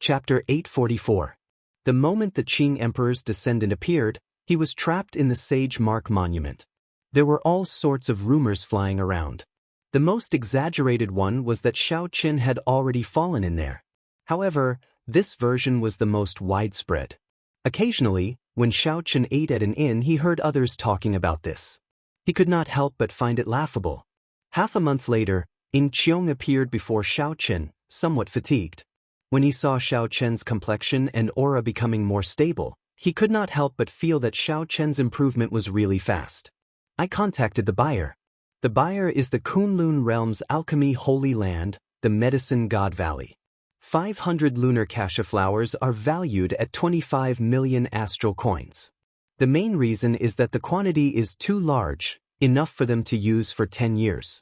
Chapter 844. The moment the Qing Emperor's descendant appeared, he was trapped in the Sage Mark Monument. There were all sorts of rumors flying around. The most exaggerated one was that Xiao Qin had already fallen in there. However, this version was the most widespread. Occasionally, when Xiao Qin ate at an inn, he heard others talking about this. He could not help but find it laughable. Half a month later, In Qiong appeared before Xiao Qin, somewhat fatigued. When he saw Xiao Qin's complexion and aura becoming more stable, he could not help but feel that Xiao Qin's improvement was really fast. I contacted the buyer. The buyer is the Kunlun Realm's alchemy holy land, the Medicine God Valley. 500 lunar cassia flowers are valued at 25 million astral coins. The main reason is that the quantity is too large, enough for them to use for 10 years.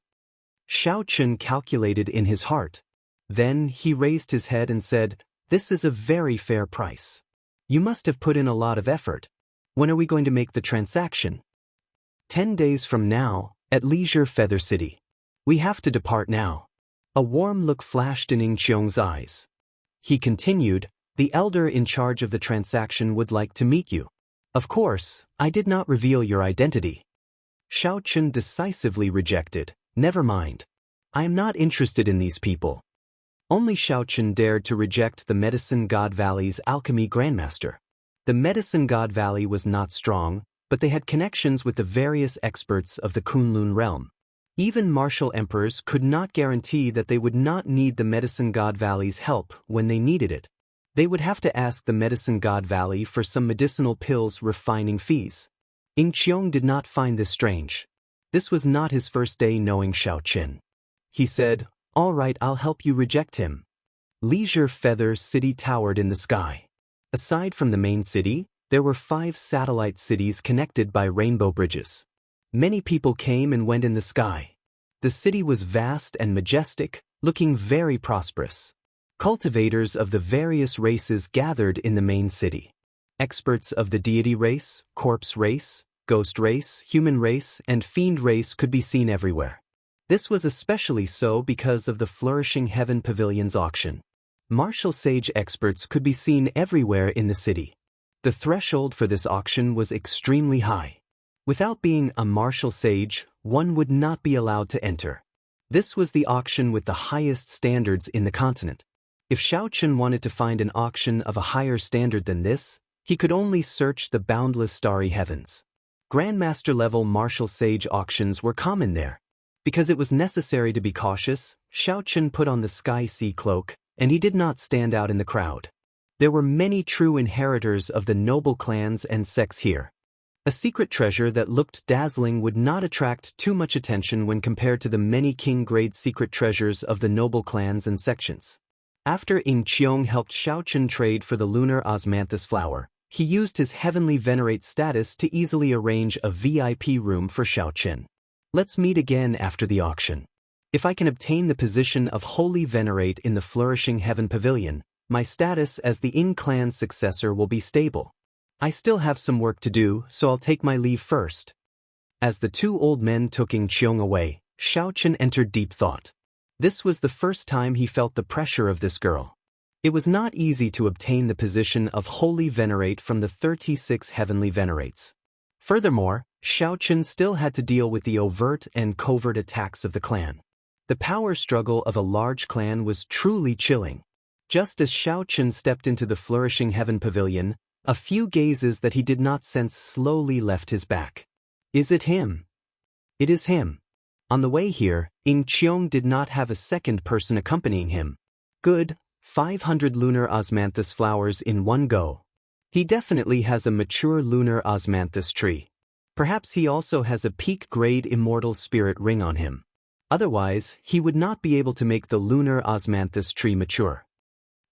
Xiao Qin calculated in his heart. Then he raised his head and said, "This is a very fair price. You must have put in a lot of effort. When are we going to make the transaction?" 10 days from now, at Leisure Feather City. We have to depart now. A warm look flashed in Ing Qiong's eyes. He continued, "The elder in charge of the transaction would like to meet you. Of course, I did not reveal your identity." Xiao Qin decisively rejected, "Never mind. I am not interested in these people." Only Xiao Qin dared to reject the Medicine God Valley's alchemy grandmaster. The Medicine God Valley was not strong, but they had connections with the various experts of the Kunlun realm. Even martial emperors could not guarantee that they would not need the Medicine God Valley's help when they needed it. They would have to ask the Medicine God Valley for some medicinal pills refining fees. Ing Qiong did not find this strange. This was not his first day knowing Xiao Qin. He said, "All right, I'll help you reject him." Leisure Feather City towered in the sky. Aside from the main city, there were 5 satellite cities connected by rainbow bridges. Many people came and went in the sky. The city was vast and majestic, looking very prosperous. Cultivators of the various races gathered in the main city. Experts of the deity race, corpse race, ghost race, human race, and fiend race could be seen everywhere. This was especially so because of the Flourishing Heaven Pavilion's auction. Martial sage experts could be seen everywhere in the city. The threshold for this auction was extremely high. Without being a martial sage, one would not be allowed to enter. This was the auction with the highest standards in the continent. If Xiao Qin wanted to find an auction of a higher standard than this, he could only search the boundless starry heavens. Grandmaster-level martial sage auctions were common there. Because it was necessary to be cautious, Xiao Qin put on the Sky Sea cloak, and he did not stand out in the crowd. There were many true inheritors of the noble clans and sects here. A secret treasure that looked dazzling would not attract too much attention when compared to the many king-grade secret treasures of the noble clans and sections. After Ing Qiong helped Xiao Qin trade for the lunar osmanthus flower, he used his heavenly venerate status to easily arrange a VIP room for Xiao Qin. "Let's meet again after the auction. If I can obtain the position of Holy Venerate in the Flourishing Heaven Pavilion, my status as the Ing clan's successor will be stable. I still have some work to do, so I'll take my leave first." As the 2 old men took Ing Qiong away, Xiao Qin entered deep thought. This was the first time he felt the pressure of this girl. It was not easy to obtain the position of Holy Venerate from the 36 heavenly venerates. Furthermore, Xiao Qin still had to deal with the overt and covert attacks of the clan. The power struggle of a large clan was truly chilling. Just as Xiao Qin stepped into the Flourishing Heaven Pavilion, a few gazes that he did not sense slowly left his back. "Is it him?" "It is him." On the way here, Ing Qiong did not have a second person accompanying him. Good, 500 lunar osmanthus flowers in one go. He definitely has a mature lunar osmanthus tree. Perhaps he also has a peak-grade immortal spirit ring on him. Otherwise, he would not be able to make the lunar osmanthus tree mature.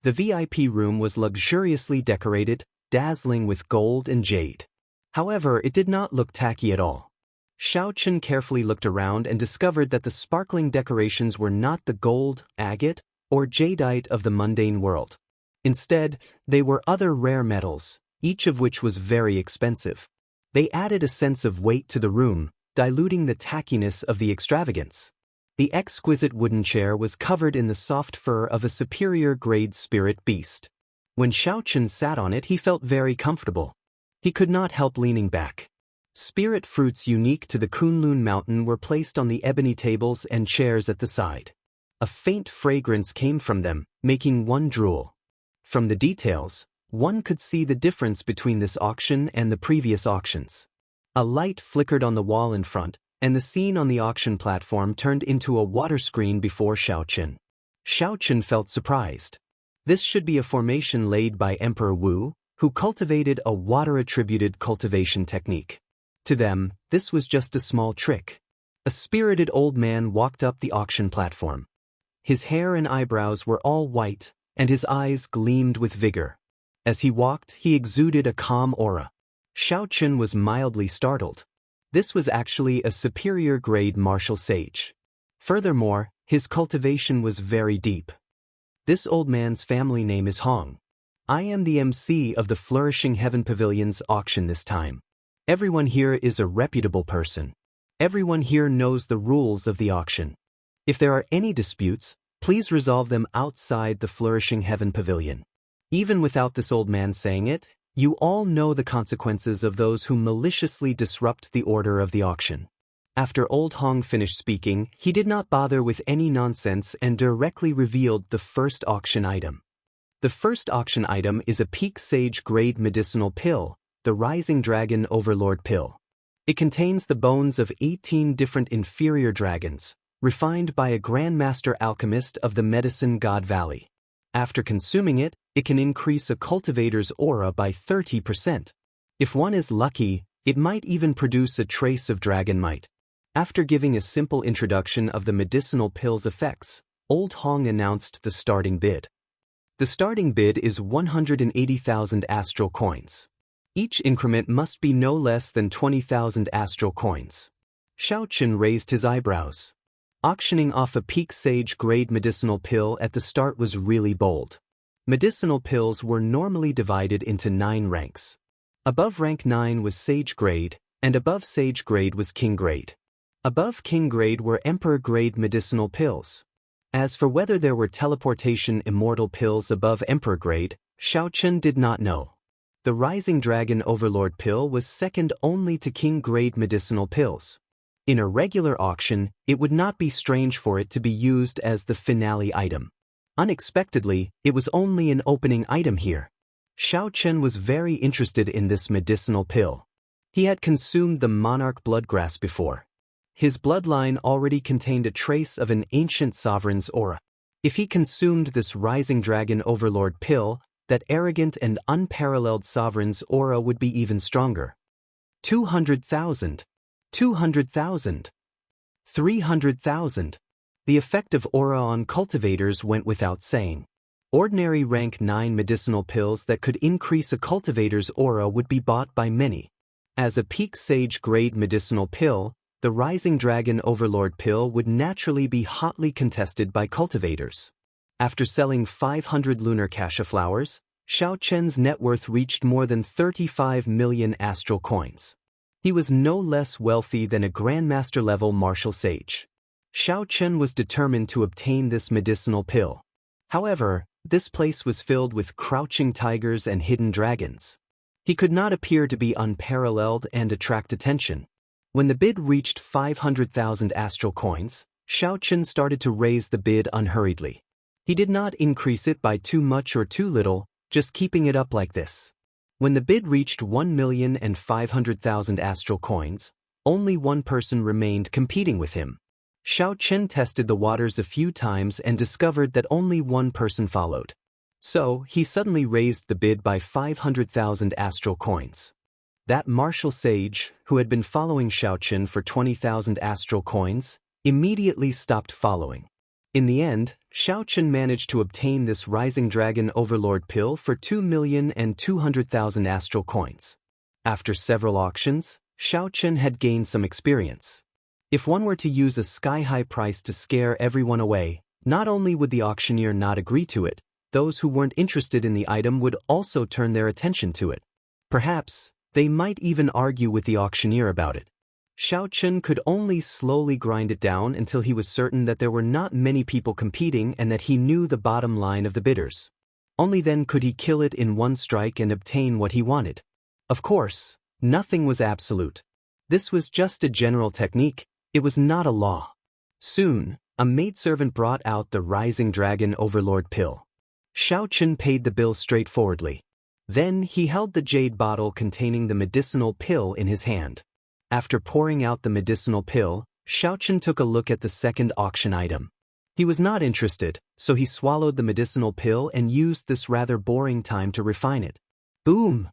The VIP room was luxuriously decorated, dazzling with gold and jade. However, it did not look tacky at all. Xiao Qin carefully looked around and discovered that the sparkling decorations were not the gold, agate, or jadeite of the mundane world. Instead, they were other rare metals, each of which was very expensive. They added a sense of weight to the room, diluting the tackiness of the extravagance. The exquisite wooden chair was covered in the soft fur of a superior-grade spirit beast. When Xiaochen sat on it, he felt very comfortable. He could not help leaning back. Spirit fruits unique to the Kunlun mountain were placed on the ebony tables and chairs at the side. A faint fragrance came from them, making one drool. From the details, one could see the difference between this auction and the previous auctions. A light flickered on the wall in front, and the scene on the auction platform turned into a water screen before Xiaochen. Xiaochen felt surprised. This should be a formation laid by Emperor Wu, who cultivated a water-attributed cultivation technique. To them, this was just a small trick. A spirited old man walked up the auction platform. His hair and eyebrows were all white, and his eyes gleamed with vigor. As he walked, he exuded a calm aura. Xiaochen was mildly startled. This was actually a superior-grade martial sage. Furthermore, his cultivation was very deep. This old man's family name is Hong. I am the MC of the Flourishing Heaven Pavilion's auction this time. Everyone here is a reputable person. Everyone here knows the rules of the auction. If there are any disputes, please resolve them outside the Flourishing Heaven Pavilion. Even without this old man saying it, you all know the consequences of those who maliciously disrupt the order of the auction. After old Hong finished speaking, he did not bother with any nonsense and directly revealed the first auction item. The first auction item is a peak sage grade medicinal pill, the Rising Dragon Overlord Pill. It contains the bones of 18 different inferior dragons, refined by a Grandmaster Alchemist of the Medicine God Valley. After consuming it, it can increase a cultivator's aura by 30%. If one is lucky, it might even produce a trace of dragon might. After giving a simple introduction of the medicinal pill's effects, old Hong announced the starting bid. The starting bid is 180,000 astral coins. Each increment must be no less than 20,000 astral coins. Xiaochen raised his eyebrows. Auctioning off a peak sage grade medicinal pill at the start was really bold. Medicinal pills were normally divided into 9 ranks. Above rank 9 was sage grade, and above sage grade was king grade. Above king grade were emperor grade medicinal pills. As for whether there were teleportation immortal pills above emperor grade, Xiaochen did not know. The Rising Dragon Overlord Pill was second only to king-grade medicinal pills. In a regular auction, it would not be strange for it to be used as the finale item. Unexpectedly, it was only an opening item here. Xiaochen was very interested in this medicinal pill. He had consumed the monarch bloodgrass before. His bloodline already contained a trace of an ancient sovereign's aura. If he consumed this Rising Dragon Overlord Pill, that arrogant and unparalleled sovereign's aura would be even stronger. 200,000. 200,000. 300,000. The effect of aura on cultivators went without saying. Ordinary rank 9 medicinal pills that could increase a cultivator's aura would be bought by many. As a peak sage grade medicinal pill, the Rising Dragon Overlord Pill would naturally be hotly contested by cultivators. After selling 500 lunar cassia flowers, Xiaochen's net worth reached more than 35 million astral coins. He was no less wealthy than a Grandmaster-level martial sage. Xiaochen was determined to obtain this medicinal pill. However, this place was filled with crouching tigers and hidden dragons. He could not appear to be unparalleled and attract attention. When the bid reached 500,000 astral coins, Xiaochen started to raise the bid unhurriedly. He did not increase it by too much or too little, just keeping it up like this. When the bid reached 1,500,000 astral coins, only one person remained competing with him. Xiaochen tested the waters a few times and discovered that only one person followed. So, he suddenly raised the bid by 500,000 astral coins. That martial sage, who had been following Xiaochen for 20,000 astral coins, immediately stopped following. In the end, Xiaochen managed to obtain this Rising Dragon Overlord Pill for 2,200,000 astral coins. After several auctions, Xiaochen had gained some experience. If one were to use a sky-high price to scare everyone away, not only would the auctioneer not agree to it, those who weren't interested in the item would also turn their attention to it. Perhaps, they might even argue with the auctioneer about it. Xiaochen could only slowly grind it down until he was certain that there were not many people competing and that he knew the bottom line of the bidders. Only then could he kill it in one strike and obtain what he wanted. Of course, nothing was absolute. This was just a general technique, it was not a law. Soon, a maidservant brought out the Rising Dragon Overlord pill. Xiaochen paid the bill straightforwardly. Then he held the jade bottle containing the medicinal pill in his hand. After pouring out the medicinal pill, Xiaochen took a look at the second auction item. He was not interested, so he swallowed the medicinal pill and used this rather boring time to refine it. Boom!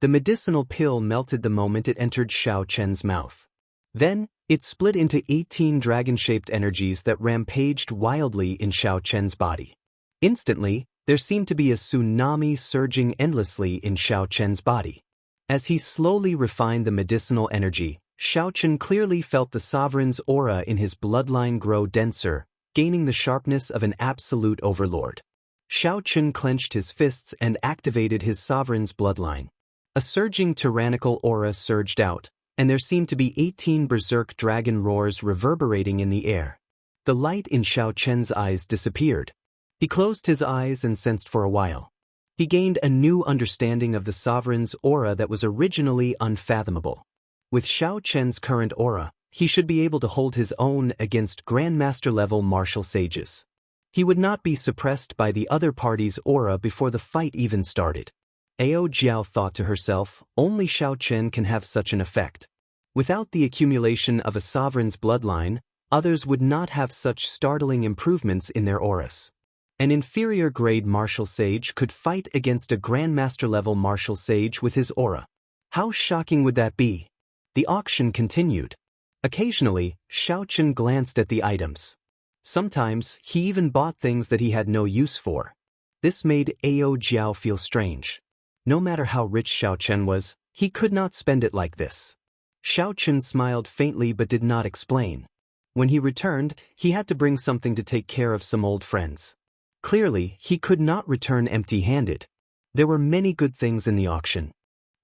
The medicinal pill melted the moment it entered Xiaochen's mouth. Then, it split into 18 dragon-shaped energies that rampaged wildly in Xiaochen's body. Instantly, there seemed to be a tsunami surging endlessly in Xiaochen's body. As he slowly refined the medicinal energy, Xiaochen clearly felt the sovereign's aura in his bloodline grow denser, gaining the sharpness of an absolute overlord. Xiaochen clenched his fists and activated his sovereign's bloodline. A surging tyrannical aura surged out, and there seemed to be 18 berserk dragon roars reverberating in the air. The light in Xiaochen's eyes disappeared. He closed his eyes and sensed for a while. He gained a new understanding of the sovereign's aura that was originally unfathomable. With Xiaochen's current aura, he should be able to hold his own against Grandmaster-level martial sages. He would not be suppressed by the other party's aura before the fight even started. Ao Jiao thought to herself, only Xiaochen can have such an effect. Without the accumulation of a sovereign's bloodline, others would not have such startling improvements in their auras. An inferior-grade martial sage could fight against a Grandmaster-level martial sage with his aura. How shocking would that be? The auction continued. Occasionally, Xiaochen glanced at the items. Sometimes, he even bought things that he had no use for. This made Ao Jiao feel strange. No matter how rich Xiaochen was, he could not spend it like this. Xiaochen smiled faintly but did not explain. When he returned, he had to bring something to take care of some old friends. Clearly, he could not return empty-handed. There were many good things in the auction.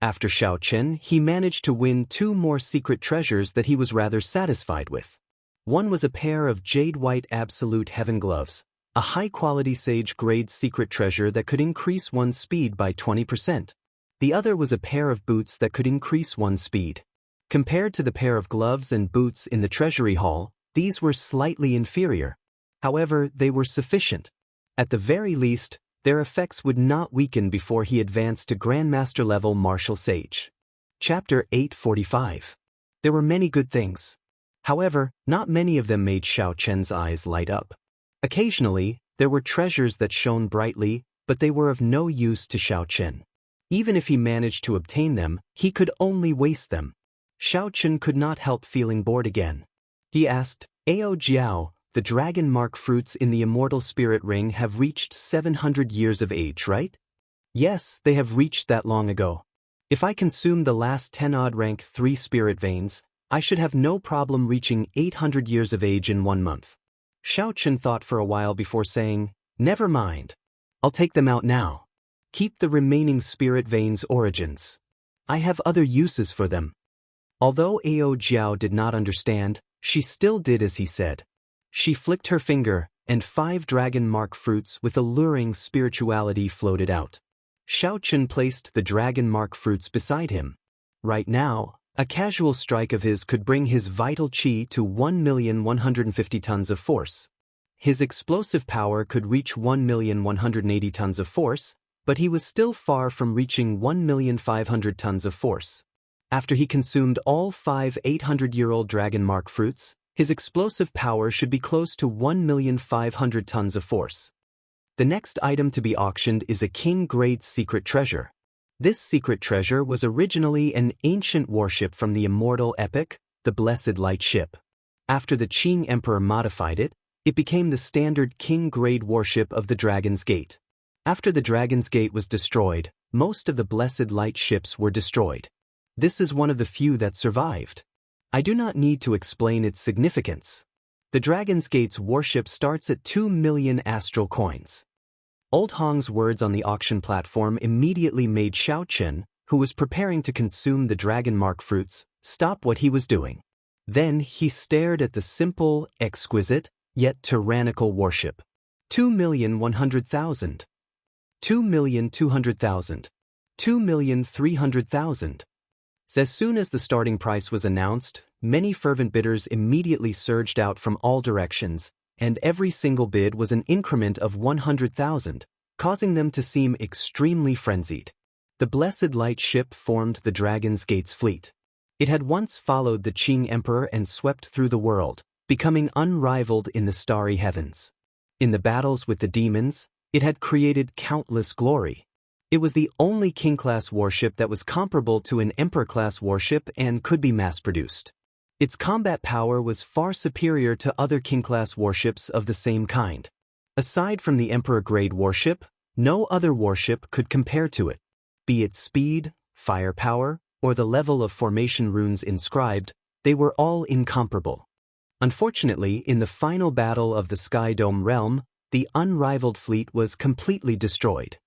After Xiaochen, he managed to win 2 more secret treasures that he was rather satisfied with. One was a pair of jade-white absolute heaven gloves, a high-quality sage-grade secret treasure that could increase one's speed by 20%. The other was a pair of boots that could increase one's speed. Compared to the pair of gloves and boots in the treasury hall, these were slightly inferior. However, they were sufficient. At the very least, their effects would not weaken before he advanced to Grandmaster-level martial sage. Chapter 845. There were many good things. However, not many of them made Xiaochen's eyes light up. Occasionally, there were treasures that shone brightly, but they were of no use to Xiaochen. Even if he managed to obtain them, he could only waste them. Xiaochen could not help feeling bored again. He asked, Ao Jiao, the dragon mark fruits in the immortal spirit ring have reached 700 years of age, right? Yes, they have reached that long ago. If I consume the last 10-odd rank 3 spirit veins, I should have no problem reaching 800 years of age in 1 month. Xiaochen thought for a while before saying, never mind. I'll take them out now. Keep the remaining spirit veins origins. I have other uses for them. Although Ao Jiao did not understand, she still did as he said. She flicked her finger, and 5 dragon mark fruits with alluring spirituality floated out. Xiaochen placed the dragon mark fruits beside him. Right now, a casual strike of his could bring his vital qi to 1,150 tons of force. His explosive power could reach 1,180 tons of force, but he was still far from reaching 1,500 tons of force. After he consumed all 5 800-year-old dragon mark fruits, his explosive power should be close to 1,500 tons of force. The next item to be auctioned is a king-grade secret treasure. This secret treasure was originally an ancient warship from the immortal epic, the Blessed Light Ship. After the Qing Emperor modified it, it became the standard king-grade warship of the Dragon's Gate. After the Dragon's Gate was destroyed, most of the Blessed Light ships were destroyed. This is one of the few that survived. I do not need to explain its significance. The Dragon's Gate's warship starts at 2 million astral coins. Old Hong's words on the auction platform immediately made Xiaochen, who was preparing to consume the dragon mark fruits, stop what he was doing. Then he stared at the simple, exquisite, yet tyrannical warship. 2,100,000. 2,200,000. 2,300,000. As soon as the starting price was announced, many fervent bidders immediately surged out from all directions, and every single bid was an increment of 100,000, causing them to seem extremely frenzied. The Blessed Light ship formed the Dragon's Gate's fleet. It had once followed the Qing Emperor and swept through the world, becoming unrivaled in the starry heavens. In the battles with the demons, it had created countless glory. It was the only King-class warship that was comparable to an Emperor-class warship and could be mass-produced. Its combat power was far superior to other King-class warships of the same kind. Aside from the Emperor-grade warship, no other warship could compare to it. Be it speed, firepower, or the level of formation runes inscribed, they were all incomparable. Unfortunately, in the final battle of the Sky Dome realm, the unrivaled fleet was completely destroyed.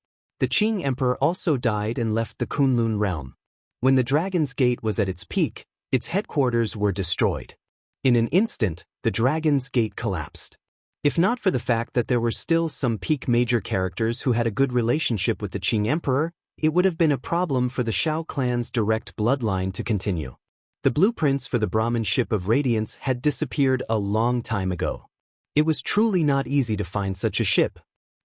The Qing Emperor also died and left the Kunlun realm. When the Dragon's Gate was at its peak, its headquarters were destroyed. In an instant, the Dragon's Gate collapsed. If not for the fact that there were still some peak major characters who had a good relationship with the Qing Emperor, it would have been a problem for the Shao clan's direct bloodline to continue. The blueprints for the Brahmin ship of Radiance had disappeared a long time ago. It was truly not easy to find such a ship.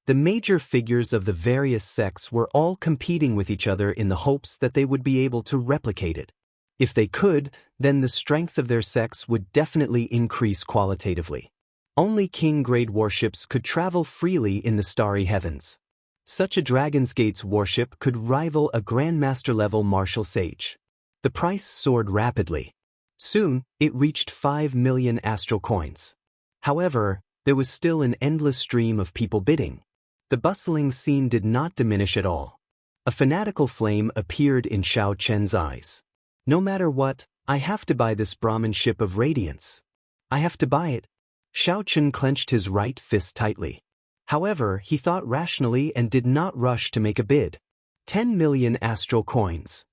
The major figures of the various sects were all competing with each other in the hopes that they would be able to replicate it. If they could, then the strength of their sects would definitely increase qualitatively. Only King-grade warships could travel freely in the starry heavens. Such a Dragon's Gate's warship could rival a Grandmaster-level martial sage. The price soared rapidly. Soon, it reached 5 million astral coins. However, there was still an endless stream of people bidding. The bustling scene did not diminish at all. A fanatical flame appeared in Xiao Chen's eyes. No matter what, I have to buy this Brahmin ship of radiance. I have to buy it. Xiao Chen clenched his right fist tightly. However, he thought rationally and did not rush to make a bid. 10 million astral coins.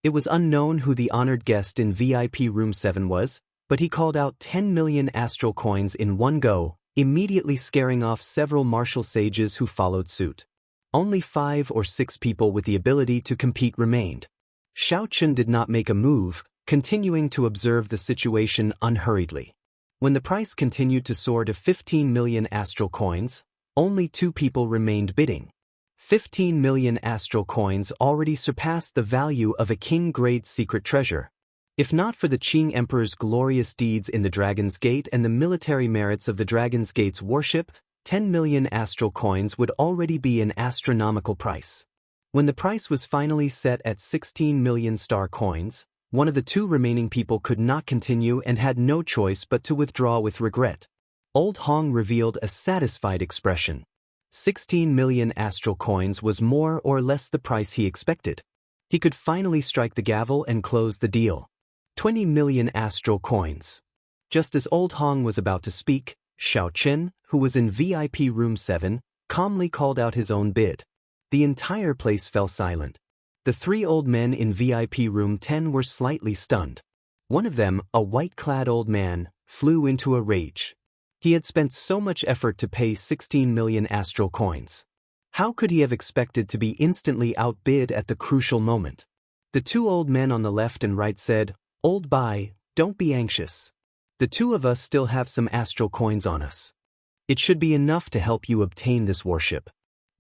It was unknown who the honored guest in VIP Room 7 was, but he called out 10 million astral coins in one go, immediately scaring off several martial sages who followed suit. Only 5 or 6 people with the ability to compete remained. Xiao Chen did not make a move, continuing to observe the situation unhurriedly. When the price continued to soar to 15 million astral coins, only 2 people remained bidding. 15 million astral coins already surpassed the value of a king-grade secret treasure. If not for the Qing Emperor's glorious deeds in the Dragon's Gate and the military merits of the Dragon's Gate's warship, 10 million astral coins would already be an astronomical price. When the price was finally set at 16 million star coins, one of the 2 remaining people could not continue and had no choice but to withdraw with regret. Old Hong revealed a satisfied expression. 16 million astral coins was more or less the price he expected. He could finally strike the gavel and close the deal. 20 million astral coins. Just as Old Hong was about to speak, Xiao Chen, who was in VIP Room 7, calmly called out his own bid. The entire place fell silent. The 3 old men in VIP Room 10 were slightly stunned. One of them, a white-clad old man, flew into a rage. He had spent so much effort to pay 16 million astral coins. How could he have expected to be instantly outbid at the crucial moment? The 2 old men on the left and right said, "Old Bai, don't be anxious. The 2 of us still have some astral coins on us. It should be enough to help you obtain this warship."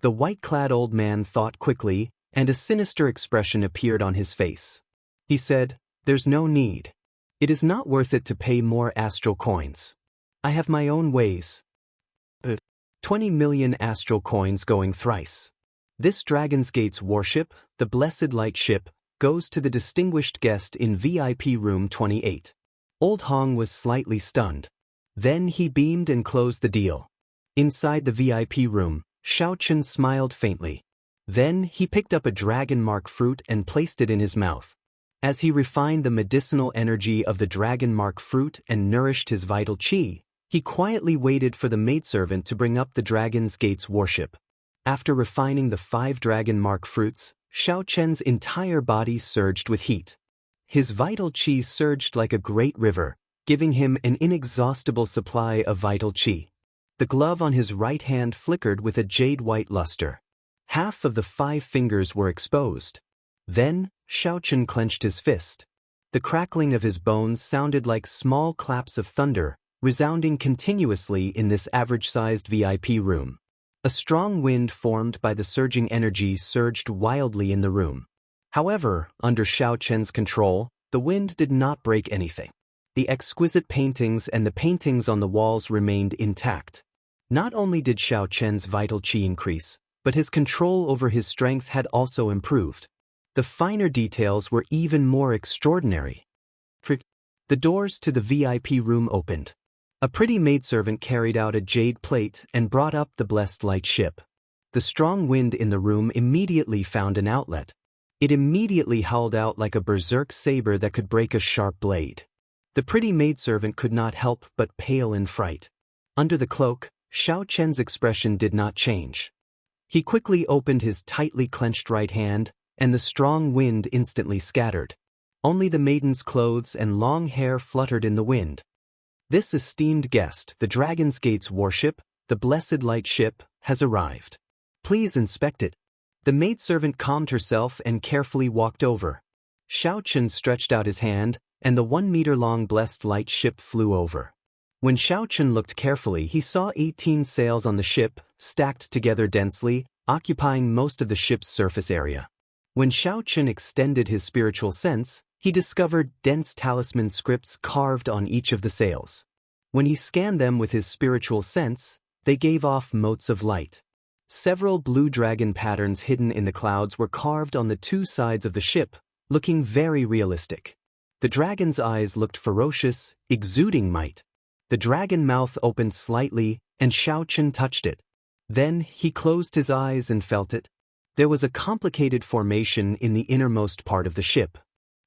The white-clad old man thought quickly, and a sinister expression appeared on his face. He said, "There's no need. It is not worth it to pay more astral coins. I have my own ways." 20 million astral coins going thrice. This Dragon's Gate's warship, the Blessed Light ship, goes to the distinguished guest in VIP Room 28. Old Hong was slightly stunned. Then he beamed and closed the deal. Inside the VIP room, Xiao Chen smiled faintly. Then he picked up a dragon mark fruit and placed it in his mouth. As he refined the medicinal energy of the dragon mark fruit and nourished his vital qi, he quietly waited for the maidservant to bring up the Dragon's Gate's warship. After refining the 5 dragon mark fruits, Xiao Chen's entire body surged with heat. His vital qi surged like a great river, giving him an inexhaustible supply of vital qi. The glove on his right hand flickered with a jade-white luster. Half of the 5 fingers were exposed. Then, Xiaochen clenched his fist. The crackling of his bones sounded like small claps of thunder, resounding continuously in this average-sized VIP room. A strong wind formed by the surging energy surged wildly in the room. However, under Xiaochen's control, the wind did not break anything. The exquisite paintings and the paintings on the walls remained intact. Not only did Xiaochen's vital qi increase, but his control over his strength had also improved. The finer details were even more extraordinary. The doors to the VIP room opened. A pretty maidservant carried out a jade plate and brought up the blessed light ship. The strong wind in the room immediately found an outlet. It immediately howled out like a berserk saber that could break a sharp blade. The pretty maidservant could not help but pale in fright. Under the cloak, Xiaochen's expression did not change. He quickly opened his tightly clenched right hand, and the strong wind instantly scattered. Only the maiden's clothes and long hair fluttered in the wind. This esteemed guest, the Dragon's Gate's warship, the Blessed Light Ship, has arrived. Please inspect it. The maidservant calmed herself and carefully walked over. Xiaochen stretched out his hand, and the 1-meter-long Blessed Light Ship flew over. When Xiaochen looked carefully, he saw 18 sails on the ship, stacked together densely, occupying most of the ship's surface area. When Xiaochen extended his spiritual sense, he discovered dense talisman scripts carved on each of the sails. When he scanned them with his spiritual sense, they gave off motes of light. Several blue dragon patterns hidden in the clouds were carved on the 2 sides of the ship, looking very realistic. The dragon's eyes looked ferocious, exuding might. The dragon mouth opened slightly, and Xiaochen touched it. Then he closed his eyes and felt it. There was a complicated formation in the innermost part of the ship.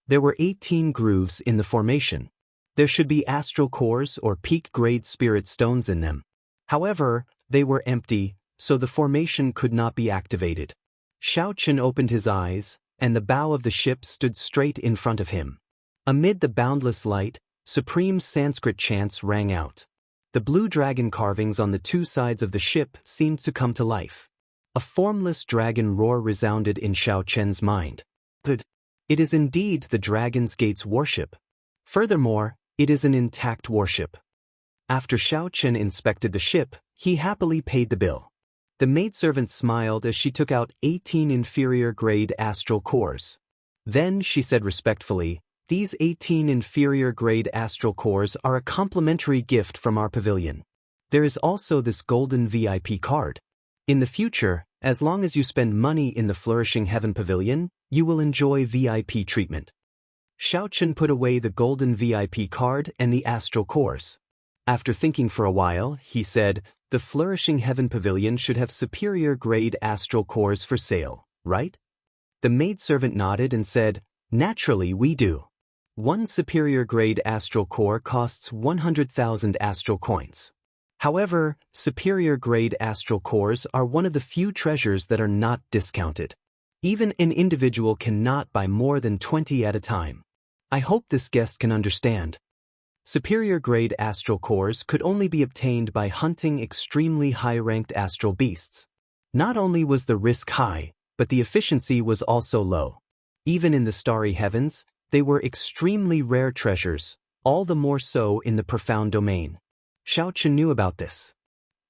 There were 18 grooves in the formation. There should be astral cores or peak-grade spirit stones in them. However, they were empty, so the formation could not be activated. Xiaochen opened his eyes, and the bow of the ship stood straight in front of him. Amid the boundless light, supreme Sanskrit chants rang out. The blue dragon carvings on the 2 sides of the ship seemed to come to life. A formless dragon roar resounded in Xiaochen's mind. It is indeed the Dragon's Gate's warship. Furthermore, it is an intact warship. After Xiaochen inspected the ship, he happily paid the bill. The maidservant smiled as she took out 18 inferior-grade astral cores. Then she said respectfully, "These 18 inferior-grade astral cores are a complimentary gift from our pavilion. There is also this golden VIP card. In the future, as long as you spend money in the Flourishing Heaven Pavilion, you will enjoy VIP treatment." Xiaochen put away the golden VIP card and the astral cores. After thinking for a while, he said, "The Flourishing Heaven Pavilion should have superior-grade astral cores for sale, right?" The maidservant nodded and said, "Naturally, we do. 1 superior-grade astral core costs 100,000 astral coins. However, superior-grade astral cores are one of the few treasures that are not discounted. Even an individual cannot buy more than 20 at a time. I hope this guest can understand." Superior-grade astral cores could only be obtained by hunting extremely high-ranked astral beasts. Not only was the risk high, but the efficiency was also low. Even in the starry heavens, they were extremely rare treasures, all the more so in the profound domain. Xiaochen knew about this.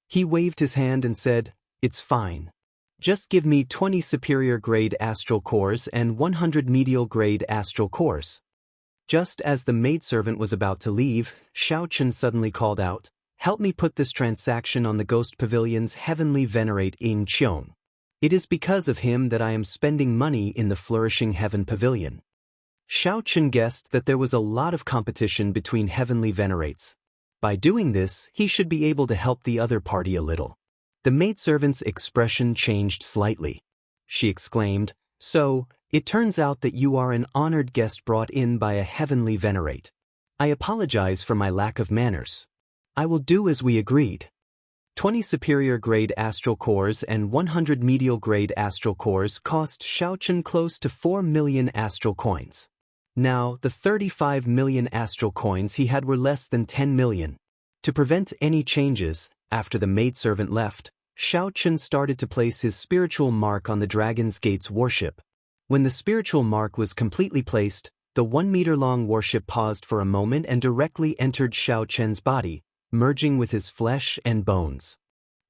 He waved his hand and said, "It's fine. Just give me 20 superior-grade astral cores and 100 medial-grade astral cores." Just as the maidservant was about to leave, Xiaochen suddenly called out, "Help me put this transaction on the Ghost Pavilion's heavenly venerate Ying Qiong. It is because of him that I am spending money in the Flourishing Heaven Pavilion." Xiaochen guessed that there was a lot of competition between heavenly venerates. By doing this, he should be able to help the other party a little. The maidservant's expression changed slightly. She exclaimed, "So, it turns out that you are an honored guest brought in by a heavenly venerate. I apologize for my lack of manners. I will do as we agreed." 20 superior-grade astral cores and 100 medial-grade astral cores cost Xiaochen close to 4 million astral coins. Now, the 35 million astral coins he had were less than 10 million. To prevent any changes, after the maidservant left, Xianxia started to place his spiritual mark on the Dragon's Gate's warship. When the spiritual mark was completely placed, the 1-meter-long warship paused for a moment and directly entered Xianxia's body, merging with his flesh and bones.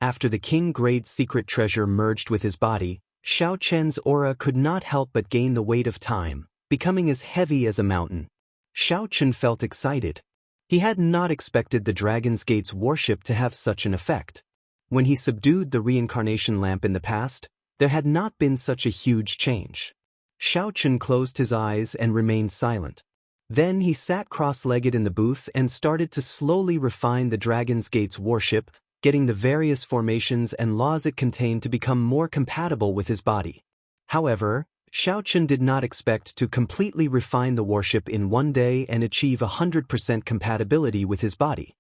After the king-grade secret treasure merged with his body, Xianxia's aura could not help but gain the weight of time, becoming as heavy as a mountain. Xianxia felt excited. He had not expected the Dragon's Gate's warship to have such an effect. When he subdued the reincarnation lamp in the past, there had not been such a huge change. Xianxia closed his eyes and remained silent. Then he sat cross-legged in the booth and started to slowly refine the Dragon's Gate's warship, getting the various formations and laws it contained to become more compatible with his body. However, Xianxia did not expect to completely refine the warship in one day and achieve 100% compatibility with his body.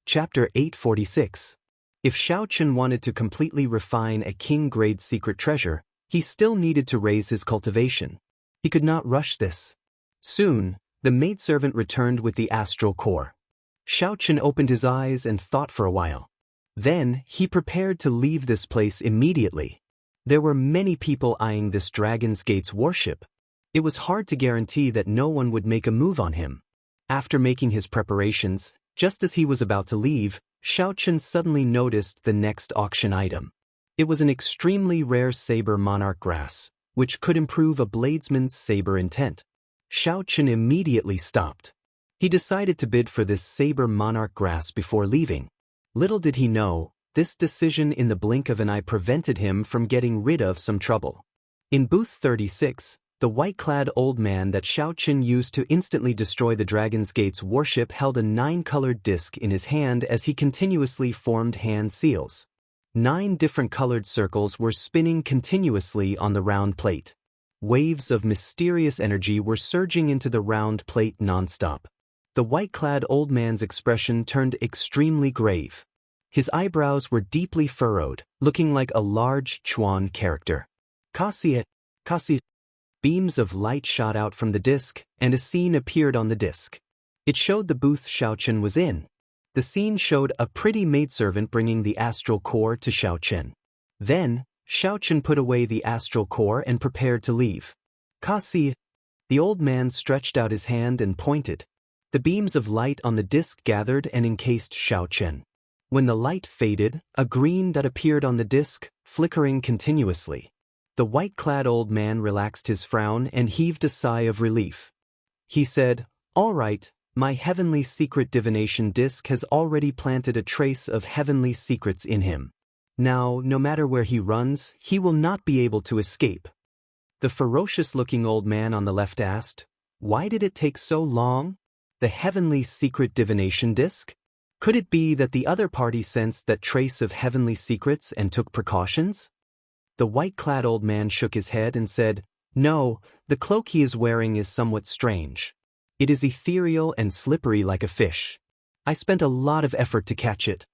Chapter 846. If Xianxia wanted to completely refine a king-grade secret treasure, he still needed to raise his cultivation. He could not rush this. Soon, the maidservant returned with the astral core. Xianxia opened his eyes and thought for a while. Then, he prepared to leave this place immediately. There were many people eyeing this Dragon's Gate's warship. It was hard to guarantee that no one would make a move on him. After making his preparations, just as he was about to leave, Xianxia suddenly noticed the next auction item. It was an extremely rare saber monarch grass, which could improve a bladesman's saber intent. Xianxia immediately stopped. He decided to bid for this saber monarch grass before leaving. Little did he know, this decision in the blink of an eye prevented him from getting rid of some trouble. In booth 36, the white-clad old man that Xianxia used to instantly destroy the Dragon's Gate's warship held a 9-colored disc in his hand as he continuously formed hand seals. 9 different colored circles were spinning continuously on the round plate. Waves of mysterious energy were surging into the round plate non-stop. The white-clad old man's expression turned extremely grave. His eyebrows were deeply furrowed, looking like a large Chuan character. Kasi. Beams of light shot out from the disc, and a scene appeared on the disc. It showed the booth Xianxia was in. The scene showed a pretty maidservant bringing the astral core to Xianxia. Then, Xianxia put away the astral core and prepared to leave. Kasi. The old man stretched out his hand and pointed. The beams of light on the disc gathered and encased Xianxia. When the light faded, a green dot appeared on the disc, flickering continuously. The white-clad old man relaxed his frown and heaved a sigh of relief. He said, "All right, my heavenly secret divination disc has already planted a trace of heavenly secrets in him. Now, no matter where he runs, he will not be able to escape." The ferocious-looking old man on the left asked, "Why did it take so long? The heavenly secret divination disc? Could it be that the other party sensed that trace of heavenly secrets and took precautions?" The white-clad old man shook his head and said, "No, the cloak he is wearing is somewhat strange. It is ethereal and slippery like a fish. I spent a lot of effort to catch it."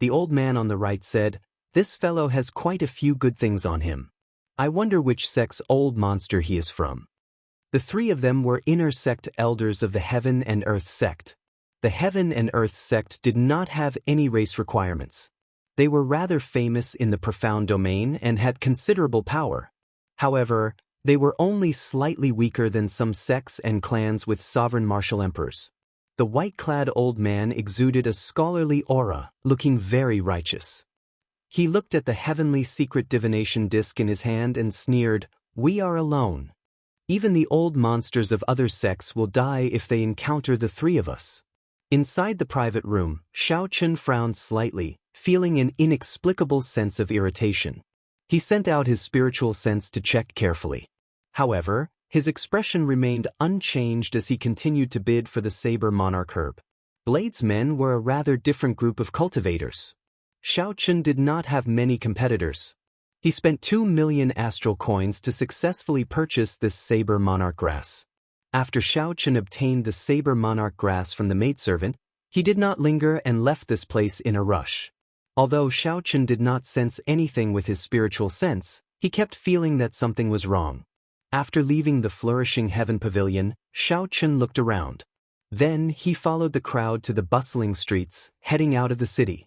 The old man on the right said, "This fellow has quite a few good things on him. I wonder which sect's old monster he is from." The 3 of them were inner sect elders of the Heaven and Earth sect. The Heaven and Earth sect did not have any race requirements. They were rather famous in the profound domain and had considerable power. However, they were only slightly weaker than some sects and clans with sovereign martial emperors. The white-clad old man exuded a scholarly aura, looking very righteous. He looked at the heavenly secret divination disc in his hand and sneered, "We are alone. Even the old monsters of other sects will die if they encounter the 3 of us." Inside the private room, Xianxia frowned slightly, feeling an inexplicable sense of irritation. He sent out his spiritual sense to check carefully. However, his expression remained unchanged as he continued to bid for the saber monarch herb. Bladesmen were a rather different group of cultivators. Xianxia did not have many competitors. He spent 2 million astral coins to successfully purchase this saber monarch grass. After Xianxia obtained the saber monarch grass from the maidservant, he did not linger and left this place in a rush. Although Xianxia did not sense anything with his spiritual sense, he kept feeling that something was wrong. After leaving the flourishing heaven pavilion, Xianxia looked around. Then he followed the crowd to the bustling streets, heading out of the city.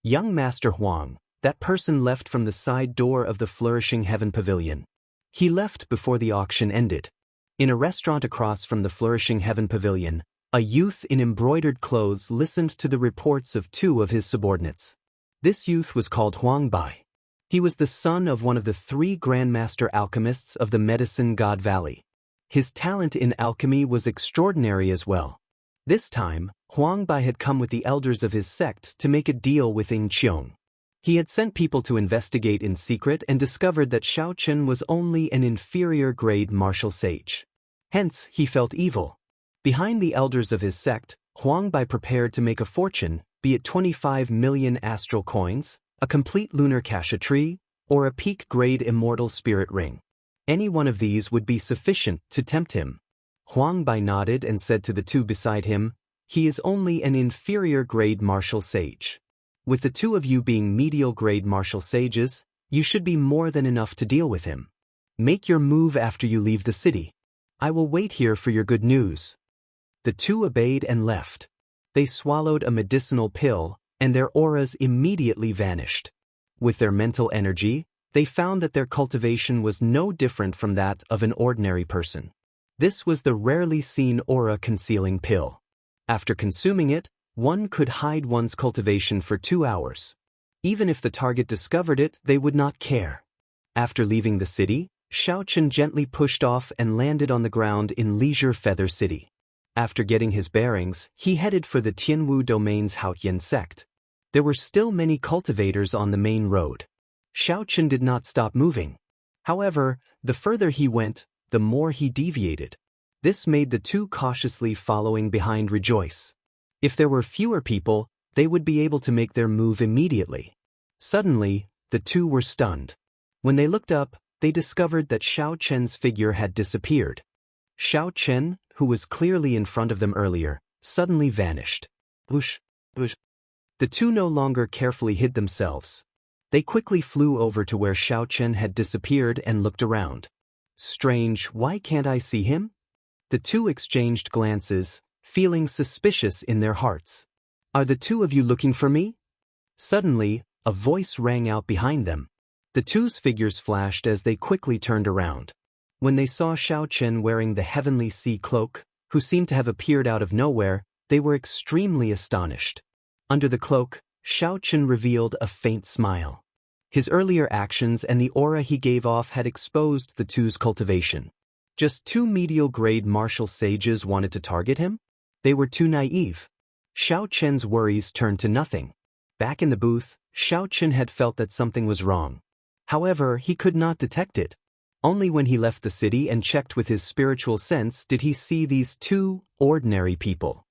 Young Master Huang, That person left from the side door of the Flourishing Heaven Pavilion. He left before the auction ended. In a restaurant across from the Flourishing Heaven Pavilion, a youth in embroidered clothes listened to the reports of two of his subordinates. This youth was called Huang Bai. He was the son of one of the 3 grandmaster alchemists of the Medicine God Valley. His talent in alchemy was extraordinary as well. This time, Huang Bai had come with the elders of his sect to make a deal with Ying Qiong. He had sent people to investigate in secret and discovered that Xiao Chen was only an inferior-grade martial sage. Hence, he felt evil. Behind the elders of his sect, Huang Bai prepared to make a fortune, be it 25 million astral coins, a complete lunar kasha tree, or a peak-grade immortal spirit ring. Any one of these would be sufficient to tempt him. Huang Bai nodded and said to the two beside him, "He is only an inferior-grade martial sage. With the two of you being medial-grade martial sages, you should be more than enough to deal with him. Make your move after you leave the city. I will wait here for your good news." The two obeyed and left. They swallowed a medicinal pill, and their auras immediately vanished. With their mental energy, they found that their cultivation was no different from that of an ordinary person. This was the rarely seen aura-concealing pill. After consuming it, one could hide one's cultivation for 2 hours. Even if the target discovered it, they would not care. After leaving the city, Xiao Chen gently pushed off and landed on the ground in Leisure Feather City. After getting his bearings, he headed for the Tianwu Domain's Haotian sect. There were still many cultivators on the main road. Xiao Chen did not stop moving. However, the further he went, the more he deviated. This made the two cautiously following behind rejoice. If there were fewer people, they would be able to make their move immediately. Suddenly, the two were stunned. When they looked up, they discovered that Xiao Chen's figure had disappeared. Xiao Chen, who was clearly in front of them earlier, suddenly vanished. Whoosh, whoosh. The two no longer carefully hid themselves. They quickly flew over to where Xiao Chen had disappeared and looked around. Strange, why can't I see him? The two exchanged glances, feeling suspicious in their hearts. Are the two of you looking for me? Suddenly, a voice rang out behind them. The two's figures flashed as they quickly turned around. When they saw Xiao Chen wearing the Heavenly Sea cloak, who seemed to have appeared out of nowhere, they were extremely astonished. Under the cloak, Xiao Chen revealed a faint smile. His earlier actions and the aura he gave off had exposed the two's cultivation. Just 2 medial-grade martial sages wanted to target him? They were too naive. Xiao Chen's worries turned to nothing. Back in the booth, Xiao Chen had felt that something was wrong. However, he could not detect it. Only when he left the city and checked with his spiritual sense did he see these 2 ordinary people.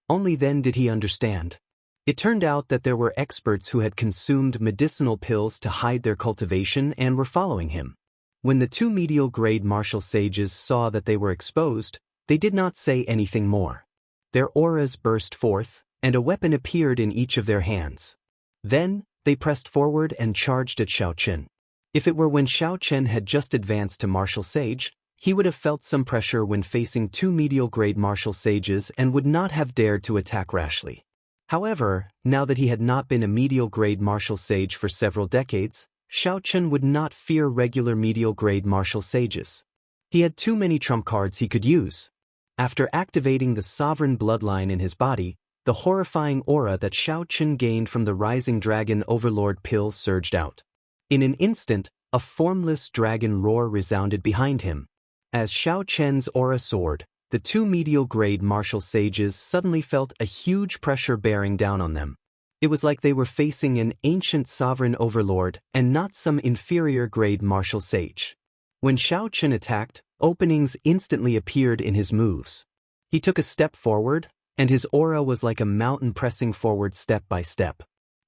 Only then did he understand. It turned out that there were experts who had consumed medicinal pills to hide their cultivation and were following him. When the 2 medial-grade martial sages saw that they were exposed, they did not say anything more. Their auras burst forth, and a weapon appeared in each of their hands. Then, they pressed forward and charged at Xiao Chen. If it were when Xiao Chen had just advanced to martial sage, he would have felt some pressure when facing 2 medial-grade martial sages and would not have dared to attack rashly. However, now that he had not been a medial-grade martial sage for several decades, Xiao Chen would not fear regular medial-grade martial sages. He had too many trump cards he could use. After activating the sovereign bloodline in his body, the horrifying aura that Xiao Chen gained from the Rising Dragon Overlord pill surged out. In an instant, a formless dragon roar resounded behind him. As Xiao Chen's aura soared, the 2 medial-grade martial sages suddenly felt a huge pressure bearing down on them. It was like they were facing an ancient sovereign overlord and not some inferior-grade martial sage. When Xiao Chen attacked, openings instantly appeared in his moves. He took a step forward, and his aura was like a mountain pressing forward step by step.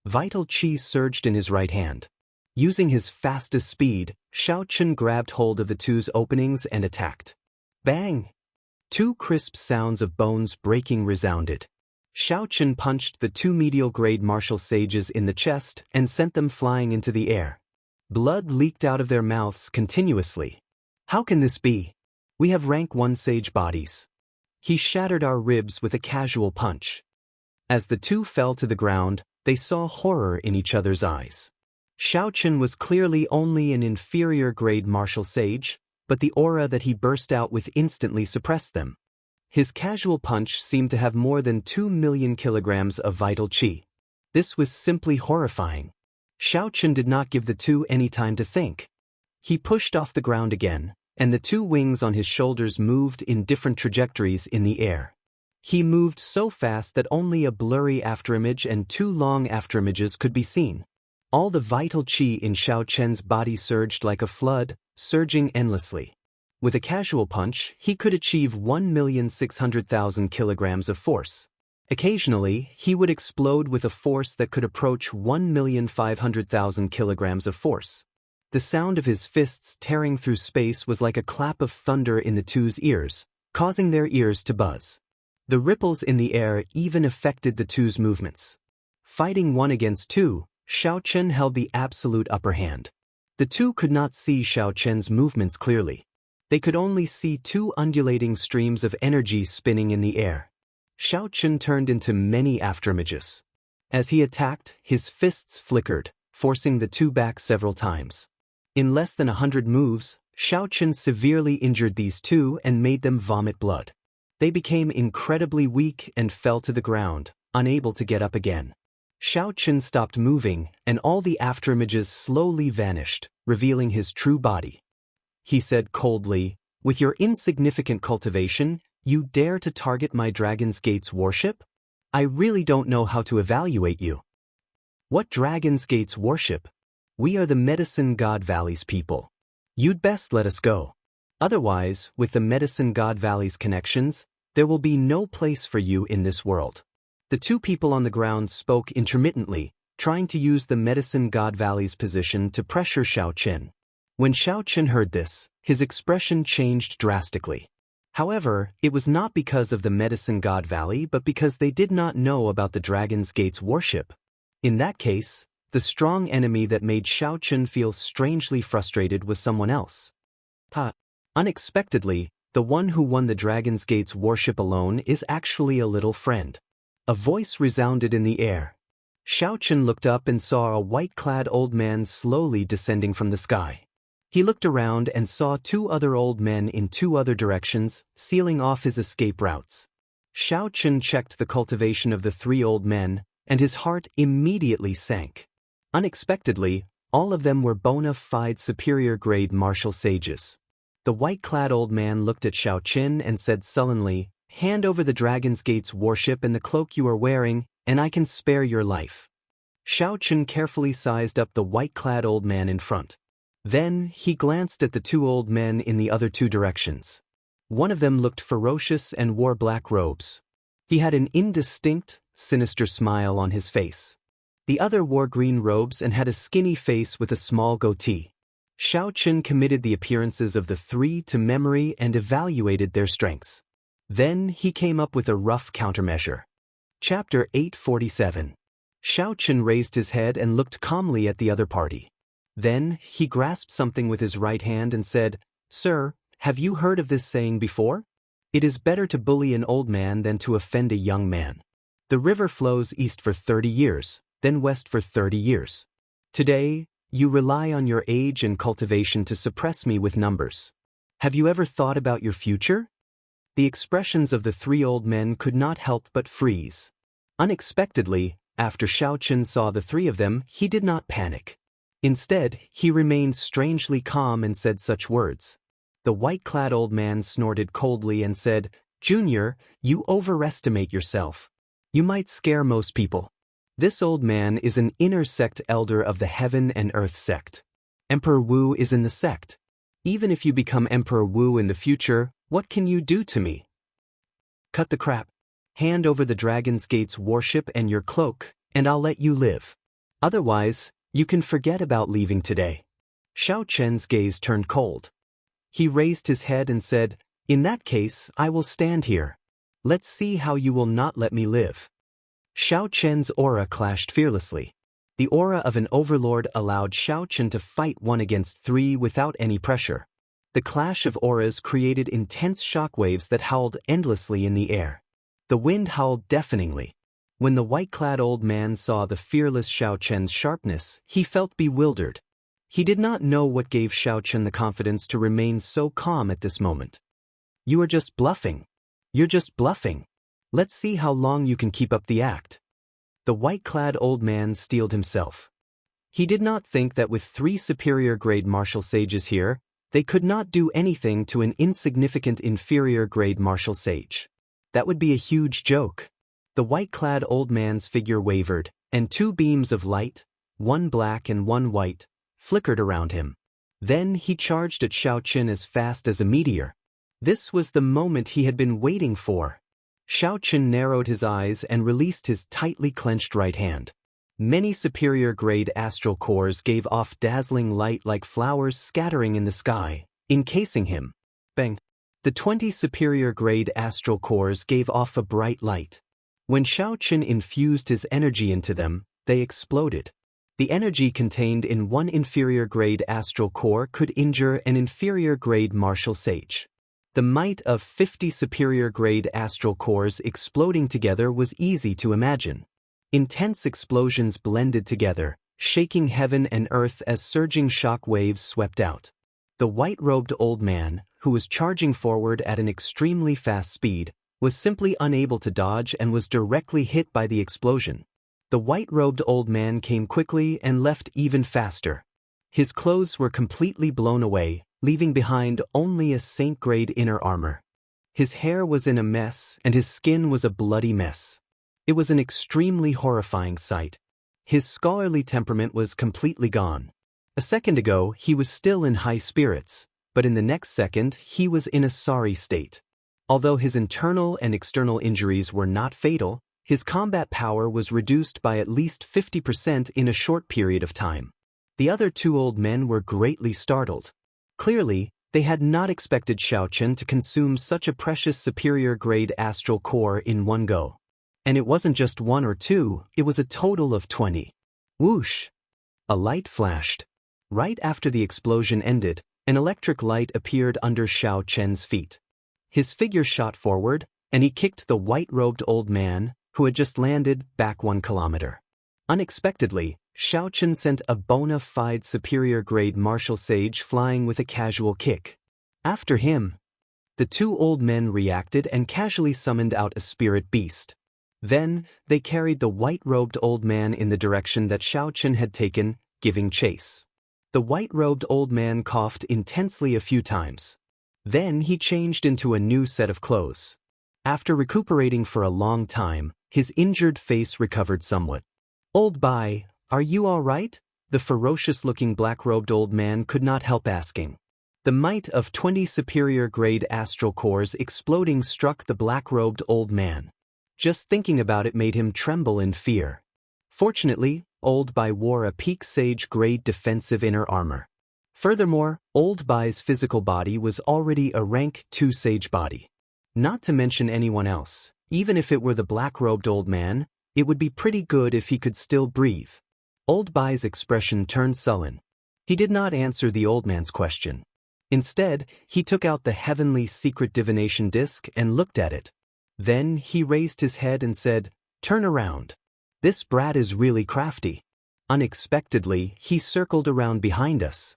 Vital chi surged in his right hand. Using his fastest speed, Xiao Chen grabbed hold of the two's openings and attacked. Bang! 2 crisp sounds of bones breaking resounded. Xiao Chen punched the 2 medial-grade martial sages in the chest and sent them flying into the air. Blood leaked out of their mouths continuously. How can this be? We have rank 1 sage bodies. He shattered our ribs with a casual punch. As the two fell to the ground, they saw horror in each other's eyes. Xiao Chen was clearly only an inferior-grade martial sage, but the aura that he burst out with instantly suppressed them. His casual punch seemed to have more than 2 million kilograms of vital qi. This was simply horrifying. Xiao Chen did not give the two any time to think. He pushed off the ground again, and the two wings on his shoulders moved in different trajectories in the air. He moved so fast that only a blurry afterimage and 2 long afterimages could be seen. All the vital qi in Xiao Chen's body surged like a flood, surging endlessly. With a casual punch, he could achieve 1,600,000 kilograms of force. Occasionally, he would explode with a force that could approach 1,500,000 kilograms of force. The sound of his fists tearing through space was like a clap of thunder in the two's ears, causing their ears to buzz. The ripples in the air even affected the two's movements. Fighting 1 against 2, Xiao Chen held the absolute upper hand. The two could not see Xiao Chen's movements clearly. They could only see 2 undulating streams of energy spinning in the air. Xiao Chen turned into many afterimages. As he attacked, his fists flickered, forcing the two back several times. In less than 100 moves, Xiao Chen severely injured these two and made them vomit blood. They became incredibly weak and fell to the ground, unable to get up again. Xiao Chen stopped moving, and all the afterimages slowly vanished, revealing his true body. He said coldly, "With your insignificant cultivation, you dare to target my Dragon's Gate's warship? I really don't know how to evaluate you." "What Dragon's Gate's warship? We are the Medicine God Valley's people. You'd best let us go. Otherwise, with the Medicine God Valley's connections, there will be no place for you in this world." The two people on the ground spoke intermittently, trying to use the Medicine God Valley's position to pressure Xiao Chen. When Xiao Chen heard this, his expression changed drastically. However, it was not because of the Medicine God Valley but because they did not know about the Dragon's Gate's warship. In that case, the strong enemy that made Xiao Chen feel strangely frustrated was someone else. Unexpectedly, the one who won the Dragon's Gate's warship alone is actually a little friend. A voice resounded in the air. Xiao Chen looked up and saw a white-clad old man slowly descending from the sky. He looked around and saw 2 other old men in 2 other directions, sealing off his escape routes. Xiao Chen checked the cultivation of the 3 old men, and his heart immediately sank. Unexpectedly, all of them were bona fide superior-grade martial sages. The white-clad old man looked at Xiao Chen and said sullenly, "Hand over the Dragon's Gate's warship and the cloak you are wearing, and I can spare your life." Xiao Chen carefully sized up the white-clad old man in front. Then, he glanced at the 2 old men in the other 2 directions. One of them looked ferocious and wore black robes. He had an indistinct, sinister smile on his face. The other wore green robes and had a skinny face with a small goatee. Xiao Chen committed the appearances of the 3 to memory and evaluated their strengths. Then, he came up with a rough countermeasure. Chapter 847. Xiao Chen raised his head and looked calmly at the other party. Then, he grasped something with his right hand and said, "Sir, have you heard of this saying before? It is better to bully an old man than to offend a young man. The river flows east for 30 years, then west for 30 years. Today, you rely on your age and cultivation to suppress me with numbers. Have you ever thought about your future?" The expressions of the 3 old men could not help but freeze. Unexpectedly, after Xiao Chen saw the 3 of them, he did not panic. Instead, he remained strangely calm and said such words. The white-clad old man snorted coldly and said, "Junior, you overestimate yourself. You might scare most people. This old man is an inner sect elder of the Heaven and Earth sect. Emperor Wu is in the sect. Even if you become Emperor Wu in the future, what can you do to me? Cut the crap. Hand over the Dragon's Gate's warship and your cloak, and I'll let you live. Otherwise, you can forget about leaving today." Xiao Chen's gaze turned cold. He raised his head and said, "In that case, I will stand here. Let's see how you will not let me live." Xiao Chen's aura clashed fearlessly. The aura of an overlord allowed Xiao Chen to fight 1 against 3 without any pressure. The clash of auras created intense shockwaves that howled endlessly in the air. The wind howled deafeningly. When the white-clad old man saw the fearless Xiaochen's sharpness, he felt bewildered. He did not know what gave Xiaochen the confidence to remain so calm at this moment. "You are just bluffing. You're just bluffing. Let's see how long you can keep up the act." The white-clad old man steeled himself. He did not think that with 3 superior-grade martial sages here, they could not do anything to an insignificant inferior-grade martial sage. That would be a huge joke. The white-clad old man's figure wavered, and 2 beams of light, one black and one white, flickered around him. Then he charged at Xiaochen as fast as a meteor. This was the moment he had been waiting for. Xiaochen narrowed his eyes and released his tightly clenched right hand. Many superior-grade astral cores gave off dazzling light like flowers scattering in the sky, encasing him. Bang! The 20 superior-grade astral cores gave off a bright light. When Xiaochen infused his energy into them, they exploded. The energy contained in one inferior-grade astral core could injure an inferior-grade martial sage. The might of 50 superior-grade astral cores exploding together was easy to imagine. Intense explosions blended together, shaking heaven and earth as surging shock waves swept out. The white-robed old man, who was charging forward at an extremely fast speed, was simply unable to dodge and was directly hit by the explosion. The white-robed old man came quickly and left even faster. His clothes were completely blown away, leaving behind only a saint-grade inner armor. His hair was in a mess and his skin was a bloody mess. It was an extremely horrifying sight. His scholarly temperament was completely gone. A second ago he was still in high spirits, but in the next second he was in a sorry state. Although his internal and external injuries were not fatal, his combat power was reduced by at least 50% in a short period of time. The other 2 old men were greatly startled. Clearly, they had not expected Xiaochen to consume such a precious superior-grade astral core in one go. And it wasn't just 1 or 2, it was a total of 20. Whoosh! A light flashed. Right after the explosion ended, an electric light appeared under Xiaochen's feet. His figure shot forward, and he kicked the white-robed old man, who had just landed, back 1 kilometer. Unexpectedly, Xiaochen sent a bona fide superior-grade martial sage flying with a casual kick. After him, the 2 old men reacted and casually summoned out a spirit beast. Then, they carried the white-robed old man in the direction that Xiaochen had taken, giving chase. The white-robed old man coughed intensely a few times. Then he changed into a new set of clothes. After recuperating for a long time, his injured face recovered somewhat. "Old Bai, are you all right?" the ferocious-looking black-robed old man could not help asking. The might of 20 superior-grade astral cores exploding struck the black-robed old man. Just thinking about it made him tremble in fear. Fortunately, Old Bai wore a peak sage-grade defensive inner armor. Furthermore, Old Bai's physical body was already a rank 2 sage body. Not to mention anyone else, even if it were the black-robed old man, it would be pretty good if he could still breathe. Old Bai's expression turned sullen. He did not answer the old man's question. Instead, he took out the heavenly secret divination disc and looked at it. Then he raised his head and said, "Turn around. This brat is really crafty." Unexpectedly, he circled around behind us.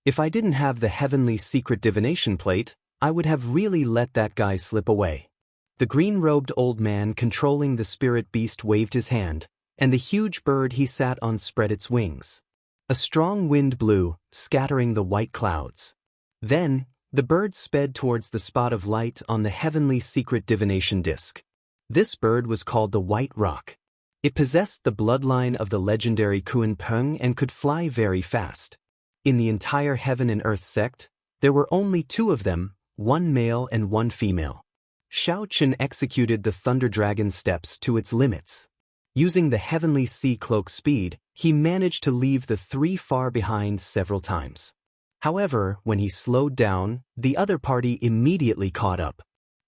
If I didn't have the heavenly secret divination plate, I would have really let that guy slip away. The green-robed old man controlling the spirit beast waved his hand, and the huge bird he sat on spread its wings. A strong wind blew, scattering the white clouds. Then, the bird sped towards the spot of light on the heavenly secret divination disc. This bird was called the White Rock. It possessed the bloodline of the legendary Kuan Peng and could fly very fast. In the entire Heaven and Earth sect, there were only 2 of them, 1 male and 1 female. Xiaochen executed the Thunder Dragon steps to its limits. Using the Heavenly Sea Cloak speed, he managed to leave the 3 far behind several times. However, when he slowed down, the other party immediately caught up.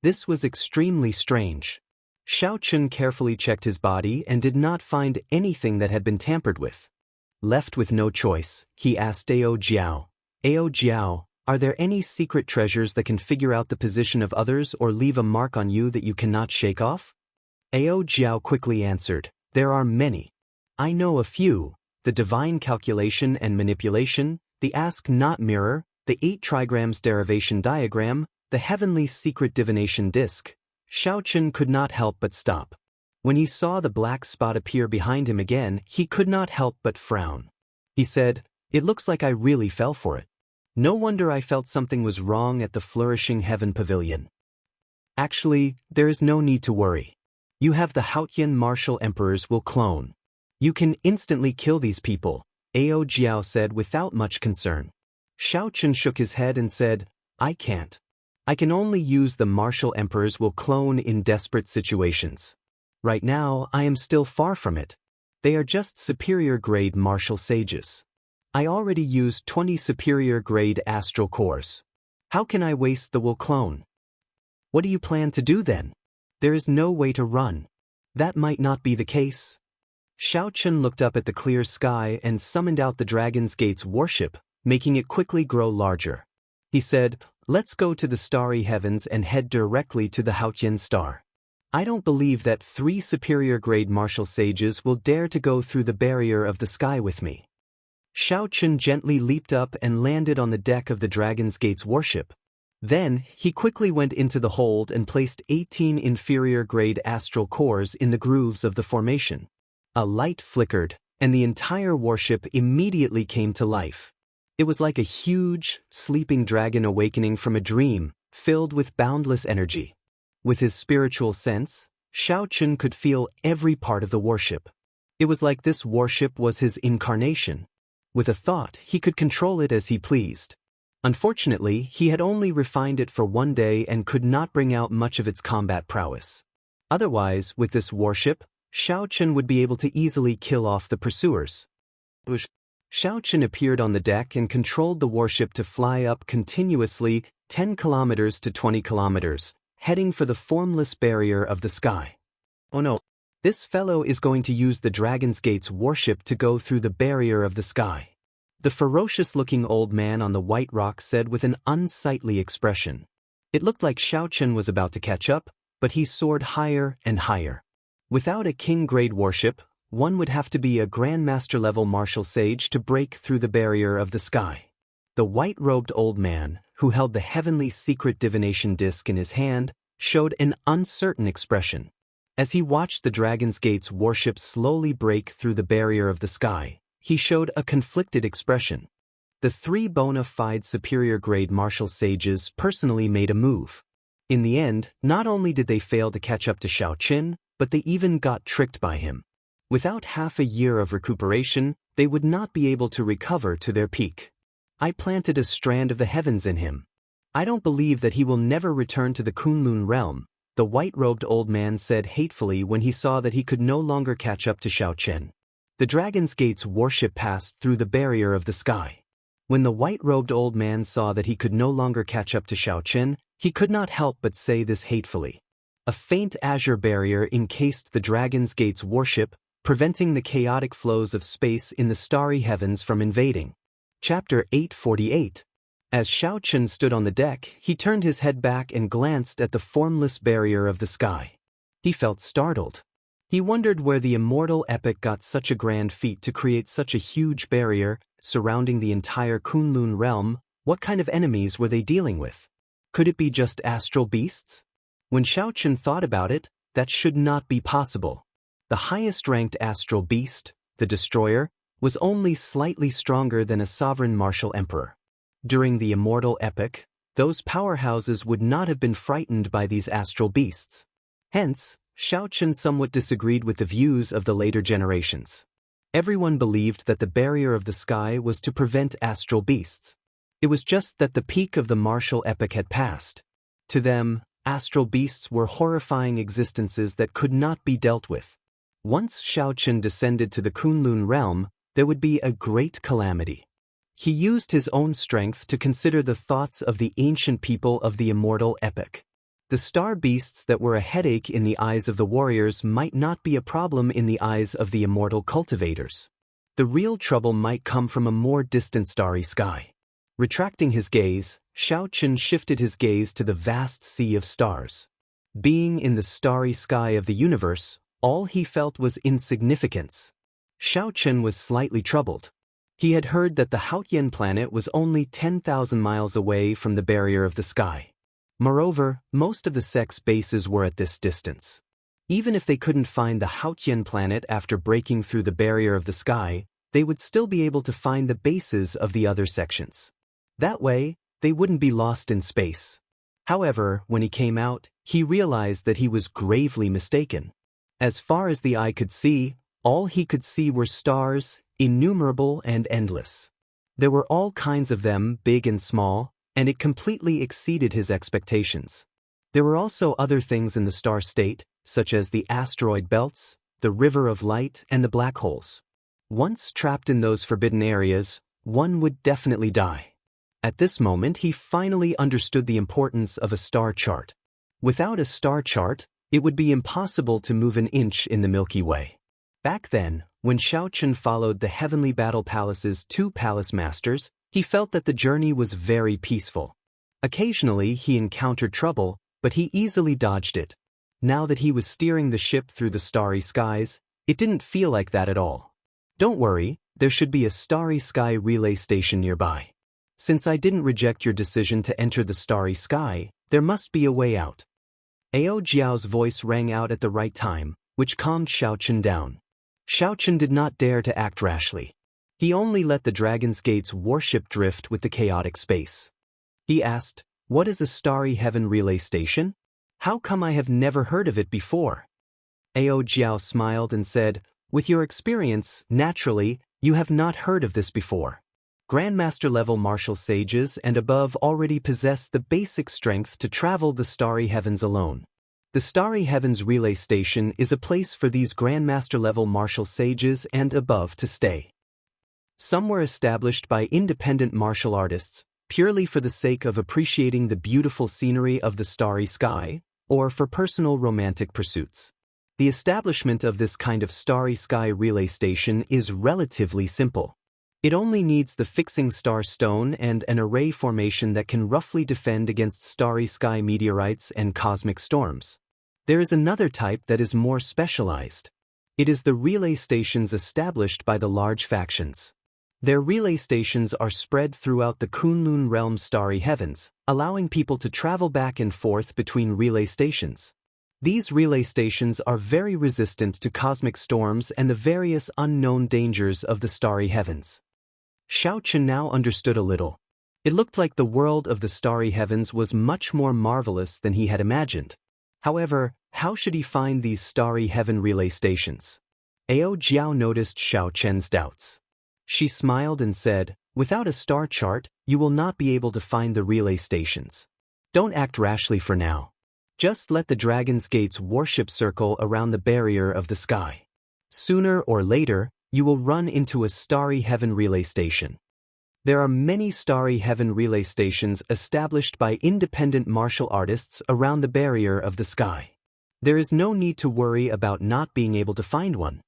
This was extremely strange. Xiaochen carefully checked his body and did not find anything that had been tampered with. Left with no choice, he asked Ao Jiao, "Ao Jiao, are there any secret treasures that can figure out the position of others or leave a mark on you that you cannot shake off?" Ao Jiao quickly answered, "There are many. I know a few: the divine calculation and manipulation, the ask not mirror, the 8 trigrams derivation diagram, the heavenly secret divination disc." Xiaochen could not help but stop. When he saw the black spot appear behind him again, he could not help but frown. He said, "It looks like I really fell for it. No wonder I felt something was wrong at the Flourishing Heaven Pavilion." "Actually, there is no need to worry. You have the Haotian martial emperors will clone. You can instantly kill these people," Ao Jiao said without much concern. Xiaochen shook his head and said, "I can't. I can only use the martial emperors will clone in desperate situations. Right now, I am still far from it. They are just superior-grade martial sages. I already used 20 superior-grade astral cores. How can I waste the will clone?" "What do you plan to do then? There is no way to run." "That might not be the case." Xiaochen looked up at the clear sky and summoned out the Dragon's Gate's warship, making it quickly grow larger. He said, "Let's go to the starry heavens and head directly to the Haotian star. I don't believe that 3 superior-grade martial sages will dare to go through the barrier of the sky with me." Xiaochen gently leaped up and landed on the deck of the Dragon's Gate's warship. Then, he quickly went into the hold and placed 18 inferior-grade astral cores in the grooves of the formation. A light flickered, and the entire warship immediately came to life. It was like a huge, sleeping dragon awakening from a dream, filled with boundless energy. With his spiritual sense, Xiaochen could feel every part of the warship. It was like this warship was his incarnation. With a thought, he could control it as he pleased. Unfortunately, he had only refined it for one day and could not bring out much of its combat prowess. Otherwise, with this warship, Xiaochen would be able to easily kill off the pursuers. Xiaochen appeared on the deck and controlled the warship to fly up continuously 10 kilometers to 20 kilometers, heading for the formless barrier of the sky. "Oh no, this fellow is going to use the Dragon's Gate's warship to go through the barrier of the sky," the ferocious-looking old man on the white rock said with an unsightly expression. It looked like Xiaochen was about to catch up, but he soared higher and higher. Without a king-grade warship, one would have to be a grandmaster-level martial sage to break through the barrier of the sky. The white-robed old man, who held the heavenly secret divination disc in his hand, showed an uncertain expression. As he watched the Dragon's Gate's warship slowly break through the barrier of the sky, he showed a conflicted expression. The 3 bona fide superior-grade martial sages personally made a move. In the end, not only did they fail to catch up to Xiaochen, but they even got tricked by him. Without half a year of recuperation, they would not be able to recover to their peak. "I planted a strand of the heavens in him. I don't believe that he will never return to the Kunlun realm," the white-robed old man said hatefully when he saw that he could no longer catch up to Xiaochen. The Dragon's Gate's warship passed through the barrier of the sky. When the white-robed old man saw that he could no longer catch up to Xiaochen, he could not help but say this hatefully. A faint azure barrier encased the Dragon's Gate's warship, preventing the chaotic flows of space in the starry heavens from invading. Chapter 848. As Xiaochen stood on the deck, he turned his head back and glanced at the formless barrier of the sky. He felt startled. He wondered where the immortal epic got such a grand feat to create such a huge barrier, surrounding the entire Kunlun realm. What kind of enemies were they dealing with? Could it be just astral beasts? When Xiaochen thought about it, that should not be possible. The highest-ranked astral beast, the Destroyer, was only slightly stronger than a sovereign martial emperor. During the immortal epic, those powerhouses would not have been frightened by these astral beasts. Hence, Xiaochen somewhat disagreed with the views of the later generations. Everyone believed that the barrier of the sky was to prevent astral beasts. It was just that the peak of the martial epic had passed. To them, astral beasts were horrifying existences that could not be dealt with. Once Xiaochen descended to the Kunlun realm, there would be a great calamity. He used his own strength to consider the thoughts of the ancient people of the immortal epic. The star beasts that were a headache in the eyes of the warriors might not be a problem in the eyes of the immortal cultivators. The real trouble might come from a more distant starry sky. Retracting his gaze, Xiaochen shifted his gaze to the vast sea of stars. Being in the starry sky of the universe, all he felt was insignificance. Xiaochen was slightly troubled. He had heard that the Haotian planet was only 10,000 miles away from the barrier of the sky. Moreover, most of the sect's bases were at this distance. Even if they couldn't find the Haotian planet after breaking through the barrier of the sky, they would still be able to find the bases of the other sections. That way, they wouldn't be lost in space. However, when he came out, he realized that he was gravely mistaken. As far as the eye could see, all he could see were stars, innumerable and endless. There were all kinds of them, big and small, and it completely exceeded his expectations. There were also other things in the star state, such as the asteroid belts, the river of light, and the black holes. Once trapped in those forbidden areas, one would definitely die. At this moment, he finally understood the importance of a star chart. Without a star chart, it would be impossible to move an inch in the Milky Way. Back then, when Xiaochen followed the Heavenly Battle Palace's 2 palace masters, he felt that the journey was very peaceful. Occasionally, he encountered trouble, but he easily dodged it. Now that he was steering the ship through the starry skies, it didn't feel like that at all. Don't worry, there should be a starry sky relay station nearby. Since I didn't reject your decision to enter the starry sky, there must be a way out. Ao Jiao's voice rang out at the right time, which calmed Xiaochen down. Xiaochen did not dare to act rashly. He only let the Dragon's Gate's warship drift with the chaotic space. He asked, "What is a starry heaven relay station? How come I have never heard of it before?" Ao Jiao smiled and said, "With your experience, naturally, you have not heard of this before. Grandmaster-level martial sages and above already possess the basic strength to travel the starry heavens alone. The Starry Heavens Relay Station is a place for these Grandmaster-level martial sages and above to stay. Some were established by independent martial artists, purely for the sake of appreciating the beautiful scenery of the starry sky, or for personal romantic pursuits. The establishment of this kind of starry sky relay station is relatively simple. It only needs the fixing star stone and an array formation that can roughly defend against starry sky meteorites and cosmic storms. There is another type that is more specialized. It is the relay stations established by the large factions. Their relay stations are spread throughout the Kunlun realm's starry heavens, allowing people to travel back and forth between relay stations. These relay stations are very resistant to cosmic storms and the various unknown dangers of the starry heavens. Xiaochen now understood a little. It looked like the world of the starry heavens was much more marvelous than he had imagined. However, how should he find these starry heaven relay stations? Ao Jiao noticed Xiaochen's doubts. She smiled and said, "Without a star chart, you will not be able to find the relay stations. Don't act rashly for now. Just let the Dragon's Gate's warship circle around the barrier of the sky. Sooner or later, you will run into a starry heaven relay station. There are many starry heaven relay stations established by independent martial artists around the barrier of the sky. There is no need to worry about not being able to find one."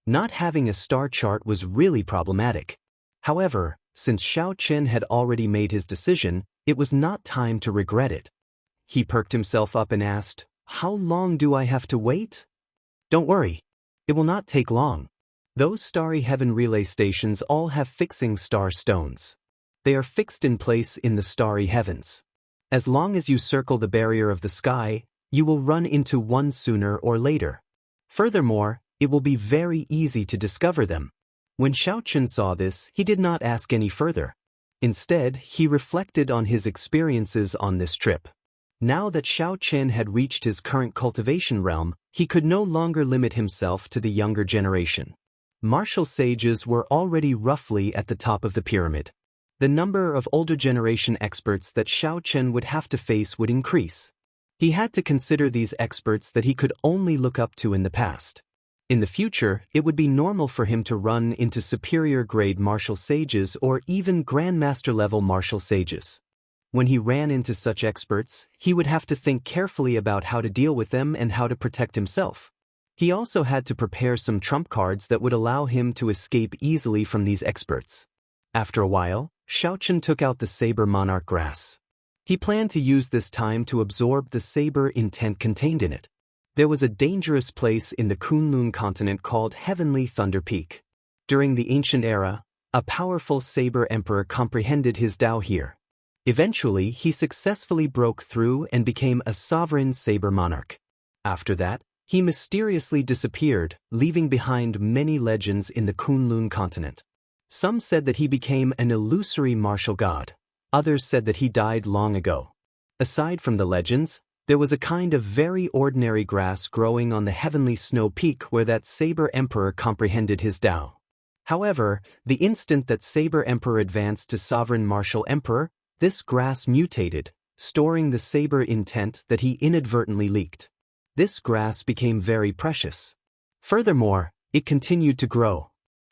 Not having a star chart was really problematic. However, since Xiaochen had already made his decision, it was not time to regret it. He perked himself up and asked, "How long do I have to wait?" "Don't worry. It will not take long. Those starry heaven relay stations all have fixing star stones. They are fixed in place in the starry heavens. As long as you circle the barrier of the sky, you will run into one sooner or later. Furthermore, it will be very easy to discover them." When Xiaochen saw this, he did not ask any further. Instead, he reflected on his experiences on this trip. Now that Xiaochen had reached his current cultivation realm, he could no longer limit himself to the younger generation. Martial sages were already roughly at the top of the pyramid. The number of older generation experts that Xiaochen would have to face would increase. He had to consider these experts that he could only look up to in the past. In the future, it would be normal for him to run into superior-grade martial sages or even grandmaster-level martial sages. When he ran into such experts, he would have to think carefully about how to deal with them and how to protect himself. He also had to prepare some trump cards that would allow him to escape easily from these experts. After a while, Xiaochen took out the Saber Monarch grass. He planned to use this time to absorb the saber intent contained in it. There was a dangerous place in the Kunlun continent called Heavenly Thunder Peak. During the ancient era, a powerful saber emperor comprehended his Tao here. Eventually, he successfully broke through and became a sovereign saber monarch. After that, he mysteriously disappeared, leaving behind many legends in the Kunlun continent. Some said that he became an illusory martial god. Others said that he died long ago. Aside from the legends, there was a kind of very ordinary grass growing on the heavenly snow peak where that saber emperor comprehended his Tao. However, the instant that saber emperor advanced to sovereign martial emperor, this grass mutated, storing the saber intent that he inadvertently leaked. This grass became very precious. Furthermore, it continued to grow.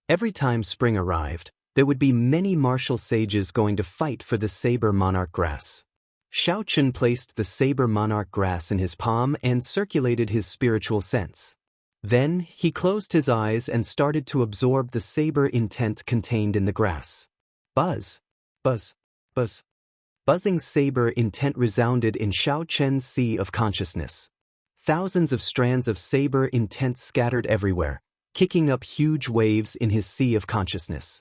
Every time spring arrived, there would be many martial sages going to fight for the saber monarch grass. Xiaochen placed the saber monarch grass in his palm and circulated his spiritual sense. Then, he closed his eyes and started to absorb the saber intent contained in the grass. Buzz! Buzz! Buzz! Buzzing saber intent resounded in Xiaochen's sea of consciousness. Thousands of strands of saber intent scattered everywhere, kicking up huge waves in his sea of consciousness.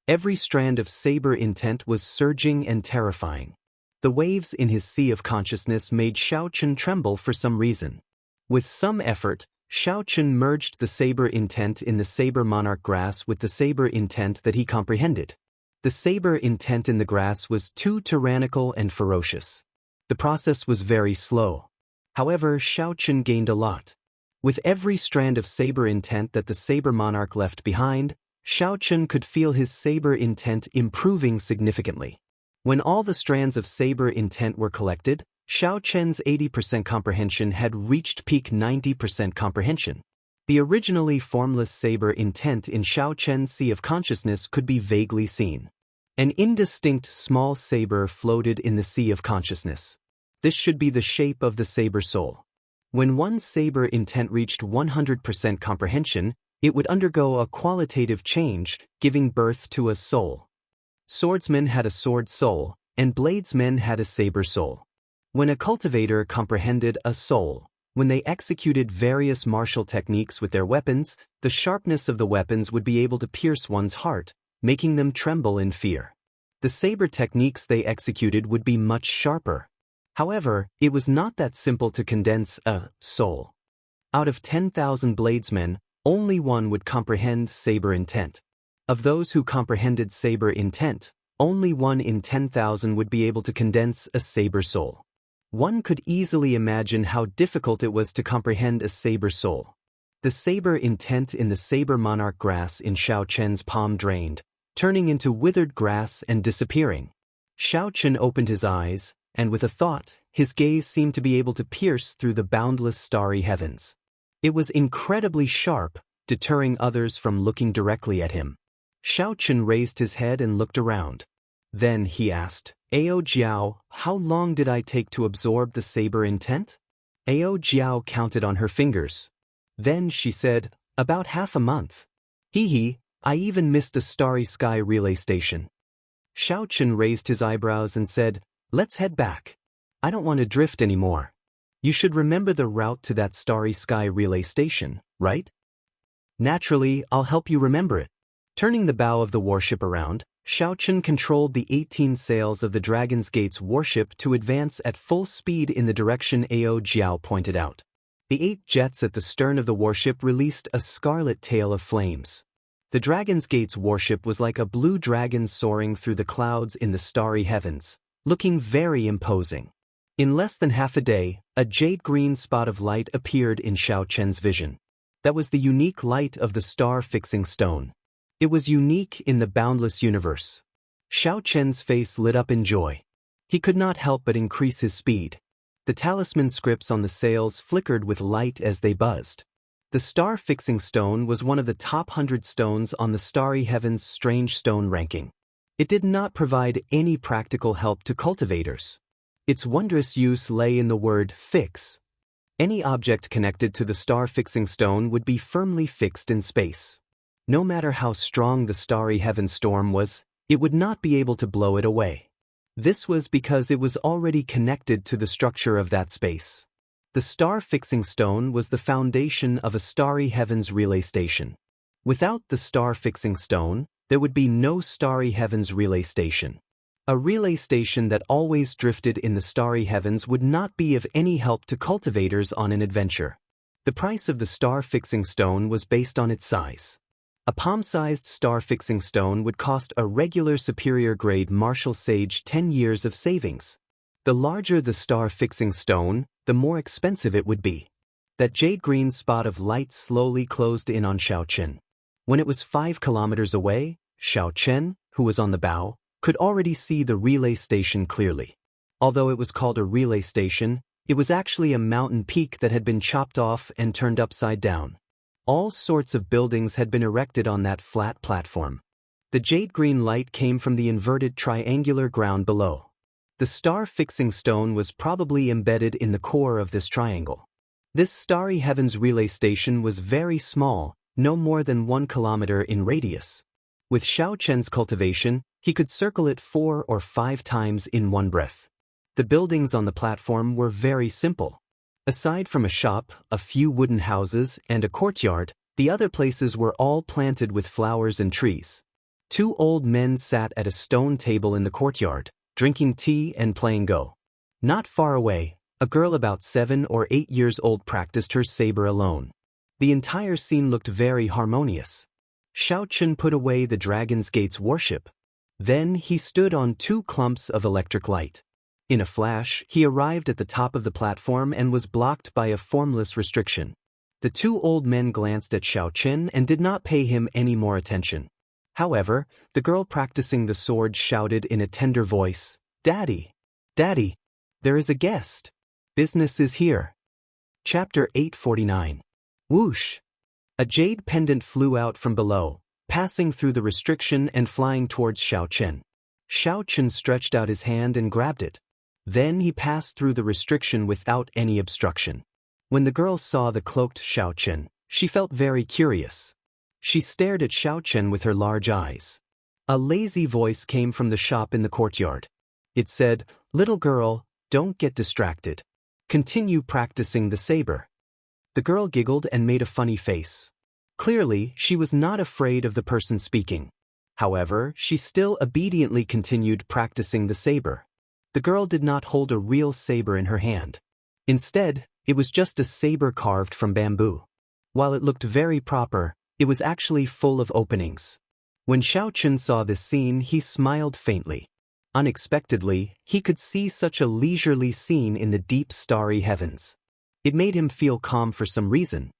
Every strand of saber intent was surging and terrifying. The waves in his sea of consciousness made Xiaochen tremble for some reason. With some effort, Xiaochen merged the saber intent in the saber monarch grass with the saber intent that he comprehended. The saber intent in the grass was too tyrannical and ferocious. The process was very slow. However, Xiaochen gained a lot. With every strand of saber intent that the saber monarch left behind, Xiaochen could feel his saber intent improving significantly. When all the strands of saber intent were collected, Xiaochen's 80% comprehension had reached peak 90% comprehension. The originally formless saber intent in Xiaochen's sea of consciousness could be vaguely seen. An indistinct small saber floated in the sea of consciousness. This should be the shape of the saber soul. When one saber intent reached 100% comprehension, it would undergo a qualitative change, giving birth to a soul. Swordsmen had a sword soul, and bladesmen had a saber soul. When a cultivator comprehended a soul, when they executed various martial techniques with their weapons, the sharpness of the weapons would be able to pierce one's heart, making them tremble in fear. The saber techniques they executed would be much sharper. However, it was not that simple to condense a soul. Out of 10,000 bladesmen, only one would comprehend saber intent. Of those who comprehended saber intent, only 1 in 10,000 would be able to condense a saber soul. One could easily imagine how difficult it was to comprehend a saber soul. The saber intent in the saber monarch grass in Xiaochen's palm drained, turning into withered grass and disappearing. Xiaochen opened his eyes, and with a thought, his gaze seemed to be able to pierce through the boundless starry heavens. It was incredibly sharp, deterring others from looking directly at him. Xiaochen raised his head and looked around. Then he asked, "Ao Jiao, how long did I take to absorb the saber intent?" Ao Jiao counted on her fingers. Then she said, "About half a month." "Hee, I even missed a starry sky relay station." Xiaochen raised his eyebrows and said, "Let's head back. I don't want to drift anymore. You should remember the route to that starry sky relay station, right?" "Naturally, I'll help you remember it." Turning the bow of the warship around, Xiaochen controlled the 18 sails of the Dragon's Gate's warship to advance at full speed in the direction Ao Jiao pointed out. The 8 jets at the stern of the warship released a scarlet tail of flames. The Dragon's Gate's warship was like a blue dragon soaring through the clouds in the starry heavens, looking very imposing. In less than half a day, a jade-green spot of light appeared in Xiaochen's vision. That was the unique light of the star-fixing stone. It was unique in the boundless universe. Xiaochen's face lit up in joy. He could not help but increase his speed. The talisman scripts on the sails flickered with light as they buzzed. The star-fixing stone was one of the top 100 stones on the Starry Heavens Strange Stone ranking. It did not provide any practical help to cultivators. Its wondrous use lay in the word fix. Any object connected to the star-fixing stone would be firmly fixed in space. No matter how strong the starry heaven storm was, it would not be able to blow it away. This was because it was already connected to the structure of that space. The star-fixing stone was the foundation of a starry heavens relay station. Without the star-fixing stone, there would be no starry heavens relay station. A relay station that always drifted in the starry heavens would not be of any help to cultivators on an adventure. The price of the star-fixing stone was based on its size. A palm-sized star-fixing stone would cost a regular superior-grade martial sage 10 years of savings. The larger the star-fixing stone, the more expensive it would be. That jade-green spot of light slowly closed in on Xiaochen. When it was 5 kilometers away, Xiaochen, who was on the bow, could already see the relay station clearly. Although it was called a relay station, it was actually a mountain peak that had been chopped off and turned upside down. All sorts of buildings had been erected on that flat platform. The jade-green light came from the inverted triangular ground below. The star-fixing stone was probably embedded in the core of this triangle. This starry heavens relay station was very small, no more than 1 kilometer in radius. With Xiaochen's cultivation, he could circle it 4 or 5 times in one breath. The buildings on the platform were very simple. Aside from a shop, a few wooden houses, and a courtyard, the other places were all planted with flowers and trees. 2 old men sat at a stone table in the courtyard, drinking tea and playing Go. Not far away, a girl about 7 or 8 years old practiced her saber alone. The entire scene looked very harmonious. Xiaochen put away the Dragon's Gate's warship. Then he stood on 2 clumps of electric light. In a flash, he arrived at the top of the platform and was blocked by a formless restriction. The 2 old men glanced at Xiaochen and did not pay him any more attention. However, the girl practicing the sword shouted in a tender voice, "Daddy! Daddy! There is a guest! Business is here!" Chapter 849. Whoosh! A jade pendant flew out from below, passing through the restriction and flying towards Xiaochen. Xiaochen stretched out his hand and grabbed it. Then he passed through the restriction without any obstruction. When the girl saw the cloaked Xiaochen, she felt very curious. She stared at Xiaochen with her large eyes. A lazy voice came from the shop in the courtyard. It said, "Little girl, don't get distracted. Continue practicing the saber." The girl giggled and made a funny face. Clearly, she was not afraid of the person speaking. However, she still obediently continued practicing the saber. The girl did not hold a real saber in her hand. Instead, it was just a saber carved from bamboo. While it looked very proper, it was actually full of openings. When Xiaochen saw this scene, he smiled faintly. Unexpectedly, he could see such a leisurely scene in the deep starry heavens. It made him feel calm for some reason.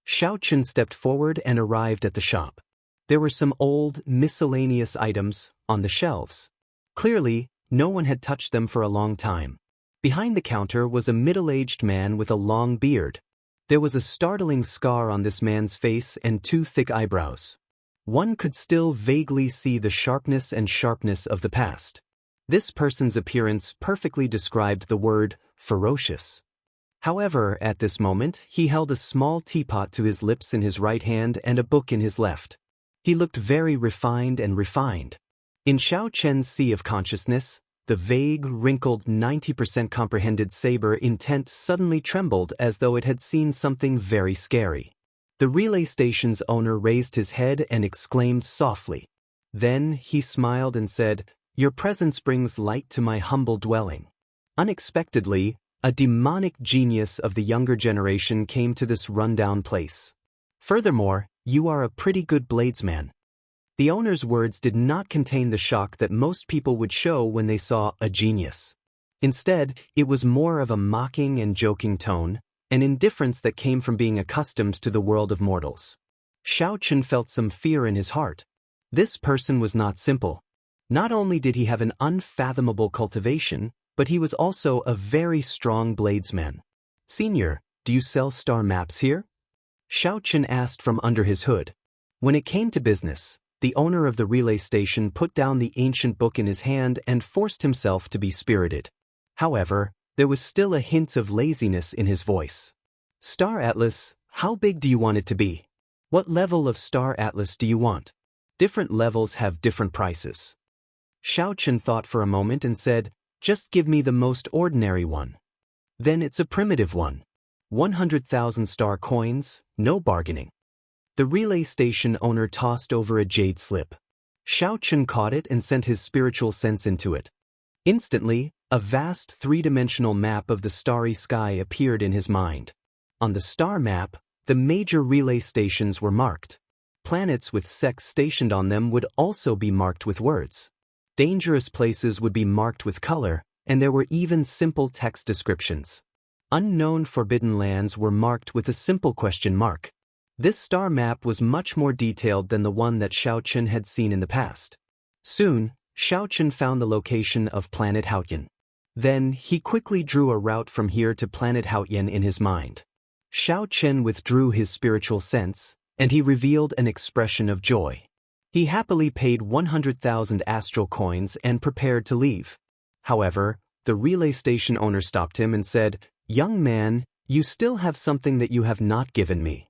Xiaochen stepped forward and arrived at the shop. There were some old, miscellaneous items on the shelves. Clearly, no one had touched them for a long time. Behind the counter was a middle-aged man with a long beard. There was a startling scar on this man's face and 2 thick eyebrows. One could still vaguely see the sharpness of the past. This person's appearance perfectly described the word ferocious. However, at this moment, he held a small teapot to his lips in his right hand and a book in his left. He looked very refined. In Xiaochen's sea of consciousness, the vague, wrinkled 90% comprehended saber intent suddenly trembled as though it had seen something very scary. The relay station's owner raised his head and exclaimed softly. Then he smiled and said, "Your presence brings light to my humble dwelling." Unexpectedly, a demonic genius of the younger generation came to this rundown place. Furthermore, you are a pretty good bladesman. The owner's words did not contain the shock that most people would show when they saw a genius. Instead, it was more of a mocking and joking tone, an indifference that came from being accustomed to the world of mortals. Xiaochen felt some fear in his heart. This person was not simple. Not only did he have an unfathomable cultivation, but he was also a very strong bladesman. "Senior, do you sell star maps here?" Xiaochen asked from under his hood. When it came to business, the owner of the relay station put down the ancient book in his hand and forced himself to be spirited. However, there was still a hint of laziness in his voice. "Star Atlas, how big do you want it to be? What level of Star Atlas do you want? Different levels have different prices." Xiaochen thought for a moment and said, "Just give me the most ordinary one." "Then it's a primitive one. 100,000 star coins, no bargaining." The relay station owner tossed over a jade slip. Xiaochen caught it and sent his spiritual sense into it. Instantly, a vast three-dimensional map of the starry sky appeared in his mind. On the star map, the major relay stations were marked. Planets with sects stationed on them would also be marked with words. Dangerous places would be marked with color, and there were even simple text descriptions. Unknown forbidden lands were marked with a simple question mark. This star map was much more detailed than the one that Xiaochen had seen in the past. Soon, Xiaochen found the location of planet Haotian. Then, he quickly drew a route from here to planet Haotian in his mind. Xiaochen withdrew his spiritual sense, and he revealed an expression of joy. He happily paid 100,000 astral coins and prepared to leave. However, the relay station owner stopped him and said, "Young man, you still have something that you have not given me."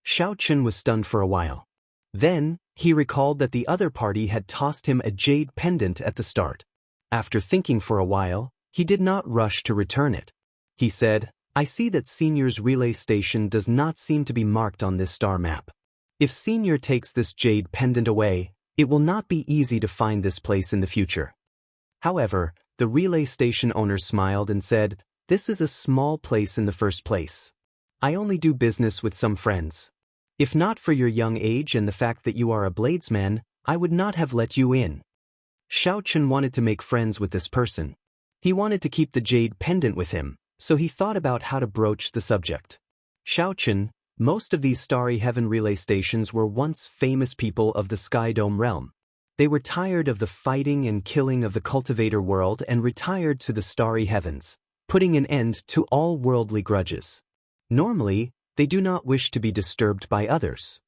Xiaochen was stunned for a while. Then, he recalled that the other party had tossed him a jade pendant at the start. After thinking for a while, he did not rush to return it. He said, "I see that Senior's relay station does not seem to be marked on this star map. If Senior takes this jade pendant away, it will not be easy to find this place in the future." However, the relay station owner smiled and said, "This is a small place in the first place. I only do business with some friends. If not for your young age and the fact that you are a bladesman, I would not have let you in." Xiaochen wanted to make friends with this person. He wanted to keep the jade pendant with him, so he thought about how to broach the subject. "Xiaochen, most of these starry heaven relay stations were once famous people of the Sky Dome realm. They were tired of the fighting and killing of the cultivator world and retired to the starry heavens, putting an end to all worldly grudges. Normally, they do not wish to be disturbed by others."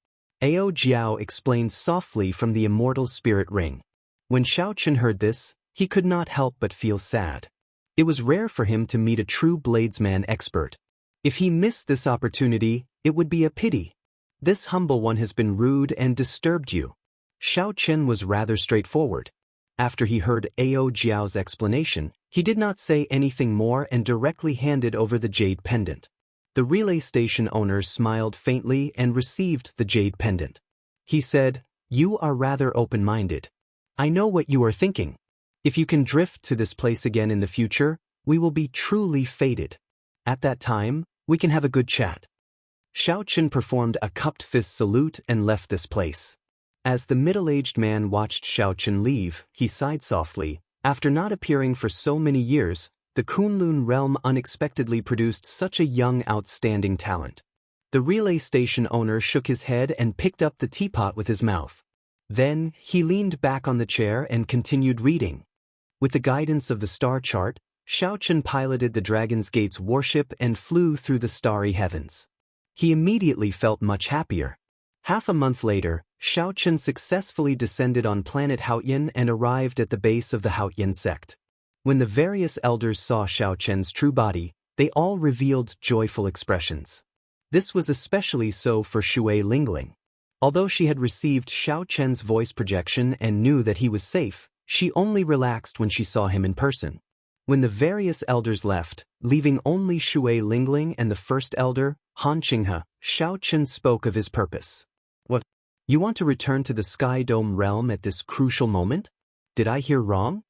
Ao Jiao explained softly from the immortal spirit ring. When Xiaochen heard this, he could not help but feel sad. It was rare for him to meet a true bladesman expert. If he missed this opportunity, it would be a pity. This humble one has been rude and disturbed you. Xiaochen was rather straightforward. After he heard Ao Jiao's explanation, he did not say anything more and directly handed over the jade pendant. The relay station owner smiled faintly and received the jade pendant. He said, "You are rather open-minded. I know what you are thinking. If you can drift to this place again in the future, we will be truly fated. At that time, we can have a good chat." Xiaochen performed a cupped fist salute and left this place. As the middle-aged man watched Xiaochen leave, he sighed softly. After not appearing for so many years, the Kunlun realm unexpectedly produced such a young, outstanding talent. The relay station owner shook his head and picked up the teapot with his mouth. Then, he leaned back on the chair and continued reading. With the guidance of the star chart, Xiaochen piloted the Dragon's Gate's warship and flew through the starry heavens. He immediately felt much happier. Half a month later, Xiaochen successfully descended on planet Haotian and arrived at the base of the Haotian sect. When the various elders saw Xiaochen's true body, they all revealed joyful expressions. This was especially so for Shui Lingling. Although she had received Xiaochen's voice projection and knew that he was safe, she only relaxed when she saw him in person. When the various elders left, leaving only Shui Lingling and the first elder, Han Qinghe, Xiaochen spoke of his purpose. "What? You want to return to the Sky Dome realm at this crucial moment? Did I hear wrong?"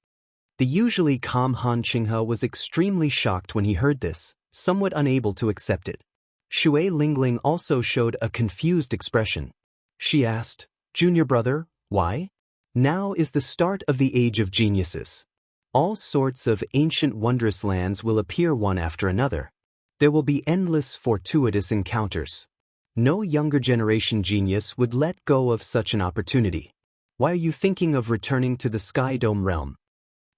The usually calm Han Qinghe was extremely shocked when he heard this, somewhat unable to accept it. Shui Lingling also showed a confused expression. She asked, "Junior brother, why?" "Now is the start of the age of geniuses. All sorts of ancient wondrous lands will appear one after another. There will be endless fortuitous encounters. No younger generation genius would let go of such an opportunity. Why are you thinking of returning to the Sky Dome realm?"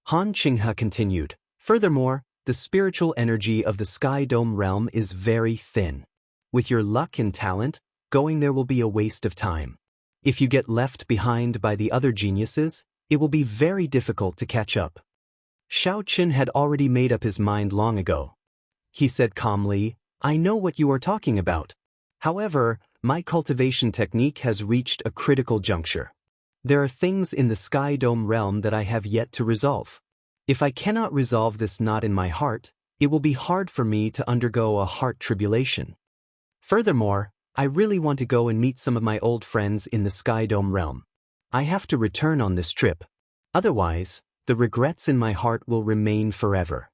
Han Qinghe continued, "Furthermore, the spiritual energy of the Sky Dome realm is very thin. With your luck and talent, going there will be a waste of time. If you get left behind by the other geniuses, it will be very difficult to catch up." Xiaochen had already made up his mind long ago. He said calmly, "I know what you are talking about. However, my cultivation technique has reached a critical juncture. There are things in the Sky Dome realm that I have yet to resolve. If I cannot resolve this knot in my heart, it will be hard for me to undergo a heart tribulation. Furthermore, I really want to go and meet some of my old friends in the Sky Dome realm. I have to return on this trip. Otherwise, the regrets in my heart will remain forever.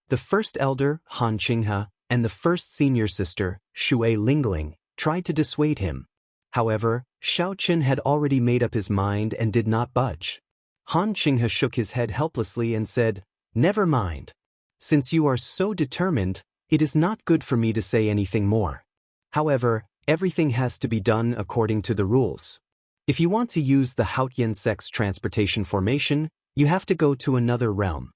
The first elder, Han Qinghe, and the first senior sister, Shui Lingling, tried to dissuade him. However, Xiaoqin had already made up his mind and did not budge. Han Qinghe shook his head helplessly and said, "Never mind. Since you are so determined, it is not good for me to say anything more. However, everything has to be done according to the rules. If you want to use the Haotian sect's transportation formation, you have to go to another realm.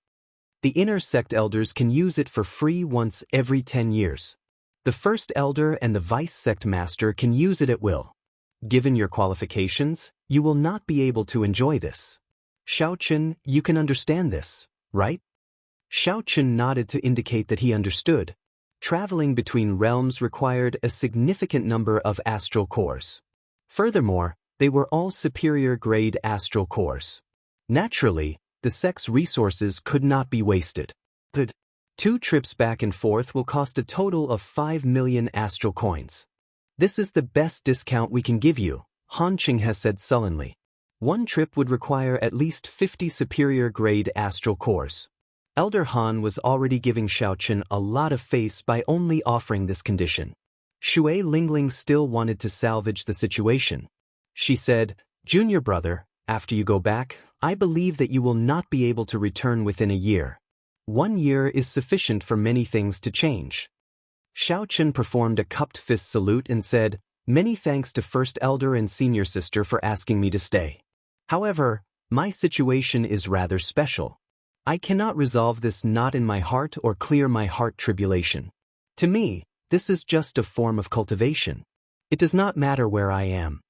The inner sect elders can use it for free once every 10 years. The first elder and the vice sect master can use it at will. Given your qualifications, you will not be able to enjoy this. Xiaoqin, you can understand this, right?" Xiaoqin nodded to indicate that he understood. Traveling between realms required a significant number of astral cores. Furthermore, they were all superior-grade astral cores. Naturally, the sect's resources could not be wasted. But 2 trips back and forth will cost a total of 5 million astral coins. "This is the best discount we can give you," Han Qinghe said sullenly. 1 trip would require at least 50 superior-grade astral cores. Elder Han was already giving Xiaoqin a lot of face by only offering this condition. Shui Lingling still wanted to salvage the situation. She said, "Junior brother, after you go back, I believe that you will not be able to return within a year. 1 year is sufficient for many things to change." Xiaoqin performed a cupped fist salute and said, "Many thanks to First Elder and Senior Sister for asking me to stay. However, my situation is rather special. I cannot resolve this knot in my heart or clear my heart tribulation. To me, this is just a form of cultivation. It does not matter where I am."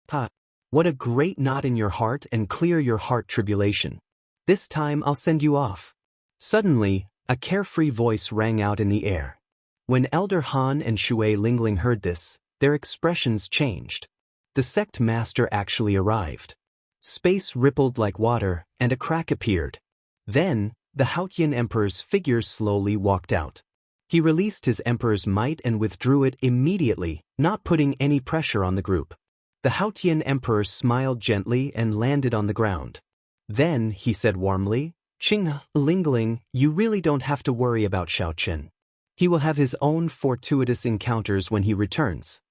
"Ha! What a great knot in your heart and clear your heart tribulation. This time I'll send you off." Suddenly, a carefree voice rang out in the air. When Elder Han and Shui Lingling heard this, their expressions changed. The sect master actually arrived. Space rippled like water, and a crack appeared. Then, the Haotian Emperor's figure slowly walked out. He released his Emperor's might and withdrew it immediately, not putting any pressure on the group. The Haotian Emperor smiled gently and landed on the ground. Then, he said warmly, "Qinghe, Lingling, you really don't have to worry about Xiaoqin. He will have his own fortuitous encounters when he returns."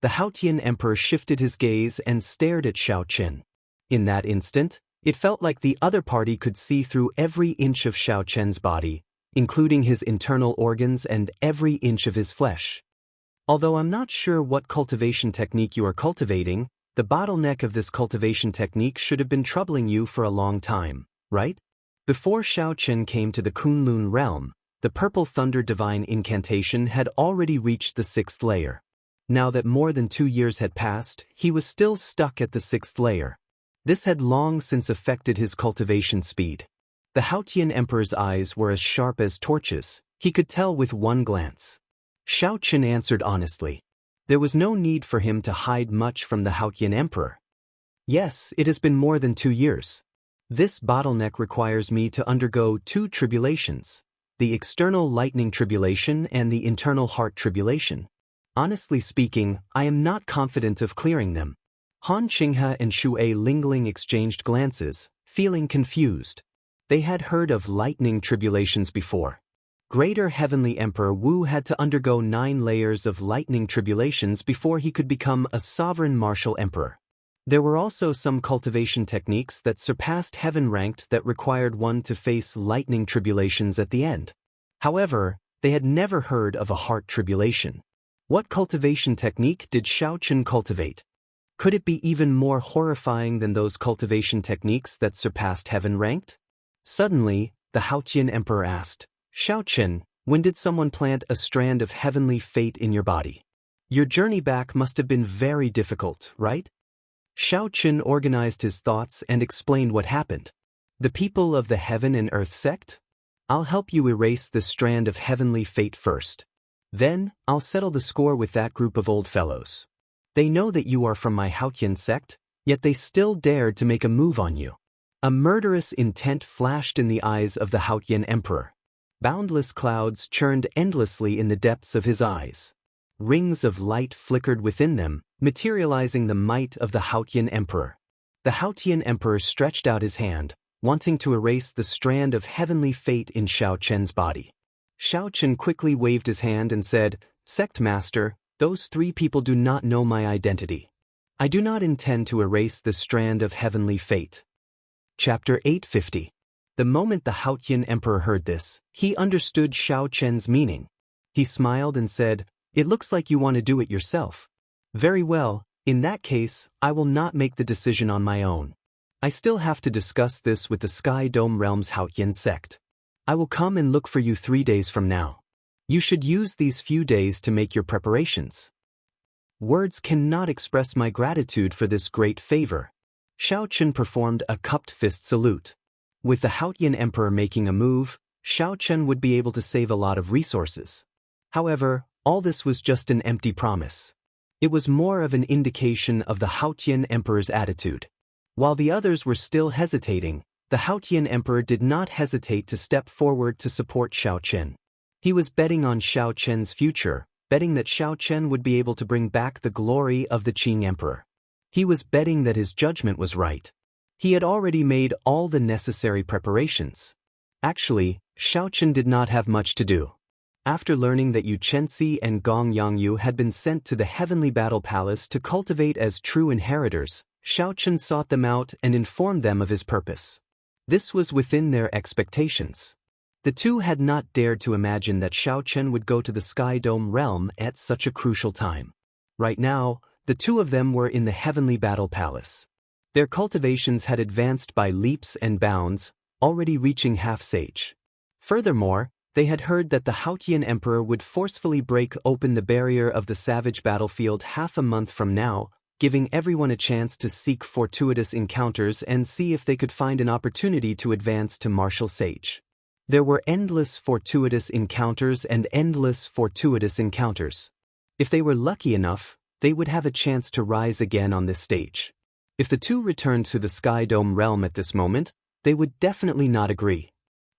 The Haotian Emperor shifted his gaze and stared at Xiaoqin. In that instant, it felt like the other party could see through every inch of Xiaoqin's body, including his internal organs and every inch of his flesh. "Although I'm not sure what cultivation technique you are cultivating, the bottleneck of this cultivation technique should have been troubling you for a long time, right?" Before Xiaoqin came to the Kunlun realm, the Purple Thunder Divine Incantation had already reached the 6th layer. Now that more than 2 years had passed, he was still stuck at the 6th layer. This had long since affected his cultivation speed. The Haotian Emperor's eyes were as sharp as torches. He could tell with one glance. Xiaoqin answered honestly. There was no need for him to hide much from the Haotian Emperor. "Yes, it has been more than 2 years. This bottleneck requires me to undergo 2 tribulations, the external lightning tribulation and the internal heart tribulation. Honestly speaking, I am not confident of clearing them." Han Qinghe and Shui Lingling exchanged glances, feeling confused. They had heard of lightning tribulations before. Greater Heavenly Emperor Wu had to undergo 9 layers of lightning tribulations before he could become a sovereign martial emperor. There were also some cultivation techniques that surpassed heaven-ranked that required one to face lightning tribulations at the end. However, they had never heard of a heart tribulation. What cultivation technique did Xiaoqin cultivate? Could it be even more horrifying than those cultivation techniques that surpassed heaven-ranked? Suddenly, the Haotian Emperor asked, "Xiaoqin, when did someone plant a strand of heavenly fate in your body? Your journey back must have been very difficult, right?" Xiaoqin organized his thoughts and explained what happened. "The people of the Heaven and Earth sect? I'll help you erase the strand of heavenly fate first. Then, I'll settle the score with that group of old fellows. They know that you are from my Haotian sect, Yet they still dared to make a move on you. A murderous intent flashed in the eyes of the Haotian emperor. Boundless clouds churned endlessly in the depths of his eyes. Rings of light flickered within them, materializing the might of the Haotian emperor. The Haotian emperor stretched out his hand, wanting to erase the strand of heavenly fate in Xiao Chen's body. Xiao Chen quickly waved his hand and said, "Sect master, those 3 people do not know my identity. I do not intend to erase the strand of heavenly fate." Chapter 850. The moment the Haotian emperor heard this, he understood Xiao Chen's meaning. He smiled and said, "It looks like you want to do it yourself. Very well, in that case, I will not make the decision on my own. I still have to discuss this with the Sky Dome Realm's Haotian sect. I will come and look for you 3 days from now. You should use these few days to make your preparations." Words cannot express my gratitude for this great favor. Xiao Chen performed a cupped fist salute. With the Haotian emperor making a move, Xiao Chen would be able to save a lot of resources. However, all this was just an empty promise. It was more of an indication of the Haotian emperor's attitude. While the others were still hesitating, the Haotian emperor did not hesitate to step forward to support Xiao Chen. He was betting on Xiao Chen's future, betting that Xiao Chen would be able to bring back the glory of the Qing emperor. He was betting that his judgment was right. He had already made all the necessary preparations. Actually, Xiao Chen did not have much to do. After learning that Yu Chenxi and Gong Yangyu had been sent to the Heavenly Battle Palace to cultivate as true inheritors, Xiao Chen sought them out and informed them of his purpose. This was within their expectations. The 2 had not dared to imagine that Xiao Chen would go to the Sky Dome realm at such a crucial time. Right now, the 2 of them were in the Heavenly Battle Palace. Their cultivations had advanced by leaps and bounds, already reaching half-sage. Furthermore, they had heard that the Haotian emperor would forcefully break open the barrier of the savage battlefield half a month from now, giving everyone a chance to seek fortuitous encounters and see if they could find an opportunity to advance to martial sage. There were endless fortuitous encounters and endless fortuitous encounters. If they were lucky enough, they would have a chance to rise again on this stage. If the 2 returned to the Sky Dome realm at this moment, they would definitely not agree.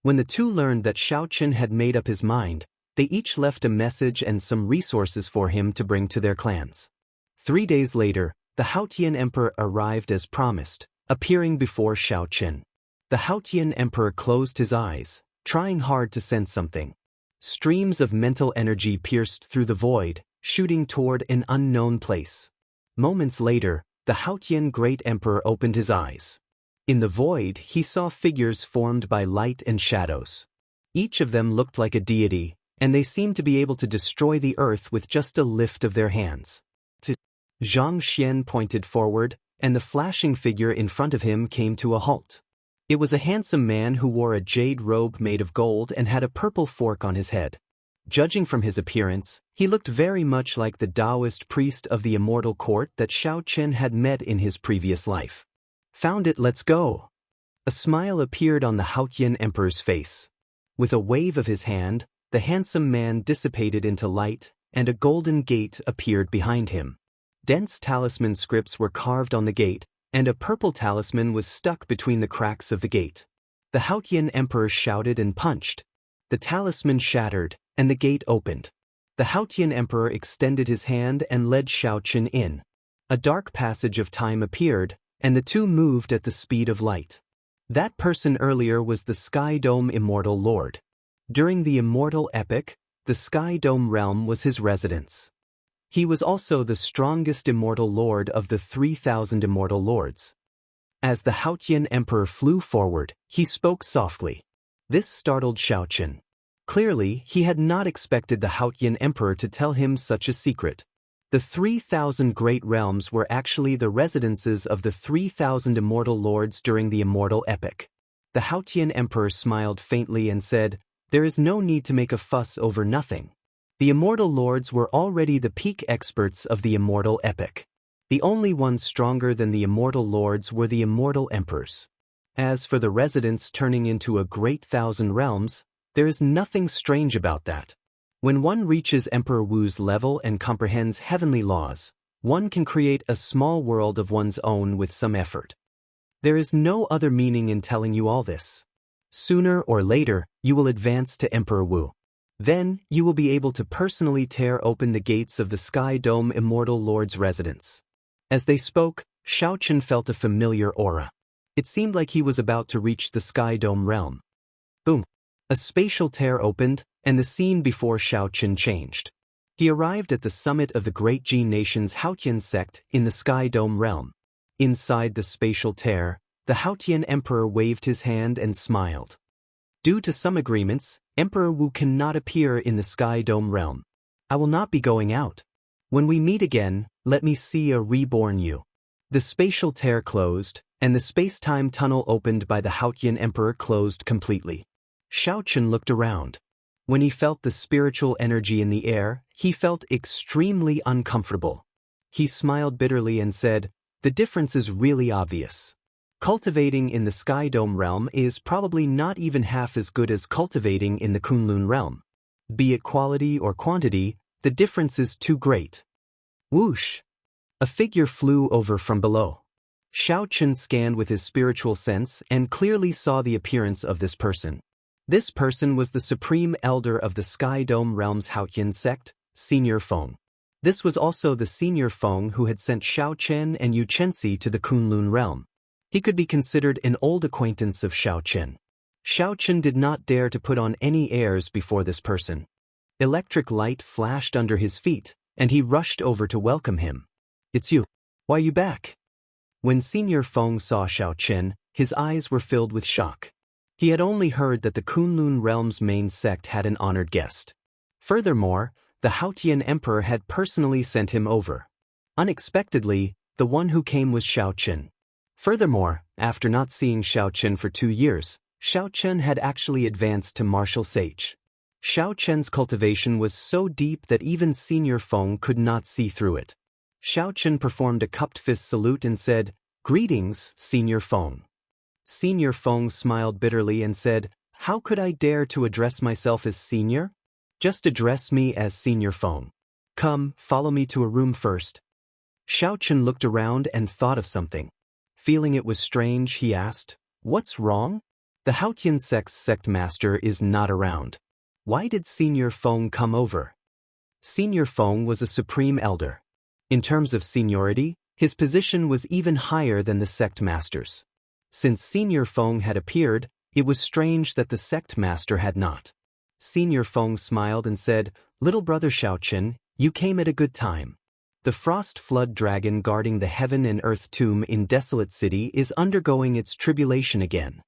When the 2 learned that Xiao Chen had made up his mind, they each left a message and some resources for him to bring to their clans. 3 days later, the Haotian emperor arrived as promised, appearing before Xiao Chen. The Haotian emperor closed his eyes, trying hard to sense something. Streams of mental energy pierced through the void, shooting toward an unknown place. Moments later, the Haotian great emperor opened his eyes. In the void, he saw figures formed by light and shadows. Each of them looked like a deity, and they seemed to be able to destroy the earth with just a lift of their hands. Zhang Xian pointed forward, and the flashing figure in front of him came to a halt. It was a handsome man who wore a jade robe made of gold and had a purple fork on his head. Judging from his appearance, he looked very much like the Taoist priest of the immortal court that Xiao Chen had met in his previous life. "Found it, let's go." A smile appeared on the Haotian emperor's face. With a wave of his hand, the handsome man dissipated into light, and a golden gate appeared behind him. Dense talisman scripts were carved on the gate, and a purple talisman was stuck between the cracks of the gate. The Haotian emperor shouted and punched. The talisman shattered, and the gate opened. The Haotian emperor extended his hand and led Xiao Chen in. A dark passage of time appeared, and the 2 moved at the speed of light. That person earlier was the Sky Dome Immortal Lord. During the Immortal Epic, the Sky Dome realm was his residence. He was also the strongest Immortal Lord of the 3,000 Immortal Lords. As the Haotian emperor flew forward, he spoke softly. This startled Xiao Chen. Clearly, he had not expected the Haotian emperor to tell him such a secret. The 3,000 great realms were actually the residences of the 3,000 immortal lords during the immortal epic. The Haotian emperor smiled faintly and said, "There is no need to make a fuss over nothing. The immortal lords were already the peak experts of the immortal epic. The only ones stronger than the immortal lords were the immortal emperors. As for the residents turning into a great 1,000 realms, there is nothing strange about that. When one reaches Emperor Wu's level and comprehends heavenly laws, One can create a small world of one's own with some effort. There is no other meaning in telling you all this. Sooner or later, you will advance to Emperor Wu. Then, you will be able to personally tear open the gates of the Sky Dome Immortal Lord's residence. As they spoke, Xiaochen felt a familiar aura. It seemed like he was about to reach the Sky Dome realm. Boom! A spatial tear opened, and the scene before Xiaochen changed. He arrived at the summit of the Great Jin Nation's Haotian sect in the Sky Dome realm. Inside the spatial tear, the Haotian Emperor waved his hand and smiled. Due to some agreements, Emperor Wu cannot appear in the Sky Dome realm. I will not be going out. When we meet again, let me see a reborn you. The spatial tear closed, and the space-time tunnel opened by the Haotian Emperor closed completely. Xiaochen looked around. When he felt the spiritual energy in the air, he felt extremely uncomfortable. He smiled bitterly and said, "The difference is really obvious. Cultivating in the Sky Dome realm is probably not even half as good as cultivating in the Kunlun realm. Be it quality or quantity, the difference is too great." Whoosh! A figure flew over from below. Xiaochen scanned with his spiritual sense and clearly saw the appearance of this person. This person was the supreme elder of the Sky Dome realm's Haotian sect, Senior Feng. This was also the Senior Feng who had sent Xiaochen and Xianxia to the Kunlun realm. He could be considered an old acquaintance of Xiaochen. Xiaochen did not dare to put on any airs before this person. Electric light flashed under his feet, and he rushed over to welcome him. "It's you. Why are you back?" When Senior Feng saw Xiaochen, his eyes were filled with shock. He had only heard that the Kunlun realm's main sect had an honored guest. Furthermore, the Haotian Emperor had personally sent him over. Unexpectedly, the one who came was Xiaochen. Furthermore, after not seeing Xiaochen for 2 years, Xiaochen had actually advanced to martial sage. Xiaochen's cultivation was so deep that even Senior Feng could not see through it. Xiaochen performed a cupped fist salute and said, "Greetings, Senior Feng." Senior Feng smiled bitterly and said, "How could I dare to address myself as senior? Just address me as Senior Feng. Come, follow me to a room first." Xiaochen looked around and thought of something. Feeling it was strange, he asked, "What's wrong? The Haotian sect's sect master is not around. Why did Senior Feng come over?" Senior Feng was a supreme elder. In terms of seniority, his position was even higher than the sect master's. Since Senior Feng had appeared, it was strange that the sect master had not. Senior Feng smiled and said, "Little brother Xiaochen, you came at a good time. The frost flood dragon guarding the heaven and earth tomb in Desolate City is undergoing its tribulation again.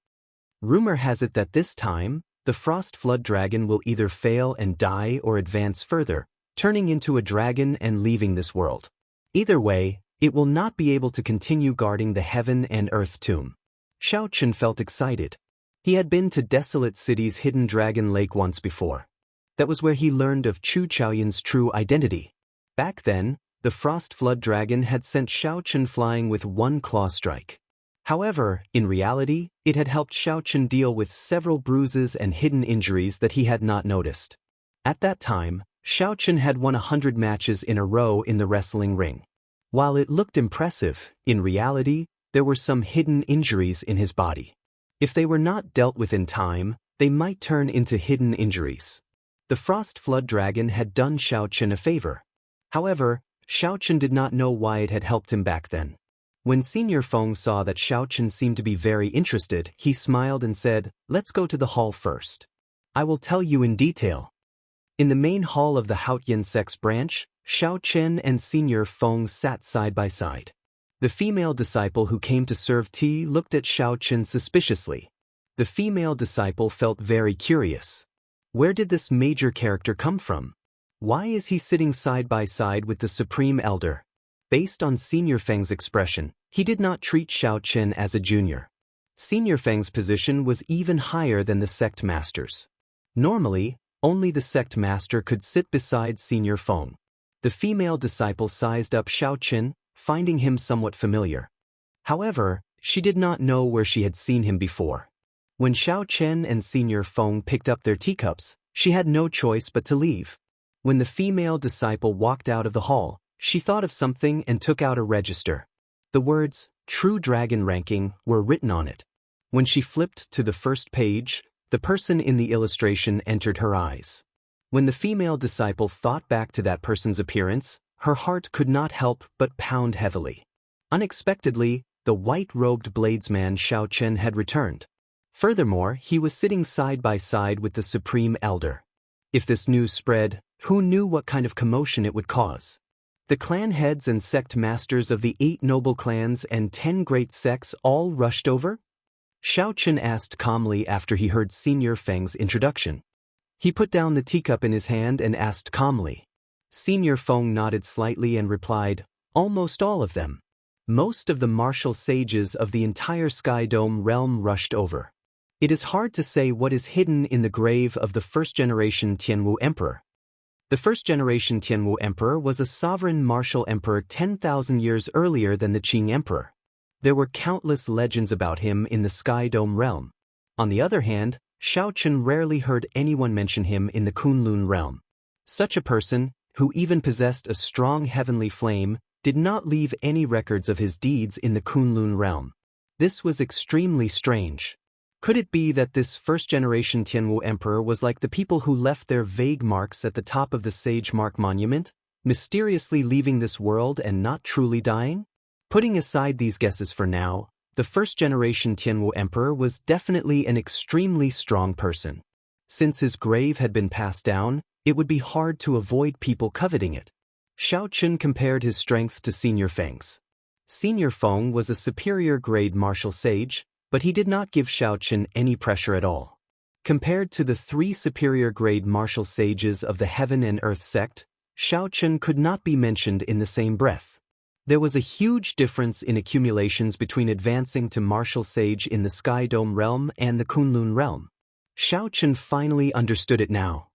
Rumor has it that this time, the frost flood dragon will either fail and die or advance further, turning into a dragon and leaving this world. Either way, it will not be able to continue guarding the heaven and earth tomb." Xiaochen felt excited. He had been to Desolate City's hidden dragon lake once before. That was where he learned of Chu Chaoyun's true identity. Back then, the frost flood dragon had sent Xiaochen flying with one claw strike. However, in reality, it had helped Xiaochen deal with several bruises and hidden injuries that he had not noticed. At that time, Xiaochen had won 100 matches in a row in the wrestling ring. While it looked impressive, in reality, there were some hidden injuries in his body. If they were not dealt with in time, they might turn into hidden injuries. The frost flood dragon had done Xiaochen a favor. However, Xiaochen did not know why it had helped him back then. When Senior Feng saw that Xiaochen seemed to be very interested, he smiled and said, "Let's go to the hall first. I will tell you in detail." In the main hall of the Haotian sect's branch, Xiaochen and Senior Feng sat side by side. The female disciple who came to serve tea looked at Xiaochen suspiciously. The female disciple felt very curious. Where did this major character come from? Why is he sitting side by side with the Supreme Elder? Based on Senior Feng's expression, he did not treat Xiaochen as a junior. Senior Feng's position was even higher than the sect master's. Normally, only the sect master could sit beside Senior Feng. The female disciple sized up Xiaochen, finding him somewhat familiar. However, she did not know where she had seen him before. When Xiaochen and Senior Feng picked up their teacups, she had no choice but to leave. When the female disciple walked out of the hall, She thought of something and took out a register. The words, "True Dragon Ranking," were written on it. When she flipped to the first page, the person in the illustration entered her eyes. When the female disciple thought back to that person's appearance, her heart could not help but pound heavily. Unexpectedly, the white-robed bladesman Xiaochen had returned. Furthermore, he was sitting side by side with the Supreme Elder. If this news spread, who knew what kind of commotion it would cause? The clan heads and sect masters of the 8 noble clans and 10 great sects all rushed over? Xiaochen asked calmly after he heard Senior Feng's introduction. He put down the teacup in his hand and asked calmly. Senior Feng nodded slightly and replied, "Almost all of them." Most of the martial sages of the entire Sky Dome realm rushed over. It is hard to say what is hidden in the grave of the first-generation Tianwu Emperor. The first-generation Tianwu Emperor was a sovereign martial emperor 10,000 years earlier than the Qing Emperor. There were countless legends about him in the Sky Dome realm. On the other hand, Xiaochen rarely heard anyone mention him in the Kunlun realm. Such a person, who even possessed a strong heavenly flame, did not leave any records of his deeds in the Kunlun realm. This was extremely strange. Could it be that this first-generation Tianwu Emperor was like the people who left their vague marks at the top of the Sage Mark Monument, mysteriously leaving this world and not truly dying? Putting aside these guesses for now, the first-generation Tianwu Emperor was definitely an extremely strong person. Since his grave had been passed down, it would be hard to avoid people coveting it. Xiaochen compared his strength to Senior Feng's. Senior Feng was a superior-grade martial sage, but he did not give Xiaochen any pressure at all. Compared to the 3 superior-grade martial sages of the Heaven and Earth sect, Xiaochen could not be mentioned in the same breath. There was a huge difference in accumulations between advancing to martial sage in the Sky Dome realm and the Kunlun realm. Xiaochen finally understood it now.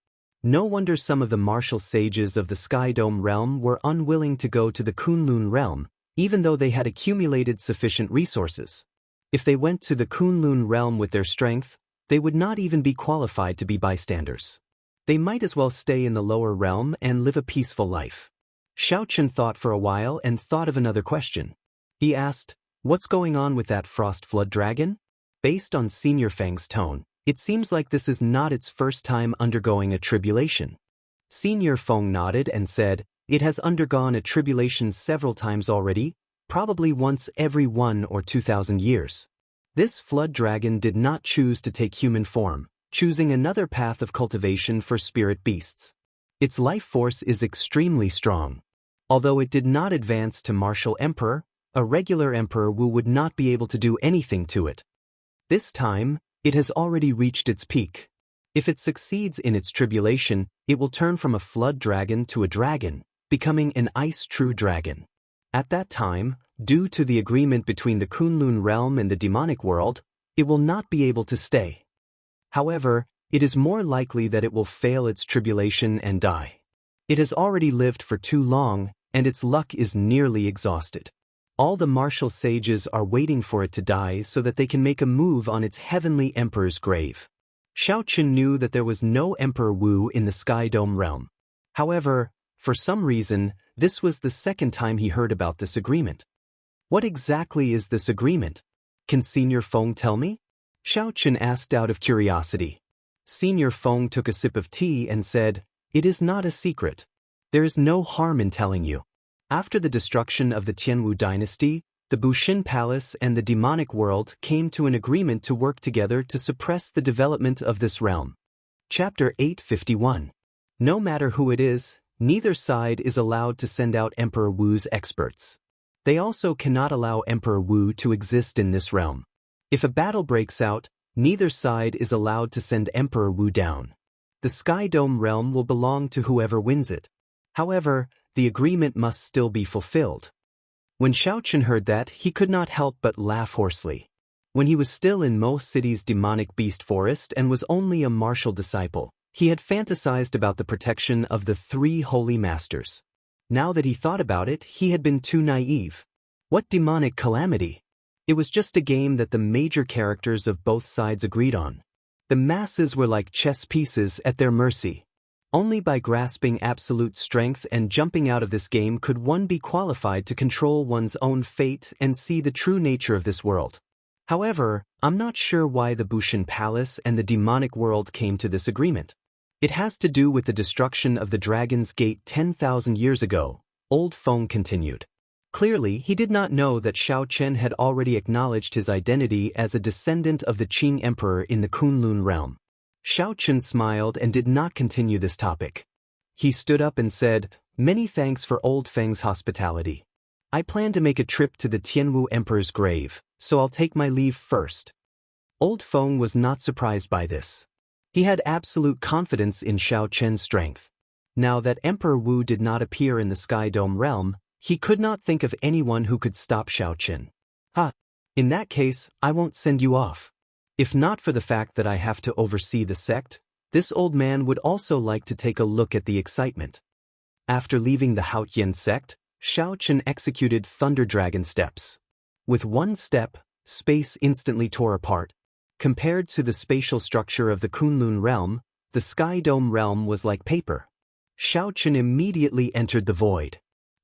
No wonder some of the martial sages of the Sky Dome realm were unwilling to go to the Kunlun realm, even though they had accumulated sufficient resources. If they went to the Kunlun realm with their strength, they would not even be qualified to be bystanders. They might as well stay in the lower realm and live a peaceful life. Xiaochen thought for a while and thought of another question. He asked, "What's going on with that frost flood dragon?" Based on Senior Feng's tone, it seems like this is not its first time undergoing a tribulation. Senior Feng nodded and said, "It has undergone a tribulation several times already, probably once every 1 or 2,000 years. This flood dragon did not choose to take human form, choosing another path of cultivation for spirit beasts. Its life force is extremely strong. Although it did not advance to martial emperor, a regular emperor would not be able to do anything to it. This time, it has already reached its peak. If it succeeds in its tribulation, it will turn from a flood dragon to a dragon, becoming an ice true dragon. At that time, due to the agreement between the Kunlun realm and the demonic world, it will not be able to stay. However, it is more likely that it will fail its tribulation and die. It has already lived for too long, and its luck is nearly exhausted. All the martial sages are waiting for it to die so that they can make a move on its heavenly emperor's grave. Xiaochen knew that there was no Emperor Wu in the Sky Dome realm. However, for some reason, this was the second time he heard about this agreement. What exactly is this agreement? Can Senior Feng tell me? Xiaochen asked out of curiosity. Senior Feng took a sip of tea and said, "It is not a secret. There is no harm in telling you. After the destruction of the Tianwu dynasty, the Bushin Palace and the demonic world came to an agreement to work together to suppress the development of this realm." Chapter 851. No matter who it is, neither side is allowed to send out Emperor Wu's experts. They also cannot allow Emperor Wu to exist in this realm. If a battle breaks out, neither side is allowed to send Emperor Wu down. The Sky Dome realm will belong to whoever wins it. However, the agreement must still be fulfilled. When Xiaochen heard that, he could not help but laugh hoarsely. When he was still in Mo City's demonic beast forest and was only a martial disciple, he had fantasized about the protection of the 3 holy masters. Now that he thought about it, he had been too naive. What demonic calamity! It was just a game that the major characters of both sides agreed on. The masses were like chess pieces at their mercy. Only by grasping absolute strength and jumping out of this game could one be qualified to control one's own fate and see the true nature of this world. However, I'm not sure why the Bushin Palace and the demonic world came to this agreement. It has to do with the destruction of the Dragon's Gate 10,000 years ago, Old Feng continued. Clearly, he did not know that Xiaochen had already acknowledged his identity as a descendant of the Qing Emperor in the Kunlun realm. Xiaochen smiled and did not continue this topic. He stood up and said, "Many thanks for Old Feng's hospitality. I plan to make a trip to the Tianwu Emperor's grave, so I'll take my leave first." Old Feng was not surprised by this. He had absolute confidence in Xiaochen's strength. Now that Emperor Wu did not appear in the Sky Dome realm, he could not think of anyone who could stop Xiaochen. In that case, I won't send you off. If not for the fact that I have to oversee the sect, this old man would also like to take a look at the excitement. After leaving the Haotian sect, Xiaochen executed Thunder Dragon steps. With one step, space instantly tore apart. Compared to the spatial structure of the Kunlun realm, the Sky Dome realm was like paper. Xiaochen immediately entered the void.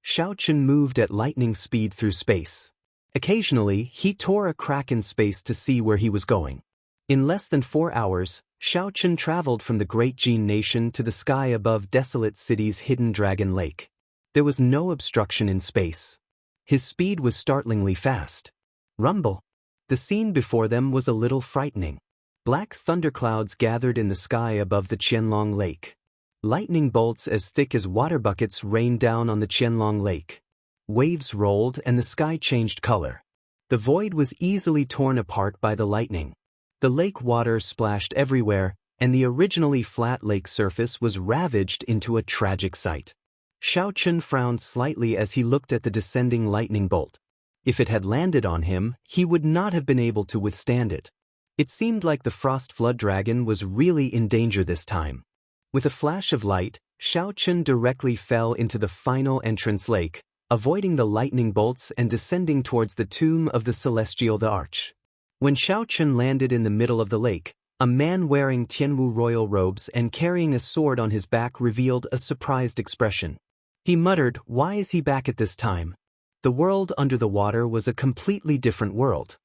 Xiaochen moved at lightning speed through space. Occasionally, he tore a crack in space to see where he was going. In less than 4 hours, Xiaochen traveled from the Great Jin Nation to the sky above Desolate City's hidden Dragon Lake. There was no obstruction in space. His speed was startlingly fast. Rumble. The scene before them was a little frightening. Black thunderclouds gathered in the sky above the Qianlong Lake. Lightning bolts as thick as water buckets rained down on the Qianlong Lake. Waves rolled and the sky changed color. The void was easily torn apart by the lightning. The lake water splashed everywhere, and the originally flat lake surface was ravaged into a tragic sight. Xiaochen frowned slightly as he looked at the descending lightning bolt. If it had landed on him, he would not have been able to withstand it. It seemed like the Frost Flood Dragon was really in danger this time. With a flash of light, Xiaochen directly fell into the final entrance lake, avoiding the lightning bolts and descending towards the tomb of the Celestial the Arch. When Xiaochen landed in the middle of the lake, a man wearing Tianwu royal robes and carrying a sword on his back revealed a surprised expression. He muttered, "Why is he back at this time?" The world under the water was a completely different world.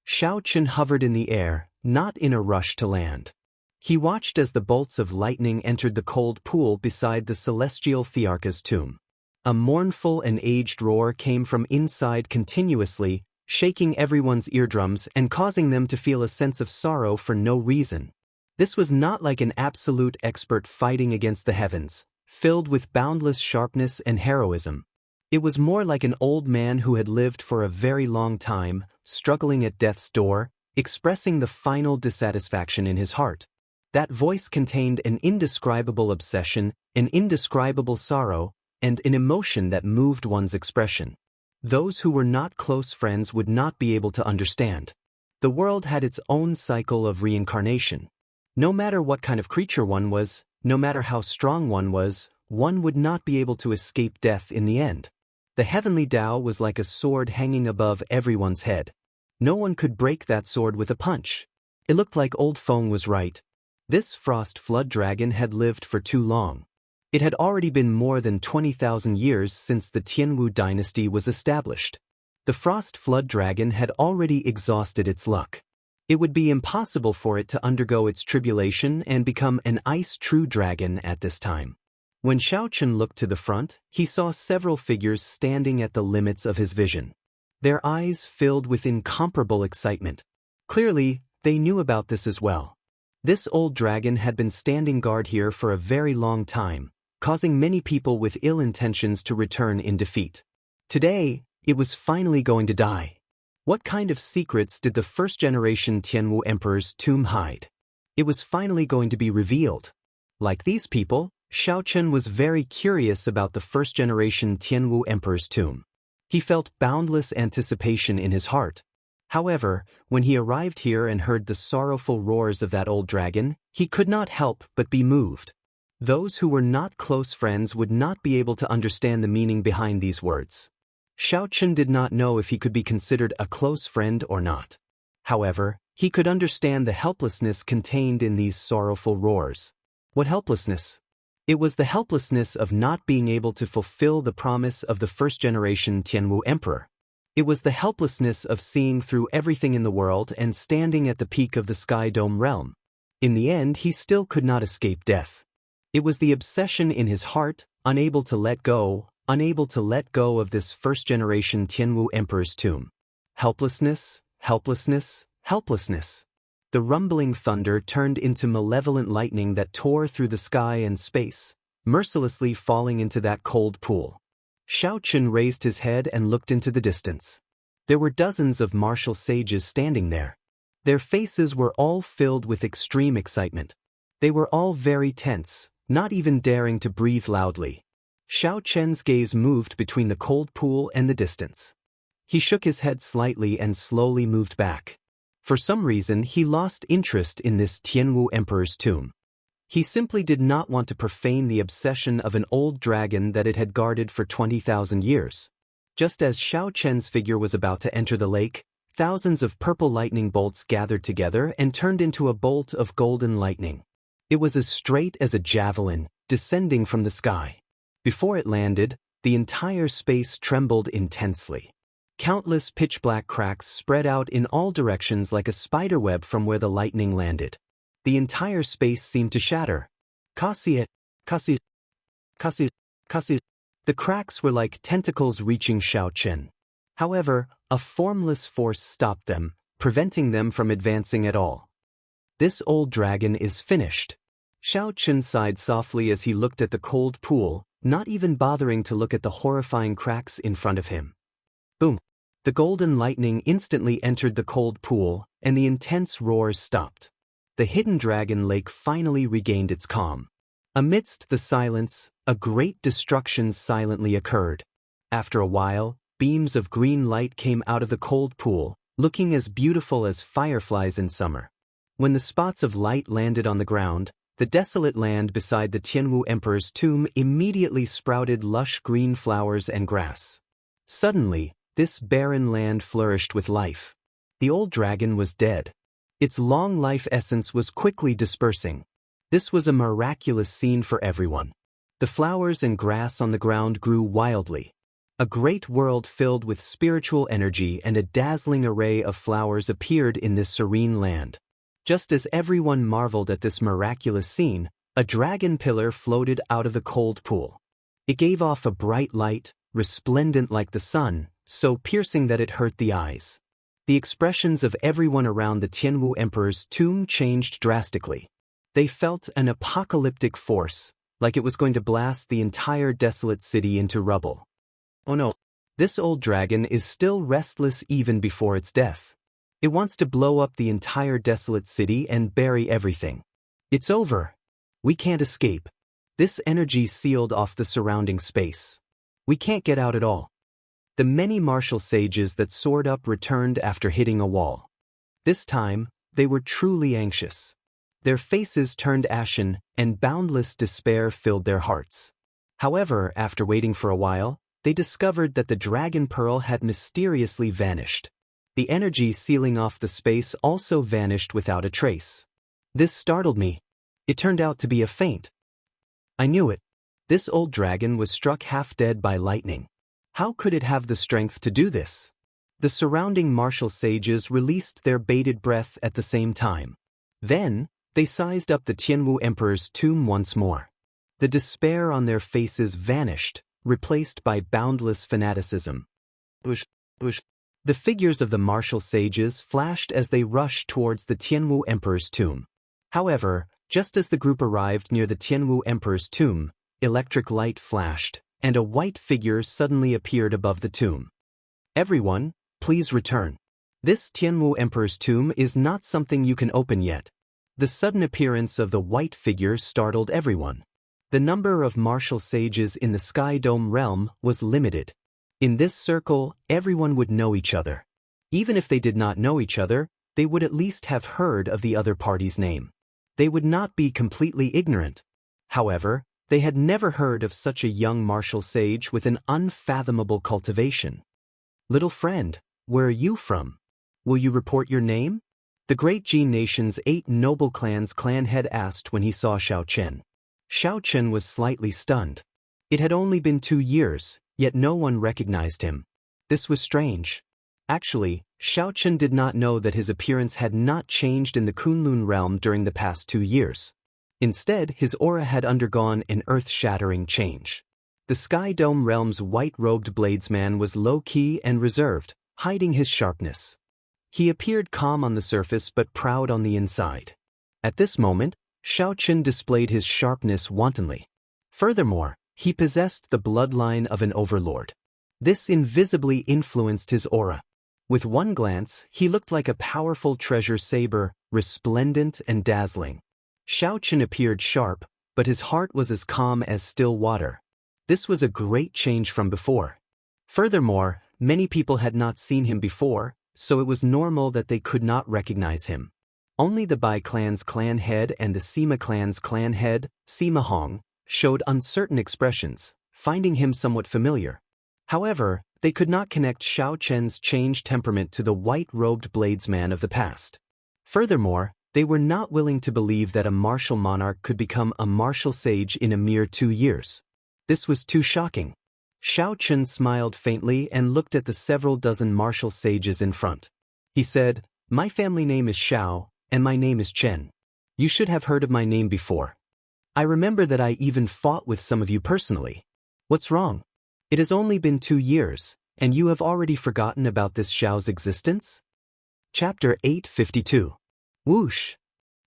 Xiaochen hovered in the air, not in a rush to land. He watched as the bolts of lightning entered the cold pool beside the Celestial Thearcha's tomb. A mournful and aged roar came from inside continuously, shaking everyone's eardrums and causing them to feel a sense of sorrow for no reason. This was not like an absolute expert fighting against the heavens, filled with boundless sharpness and heroism. It was more like an old man who had lived for a very long time, struggling at death's door, expressing the final dissatisfaction in his heart. That voice contained an indescribable obsession, an indescribable sorrow, and an emotion that moved one's expression. Those who were not close friends would not be able to understand. The world had its own cycle of reincarnation. No matter what kind of creature one was, no matter how strong one would not be able to escape death in the end. The heavenly Tao was like a sword hanging above everyone's head. No one could break that sword with a punch. It looked like Old Feng was right. This Frost Flood Dragon had lived for too long. It had already been more than 20,000 years since the Tianwu dynasty was established. The Frost Flood Dragon had already exhausted its luck. It would be impossible for it to undergo its tribulation and become an ice true dragon at this time. When Xiaochen looked to the front, he saw several figures standing at the limits of his vision. Their eyes filled with incomparable excitement. Clearly, they knew about this as well. This old dragon had been standing guard here for a very long time, causing many people with ill intentions to return in defeat. Today, it was finally going to die. What kind of secrets did the first-generation Tianwu Emperor's tomb hide? It was finally going to be revealed. Like these people, Xiaochen was very curious about the first-generation Tianwu Emperor's tomb. He felt boundless anticipation in his heart. However, when he arrived here and heard the sorrowful roars of that old dragon, he could not help but be moved. Those who were not close friends would not be able to understand the meaning behind these words. Xiaochen did not know if he could be considered a close friend or not. However, he could understand the helplessness contained in these sorrowful roars. What helplessness? It was the helplessness of not being able to fulfill the promise of the first-generation Tianwu emperor. It was the helplessness of seeing through everything in the world and standing at the peak of the Sky Dome realm. In the end, he still could not escape death. It was the obsession in his heart, unable to let go of this first-generation Tianwu emperor's tomb. Helplessness, helplessness, helplessness. The rumbling thunder turned into malevolent lightning that tore through the sky and space, mercilessly falling into that cold pool. Xiaochen raised his head and looked into the distance. There were dozens of martial sages standing there. Their faces were all filled with extreme excitement. They were all very tense, not even daring to breathe loudly. Xiaochen's gaze moved between the cold pool and the distance. He shook his head slightly and slowly moved back. For some reason, he lost interest in this Tianwu emperor's tomb. He simply did not want to profane the obsession of an old dragon that it had guarded for 20,000 years. Just as Xiaochen's figure was about to enter the lake, thousands of purple lightning bolts gathered together and turned into a bolt of golden lightning. It was as straight as a javelin, descending from the sky. Before it landed, the entire space trembled intensely. Countless pitch-black cracks spread out in all directions like a spiderweb from where the lightning landed. The entire space seemed to shatter. Kasi. The cracks were like tentacles reaching Xiaochen. However, a formless force stopped them, preventing them from advancing at all. This old dragon is finished. Xiaochen sighed softly as he looked at the cold pool, not even bothering to look at the horrifying cracks in front of him. Boom! The golden lightning instantly entered the cold pool, and the intense roars stopped. The hidden dragon lake finally regained its calm. Amidst the silence, a great destruction silently occurred. After a while, beams of green light came out of the cold pool, looking as beautiful as fireflies in summer. When the spots of light landed on the ground, the desolate land beside the Tianwu emperor's tomb immediately sprouted lush green flowers and grass. Suddenly, this barren land flourished with life. The old dragon was dead. Its long life essence was quickly dispersing. This was a miraculous scene for everyone. The flowers and grass on the ground grew wildly. A great world filled with spiritual energy and a dazzling array of flowers appeared in this serene land. Just as everyone marveled at this miraculous scene, a dragon pillar floated out of the cold pool. It gave off a bright light, resplendent like the sun, so piercing that it hurt the eyes. The expressions of everyone around the Tianwu emperor's tomb changed drastically. They felt an apocalyptic force, like it was going to blast the entire desolate city into rubble. Oh no, this old dragon is still restless even before its death. It wants to blow up the entire desolate city and bury everything. It's over. We can't escape. This energy sealed off the surrounding space. We can't get out at all. The many martial sages that soared up returned after hitting a wall. This time, they were truly anxious. Their faces turned ashen, and boundless despair filled their hearts. However, after waiting for a while, they discovered that the dragon pearl had mysteriously vanished. The energy sealing off the space also vanished without a trace. This startled me. It turned out to be a feint. I knew it. This old dragon was struck half dead by lightning. How could it have the strength to do this? The surrounding martial sages released their bated breath at the same time. Then, they sized up the Tianwu emperor's tomb once more. The despair on their faces vanished, replaced by boundless fanaticism. The figures of the martial sages flashed as they rushed towards the Tianwu emperor's tomb. However, just as the group arrived near the Tianwu emperor's tomb, electric light flashed, and a white figure suddenly appeared above the tomb. Everyone, please return. This Tianwu emperor's tomb is not something you can open yet. The sudden appearance of the white figure startled everyone. The number of martial sages in the Sky Dome realm was limited. In this circle, everyone would know each other. Even if they did not know each other, they would at least have heard of the other party's name. They would not be completely ignorant. However, they had never heard of such a young martial sage with an unfathomable cultivation. Little friend, where are you from? Will you report your name? The great Jin nation's 8 noble clans clan head asked when he saw Xiaochen. Xiao Chen was slightly stunned. It had only been 2 years, yet no one recognized him. This was strange. Actually, Xiao Chen did not know that his appearance had not changed in the Kunlun realm during the past 2 years. Instead, his aura had undergone an earth-shattering change. The Sky Dome realm's white-robed bladesman was low-key and reserved, hiding his sharpness. He appeared calm on the surface but proud on the inside. At this moment, Xiao Chen displayed his sharpness wantonly. Furthermore, he possessed the bloodline of an overlord. This invisibly influenced his aura. With one glance, he looked like a powerful treasure saber, resplendent and dazzling. Xiao Chen appeared sharp, but his heart was as calm as still water. This was a great change from before. Furthermore, many people had not seen him before, so it was normal that they could not recognize him. Only the Bai clan's clan head and the Sima clan's clan head, Sima Hong, showed uncertain expressions, finding him somewhat familiar. However, they could not connect Xiao Chen's changed temperament to the white-robed bladesman of the past. Furthermore, they were not willing to believe that a martial monarch could become a martial sage in a mere 2 years. This was too shocking. Xiao Chen smiled faintly and looked at the several dozen martial sages in front. He said, "My family name is Xiao, and my name is Chen. You should have heard of my name before. I remember that I even fought with some of you personally. What's wrong? It has only been 2 years, and you have already forgotten about this Xiao's existence?" Chapter 852. Whoosh!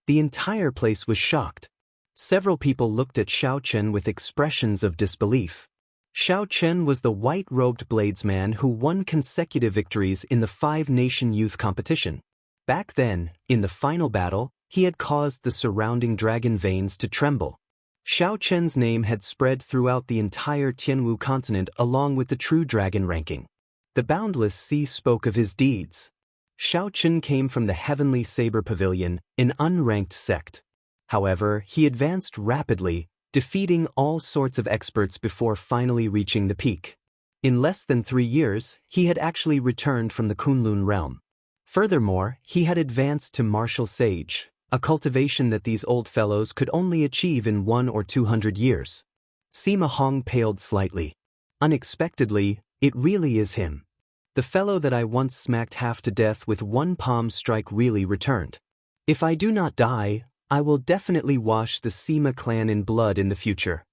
The entire place was shocked. Several people looked at Xiao Chen with expressions of disbelief. Xiao Chen was the white-robed bladesman who won consecutive victories in the 5-nation youth competition. Back then, in the final battle, he had caused the surrounding dragon veins to tremble. Xiao Chen's name had spread throughout the entire Tianwu continent along with the true dragon ranking. The boundless sea spoke of his deeds. Xiao Chen came from the Heavenly Saber Pavilion, an unranked sect. However, he advanced rapidly, defeating all sorts of experts before finally reaching the peak. In less than 3 years, he had actually returned from the Kunlun realm. Furthermore, he had advanced to martial sage, a cultivation that these old fellows could only achieve in 100 or 200 years. Sima Hong paled slightly. Unexpectedly, it really is him. The fellow that I once smacked half to death with one palm strike really returned. If I do not die, I will definitely wash the Sima clan in blood in the future.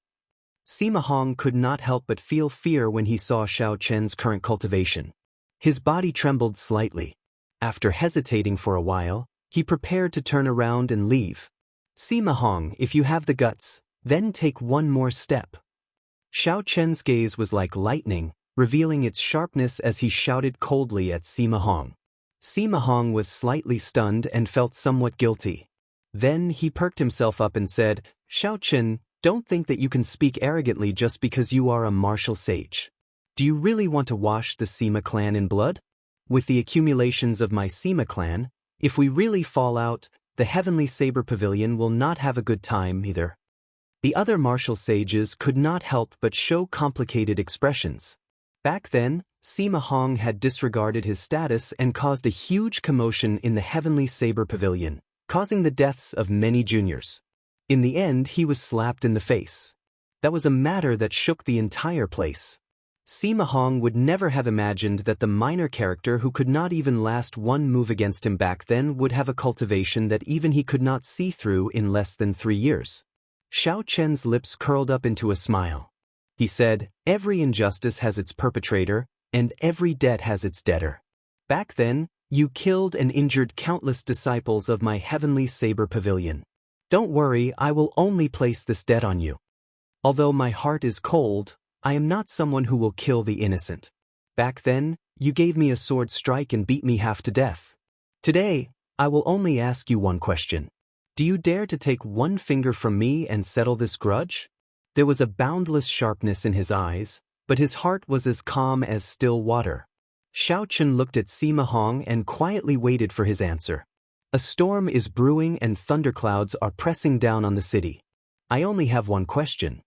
Sima Hong could not help but feel fear when he saw Xiao Chen's current cultivation. His body trembled slightly. After hesitating for a while, he prepared to turn around and leave. "Sima Hong, if you have the guts, then take one more step." Xiao Chen's gaze was like lightning, revealing its sharpness as he shouted coldly at Sima Hong. Sima Hong was slightly stunned and felt somewhat guilty. Then he perked himself up and said, "Xiao Chen, don't think that you can speak arrogantly just because you are a martial sage. Do you really want to wash the Sima clan in blood? With the accumulations of my Sima clan, if we really fall out, the Heavenly Saber Pavilion will not have a good time either." The other martial sages could not help but show complicated expressions. Back then, Sima Hong had disregarded his status and caused a huge commotion in the Heavenly Saber Pavilion, causing the deaths of many juniors. In the end, he was slapped in the face. That was a matter that shook the entire place. Sima Hong would never have imagined that the minor character who could not even last one move against him back then would have a cultivation that even he could not see through in less than 3 years. Xiao Chen's lips curled up into a smile. He said, "Every injustice has its perpetrator, and every debt has its debtor. Back then, you killed and injured countless disciples of my Heavenly Saber Pavilion. Don't worry, I will only place this debt on you. Although my heart is cold, I am not someone who will kill the innocent. Back then, you gave me a sword strike and beat me half to death. Today, I will only ask you one question. Do you dare to take one finger from me and settle this grudge?" There was a boundless sharpness in his eyes, but his heart was as calm as still water. Xiao Chen looked at Sima Hong and quietly waited for his answer. "A storm is brewing and thunderclouds are pressing down on the city. I only have one question.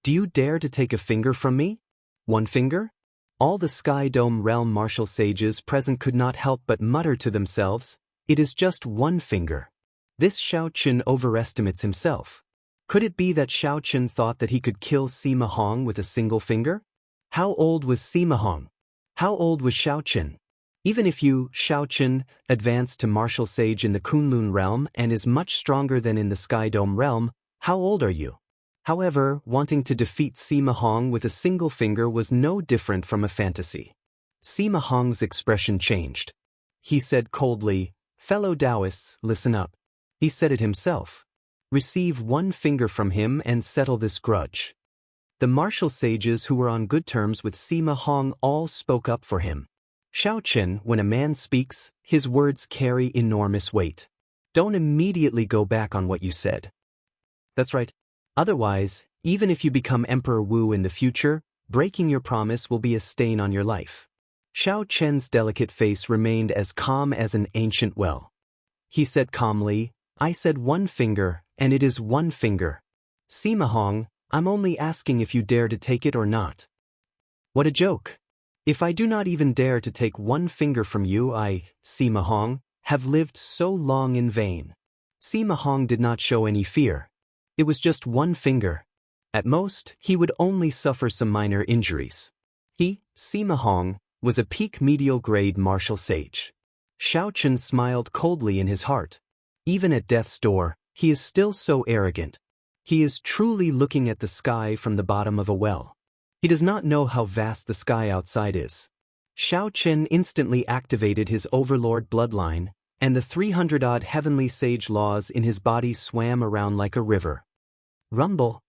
Do you dare to take a finger from me? One finger?" All the Sky Dome realm martial sages present could not help but mutter to themselves, "It is just one finger. This Xiao Chen overestimates himself. Could it be that Xiaochen thought that he could kill Sima Hong with a single finger? How old was Sima Hong? How old was Xiaochen? Even if you, Xiaochen, advanced to martial sage in the Kunlun realm and is much stronger than in the Sky Dome realm, how old are you? However, wanting to defeat Sima Hong with a single finger was no different from a fantasy. Sima Hong's expression changed. He said coldly, "Fellow Taoists, listen up." He said it himself. Receive one finger from him and settle this grudge. The martial sages who were on good terms with Sima Hong all spoke up for him. Xiaochen, when a man speaks, his words carry enormous weight. Don't immediately go back on what you said. That's right. Otherwise, even if you become Emperor Wu in the future, breaking your promise will be a stain on your life. Xiaochen's delicate face remained as calm as an ancient well. He said calmly, "I said one finger, and it is one finger. Sima Hong, I'm only asking if you dare to take it or not." What a joke! If I do not even dare to take one finger from you, I, Sima Hong, have lived so long in vain. Sima Hong did not show any fear. It was just one finger. At most, he would only suffer some minor injuries. He, Sima Hong, was a peak medial grade martial sage. Xiaochen smiled coldly in his heart. Even at death's door, he is still so arrogant. He is truly looking at the sky from the bottom of a well. He does not know how vast the sky outside is. Xiaochen instantly activated his overlord bloodline, and the 300-odd heavenly sage laws in his body swam around like a river. Rumble.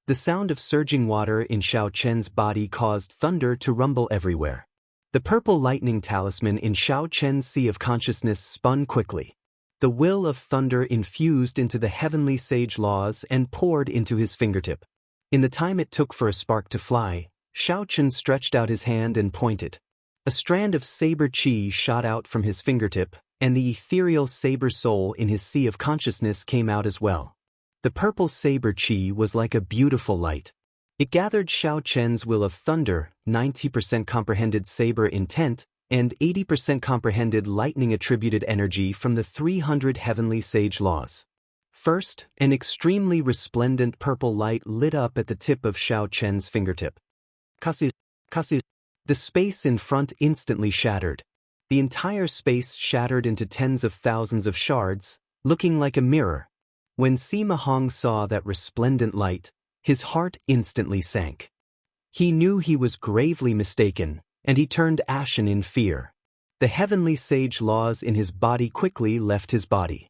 The sound of surging water in Xiaochen's body caused thunder to rumble everywhere. The purple lightning talisman in Xiaochen's sea of consciousness spun quickly. The will of thunder infused into the heavenly sage laws and poured into his fingertip. In the time it took for a spark to fly, Xiaochen stretched out his hand and pointed. A strand of saber chi shot out from his fingertip, and the ethereal saber soul in his sea of consciousness came out as well. The purple saber chi was like a beautiful light. It gathered Xiaochen's will of thunder, 90% comprehended saber intent, and 80% comprehended lightning-attributed energy from the 300 heavenly sage laws. First, an extremely resplendent purple light lit up at the tip of Xiaochen's fingertip. Kasu. The space in front instantly shattered. The entire space shattered into tens of thousands of shards, looking like a mirror. When Sima Hong saw that resplendent light, his heart instantly sank. He knew he was gravely mistaken, and he turned ashen in fear. The heavenly sage laws in his body quickly left his body.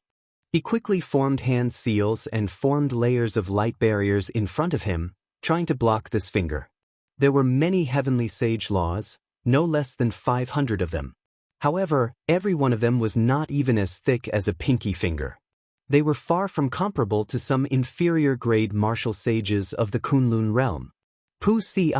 He quickly formed hand seals and formed layers of light barriers in front of him, trying to block this finger. There were many heavenly sage laws, no less than 500 of them. However, every one of them was not even as thick as a pinky finger. They were far from comparable to some inferior-grade martial sages of the Kunlun realm. Pu Si.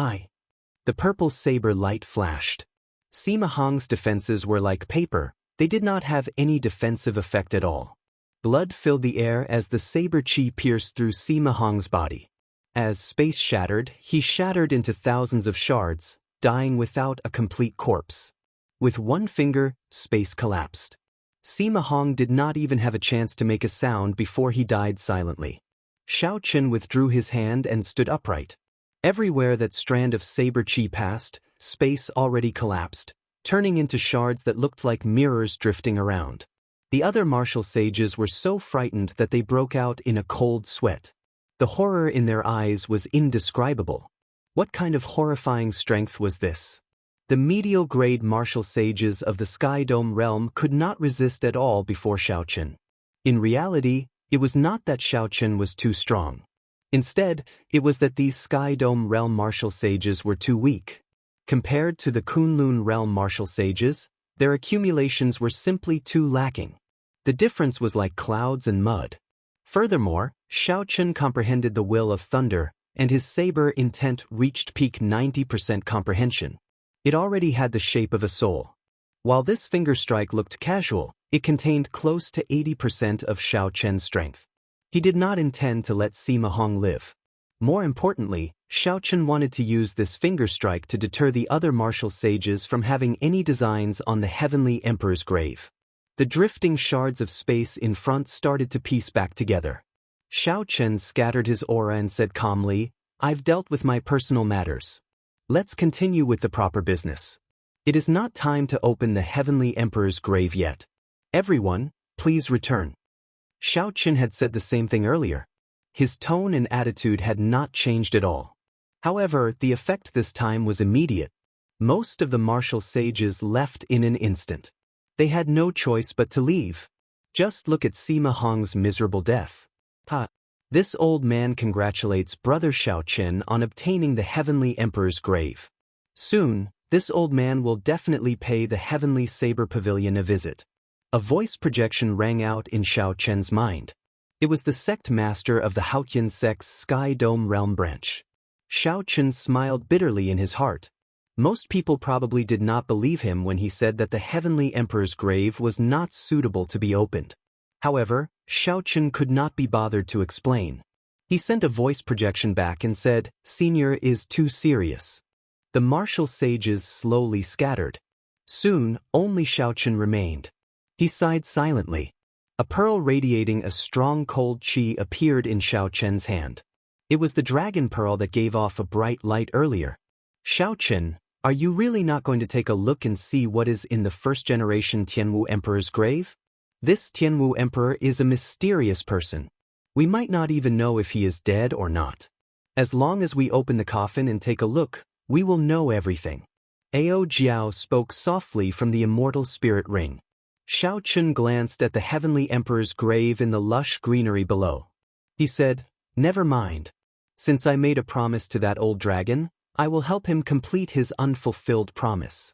The purple saber light flashed. Sima Hong's defenses were like paper, they did not have any defensive effect at all. Blood filled the air as the saber chi pierced through Sima Hong's body. As space shattered, he shattered into thousands of shards, dying without a complete corpse. With one finger, space collapsed. Sima Hong did not even have a chance to make a sound before he died silently. Xiaochen withdrew his hand and stood upright. Everywhere that strand of saber chi passed, space already collapsed, turning into shards that looked like mirrors drifting around. The other martial sages were so frightened that they broke out in a cold sweat. The horror in their eyes was indescribable. What kind of horrifying strength was this? The medial-grade martial sages of the Sky Dome realm could not resist at all before Xiaochen. In reality, it was not that Xiaochen was too strong. Instead, it was that these Sky Dome realm martial sages were too weak. Compared to the Kunlun realm martial sages, their accumulations were simply too lacking. The difference was like clouds and mud. Furthermore, Xiaochen comprehended the will of thunder, and his saber intent reached peak 90% comprehension. It already had the shape of a soul. While this finger strike looked casual, it contained close to 80% of Xiaochen's strength. He did not intend to let Sima Hong live. More importantly, Xiaochen wanted to use this finger strike to deter the other martial sages from having any designs on the Heavenly Emperor's grave. The drifting shards of space in front started to piece back together. Xiao Chen scattered his aura and said calmly, "I've dealt with my personal matters. Let's continue with the proper business. It is not time to open the Heavenly Emperor's grave yet. Everyone, please return." Xiao Chen had said the same thing earlier. His tone and attitude had not changed at all. However, the effect this time was immediate. Most of the martial sages left in an instant. They had no choice but to leave. Just look at Sima Hong's miserable death. This old man congratulates Brother Xiao Chen on obtaining the Heavenly Emperor's grave. Soon, this old man will definitely pay the Heavenly Saber Pavilion a visit. A voice projection rang out in Xiao Chen's mind. It was the sect master of the Haotian sect's Sky Dome Realm branch. Xiao Chen smiled bitterly in his heart. Most people probably did not believe him when he said that the Heavenly Emperor's grave was not suitable to be opened. However, Xiao Chen could not be bothered to explain. He sent a voice projection back and said, "Senior is too serious." The martial sages slowly scattered. Soon, only Xiao Chen remained. He sighed silently. A pearl radiating a strong cold chi appeared in Xiao Chen's hand. It was the dragon pearl that gave off a bright light earlier. "Xiao Chen, are you really not going to take a look and see what is in the first-generation Tianwu Emperor's grave? This Tianwu Emperor is a mysterious person. We might not even know if he is dead or not. As long as we open the coffin and take a look, we will know everything." Ao Jiao spoke softly from the immortal spirit ring. Xiao Chen glanced at the Heavenly Emperor's grave in the lush greenery below. He said, "Never mind. Since I made a promise to that old dragon, I will help him complete his unfulfilled promise."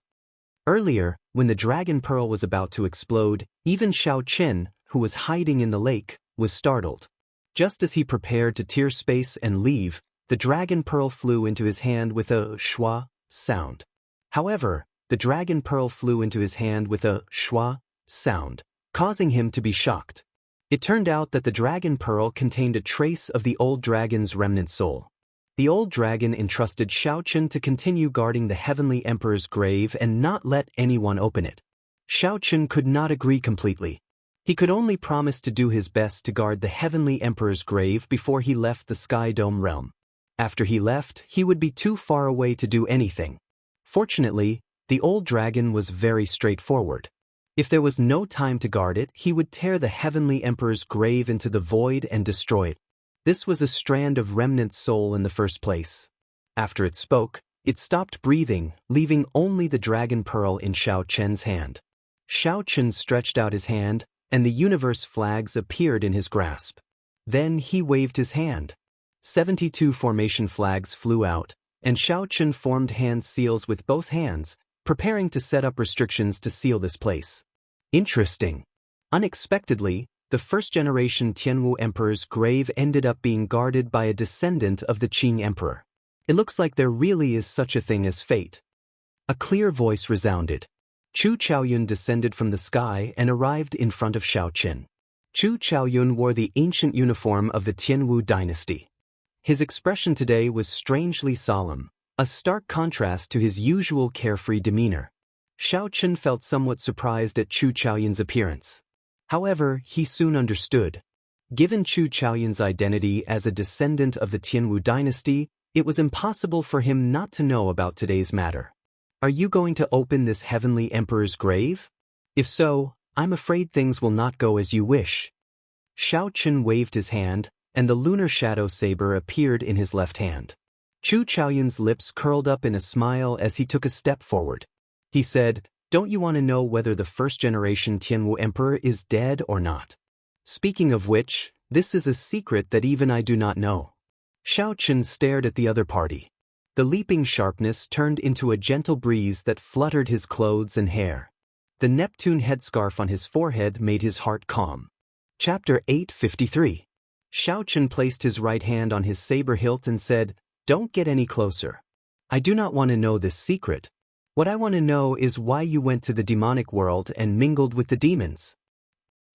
Earlier, when the dragon pearl was about to explode, even Xiao Chen, who was hiding in the lake, was startled. Just as he prepared to tear space and leave, the dragon pearl flew into his hand with a schwa sound. However, the dragon pearl flew into his hand with a schwa sound, causing him to be shocked. It turned out that the dragon pearl contained a trace of the old dragon's remnant soul. The old dragon entrusted Xiao Chen to continue guarding the Heavenly Emperor's grave and not let anyone open it. Xiao Chen could not agree completely. He could only promise to do his best to guard the Heavenly Emperor's grave before he left the Sky Dome realm. After he left, he would be too far away to do anything. Fortunately, the old dragon was very straightforward. If there was no time to guard it, he would tear the Heavenly Emperor's grave into the void and destroy it. This was a strand of remnant soul in the first place. After it spoke, it stopped breathing, leaving only the dragon pearl in Xiao Chen's hand. Xiao Chen stretched out his hand, and the universe flags appeared in his grasp. Then he waved his hand. 72 formation flags flew out, and Xiao Chen formed hand seals with both hands, preparing to set up restrictions to seal this place. Interesting. Unexpectedly, the first-generation Tianwu Emperor's grave ended up being guarded by a descendant of the Qing Emperor. It looks like there really is such a thing as fate. A clear voice resounded. Chu Chaoyun descended from the sky and arrived in front of Xiao Chen. Chu Chaoyun wore the ancient uniform of the Tianwu dynasty. His expression today was strangely solemn, a stark contrast to his usual carefree demeanor. Xiao Chen felt somewhat surprised at Chu Chaoyun's appearance. However, he soon understood. Given Chu Chaoyun's identity as a descendant of the Tianwu dynasty, it was impossible for him not to know about today's matter. "Are you going to open this Heavenly Emperor's grave? If so, I'm afraid things will not go as you wish." Xiao Chen waved his hand, and the lunar shadow saber appeared in his left hand. Chu Chaoyun's lips curled up in a smile as he took a step forward. He said, "Don't you want to know whether the first-generation Tianwu Emperor is dead or not? Speaking of which, this is a secret that even I do not know." Xiao Chen stared at the other party. The leaping sharpness turned into a gentle breeze that fluttered his clothes and hair. The Neptune headscarf on his forehead made his heart calm. Chapter 853. Xiao Chen placed his right hand on his saber hilt and said, "Don't get any closer. I do not want to know this secret. What I want to know is why you went to the demonic world and mingled with the demons."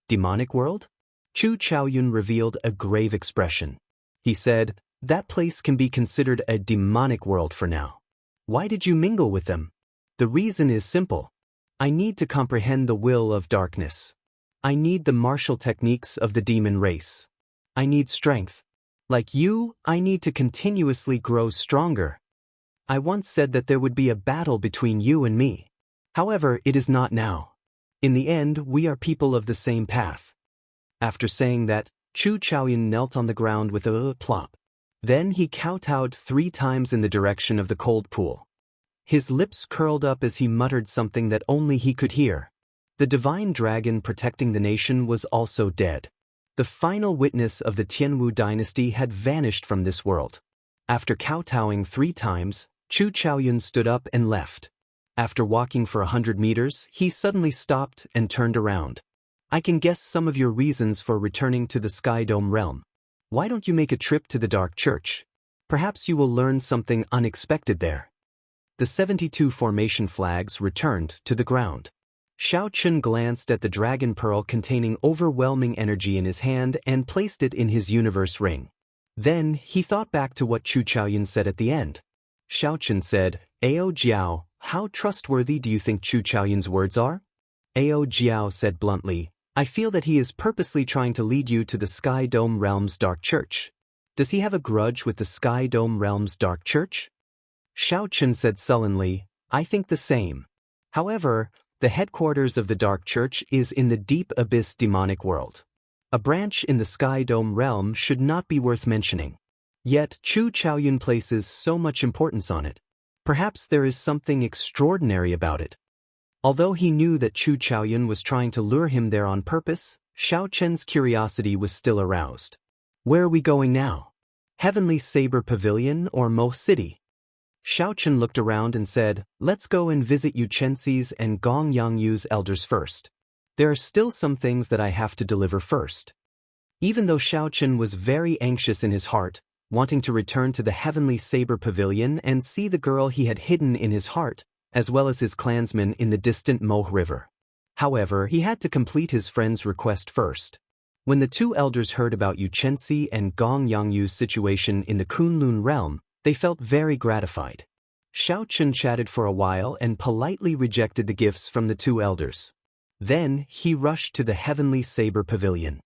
"Demonic world?" Chu Chaoyun revealed a grave expression. He said, "That place can be considered a demonic world for now. Why did you mingle with them? The reason is simple. I need to comprehend the will of darkness. I need the martial techniques of the demon race. I need strength. Like you, I need to continuously grow stronger. I once said that there would be a battle between you and me. However, it is not now. In the end, we are people of the same path. After saying that, Chu Chaoyun knelt on the ground with a plop. Then he kowtowed 3 times in the direction of the cold pool. His lips curled up as he muttered something that only he could hear. The divine dragon protecting the nation was also dead. The final witness of the Tianwu dynasty had vanished from this world. After kowtowing 3 times, Chu Chaoyun stood up and left. After walking for 100 meters, he suddenly stopped and turned around. I can guess some of your reasons for returning to the Sky Dome realm. Why don't you make a trip to the Dark Church? Perhaps you will learn something unexpected there. The 72 formation flags returned to the ground. Xiao Chun glanced at the dragon pearl containing overwhelming energy in his hand and placed it in his universe ring. Then, he thought back to what Chu Chaoyun said at the end. Xiao Chun said, Ao Jiao, how trustworthy do you think Chu Chaoyun's words are? Ao Jiao said bluntly, I feel that he is purposely trying to lead you to the Sky Dome Realm's Dark Church. Does he have a grudge with the Sky Dome Realm's Dark Church? Xiao Chun said sullenly, I think the same. However, the headquarters of the Dark Church is in the deep abyss demonic world. A branch in the Sky Dome realm should not be worth mentioning. Yet Chu Chaoyun places so much importance on it. Perhaps there is something extraordinary about it. Although he knew that Chu Chaoyun was trying to lure him there on purpose, Xiao Chen's curiosity was still aroused. Where are we going now? Heavenly Saber Pavilion or Mo City? Xiao Chen looked around and said, let's go and visit Yu Chenxi's and Gong Yangyu's elders first. There are still some things that I have to deliver first. Even though Xiao Chen was very anxious in his heart, wanting to return to the Heavenly Saber Pavilion and see the girl he had hidden in his heart, as well as his clansmen in the distant Mo River. However, he had to complete his friend's request first. When the 2 elders heard about Yu Chenxi and Gong Yangyu's situation in the Kunlun realm, they felt very gratified. Xiao Chun chatted for a while and politely rejected the gifts from the 2 elders. Then, he rushed to the Heavenly Saber Pavilion.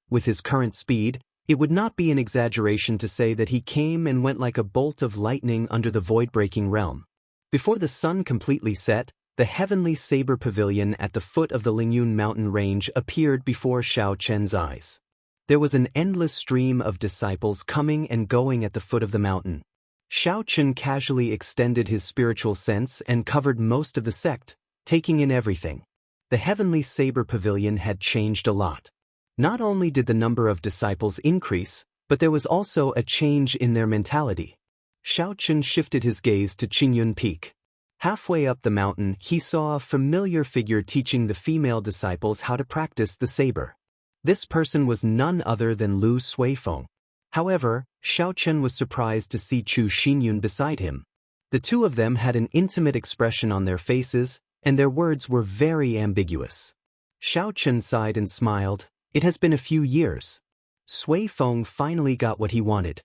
With his current speed, it would not be an exaggeration to say that he came and went like a bolt of lightning under the void-breaking realm. Before the sun completely set, the Heavenly Saber Pavilion at the foot of the Lingyun mountain range appeared before Xiao Chen's eyes. There was an endless stream of disciples coming and going at the foot of the mountain. Xiao Chen casually extended his spiritual sense and covered most of the sect, taking in everything. The Heavenly Saber Pavilion had changed a lot. Not only did the number of disciples increase, but there was also a change in their mentality. Xiao Chen shifted his gaze to Qingyun Peak. Halfway up the mountain, he saw a familiar figure teaching the female disciples how to practice the saber. This person was none other than Lu Suifeng. However, Xiao Chen was surprised to see Chu Xinyun beside him. The 2 of them had an intimate expression on their faces, and their words were very ambiguous. Xiao Chen sighed and smiled. It has been a few years. Suifeng finally got what he wanted.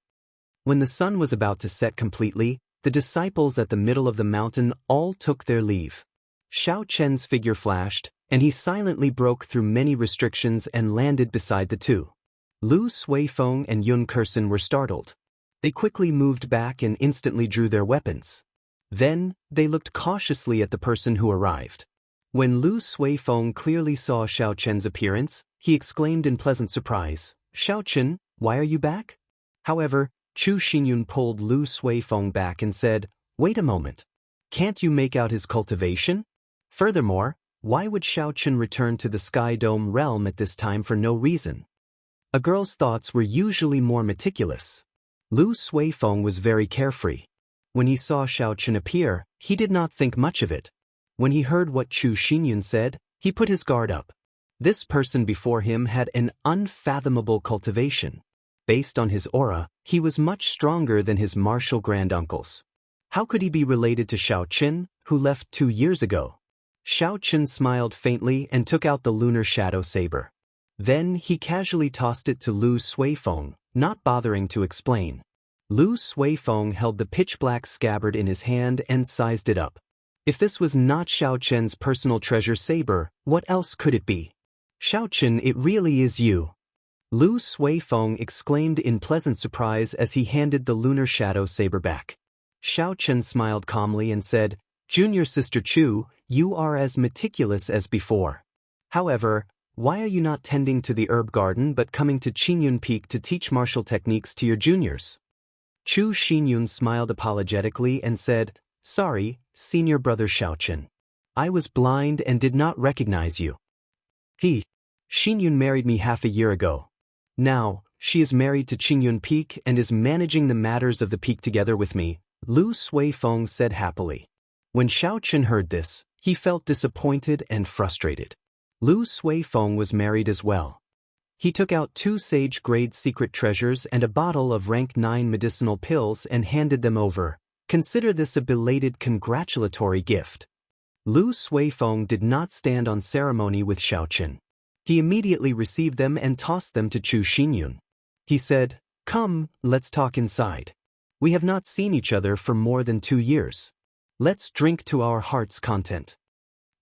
When the sun was about to set completely, the disciples at the middle of the mountain all took their leave. Xiao Chen's figure flashed, and he silently broke through many restrictions and landed beside the 2. Lu Suifeng and Yun Kersen were startled. They quickly moved back and instantly drew their weapons. Then, they looked cautiously at the person who arrived. When Lu Suifeng clearly saw Xiao Chen's appearance, he exclaimed in pleasant surprise, Xiao Chen, why are you back? However, Chu Xinyun pulled Lu Suifeng back and said, wait a moment. Can't you make out his cultivation? Furthermore, why would Xiao Chen return to the Sky Dome realm at this time for no reason? A girl's thoughts were usually more meticulous. Lu Suifeng was very carefree. When he saw Xiao Chen appear, he did not think much of it. When he heard what Chu Xinyun said, he put his guard up. This person before him had an unfathomable cultivation. Based on his aura, he was much stronger than his martial granduncles. How could he be related to Xiao Chen, who left 2 years ago? Xiao Chen smiled faintly and took out the lunar shadow saber. Then he casually tossed it to Lu Suifeng, not bothering to explain. Lu Suifeng held the pitch-black scabbard in his hand and sized it up. If this was not Xiao Chen's personal treasure saber, what else could it be? Xiao Chen, it really is you. Lu Suifeng exclaimed in pleasant surprise as he handed the lunar shadow saber back. Xiaochen smiled calmly and said, "Junior Sister Chu, you are as meticulous as before. However, why are you not tending to the herb garden but coming to Qingyun Peak to teach martial techniques to your juniors?" Chu Xinyun smiled apologetically and said, "Sorry, senior brother Xiaochen. I was blind and did not recognize you. Xinyun married me half a year ago. Now, she is married to Qingyun Peak and is managing the matters of the peak together with me," Lu Suifeng said happily. When Xiaochen heard this, he felt disappointed and frustrated. Lu Suifeng was married as well. He took out 2 sage-grade secret treasures and a bottle of rank 9 medicinal pills and handed them over. Consider this a belated congratulatory gift. Lu Suifeng did not stand on ceremony with Xiaochen. He immediately received them and tossed them to Chu Xinyun. He said, "Come, let's talk inside. We have not seen each other for more than 2 years. Let's drink to our heart's content."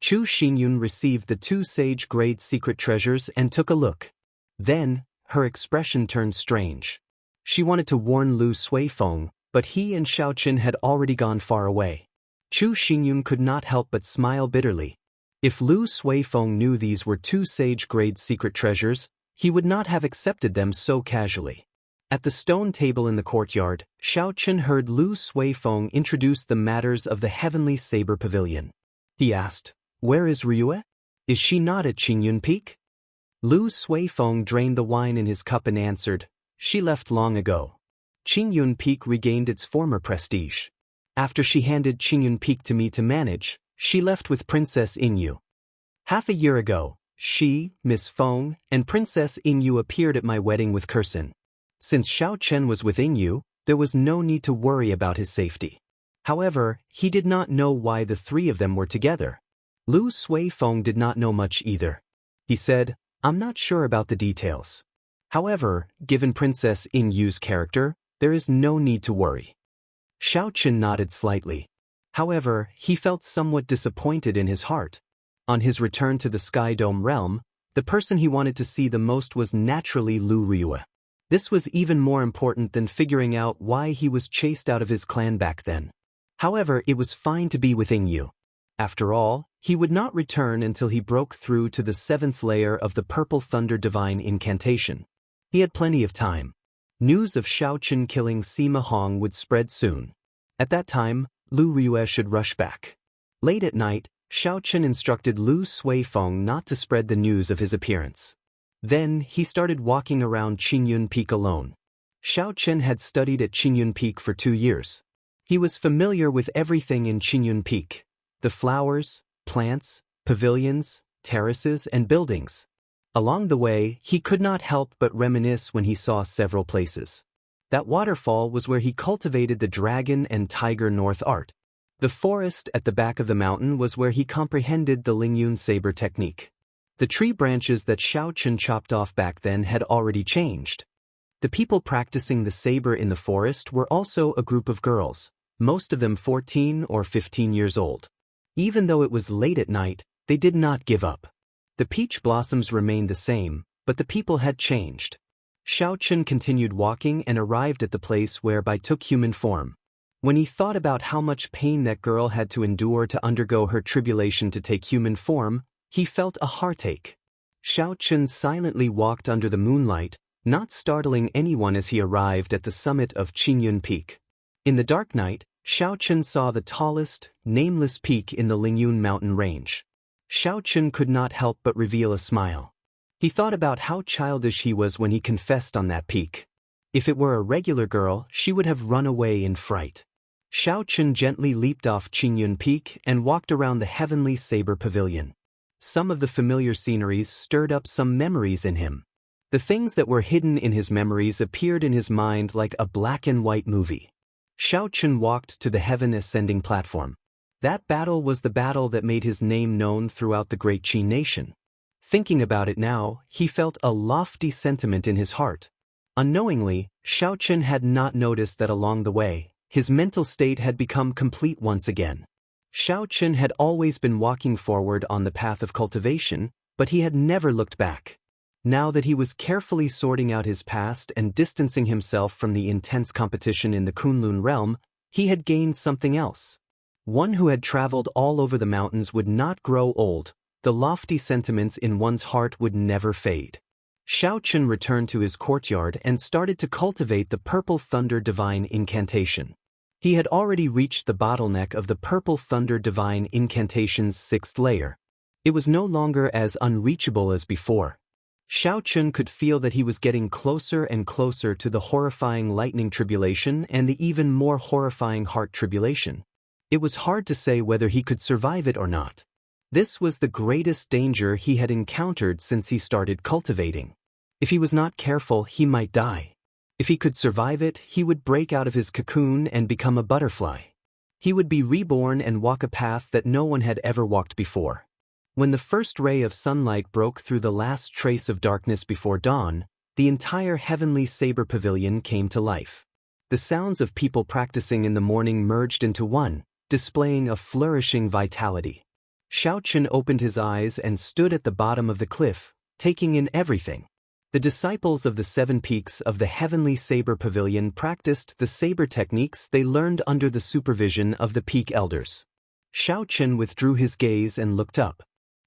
Chu Xinyun received the 2 sage-grade secret treasures and took a look. Then, her expression turned strange. She wanted to warn Lu Suifeng, but he and Xiaochen had already gone far away. Chu Xinyun could not help but smile bitterly. If Lu Suifeng knew these were 2 sage-grade secret treasures, he would not have accepted them so casually. At the stone table in the courtyard, Xiaochen heard Lu Suifeng introduce the matters of the Heavenly Saber Pavilion. He asked, "Where is Ryue? Is she not at Qingyun Peak?" Lu Suifeng drained the wine in his cup and answered, "She left long ago. Qingyun Peak regained its former prestige. After she handed Qingyun Peak to me to manage, she left with Princess Yingyu. Half a year ago, she, Miss Feng, and Princess Yingyu appeared at my wedding with Kursin. Since Xiaochen was with Yingyu, there was no need to worry about his safety. However, he did not know why the 3 of them were together." Lu Suifeng did not know much either. He said, "I'm not sure about the details. However, given Princess Yingyu's character, there is no need to worry." Xiaochen nodded slightly. However, he felt somewhat disappointed in his heart. On his return to the Sky Dome realm, the person he wanted to see the most was naturally Lu Ryue. This was even more important than figuring out why he was chased out of his clan back then. However, it was fine to be with Yingyu. After all, he would not return until he broke through to the 7th layer of the Purple Thunder Divine Incantation. He had plenty of time. News of Xiaochen killing Sima Hong would spread soon. At that time, Lu Ryue should rush back. Late at night, Xiaochen instructed Lu Suifeng not to spread the news of his appearance. Then, he started walking around Qingyun Peak alone. Xiaochen had studied at Qingyun Peak for 2 years. He was familiar with everything in Qingyun Peak: the flowers, plants, pavilions, terraces, and buildings. Along the way, he could not help but reminisce when he saw several places. That waterfall was where he cultivated the dragon and tiger north art. The forest at the back of the mountain was where he comprehended the Lingyun saber technique. The tree branches that Xiaochen chopped off back then had already changed. The people practicing the saber in the forest were also a group of girls, most of them 14 or 15 years old. Even though it was late at night, they did not give up. The peach blossoms remained the same, but the people had changed. Xiaochen continued walking and arrived at the place whereby took human form. When he thought about how much pain that girl had to endure to undergo her tribulation to take human form, he felt a heartache. Xiaochen silently walked under the moonlight, not startling anyone as he arrived at the summit of Qingyun Peak. In the dark night, Xiaochen saw the tallest, nameless peak in the Lingyun mountain range. Xiaochen could not help but reveal a smile. He thought about how childish he was when he confessed on that peak. If it were a regular girl, she would have run away in fright. Xiaochen gently leaped off Qingyun Peak and walked around the Heavenly Saber Pavilion. Some of the familiar sceneries stirred up some memories in him. The things that were hidden in his memories appeared in his mind like a black and white movie. Xiaochen walked to the heaven ascending platform. That battle was the battle that made his name known throughout the great Qin nation. Thinking about it now, he felt a lofty sentiment in his heart. Unknowingly, Xiaochen had not noticed that along the way, his mental state had become complete once again. Xiaochen had always been walking forward on the path of cultivation, but he had never looked back. Now that he was carefully sorting out his past and distancing himself from the intense competition in the Kunlun realm, he had gained something else. One who had traveled all over the mountains would not grow old, the lofty sentiments in one's heart would never fade. Xiaochen returned to his courtyard and started to cultivate the Purple Thunder Divine Incantation. He had already reached the bottleneck of the Purple Thunder Divine Incantation's 6th layer. It was no longer as unreachable as before. Xiaochen could feel that he was getting closer and closer to the horrifying lightning tribulation and the even more horrifying heart tribulation. It was hard to say whether he could survive it or not. This was the greatest danger he had encountered since he started cultivating. If he was not careful, he might die. If he could survive it, he would break out of his cocoon and become a butterfly. He would be reborn and walk a path that no one had ever walked before. When the first ray of sunlight broke through the last trace of darkness before dawn, the entire heavenly saber pavilion came to life. The sounds of people practicing in the morning merged into one, displaying a flourishing vitality. Xiaochen opened his eyes and stood at the bottom of the cliff, taking in everything. The disciples of the 7 peaks of the Heavenly Saber Pavilion practiced the saber techniques they learned under the supervision of the peak elders. Xiaochen withdrew his gaze and looked up.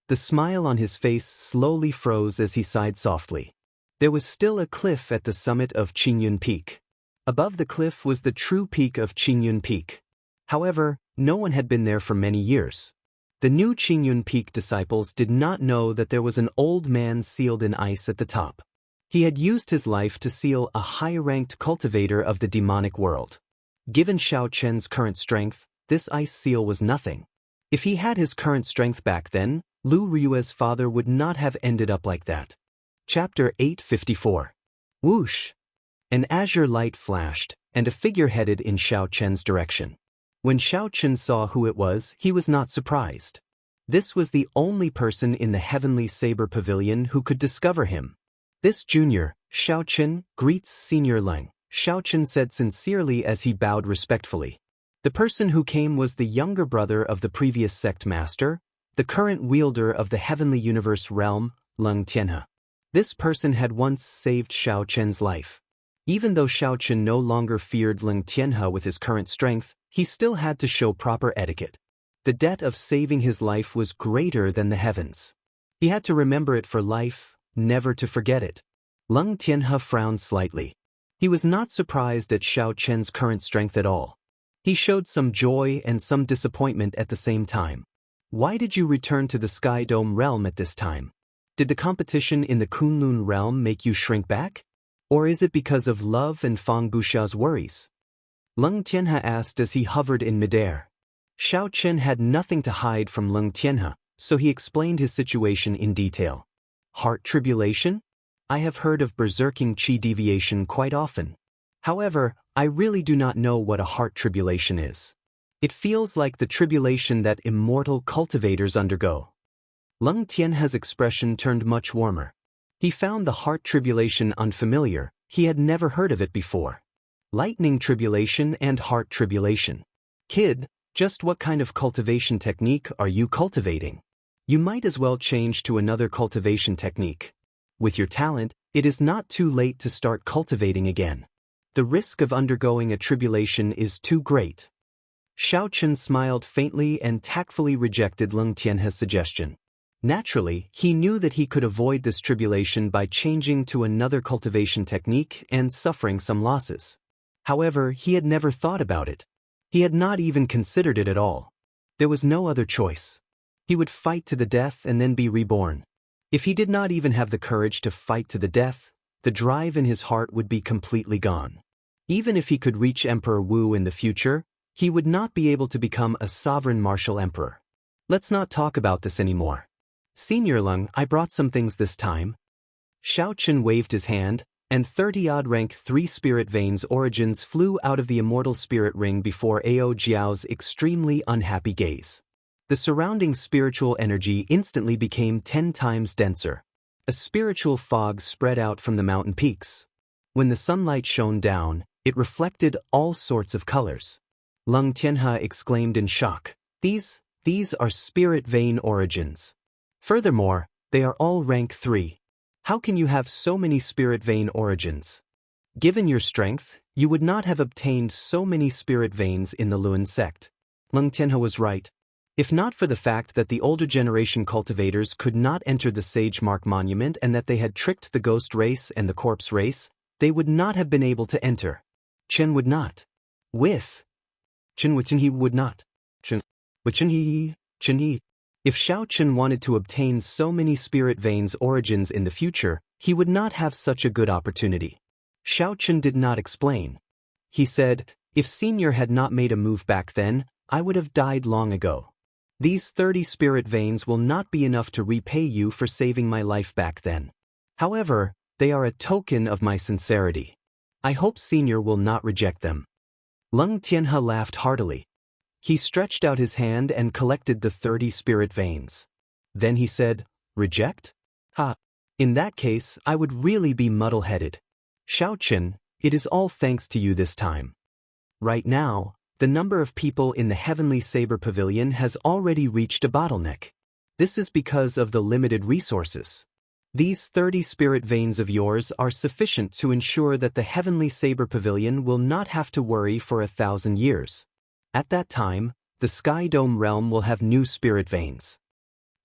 The smile on his face slowly froze as he sighed softly. There was still a cliff at the summit of Qingyun Peak. Above the cliff was the true peak of Qingyun Peak. However, no one had been there for many years. The new Qingyun Peak disciples did not know that there was an old man sealed in ice at the top. He had used his life to seal a high-ranked cultivator of the demonic world. Given Xiaochen's current strength, this ice seal was nothing. If he had his current strength back then, Lu Ryue's father would not have ended up like that. Chapter 854. Whoosh! An azure light flashed, and a figure headed in Xiaochen's direction. When Xiaochen saw who it was, he was not surprised. This was the only person in the Heavenly Saber Pavilion who could discover him. This junior, Xiaochen, greets Senior Leng, Xiaochen said sincerely as he bowed respectfully. The person who came was the younger brother of the previous sect master, the current wielder of the Heavenly Universe realm, Leng Tianhe. This person had once saved Xiaochen's life. Even though Xiaochen no longer feared Leng Tianhe with his current strength, he still had to show proper etiquette. The debt of saving his life was greater than the heavens. He had to remember it for life, never to forget it. Leng Tianhe frowned slightly. He was not surprised at Xiaochen's current strength at all. He showed some joy and some disappointment at the same time. Why did you return to the Sky Dome realm at this time? Did the competition in the Kunlun realm make you shrink back? Or is it because of love and Fang Buxia's worries? Leng Tianhe asked as he hovered in midair. Xiaochen had nothing to hide from Leng Tianhe, so he explained his situation in detail. Heart tribulation? I have heard of berserking qi deviation quite often. However, I really do not know what a heart tribulation is. It feels like the tribulation that immortal cultivators undergo. Leng Tianhe's expression turned much warmer. He found the heart tribulation unfamiliar, he had never heard of it before. Lightning tribulation and heart tribulation. Kid, just what kind of cultivation technique are you cultivating? You might as well change to another cultivation technique. With your talent, it is not too late to start cultivating again. The risk of undergoing a tribulation is too great. Xiaochen smiled faintly and tactfully rejected Leng Tianhe's suggestion. Naturally, he knew that he could avoid this tribulation by changing to another cultivation technique and suffering some losses. However, he had never thought about it. He had not even considered it at all. There was no other choice. He would fight to the death and then be reborn. If he did not even have the courage to fight to the death, the drive in his heart would be completely gone. Even if he could reach Emperor Wu in the future, he would not be able to become a sovereign martial emperor. Let's not talk about this anymore. Senior Leng, I brought some things this time. Xiaochen waved his hand, and 30-odd rank 3 spirit veins origins flew out of the immortal spirit ring before Ao Jiao's extremely unhappy gaze. The surrounding spiritual energy instantly became 10 times denser. A spiritual fog spread out from the mountain peaks. When the sunlight shone down, it reflected all sorts of colors. Leng Tianhe exclaimed in shock. These are spirit vein origins. Furthermore, they are all rank 3. How can you have so many spirit vein origins? Given your strength, you would not have obtained so many spirit veins in the Luan sect. Leng Tianhe was right. If not for the fact that the older generation cultivators could not enter the Sage Mark Monument and that they had tricked the ghost race and the corpse race, they would not have been able to enter. Chen would not. He would not. Chen he. If Xiao Chen wanted to obtain so many spirit veins origins in the future, he would not have such a good opportunity. Xiao Chen did not explain. He said, if Senior had not made a move back then, I would have died long ago. These 30 spirit veins will not be enough to repay you for saving my life back then. However, they are a token of my sincerity. I hope Senior will not reject them. Leng Tianhe laughed heartily. He stretched out his hand and collected the 30 spirit veins. Then he said, reject? Ha! In that case, I would really be muddle-headed. Xiao Chen, it is all thanks to you this time. Right now, the number of people in the Heavenly Saber Pavilion has already reached a bottleneck. This is because of the limited resources. These 30 spirit veins of yours are sufficient to ensure that the Heavenly Saber Pavilion will not have to worry for 1,000 years. At that time, the Sky Dome realm will have new spirit veins.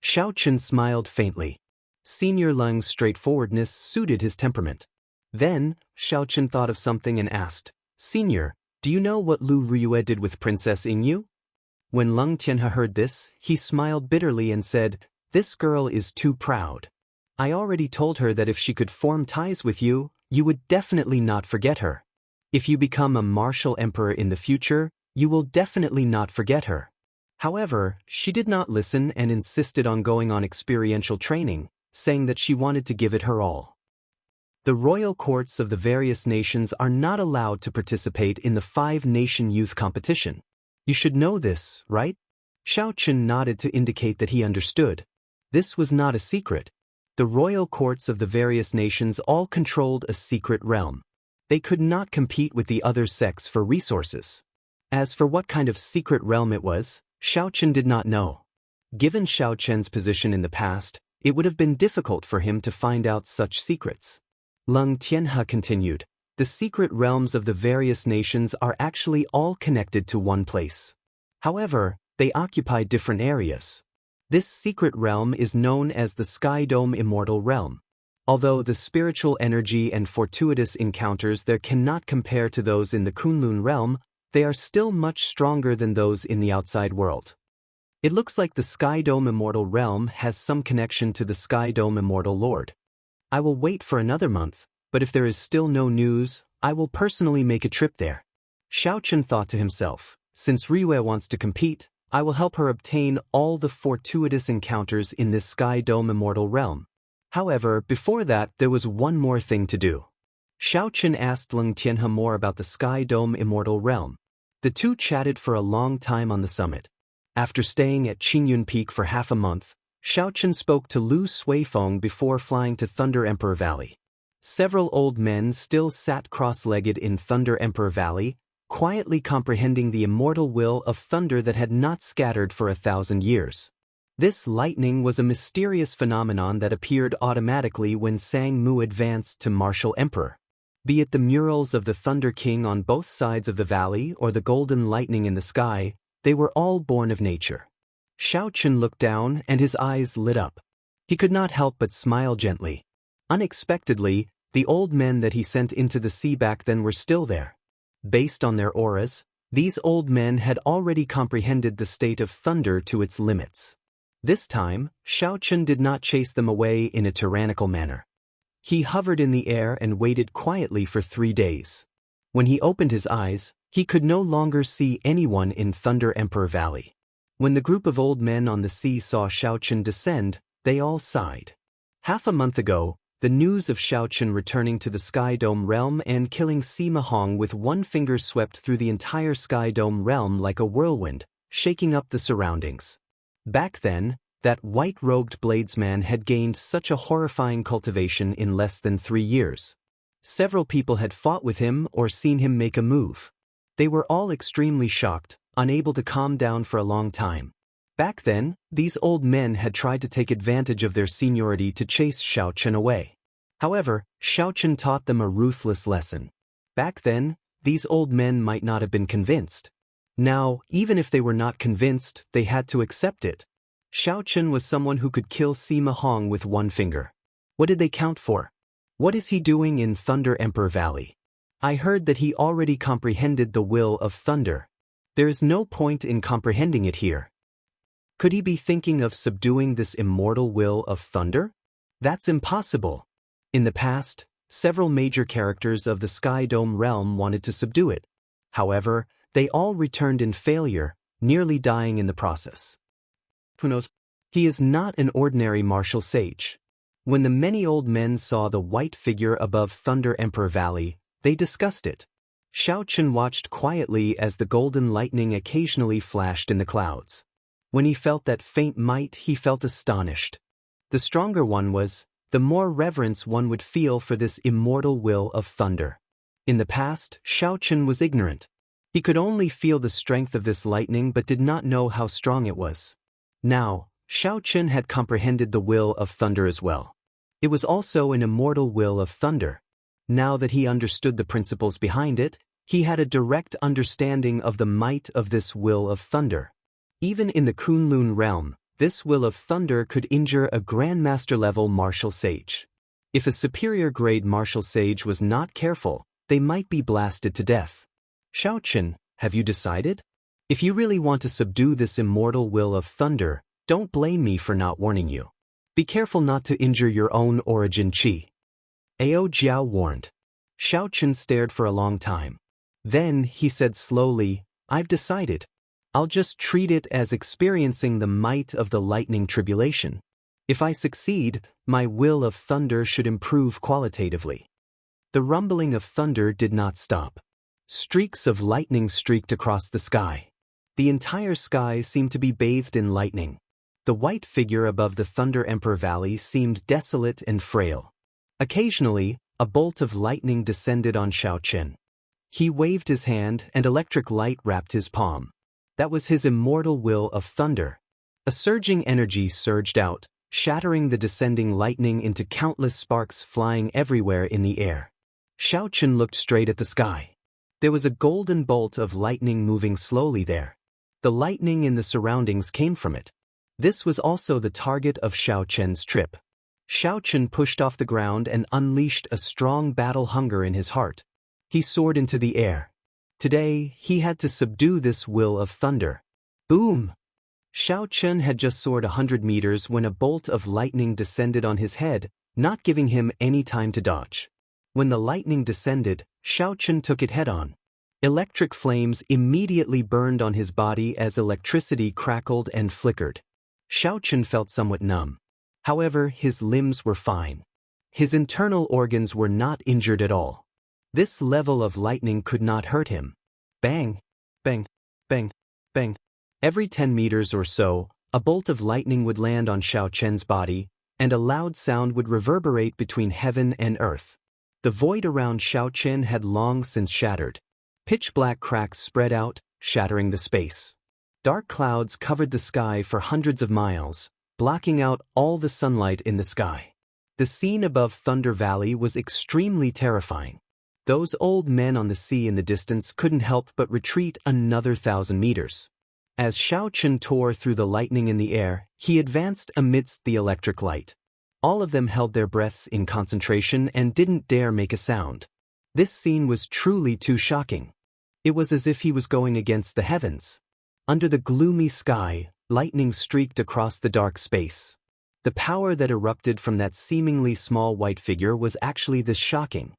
Xiao Chen smiled faintly. Senior Leng's straightforwardness suited his temperament. Then, Xiao Chen thought of something and asked, Senior, do you know what Lu Ruyue did with Princess Yingyu? When Leng Tianhe heard this, he smiled bitterly and said, this girl is too proud. I already told her that if she could form ties with you, you would definitely not forget her. If you become a martial emperor in the future, you will definitely not forget her. However, she did not listen and insisted on going on experiential training, saying that she wanted to give it her all. The royal courts of the various nations are not allowed to participate in the 5-nation youth competition. You should know this, right? Xiao Chen nodded to indicate that he understood. This was not a secret. The royal courts of the various nations all controlled a secret realm. They could not compete with the other sects for resources. As for what kind of secret realm it was, Xiao Chen did not know. Given Xiao Chen's position in the past, it would have been difficult for him to find out such secrets. Leng Tianhe continued, the secret realms of the various nations are actually all connected to one place. However, they occupy different areas. This secret realm is known as the Sky Dome Immortal Realm. Although the spiritual energy and fortuitous encounters there cannot compare to those in the Kunlun realm, they are still much stronger than those in the outside world. It looks like the Sky Dome Immortal Realm has some connection to the Sky Dome Immortal Lord. I will wait for another month, but if there is still no news, I will personally make a trip there. Xiao Chen thought to himself, since Riyue wants to compete, I will help her obtain all the fortuitous encounters in this Sky Dome Immortal Realm. However, before that, there was one more thing to do. Xiao Chen asked Leng Tianhe more about the Sky Dome Immortal Realm. The two chatted for a long time on the summit. After staying at Qingyun Peak for half a month, Xiao Chen spoke to Lu Suifeng before flying to Thunder Emperor Valley. Several old men still sat cross-legged in Thunder Emperor Valley, quietly comprehending the immortal will of thunder that had not scattered for 1,000 years. This lightning was a mysterious phenomenon that appeared automatically when Sang Mu advanced to martial emperor. Be it the murals of the Thunder King on both sides of the valley or the golden lightning in the sky, they were all born of nature. Xiao Chen looked down and his eyes lit up. He could not help but smile gently. Unexpectedly, the old men that he sent into the sea back then were still there. Based on their auras, these old men had already comprehended the state of thunder to its limits. This time, Xiao Chen did not chase them away in a tyrannical manner. He hovered in the air and waited quietly for 3 days. When he opened his eyes, he could no longer see anyone in Thunder Emperor Valley. When the group of old men on the sea saw Xiao Chen descend, they all sighed. Half a month ago, the news of Xiao Chen returning to the Sky Dome realm and killing Sima Hong with one finger swept through the entire Sky Dome realm like a whirlwind, shaking up the surroundings. Back then, that white-robed bladesman had gained such a horrifying cultivation in less than 3 years. Several people had fought with him or seen him make a move. They were all extremely shocked, unable to calm down for a long time. Back then, these old men had tried to take advantage of their seniority to chase Xiao Chen away. However, Xiaochen taught them a ruthless lesson. Back then, these old men might not have been convinced. Now, even if they were not convinced, they had to accept it. Xiaochen was someone who could kill Sima Hong with one finger. What did they count for? What is he doing in Thunder Emperor Valley? I heard that he already comprehended the will of thunder. There is no point in comprehending it here. Could he be thinking of subduing this immortal will of thunder? That's impossible. In the past, several major characters of the Sky Dome realm wanted to subdue it. However, they all returned in failure, nearly dying in the process. Who knows? He is not an ordinary martial sage. When the many old men saw the white figure above Thunder Emperor Valley, they discussed it. Xiaochen watched quietly as the golden lightning occasionally flashed in the clouds. When he felt that faint might, he felt astonished. The stronger one was, the more reverence one would feel for this immortal will of thunder. In the past, Xiaochen was ignorant. He could only feel the strength of this lightning but did not know how strong it was. Now, Xiaochen had comprehended the will of thunder as well. It was also an immortal will of thunder. Now that he understood the principles behind it, he had a direct understanding of the might of this will of thunder. Even in the Kunlun realm, this will of thunder could injure a grandmaster-level martial sage. If a superior-grade martial sage was not careful, they might be blasted to death. Xiaochen, have you decided? If you really want to subdue this immortal will of thunder, don't blame me for not warning you. Be careful not to injure your own origin qi. Ao Jiao warned. Xiaochen stared for a long time. Then he said slowly, I've decided. I'll just treat it as experiencing the might of the lightning tribulation. If I succeed, my will of thunder should improve qualitatively. The rumbling of thunder did not stop. Streaks of lightning streaked across the sky. The entire sky seemed to be bathed in lightning. The white figure above the Thunder Emperor Valley seemed desolate and frail. Occasionally, a bolt of lightning descended on Xiaochen. He waved his hand and electric light wrapped his palm. That was his immortal will of thunder. A surging energy surged out, shattering the descending lightning into countless sparks flying everywhere in the air. Xiaochen looked straight at the sky. There was a golden bolt of lightning moving slowly there. The lightning in the surroundings came from it. This was also the target of Xiaochen's trip. Xiaochen pushed off the ground and unleashed a strong battle hunger in his heart. He soared into the air. Today, he had to subdue this will of thunder. Boom! Xiaochen had just soared 100 meters when a bolt of lightning descended on his head, not giving him any time to dodge. When the lightning descended, Xiaochen took it head-on. Electric flames immediately burned on his body as electricity crackled and flickered. Xiaochen felt somewhat numb. However, his limbs were fine. His internal organs were not injured at all. This level of lightning could not hurt him. Bang! Bang! Bang! Bang! Every 10 meters or so, a bolt of lightning would land on Xiaochen's body, and a loud sound would reverberate between heaven and earth. The void around Xiaochen had long since shattered. Pitch-black cracks spread out, shattering the space. Dark clouds covered the sky for hundreds of miles, blocking out all the sunlight in the sky. The scene above Thunder Valley was extremely terrifying. Those old men on the sea in the distance couldn't help but retreat another 1,000 meters. As Xiaochen tore through the lightning in the air, he advanced amidst the electric light. All of them held their breaths in concentration and didn't dare make a sound. This scene was truly too shocking. It was as if he was going against the heavens. Under the gloomy sky, lightning streaked across the dark space. The power that erupted from that seemingly small white figure was actually this shocking.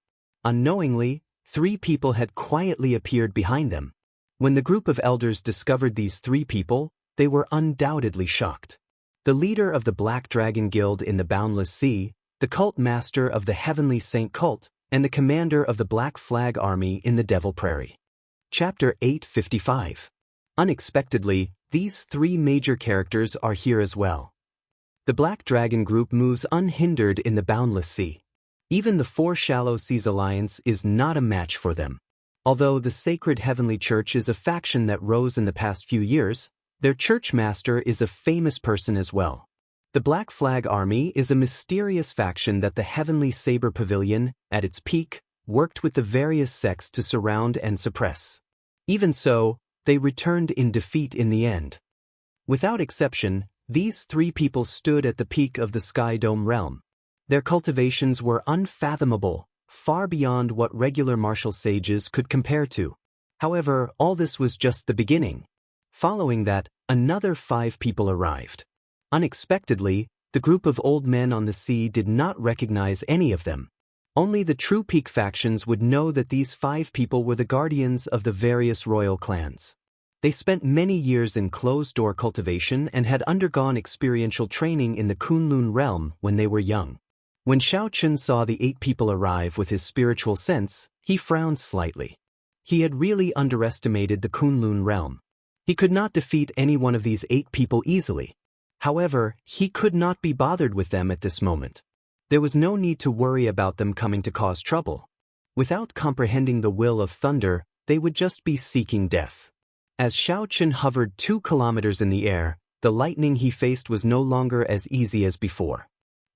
Unknowingly, 3 people had quietly appeared behind them. When the group of elders discovered these 3 people, they were undoubtedly shocked. The leader of the Black Dragon Guild in the Boundless Sea, the cult master of the Heavenly Saint Cult, and the commander of the Black Flag Army in the Devil Prairie. Chapter 855. Unexpectedly, these 3 major characters are here as well. The Black Dragon Group moves unhindered in the Boundless Sea. Even the 4 Shallow Seas Alliance is not a match for them. Although the Sacred Heavenly Church is a faction that rose in the past few years, their church master is a famous person as well. The Black Flag Army is a mysterious faction that the Heavenly Saber Pavilion, at its peak, worked with the various sects to surround and suppress. Even so, they returned in defeat in the end. Without exception, these three people stood at the peak of the Sky Dome realm. Their cultivations were unfathomable, far beyond what regular martial sages could compare to. However, all this was just the beginning. Following that, another 5 people arrived. Unexpectedly, the group of old men on the sea did not recognize any of them. Only the true peak factions would know that these 5 people were the guardians of the various royal clans. They spent many years in closed-door cultivation and had undergone experiential training in the Kunlun realm when they were young. When Xiaochen saw the 8 people arrive with his spiritual sense, he frowned slightly. He had really underestimated the Kunlun realm. He could not defeat any one of these 8 people easily. However, he could not be bothered with them at this moment. There was no need to worry about them coming to cause trouble. Without comprehending the will of thunder, they would just be seeking death. As Xiaochen hovered 2 kilometers in the air, the lightning he faced was no longer as easy as before.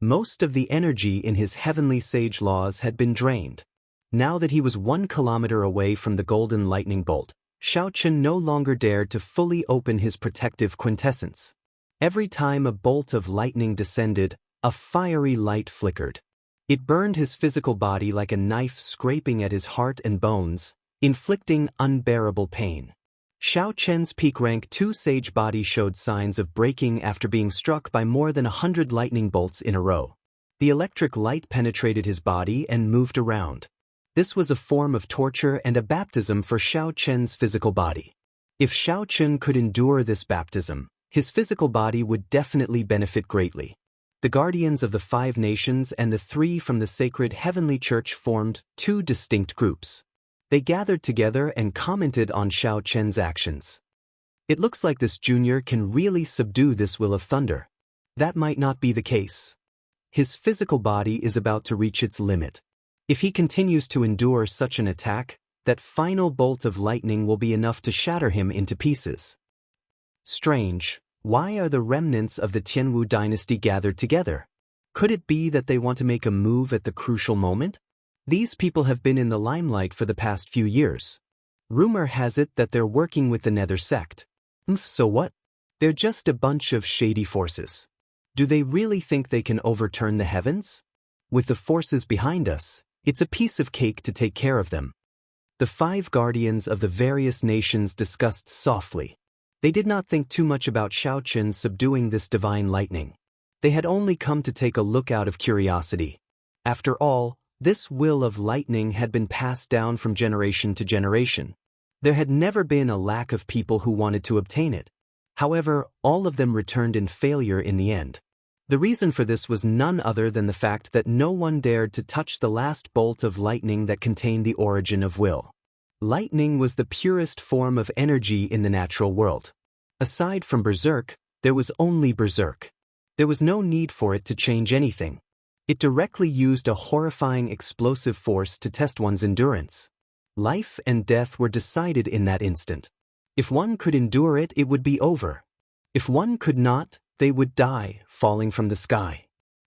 Most of the energy in his heavenly sage laws had been drained. Now that he was 1 kilometer away from the golden lightning bolt, Xiaochen no longer dared to fully open his protective quintessence. Every time a bolt of lightning descended, a fiery light flickered. It burned his physical body like a knife scraping at his heart and bones, inflicting unbearable pain. Xiaochen's peak rank 2 sage body showed signs of breaking after being struck by more than 100 lightning bolts in a row. The electric light penetrated his body and moved around. This was a form of torture and a baptism for Xiaochen's physical body. If Xiaochen could endure this baptism, his physical body would definitely benefit greatly. The guardians of the 5 nations and the 3 from the sacred heavenly church formed 2 distinct groups. They gathered together and commented on Xiaochen's actions. It looks like this junior can really subdue this will of thunder. That might not be the case. His physical body is about to reach its limit. If he continues to endure such an attack, that final bolt of lightning will be enough to shatter him into pieces. Strange, why are the remnants of the Tianwu dynasty gathered together? Could it be that they want to make a move at the crucial moment? These people have been in the limelight for the past few years. Rumor has it that they're working with the Nether sect. So what? They're just a bunch of shady forces. Do they really think they can overturn the heavens? With the forces behind us, it's a piece of cake to take care of them. The 5 guardians of the various nations discussed softly. They did not think too much about Xiaochen subduing this divine lightning. They had only come to take a look out of curiosity. After all, this will of lightning had been passed down from generation to generation. There had never been a lack of people who wanted to obtain it. However, all of them returned in failure in the end. The reason for this was none other than the fact that no one dared to touch the last bolt of lightning that contained the origin of will. Lightning was the purest form of energy in the natural world. Aside from Berserk, there was only Berserk. There was no need for it to change anything. It directly used a horrifying explosive force to test one's endurance. Life and death were decided in that instant. If one could endure it, it would be over. If one could not, they would die, falling from the sky.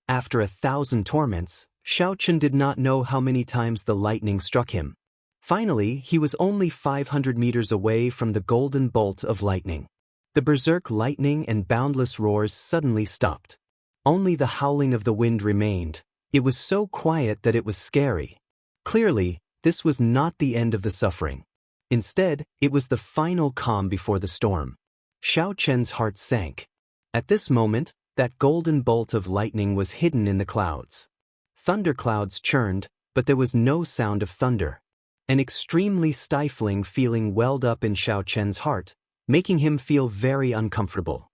After 1,000 torments, Xiaochen did not know how many times the lightning struck him. Finally, he was only 500 meters away from the golden bolt of lightning. The berserk lightning and boundless roars suddenly stopped. Only the howling of the wind remained. It was so quiet that it was scary. Clearly, this was not the end of the suffering. Instead, it was the final calm before the storm. Xiaochen's heart sank. At this moment, that golden bolt of lightning was hidden in the clouds. Thunderclouds churned, but there was no sound of thunder. An extremely stifling feeling welled up in Xiaochen's heart, making him feel very uncomfortable.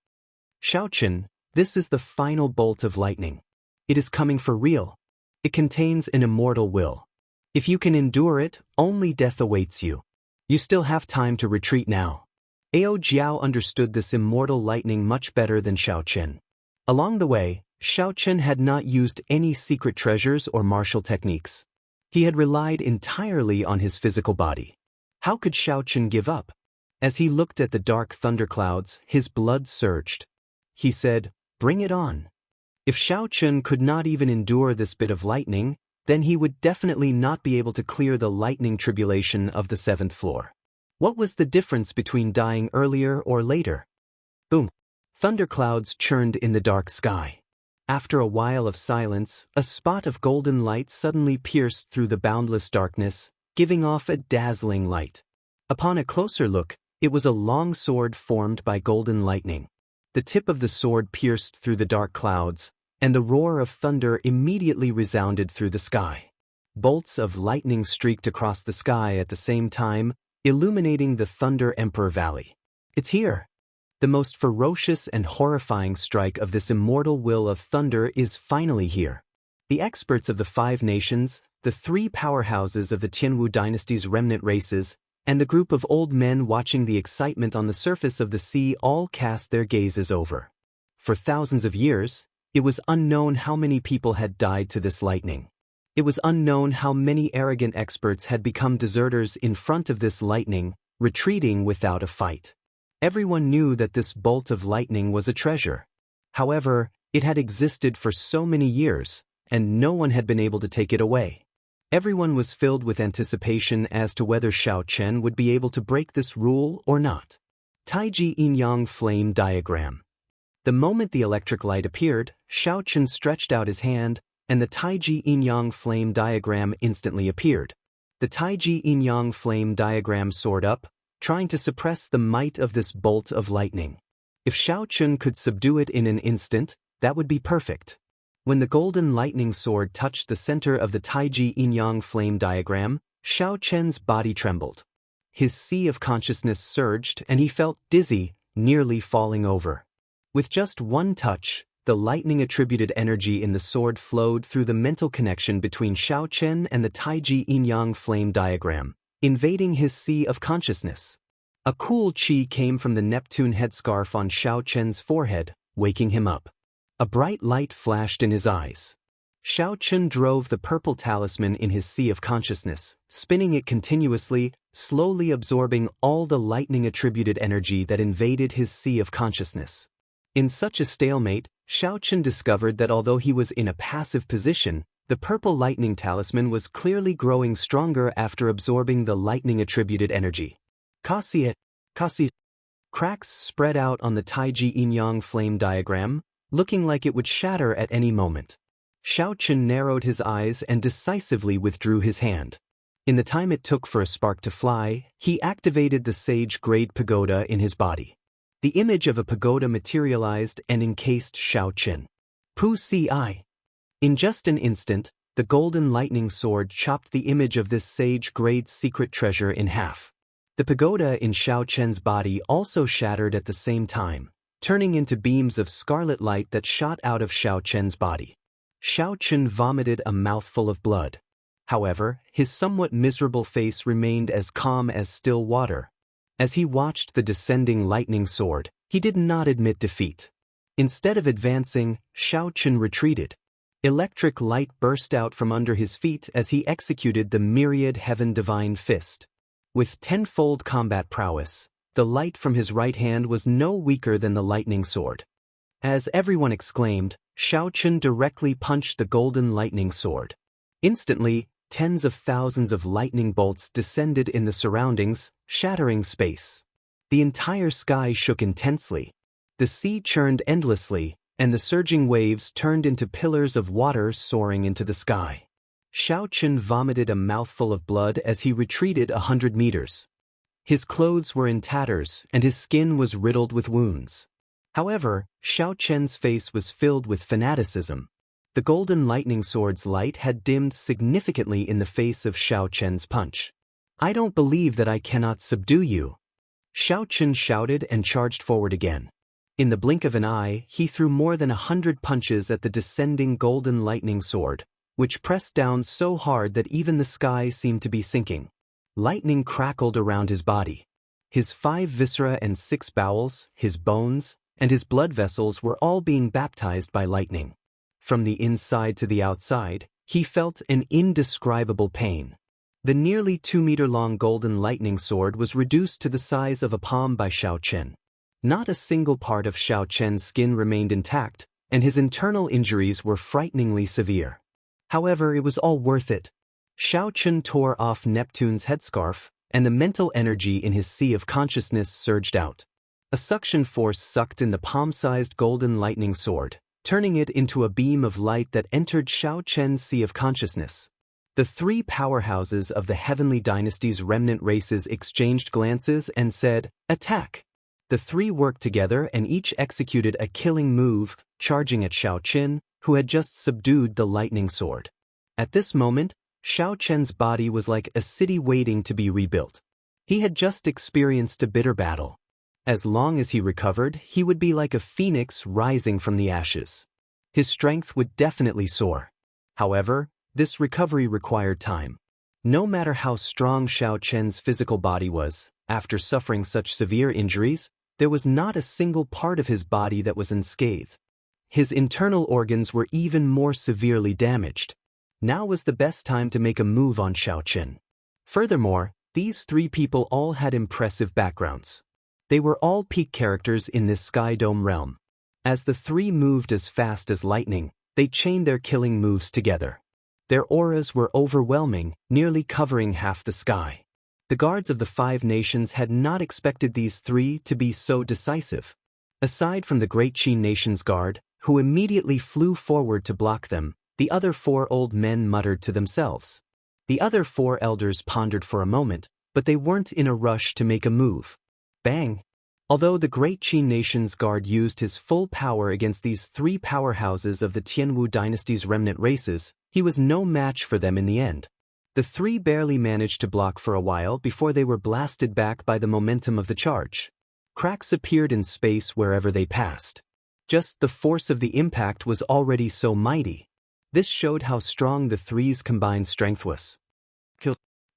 Xiaochen, this is the final bolt of lightning. It is coming for real. It contains an immortal will. If you can endure it, only death awaits you. You still have time to retreat now. Ao Jiao understood this immortal lightning much better than Xiaochen. Along the way, Xiaochen had not used any secret treasures or martial techniques. He had relied entirely on his physical body. How could Xiaochen give up? As he looked at the dark thunderclouds, his blood surged. He said, "Bring it on. If Xiao Chun could not even endure this bit of lightning, then he would definitely not be able to clear the lightning tribulation of the 7th floor. What was the difference between dying earlier or later? Boom! Thunderclouds churned in the dark sky. After a while of silence, a spot of golden light suddenly pierced through the boundless darkness, giving off a dazzling light. Upon a closer look, it was a long sword formed by golden lightning. The tip of the sword pierced through the dark clouds, and the roar of thunder immediately resounded through the sky. Bolts of lightning streaked across the sky at the same time, illuminating the Thunder Emperor Valley. It's here! The most ferocious and horrifying strike of this immortal will of thunder is finally here. The experts of the 5 nations, the 3 powerhouses of the Tianwu dynasty's remnant races, and the group of old men watching the excitement on the surface of the sea all cast their gazes over. For thousands of years, it was unknown how many people had died to this lightning. It was unknown how many arrogant experts had become deserters in front of this lightning, retreating without a fight. Everyone knew that this bolt of lightning was a treasure. However, it had existed for so many years, and no one had been able to take it away. Everyone was filled with anticipation as to whether Xiao Chen would be able to break this rule or not. Taiji Yin-Yang Flame Diagram. The moment the electric light appeared, Xiao Chen stretched out his hand, and the Taiji Yin-Yang Flame Diagram instantly appeared. The Taiji Yin-Yang Flame Diagram soared up, trying to suppress the might of this bolt of lightning. If Xiao Chen could subdue it in an instant, that would be perfect. When the golden lightning sword touched the center of the Taiji Yin-Yang Flame Diagram, Xiao Chen's body trembled. His sea of consciousness surged and he felt dizzy, nearly falling over. With just one touch, the lightning-attributed energy in the sword flowed through the mental connection between Xiao Chen and the Taiji Yin-Yang Flame Diagram, invading his sea of consciousness. A cool chi came from the Neptune headscarf on Xiao Chen's forehead, waking him up. A bright light flashed in his eyes. Xiao Chen drove the purple talisman in his sea of consciousness, spinning it continuously, slowly absorbing all the lightning-attributed energy that invaded his sea of consciousness. In such a stalemate, Xiao Chen discovered that although he was in a passive position, the purple lightning talisman was clearly growing stronger after absorbing the lightning-attributed energy. Kasi. Cracks spread out on the Taiji Yin-Yang Flame Diagram, looking like it would shatter at any moment. Xiao Chen narrowed his eyes and decisively withdrew his hand. In the time it took for a spark to fly, he activated the Sage-grade pagoda in his body. The image of a pagoda materialized and encased Xiao Chen. Pu Si. In just an instant, the golden lightning sword chopped the image of this Sage-grade secret treasure in half. The pagoda in Xiao Chen's body also shattered at the same time, turning into beams of scarlet light that shot out of Xiao Chen's body. Xiao Chen vomited a mouthful of blood. However, his somewhat miserable face remained as calm as still water. As he watched the descending lightning sword, he did not admit defeat. Instead of advancing, Xiao Chen retreated. Electric light burst out from under his feet as he executed the myriad heaven divine fist. With tenfold combat prowess, the light from his right hand was no weaker than the lightning sword. As everyone exclaimed, Xiao Chen directly punched the golden lightning sword. Instantly, tens of thousands of lightning bolts descended in the surroundings, shattering space. The entire sky shook intensely. The sea churned endlessly, and the surging waves turned into pillars of water soaring into the sky. Xiao Chen vomited a mouthful of blood as he retreated 100 meters. His clothes were in tatters and his skin was riddled with wounds. However, Xiao Chen's face was filled with fanaticism. The golden lightning sword's light had dimmed significantly in the face of Xiao Chen's punch. "I don't believe that I cannot subdue you." Xiao Chen shouted and charged forward again. In the blink of an eye, he threw more than 100 punches at the descending golden lightning sword, which pressed down so hard that even the sky seemed to be sinking. Lightning crackled around his body. His 5 viscera and 6 bowels, his bones, and his blood vessels were all being baptized by lightning. From the inside to the outside, he felt an indescribable pain. The nearly 2-meter-long golden lightning sword was reduced to the size of a palm by Xiao Chen. Not a single part of Xiao Chen's skin remained intact, and his internal injuries were frighteningly severe. However, it was all worth it. Xiao Chen tore off Neptune's headscarf, and the mental energy in his sea of consciousness surged out. A suction force sucked in the palm-sized golden lightning sword, turning it into a beam of light that entered Xiao Chen's sea of consciousness. The three powerhouses of the Heavenly Dynasty's remnant races exchanged glances and said, "Attack!" The three worked together and each executed a killing move, charging at Xiao Chen, who had just subdued the lightning sword. At this moment, Xiao Chen's body was like a city waiting to be rebuilt. He had just experienced a bitter battle. As long as he recovered, he would be like a phoenix rising from the ashes. His strength would definitely soar. However, this recovery required time. No matter how strong Xiao Chen's physical body was, after suffering such severe injuries, there was not a single part of his body that was unscathed. His internal organs were even more severely damaged. Now was the best time to make a move on Xiao Chen. Furthermore, these three people all had impressive backgrounds. They were all peak characters in this Sky Dome realm. As the three moved as fast as lightning, they chained their killing moves together. Their auras were overwhelming, nearly covering half the sky. The guards of the 5 nations had not expected these three to be so decisive. Aside from the Great Qin Nation's guard, who immediately flew forward to block them, the other 4 old men muttered to themselves. The other 4 elders pondered for a moment, but they weren't in a rush to make a move. Bang! Although the Great Qin Nation's guard used his full power against these 3 powerhouses of the Tianwu dynasty's remnant races, he was no match for them in the end. The 3 barely managed to block for a while before they were blasted back by the momentum of the charge. Cracks appeared in space wherever they passed. Just the force of the impact was already so mighty. This showed how strong the three's combined strength was.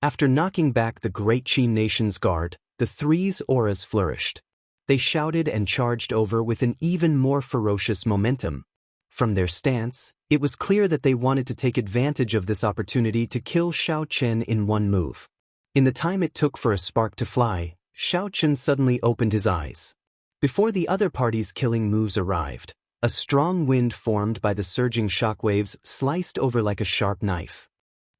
After knocking back the Great Qin Nation's guard, the three's auras flourished. They shouted and charged over with an even more ferocious momentum. From their stance, it was clear that they wanted to take advantage of this opportunity to kill Xiao Chen in one move. In the time it took for a spark to fly, Xiao Chen suddenly opened his eyes. Before the other party's killing moves arrived, a strong wind formed by the surging shockwaves sliced over like a sharp knife.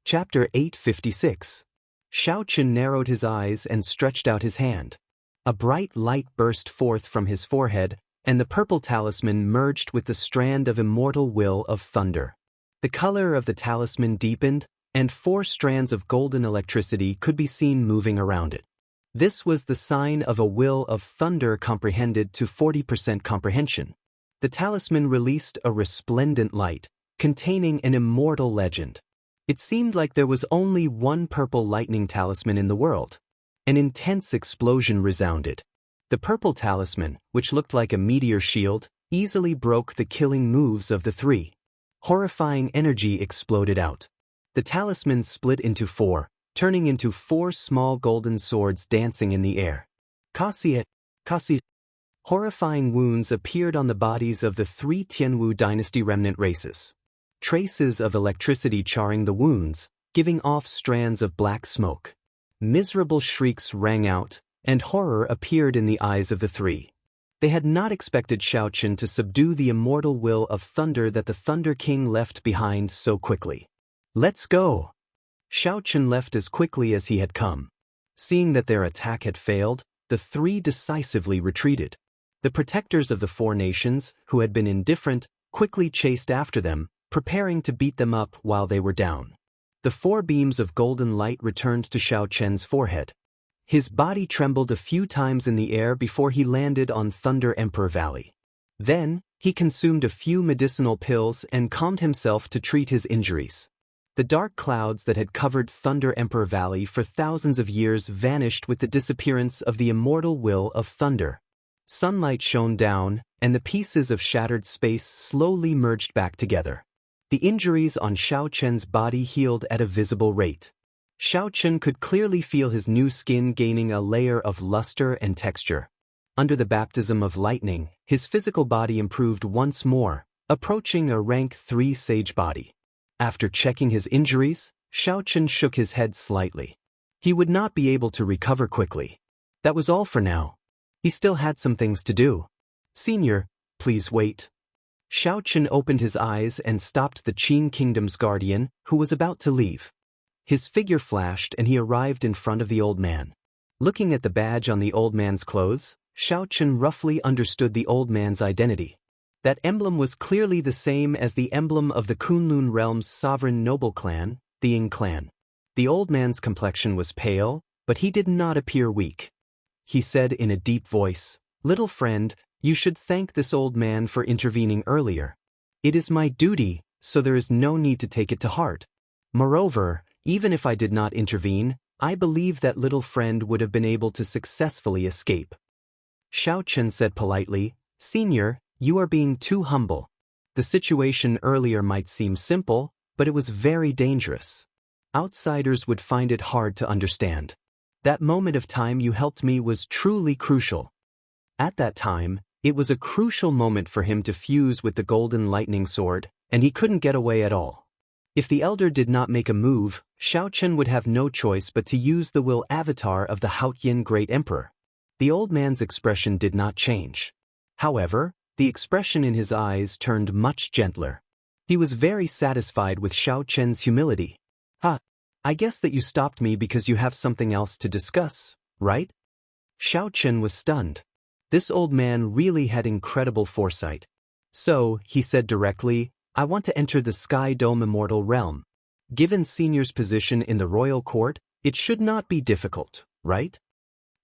Chapter 856. Xiao Chen narrowed his eyes and stretched out his hand. A bright light burst forth from his forehead, and the purple talisman merged with the strand of immortal will of thunder. The color of the talisman deepened, and 4 strands of golden electricity could be seen moving around it. This was the sign of a will of thunder comprehended to 40% comprehension. The talisman released a resplendent light, containing an immortal legend. It seemed like there was only one purple lightning talisman in the world. An intense explosion resounded. The purple talisman, which looked like a meteor shield, easily broke the killing moves of the 3. Horrifying energy exploded out. The talisman split into 4, turning into 4 small golden swords dancing in the air. Kasi. Horrifying wounds appeared on the bodies of the 3 Tianwu dynasty remnant races. Traces of electricity charring the wounds, giving off strands of black smoke. Miserable shrieks rang out, and horror appeared in the eyes of the 3. They had not expected Xiao Chen to subdue the immortal will of thunder that the Thunder King left behind so quickly. "Let's go!" Xiao Chen left as quickly as he had come. Seeing that their attack had failed, the 3 decisively retreated. The protectors of the 4 nations, who had been indifferent, quickly chased after them, preparing to beat them up while they were down. The 4 beams of golden light returned to Xiao Chen's forehead. His body trembled a few times in the air before he landed on Thunder Emperor Valley. Then, he consumed a few medicinal pills and calmed himself to treat his injuries. The dark clouds that had covered Thunder Emperor Valley for thousands of years vanished with the disappearance of the immortal will of thunder. Sunlight shone down, and the pieces of shattered space slowly merged back together. The injuries on Xiao Chen's body healed at a visible rate. Xiao Chen could clearly feel his new skin gaining a layer of luster and texture. Under the baptism of lightning, his physical body improved once more, approaching a rank 3 sage body. After checking his injuries, Xiao Chen shook his head slightly. He would not be able to recover quickly. That was all for now. He still had some things to do. "Senior, please wait." Xiao Chen opened his eyes and stopped the Qing Kingdom's guardian, who was about to leave. His figure flashed and he arrived in front of the old man. Looking at the badge on the old man's clothes, Xiao Chen roughly understood the old man's identity. That emblem was clearly the same as the emblem of the Kunlun realm's sovereign noble clan, the Ying clan. The old man's complexion was pale, but he did not appear weak. He said in a deep voice, "Little friend, you should thank this old man for intervening earlier. It is my duty, so there is no need to take it to heart. Moreover, even if I did not intervene, I believe that little friend would have been able to successfully escape." Xiao Chen said politely, "Senior, you are being too humble. The situation earlier might seem simple, but it was very dangerous. Outsiders would find it hard to understand. That moment of time you helped me was truly crucial." At that time, it was a crucial moment for him to fuse with the golden lightning sword, and he couldn't get away at all. If the elder did not make a move, Xiao Chen would have no choice but to use the will avatar of the Haotian Great Emperor. The old man's expression did not change. However, the expression in his eyes turned much gentler. He was very satisfied with Xiao Chen's humility. I guess that you stopped me because you have something else to discuss, right?" Xiao Chen was stunned. This old man really had incredible foresight. "So," he said directly, "I want to enter the Sky Dome Immortal Realm. Given Senior's position in the royal court, it should not be difficult, right?"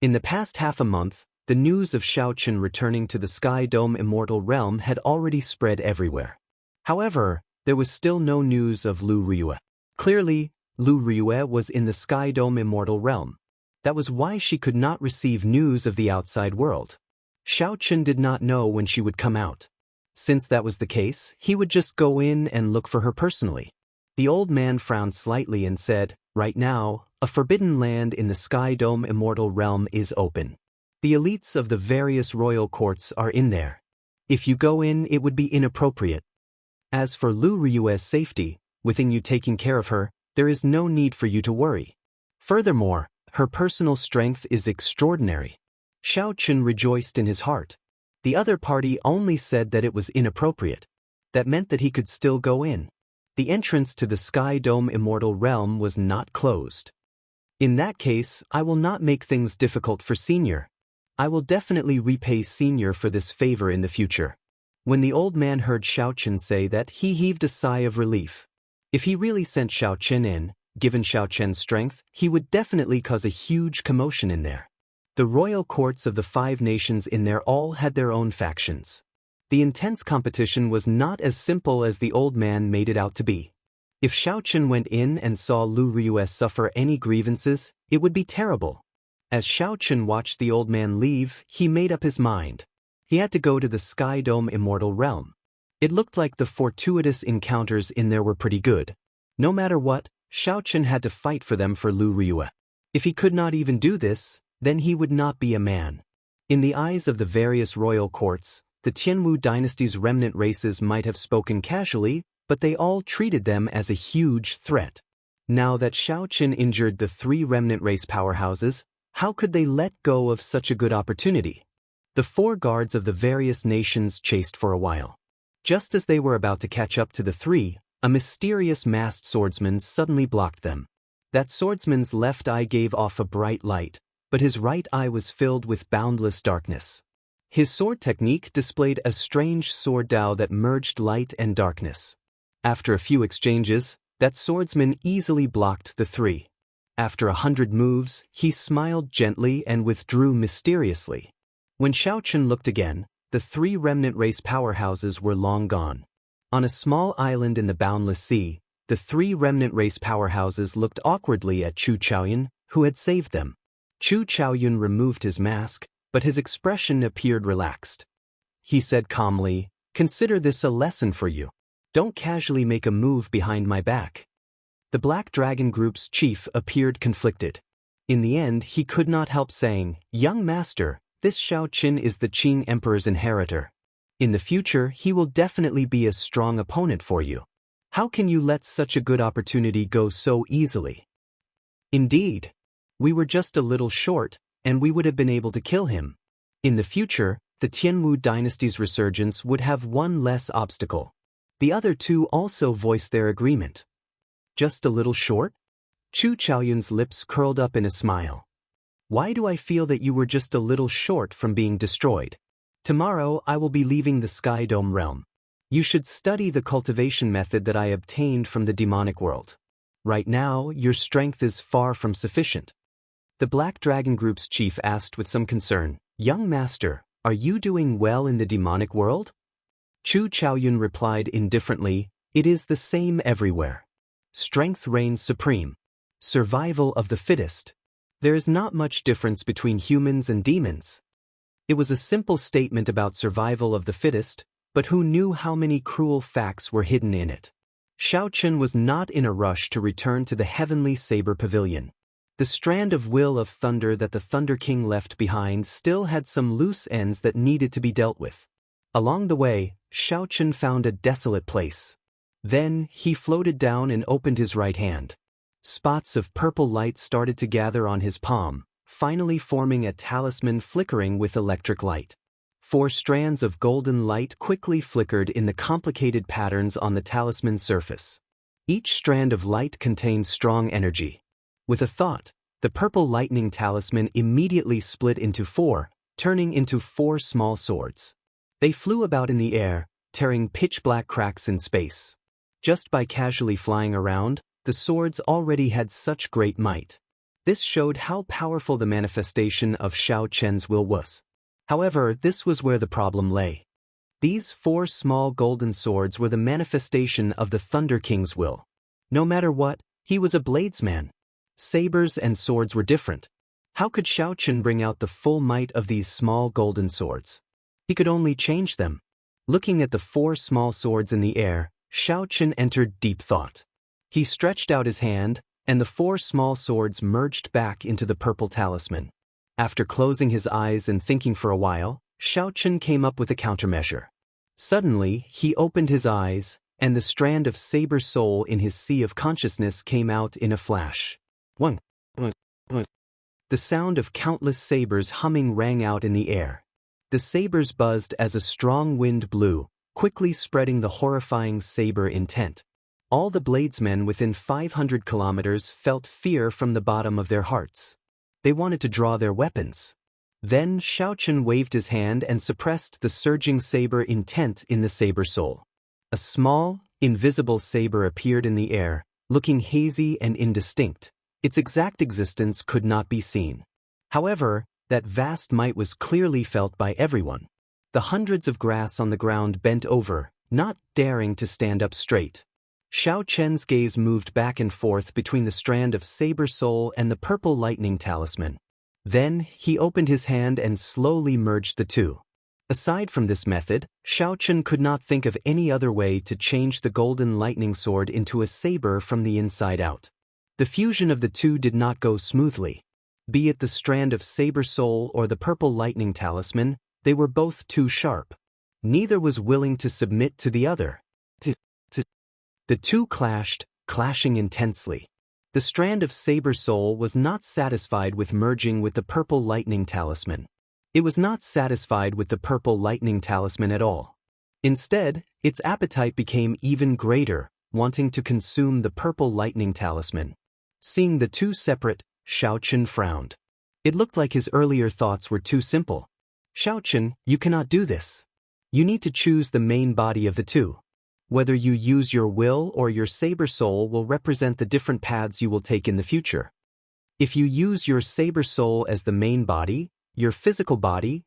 In the past half a month, the news of Xiao Chen returning to the Sky Dome Immortal Realm had already spread everywhere. However, there was still no news of Lu Riyue. Clearly, Lu Riyue was in the Sky Dome Immortal Realm. That was why she could not receive news of the outside world. Xiao Chen did not know when she would come out. Since that was the case, he would just go in and look for her personally. The old man frowned slightly and said, "Right now, a forbidden land in the Sky Dome Immortal Realm is open. The elites of the various royal courts are in there. If you go in, it would be inappropriate. As for Lu Riyue's safety, within you taking care of her, there is no need for you to worry. Furthermore, her personal strength is extraordinary." Xiao Chen rejoiced in his heart. The other party only said that it was inappropriate. That meant that he could still go in. The entrance to the Sky Dome Immortal Realm was not closed. "In that case, I will not make things difficult for Senior. I will definitely repay Senior for this favor in the future." When the old man heard Xiao Chen say that, he heaved a sigh of relief. If he really sent Xiao Chen in, given Xiao Chen's strength, he would definitely cause a huge commotion in there. The royal courts of the 5 nations in there all had their own factions. The intense competition was not as simple as the old man made it out to be. If Xiao Chen went in and saw Lu Riyue suffer any grievances, it would be terrible. As Xiao Chen watched the old man leave, he made up his mind. He had to go to the Sky Dome Immortal Realm. It looked like the fortuitous encounters in there were pretty good. No matter what, Xiao Chen had to fight for them for Lu Riyue. If he could not even do this, then he would not be a man. In the eyes of the various royal courts, the Tianwu dynasty's remnant races might have spoken casually, but they all treated them as a huge threat. Now that Xiao Chen injured the 3 remnant race powerhouses, how could they let go of such a good opportunity? The 4 guards of the various nations chased for a while. Just as they were about to catch up to the 3, a mysterious masked swordsman suddenly blocked them. That swordsman's left eye gave off a bright light, but his right eye was filled with boundless darkness. His sword technique displayed a strange sword Dao that merged light and darkness. After a few exchanges, that swordsman easily blocked the 3. After 100 moves, he smiled gently and withdrew mysteriously. When Xiao Chen looked again, the 3 remnant race powerhouses were long gone. On a small island in the boundless sea, the 3 remnant race powerhouses looked awkwardly at Chu Chaoyun, who had saved them. Chu Chaoyun removed his mask, but his expression appeared relaxed. He said calmly, "Consider this a lesson for you. Don't casually make a move behind my back." The Black Dragon Group's chief appeared conflicted. In the end, he could not help saying, "Young master, this Xiao Chen is the Qing Emperor's inheritor. In the future, he will definitely be a strong opponent for you. How can you let such a good opportunity go so easily?" "Indeed. We were just a little short, and we would have been able to kill him. In the future, the Tianwu dynasty's resurgence would have one less obstacle. The other two also voiced their agreement. Just a little short? Chu Chaoyun's lips curled up in a smile. Why do I feel that you were just a little short from being destroyed? Tomorrow I will be leaving the Sky Dome realm. You should study the cultivation method that I obtained from the demonic world. Right now, your strength is far from sufficient. The Black Dragon Group's chief asked with some concern, Young master, are you doing well in the demonic world? Chu Chaoyun replied indifferently, It is the same everywhere. Strength reigns supreme. Survival of the fittest. There is not much difference between humans and demons. It was a simple statement about survival of the fittest, but who knew how many cruel facts were hidden in it? Xiao Chen was not in a rush to return to the Heavenly Saber Pavilion. The strand of will of thunder that the Thunder King left behind still had some loose ends that needed to be dealt with. Along the way, Xiao Chen found a desolate place. Then, he floated down and opened his right hand. Spots of purple light started to gather on his palm, finally forming a talisman flickering with electric light. 4 strands of golden light quickly flickered in the complicated patterns on the talisman's surface. Each strand of light contained strong energy. With a thought, the purple lightning talisman immediately split into 4, turning into 4 small swords. They flew about in the air, tearing pitch-black cracks in space. Just by casually flying around, the swords already had such great might. This showed how powerful the manifestation of Xiao Chen's will was. However, this was where the problem lay. These 4 small golden swords were the manifestation of the Thunder King's will. No matter what, he was a bladesman. Sabers and swords were different. How could Xiao Chen bring out the full might of these small golden swords? He could only change them. Looking at the 4 small swords in the air, Xiao Chen entered deep thought. He stretched out his hand, and the 4 small swords merged back into the purple talisman. After closing his eyes and thinking for a while, Xiao Chen came up with a countermeasure. Suddenly, he opened his eyes, and the strand of saber soul in his sea of consciousness came out in a flash. One. The sound of countless sabers humming rang out in the air. The sabers buzzed as a strong wind blew, quickly spreading the horrifying saber intent. All the bladesmen within 500 kilometers felt fear from the bottom of their hearts. They wanted to draw their weapons. Then Xiao Chen waved his hand and suppressed the surging saber intent in the saber soul. A small, invisible saber appeared in the air, looking hazy and indistinct. Its exact existence could not be seen. However, that vast might was clearly felt by everyone. The hundreds of grass on the ground bent over, not daring to stand up straight. Xiao Chen's gaze moved back and forth between the strand of saber soul and the purple lightning talisman. Then, he opened his hand and slowly merged the two. Aside from this method, Xiao Chen could not think of any other way to change the golden lightning sword into a saber from the inside out. The fusion of the two did not go smoothly. Be it the strand of saber soul or the purple lightning talisman, they were both too sharp. Neither was willing to submit to the other. The two clashed, clashing intensely. The strand of saber soul was not satisfied with merging with the purple lightning talisman. It was not satisfied with the purple lightning talisman at all. Instead, its appetite became even greater, wanting to consume the purple lightning talisman. Seeing the two separate, Xiao Chen frowned. It looked like his earlier thoughts were too simple. Xiao Chen, you cannot do this. You need to choose the main body of the two. Whether you use your will or your saber soul will represent the different paths you will take in the future. If you use your saber soul as the main body, your physical body,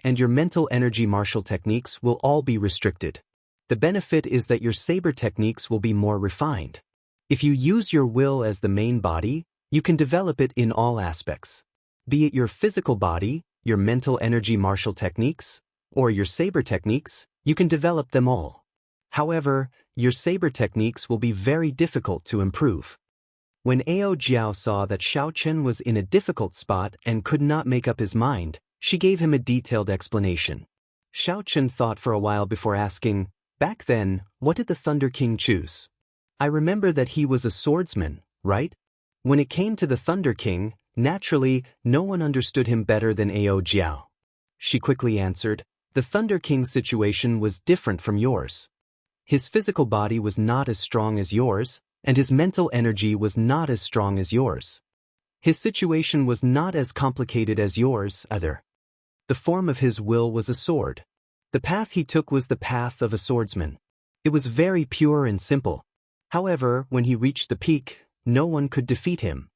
and your mental energy martial techniques will all be restricted. The benefit is that your saber techniques will be more refined. If you use your will as the main body, you can develop it in all aspects. Be it your physical body, your mental energy martial techniques, or your saber techniques, you can develop them all. However, your saber techniques will be very difficult to improve. When Ao Jiao saw that Xiao Chen was in a difficult spot and could not make up his mind, she gave him a detailed explanation. Xiao Chen thought for a while before asking, "Back then, what did the Thunder King choose? I remember that he was a swordsman, right? When it came to the Thunder King, naturally, no one understood him better than Ao Jiao. she quickly answered. The Thunder King's situation was different from yours. His physical body was not as strong as yours, and his mental energy was not as strong as yours. His situation was not as complicated as yours, either. The form of his will was a sword. The path he took was the path of a swordsman. It was very pure and simple. However, when he reached the peak, no one could defeat him.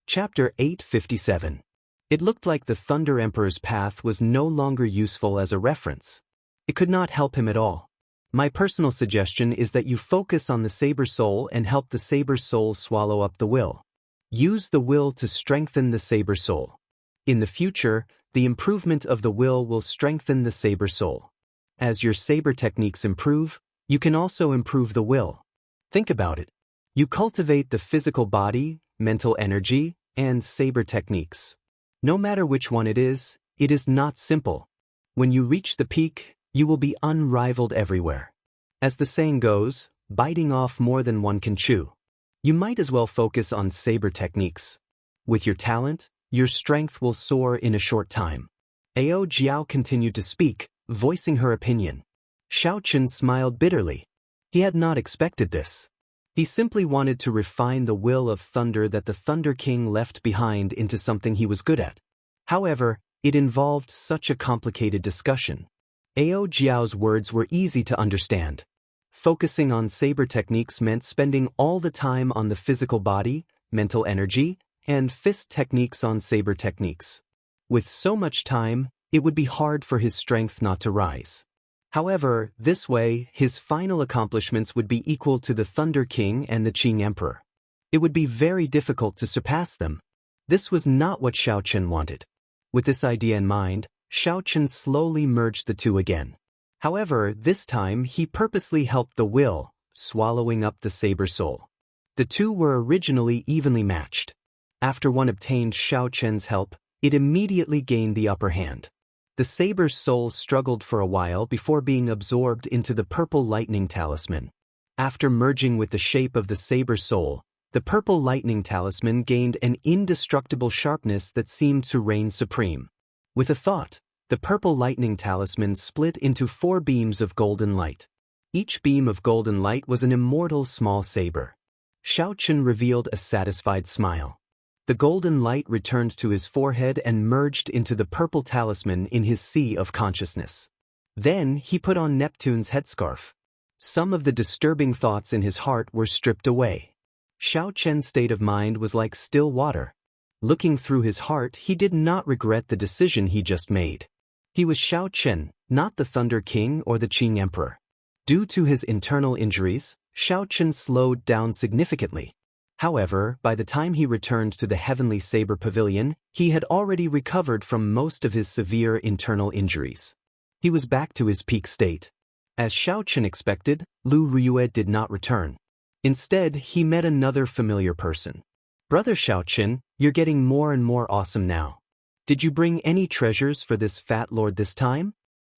Chapter 857. It looked like the Thunder Emperor's path was no longer useful as a reference. It could not help him at all. My personal suggestion is that you focus on the Saber Soul and help the Saber Soul swallow up the will. Use the will to strengthen the Saber Soul. In the future, the improvement of the will strengthen the Saber Soul. As your saber techniques improve, you can also improve the will. Think about it. You cultivate the physical body, mental energy, and saber techniques. No matter which one it is not simple. When you reach the peak, you will be unrivaled everywhere. As the saying goes, biting off more than one can chew. You might as well focus on saber techniques. With your talent, your strength will soar in a short time. Ao Jiao continued to speak, voicing her opinion. Xiaochen smiled bitterly. He had not expected this. He simply wanted to refine the will of thunder that the Thunder King left behind into something he was good at. However, it involved such a complicated discussion. Ao Jiao's words were easy to understand. Focusing on saber techniques meant spending all the time on the physical body, mental energy, and fist techniques on saber techniques. With so much time, it would be hard for his strength not to rise. However, this way, his final accomplishments would be equal to the Thunder King and the Qing Emperor. It would be very difficult to surpass them. This was not what Xiaochen wanted. With this idea in mind, Xiaochen slowly merged the two again. However, this time he purposely helped the will, swallowing up the Saber Soul. The two were originally evenly matched. After one obtained Xiaochen's help, it immediately gained the upper hand. The Saber Soul struggled for a while before being absorbed into the Purple Lightning Talisman. After merging with the shape of the Saber Soul, the Purple Lightning Talisman gained an indestructible sharpness that seemed to reign supreme. With a thought, the Purple Lightning Talisman split into 4 beams of golden light. Each beam of golden light was an immortal small saber. Xiaochen revealed a satisfied smile. The golden light returned to his forehead and merged into the purple talisman in his sea of consciousness. Then he put on Neptune's headscarf. Some of the disturbing thoughts in his heart were stripped away. Xiaochen's state of mind was like still water. Looking through his heart, he did not regret the decision he just made. He was Xiaochen, not the Thunder King or the Qing Emperor. Due to his internal injuries, Xiaochen slowed down significantly. However, by the time he returned to the Heavenly Saber Pavilion, he had already recovered from most of his severe internal injuries. He was back to his peak state. As Xiaochen expected, Lu Ruyue did not return. Instead, he met another familiar person. Brother Xiaochen, you're getting more and more awesome now. Did you bring any treasures for this fat lord this time?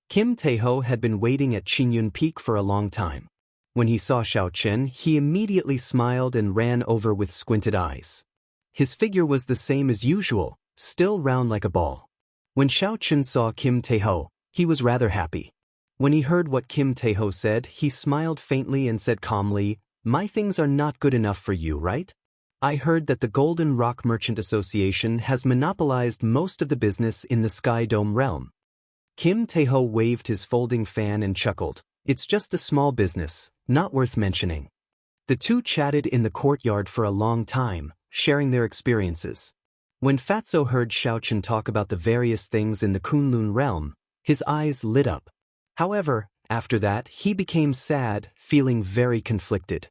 Kim Taeho had been waiting at Qingyun Peak for a long time. When he saw Xiaochen, he immediately smiled and ran over with squinted eyes. His figure was the same as usual, still round like a ball. When Xiaochen saw Kim Taeho, he was rather happy. When he heard what Kim Taeho said, he smiled faintly and said calmly, "My things are not good enough for you, right? I heard that the Golden Rock Merchant Association has monopolized most of the business in the Sky Dome realm." Kim Taeho waved his folding fan and chuckled. "It's just a small business, not worth mentioning." The two chatted in the courtyard for a long time, sharing their experiences. When Fatso heard Xiaochen talk about the various things in the Kunlun realm, his eyes lit up. However, after that, he became sad, feeling very conflicted.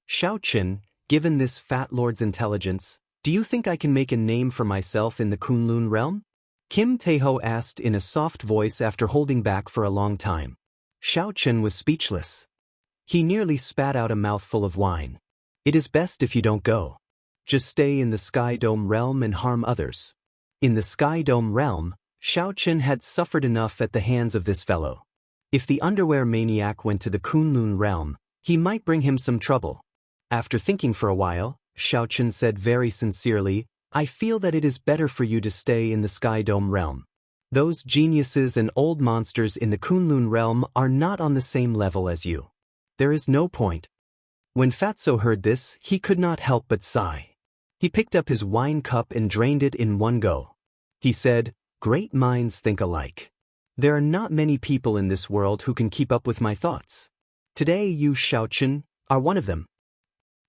"Xiaochen, given this fat lord's intelligence, do you think I can make a name for myself in the Kunlun realm?" Kim Taeho asked in a soft voice after holding back for a long time. Xiaochen was speechless. He nearly spat out a mouthful of wine. "It is best if you don't go. Just stay in the Sky Dome realm and harm others." In the Sky Dome realm, Xiaochen had suffered enough at the hands of this fellow. If the underwear maniac went to the Kunlun realm, he might bring him some trouble. After thinking for a while, Xiaochen said very sincerely, "I feel that it is better for you to stay in the Sky Dome realm. Those geniuses and old monsters in the Kunlun realm are not on the same level as you. There is no point. When Fatso heard this, he could not help but sigh. He picked up his wine cup and drained it in one go. He said, "Great minds think alike. There are not many people in this world who can keep up with my thoughts. Today you, Xiaochen, are one of them.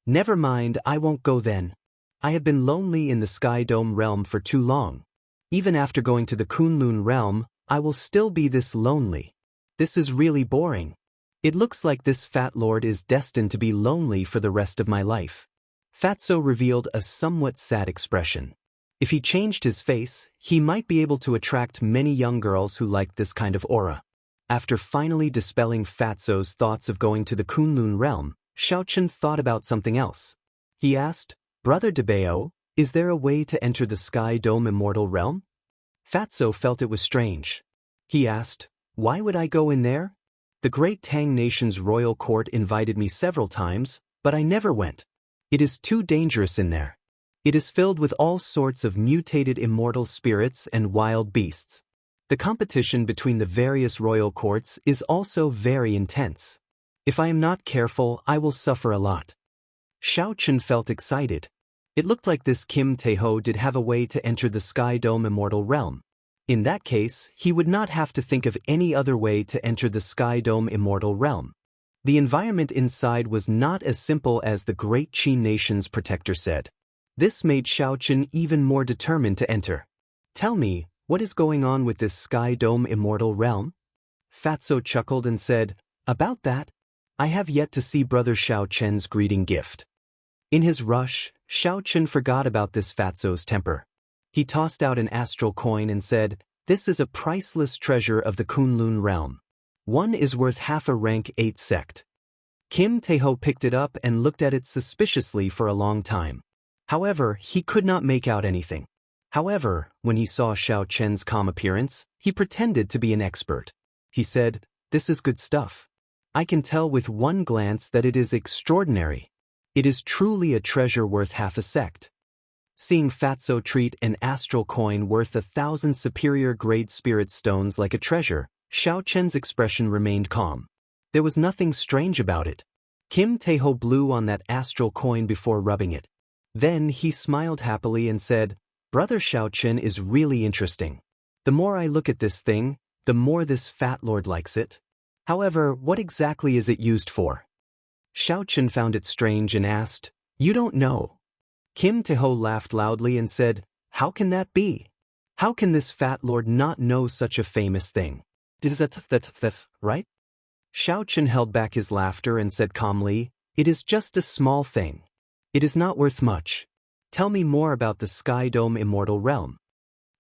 Never mind, I won't go then. I have been lonely in the Sky Dome realm for too long. Even after going to the Kunlun realm, I will still be this lonely. This is really boring. It looks like this fat lord is destined to be lonely for the rest of my life." Fatso revealed a somewhat sad expression. If he changed his face, he might be able to attract many young girls who liked this kind of aura. After finally dispelling Fatso's thoughts of going to the Kunlun realm, Xiaochen thought about something else. He asked, "Brother Debao, is there a way to enter the Sky Dome immortal realm?" Fatso felt it was strange. He asked, "Why would I go in there? The great Tang nation's royal court invited me several times, but I never went. It is too dangerous in there. It is filled with all sorts of mutated immortal spirits and wild beasts. The competition between the various royal courts is also very intense. If I am not careful, I will suffer a lot." Xiaochen felt excited. It looked like this Kim Taeho did have a way to enter the Sky Dome immortal realm. In that case, he would not have to think of any other way to enter the Sky Dome immortal realm. The environment inside was not as simple as the great Qin nation's protector said. This made Xiaochen even more determined to enter. "Tell me, what is going on with this Sky Dome immortal realm?" Fatso chuckled and said, "About that, I have yet to see Brother Xiaochen's greeting gift." In his rush, Xiaochen forgot about this Fatso's temper. He tossed out an astral coin and said, "This is a priceless treasure of the Kunlun realm. One is worth half a rank 8 sect." Kim Taeho picked it up and looked at it suspiciously for a long time. However, he could not make out anything. However, when he saw Xiaochen's calm appearance, he pretended to be an expert. He said, "This is good stuff. I can tell with one glance that it is extraordinary. It is truly a treasure worth half a sect." Seeing Fatso treat an astral coin worth 1,000 superior grade spirit stones like a treasure, Xiaochen's expression remained calm. There was nothing strange about it. Kim Taeho blew on that astral coin before rubbing it. Then he smiled happily and said, "Brother Xiaochen is really interesting. The more I look at this thing, the more this fat lord likes it. However, what exactly is it used for?" Xiaochen found it strange and asked, "You don't know?" Kim Taeho laughed loudly and said, "How can that be? How can this fat lord not know such a famous thing? Is that right?" Xiaochen held back his laughter and said calmly, "It is just a small thing. It is not worth much. Tell me more about the Sky Dome immortal realm."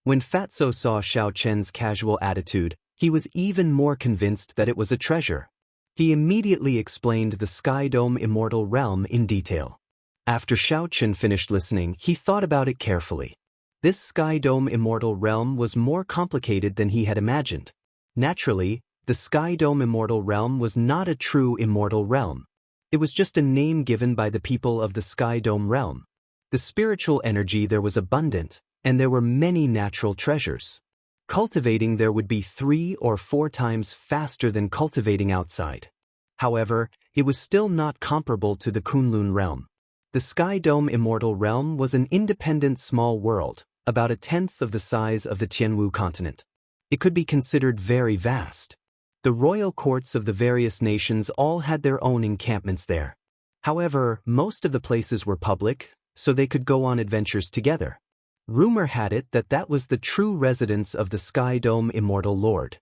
When Fatso saw Xiaochen's casual attitude, he was even more convinced that it was a treasure. He immediately explained the Sky Dome immortal realm in detail. After Xiaochen finished listening, he thought about it carefully. This Sky Dome immortal realm was more complicated than he had imagined. Naturally, the Sky Dome immortal realm was not a true immortal realm. It was just a name given by the people of the Sky Dome realm. The spiritual energy there was abundant, and there were many natural treasures. Cultivating there would be 3 or 4 times faster than cultivating outside. However, it was still not comparable to the Kunlun realm. The Sky Dome immortal realm was an independent small world, about 1/10 of the size of the Tianwu continent. It could be considered very vast. The royal courts of the various nations all had their own encampments there. However, most of the places were public, so they could go on adventures together. Rumor had it that that was the true residence of the Sky Dome immortal lord.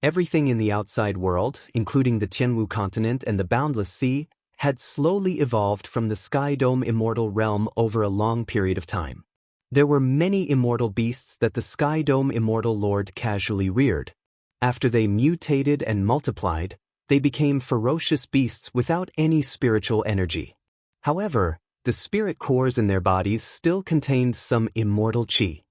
Everything in the outside world, including the Tianwu continent and the boundless sea, had slowly evolved from the Sky Dome immortal realm over a long period of time. There were many immortal beasts that the Sky Dome immortal lord casually reared. After they mutated and multiplied, they became ferocious beasts without any spiritual energy. However, the spirit cores in their bodies still contained some immortal qi.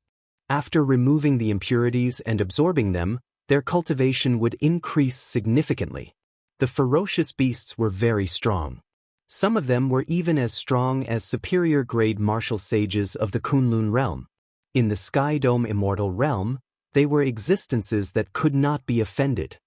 After removing the impurities and absorbing them, their cultivation would increase significantly. The ferocious beasts were very strong. Some of them were even as strong as superior grade martial sages of the Kunlun realm. In the Sky Dome immortal realm, They were existences that could not be offended.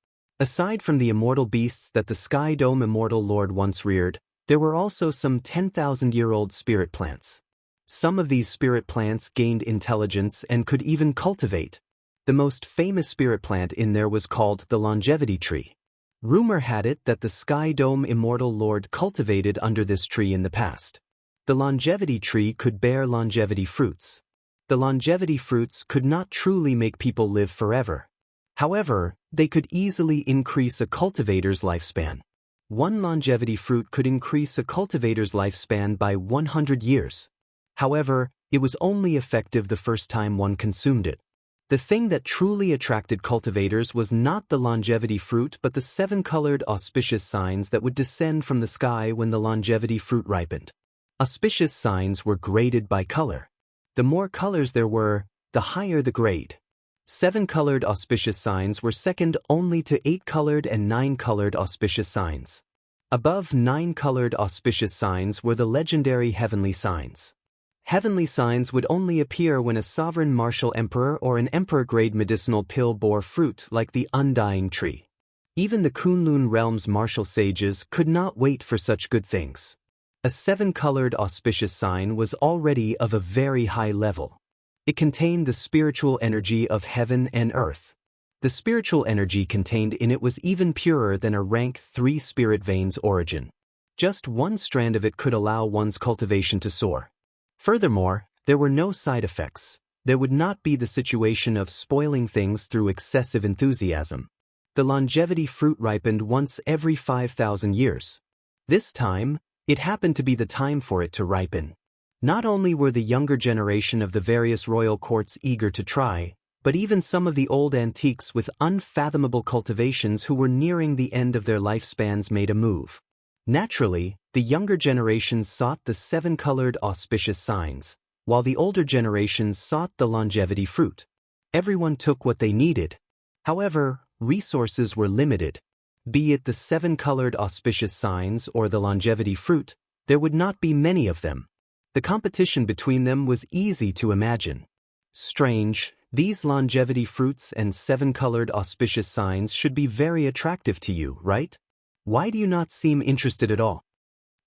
Aside from the immortal beasts that the Sky Dome Immortal Lord once reared, there were also some 10,000-year-old spirit plants. Some of these spirit plants gained intelligence and could even cultivate. The most famous spirit plant in there was called the longevity tree. Rumor had it that the Sky Dome Immortal Lord cultivated under this tree in the past. The longevity tree could bear longevity fruits. The longevity fruits could not truly make people live forever. However, they could easily increase a cultivator's lifespan. One longevity fruit could increase a cultivator's lifespan by 100 years. However, it was only effective the first time one consumed it. The thing that truly attracted cultivators was not the longevity fruit but the 7-colored auspicious signs that would descend from the sky when the longevity fruit ripened. Auspicious signs were graded by color. The more colors there were, the higher the grade. 7-colored auspicious signs were second only to 8-colored and 9-colored auspicious signs. Above 9-colored auspicious signs were the legendary heavenly signs. Heavenly signs would only appear when a sovereign martial emperor or an emperor-grade medicinal pill bore fruit like the undying tree. Even the Kunlun realm's martial sages could not wait for such good things. A 7-colored auspicious sign was already of a very high level. It contained the spiritual energy of heaven and earth. The spiritual energy contained in it was even purer than a rank 3 spirit vein's origin. Just one strand of it could allow one's cultivation to soar. Furthermore, there were no side effects. There would not be the situation of spoiling things through excessive enthusiasm. The longevity fruit ripened once every 5,000 years. This time, it happened to be the time for it to ripen. Not only were the younger generation of the various royal courts eager to try, but even some of the old antiques with unfathomable cultivations who were nearing the end of their lifespans made a move. Naturally, the younger generations sought the 7-colored auspicious signs, while the older generations sought the longevity fruit. Everyone took what they needed. However, resources were limited. Be it the 7-colored auspicious signs or the longevity fruit, there would not be many of them. The competition between them was easy to imagine. Strange, these longevity fruits and 7-colored auspicious signs should be very attractive to you, right? Why do you not seem interested at all?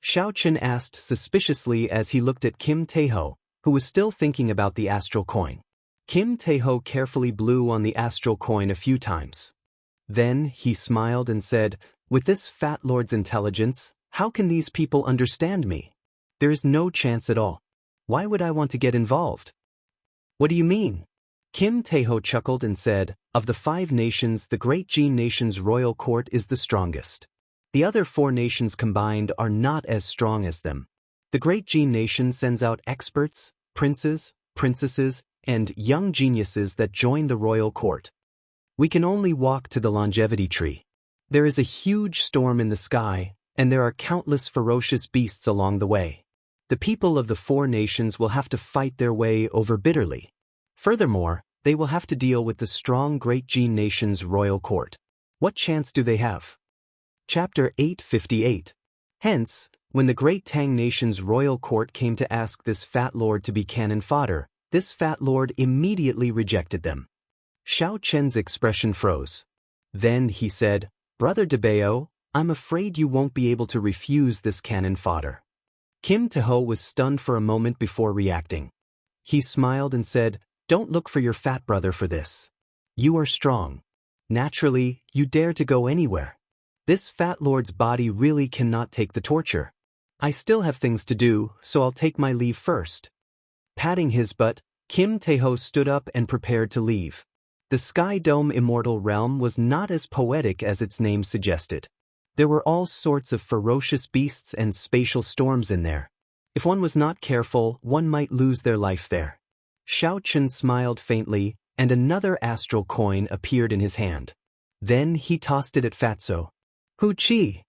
Xiaochen asked suspiciously as he looked at Kim Taeho, who was still thinking about the astral coin. Kim Taeho carefully blew on the astral coin a few times. Then he smiled and said, "With this fat lord's intelligence, how can these people understand me? There is no chance at all. Why would I want to get involved?" "What do you mean?" Kim Taeho chuckled and said, "Of the 5 nations, the Great Jin nation's royal court is the strongest. The other 4 nations combined are not as strong as them. The Great Jin nation sends out experts, princes, princesses, and young geniuses that join the royal court. We can only walk to the longevity tree. There is a huge storm in the sky, and there are countless ferocious beasts along the way. The people of the 4 nations will have to fight their way over bitterly. Furthermore, they will have to deal with the strong Great Jin nation's royal court. What chance do they have?" Chapter 858. Hence, when the Great Tang nation's royal court came to ask this fat lord to be cannon fodder, this fat lord immediately rejected them. Xiao Chen's expression froze. Then he said, "Brother Debeo, I'm afraid you won't be able to refuse this cannon fodder." Kim Taeho was stunned for a moment before reacting. He smiled and said, "Don't look for your fat brother for this. You are strong. Naturally, you dare to go anywhere. This fat lord's body really cannot take the torture. I still have things to do, so I'll take my leave first." Patting his butt, Kim Taeho stood up and prepared to leave. The Sky Dome Immortal Realm was not as poetic as its name suggested. There were all sorts of ferocious beasts and spatial storms in there. If one was not careful, one might lose their life there. Xiao Chen smiled faintly, and another astral coin appeared in his hand. Then he tossed it at Fatso. "Hu Chi!"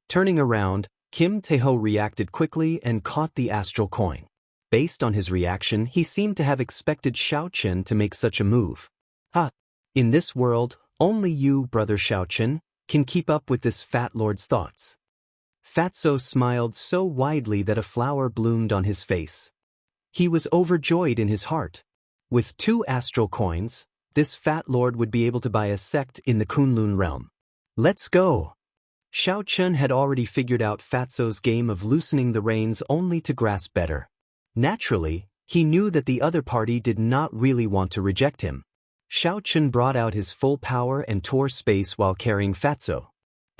Turning around, Kim Taeho reacted quickly and caught the astral coin. Based on his reaction, he seemed to have expected Xiao Chen to make such a move. "Ha! In this world, only you, brother Xiao Chen, can keep up with this fat lord's thoughts." Fatso smiled so widely that a flower bloomed on his face. He was overjoyed in his heart. With 2 astral coins, this fat lord would be able to buy a sect in the Kunlun realm. Let's go! Xiao Chun had already figured out Fatso's game of loosening the reins only to grasp better. Naturally, he knew that the other party did not really want to reject him. Xiao Chun brought out his full power and tore space while carrying Fatso.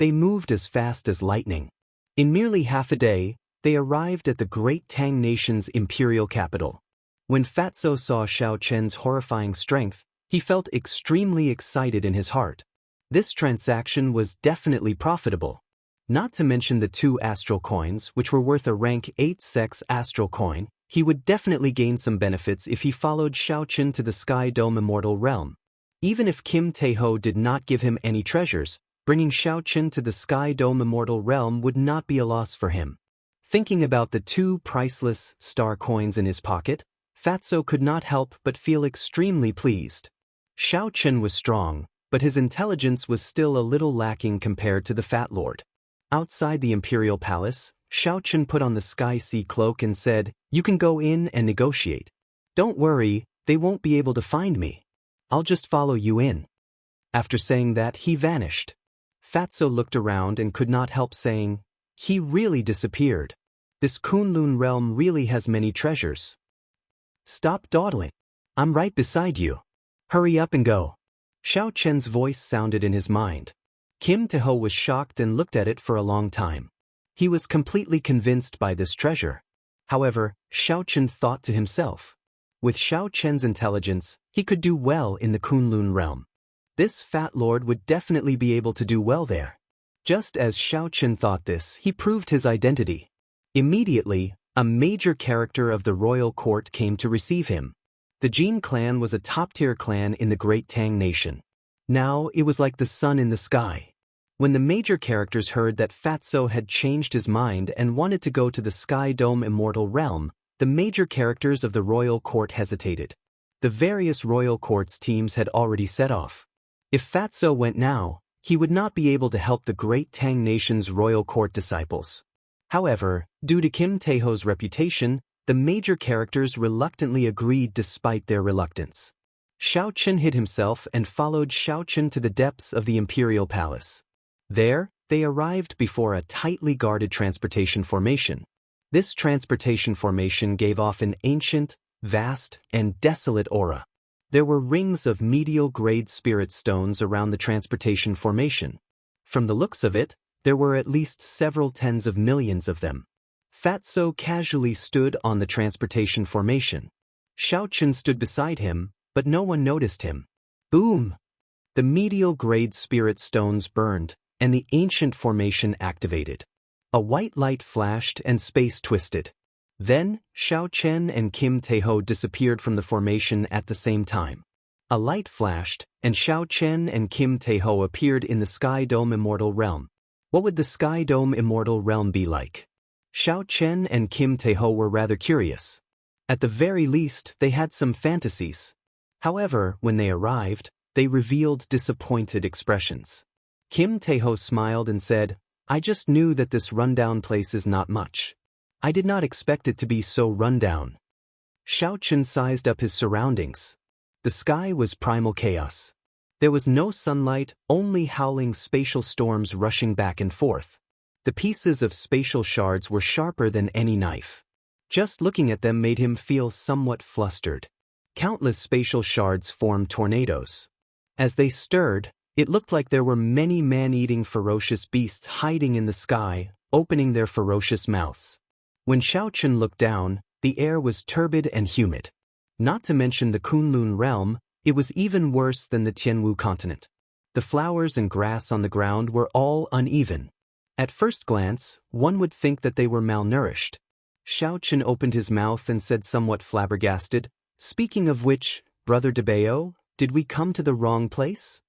They moved as fast as lightning. In merely half a day, they arrived at the great Tang nation's imperial capital. When Fatso saw Xiao Chen's horrifying strength, he felt extremely excited in his heart. This transaction was definitely profitable. Not to mention the 2 astral coins, which were worth a rank 8 sects astral coin, he would definitely gain some benefits if he followed Xiao Chen to the Sky Dome Immortal Realm. Even if Kim Tae-ho did not give him any treasures, bringing Xiao Chen to the Sky Dome Immortal Realm would not be a loss for him. Thinking about the 2 priceless star coins in his pocket, Fatso could not help but feel extremely pleased. Xiao Chen was strong, but his intelligence was still a little lacking compared to the Fat Lord. Outside the Imperial Palace, Xiao Chen put on the Sky Sea cloak and said, "You can go in and negotiate. Don't worry, they won't be able to find me. I'll just follow you in." After saying that, he vanished. Fatso looked around and could not help saying, "He really disappeared. This Kunlun realm really has many treasures." "Stop dawdling. I'm right beside you. Hurry up and go." Xiao Chen's voice sounded in his mind. Kim Tae-ho was shocked and looked at it for a long time. He was completely convinced by this treasure. However, Xiao Chen thought to himself, with Xiao Chen's intelligence, he could do well in the Kunlun realm. This fat lord would definitely be able to do well there. Just as Xiao Chen thought this, he proved his identity. Immediately, a major character of the royal court came to receive him. The Jin clan was a top-tier clan in the Great Tang Nation. Now it was like the sun in the sky. When the major characters heard that Fatso had changed his mind and wanted to go to the Sky Dome Immortal Realm, the major characters of the royal court hesitated. The various royal court's teams had already set off. If Fatso went now, he would not be able to help the Great Tang Nation's royal court disciples. However, due to Kim Tae-ho's reputation, the major characters reluctantly agreed despite their reluctance. Xiao Chen hid himself and followed Xiao Chen to the depths of the Imperial Palace. There, they arrived before a tightly guarded transportation formation. This transportation formation gave off an ancient, vast, and desolate aura. There were rings of medial-grade spirit stones around the transportation formation. From the looks of it, there were at least several tens of millions of them. Fatso casually stood on the transportation formation. Xiao Chen stood beside him, but no one noticed him. Boom! The medial-grade spirit stones burned, and the ancient formation activated. A white light flashed and space twisted. Then, Xiao Chen and Kim Tae-ho disappeared from the formation at the same time. A light flashed, and Xiao Chen and Kim Tae-ho appeared in the Sky Dome Immortal Realm. What would the Sky Dome Immortal Realm be like? Xiao Chen and Kim Tae-ho were rather curious. At the very least, they had some fantasies. However, when they arrived, they revealed disappointed expressions. Kim Tae-ho smiled and said, "I just knew that this rundown place is not much. I did not expect it to be so rundown." Xiao Chen sized up his surroundings. The sky was primal chaos. There was no sunlight, only howling spatial storms rushing back and forth. The pieces of spatial shards were sharper than any knife. Just looking at them made him feel somewhat flustered. Countless spatial shards formed tornadoes. As they stirred, it looked like there were many man-eating ferocious beasts hiding in the sky, opening their ferocious mouths. When Xiao Chen looked down, the air was turbid and humid. Not to mention the Kunlun realm, it was even worse than the Tianwu continent. The flowers and grass on the ground were all uneven. At first glance, one would think that they were malnourished. Xiao Chen opened his mouth and said somewhat flabbergasted, "Speaking of which, Brother Debeo, did we come to the wrong place?"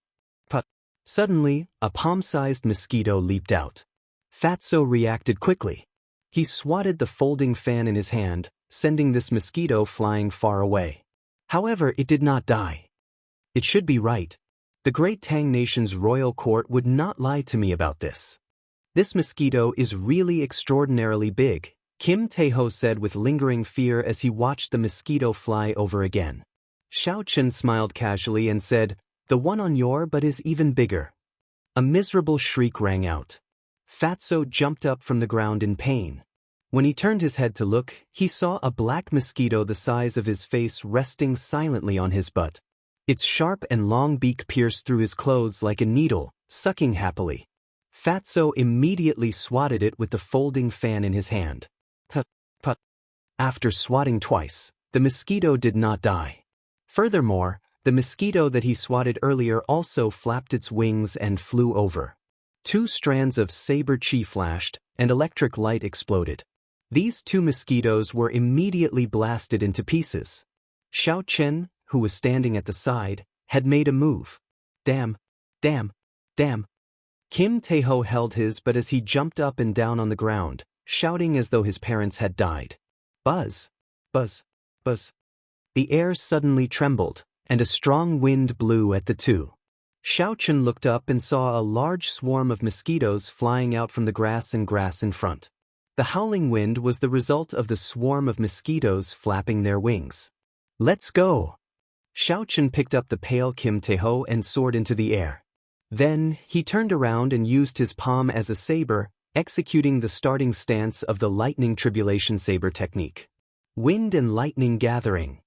Suddenly, a palm-sized mosquito leaped out. Fatso reacted quickly. He swatted the folding fan in his hand, sending this mosquito flying far away. However, it did not die. It should be right. The Great Tang Nation's royal court would not lie to me about this. This mosquito is really extraordinarily big, Kim Tae-ho said with lingering fear as he watched the mosquito fly over again. Xiao Chen smiled casually and said, "The one on your butt is even bigger." A miserable shriek rang out. Fatso jumped up from the ground in pain. When he turned his head to look, he saw a black mosquito the size of his face resting silently on his butt. Its sharp and long beak pierced through his clothes like a needle, sucking happily. Fatso immediately swatted it with the folding fan in his hand. Put. After swatting twice, the mosquito did not die. Furthermore, the mosquito that he swatted earlier also flapped its wings and flew over. 2 strands of saber chi flashed, and electric light exploded. These 2 mosquitoes were immediately blasted into pieces. Xiao Chen, who was standing at the side, had made a move. Damn. Damn. Damn. Kim Taeho held his but as he jumped up and down on the ground, shouting as though his parents had died. Buzz. Buzz. Buzz. The air suddenly trembled, and a strong wind blew at the 2. Xiao Chen looked up and saw a large swarm of mosquitoes flying out from the grass in front. The howling wind was the result of the swarm of mosquitoes flapping their wings. Let's go! Xiao Chen picked up the pale Kim Taeho and soared into the air. Then, he turned around and used his palm as a saber, executing the starting stance of the lightning tribulation saber technique. Wind and lightning gathering.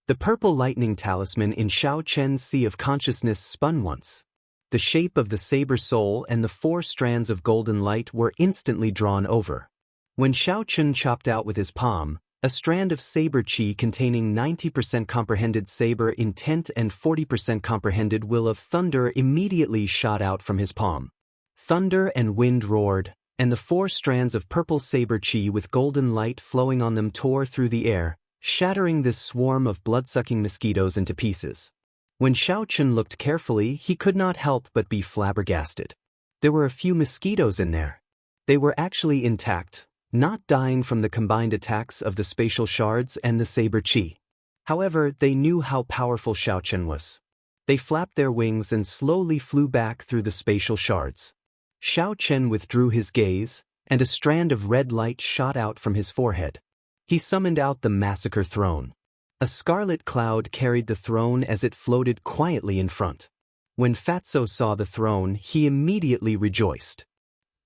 The purple lightning talisman in Xiao Chen's sea of consciousness spun once. The shape of the saber soul and the 4 strands of golden light were instantly drawn over. When Xiao Chen chopped out with his palm, a strand of saber chi containing 90% comprehended saber intent and 40% comprehended will of thunder immediately shot out from his palm. Thunder and wind roared, and the 4 strands of purple saber chi with golden light flowing on them tore through the air, shattering this swarm of blood-sucking mosquitoes into pieces. When Xiao Chen looked carefully, he could not help but be flabbergasted. There were a few mosquitoes in there. They were actually intact, not dying from the combined attacks of the spatial shards and the saber chi. However, they knew how powerful Xiao Chen was. They flapped their wings and slowly flew back through the spatial shards. Xiao Chen withdrew his gaze, and a strand of red light shot out from his forehead. He summoned out the massacre throne. A scarlet cloud carried the throne as it floated quietly in front. When Fatso saw the throne, he immediately rejoiced.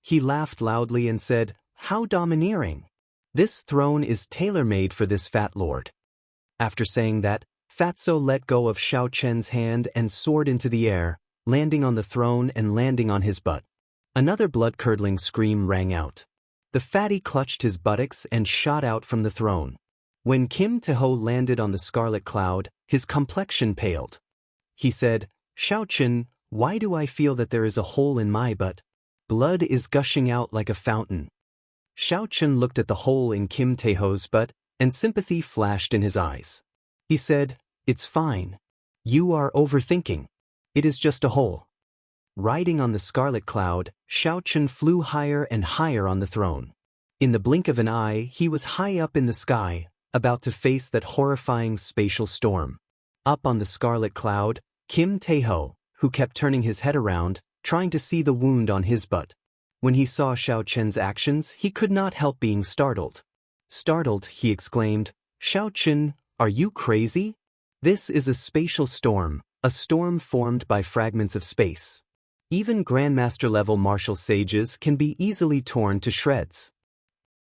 He laughed loudly and said, "How domineering! This throne is tailor-made for this fat lord." After saying that, Fatso let go of Xiao Chen's hand and soared into the air, landing on the throne and landing on his butt. Another blood-curdling scream rang out. The fatty clutched his buttocks and shot out from the throne. When Kim Taeho landed on the scarlet cloud, his complexion paled. He said, "Xiao Chen, why do I feel that there is a hole in my butt? Blood is gushing out like a fountain." Xiao Chen looked at the hole in Kim Taeho's butt, and sympathy flashed in his eyes. He said, "It's fine. You are overthinking. It is just a hole." Riding on the scarlet cloud, Xiao Chen flew higher and higher on the throne. In the blink of an eye, he was high up in the sky, about to face that horrifying spatial storm. Up on the scarlet cloud, Kim Taeho, who kept turning his head around, trying to see the wound on his butt. When he saw Xiao Chen's actions, he could not help being startled. Startled, he exclaimed, "Xiao Chen, are you crazy? This is a spatial storm, a storm formed by fragments of space. Even Grandmaster-level martial sages can be easily torn to shreds."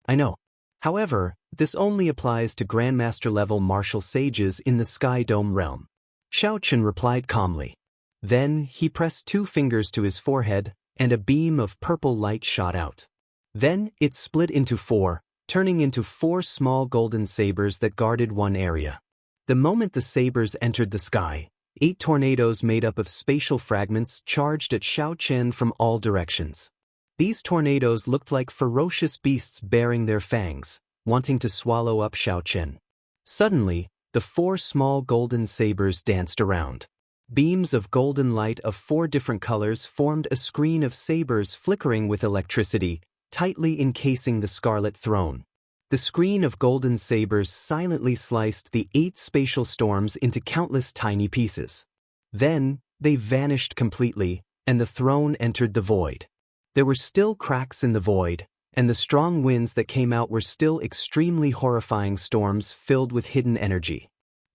"I know. However, this only applies to Grandmaster-level martial sages in the Sky Dome realm," Xiao Chen replied calmly. Then, he pressed 2 fingers to his forehead, and a beam of purple light shot out. Then, it split into 4, turning into 4 small golden sabers that guarded one area. The moment the sabers entered the sky, 8 tornadoes made up of spatial fragments charged at Xiao Chen from all directions. These tornadoes looked like ferocious beasts baring their fangs, wanting to swallow up Xiao Chen. Suddenly, the 4 small golden sabers danced around. Beams of golden light of 4 different colors formed a screen of sabers flickering with electricity, tightly encasing the scarlet throne. The screen of golden sabers silently sliced the 8 spatial storms into countless tiny pieces. Then, they vanished completely, and the throne entered the void. There were still cracks in the void, and the strong winds that came out were still extremely horrifying storms filled with hidden energy.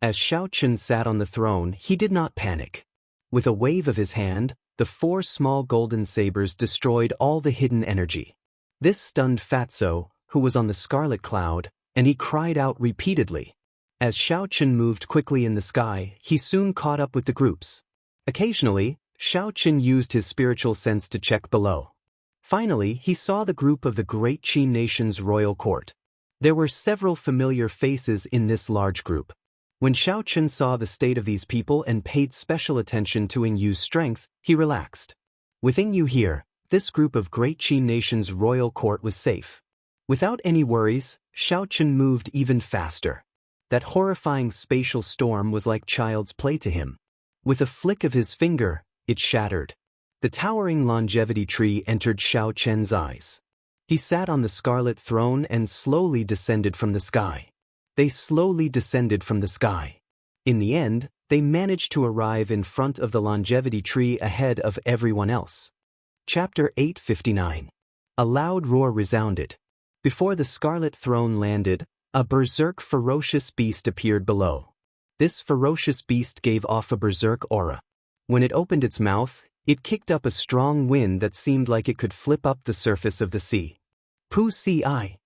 As Xiaochen sat on the throne, he did not panic. With a wave of his hand, the 4 small golden sabers destroyed all the hidden energy. This stunned Fatso, who was on the scarlet cloud, and he cried out repeatedly. As Xiaochen moved quickly in the sky, he soon caught up with the groups. Occasionally, Xiaochen used his spiritual sense to check below. Finally, he saw the group of the great Qin nation's royal court. There were several familiar faces in this large group. When Xiaochen saw the state of these people and paid special attention to Yu's strength, he relaxed. With Yu here, this group of great Qin nation's royal court was safe. Without any worries, Xiaochen moved even faster. That horrifying spatial storm was like child's play to him. With a flick of his finger, it shattered. The towering longevity tree entered Xiaochen's eyes. He sat on the scarlet throne and slowly descended from the sky. They slowly descended from the sky. In the end, they managed to arrive in front of the longevity tree ahead of everyone else. Chapter 859. A loud roar resounded. Before the scarlet throne landed, a berserk ferocious beast appeared below. This ferocious beast gave off a berserk aura. When it opened its mouth, it kicked up a strong wind that seemed like it could flip up the surface of the sea. Pu Ci.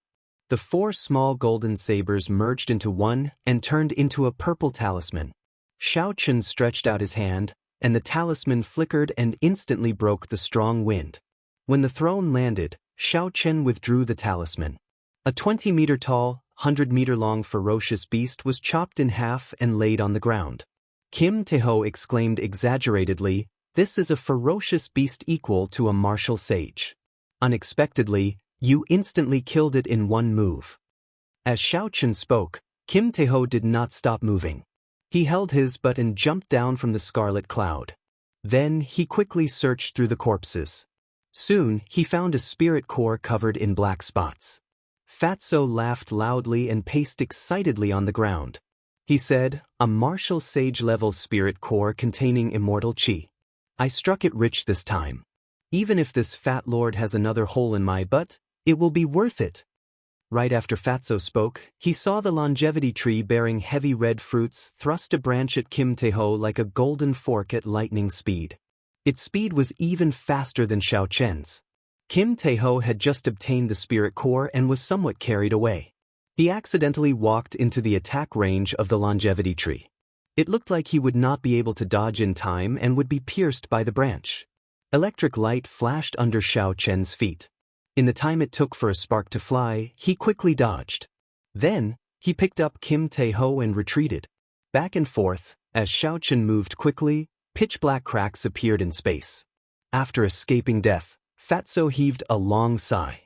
The 4 small golden sabers merged into one and turned into a purple talisman. Xiaochen stretched out his hand, and the talisman flickered and instantly broke the strong wind. When the throne landed, Xiaochen withdrew the talisman. A 20-meter-tall, 100-meter-long ferocious beast was chopped in half and laid on the ground. Kim Taeho exclaimed exaggeratedly, "This is a ferocious beast equal to a martial sage." Unexpectedly, Yu instantly killed it in one move. As Xiaochen spoke, Kim Taeho did not stop moving. He held his butt and jumped down from the scarlet cloud. Then he quickly searched through the corpses. Soon, he found a spirit core covered in black spots. Fatso laughed loudly and paced excitedly on the ground. He said, "A martial sage-level spirit core containing immortal qi. I struck it rich this time. Even if this fat lord has another hole in my butt, it will be worth it." Right after Fatso spoke, he saw the longevity tree bearing heavy red fruits thrust a branch at Kim Taeho like a golden fork at lightning speed. Its speed was even faster than Xiaochen's. Kim Taeho had just obtained the spirit core and was somewhat carried away. He accidentally walked into the attack range of the longevity tree. It looked like he would not be able to dodge in time and would be pierced by the branch. Electric light flashed under Xiaochen's feet. In the time it took for a spark to fly, he quickly dodged. Then, he picked up Kim Taeho and retreated. Back and forth, as Xiaochen moved quickly, pitch-black cracks appeared in space. After escaping death, Fatso heaved a long sigh.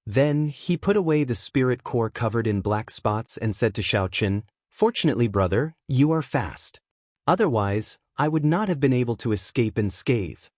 Then, he put away the spirit core covered in black spots and said to Xiaochen, "Fortunately, brother, you are fast. Otherwise, I would not have been able to escape unscathed."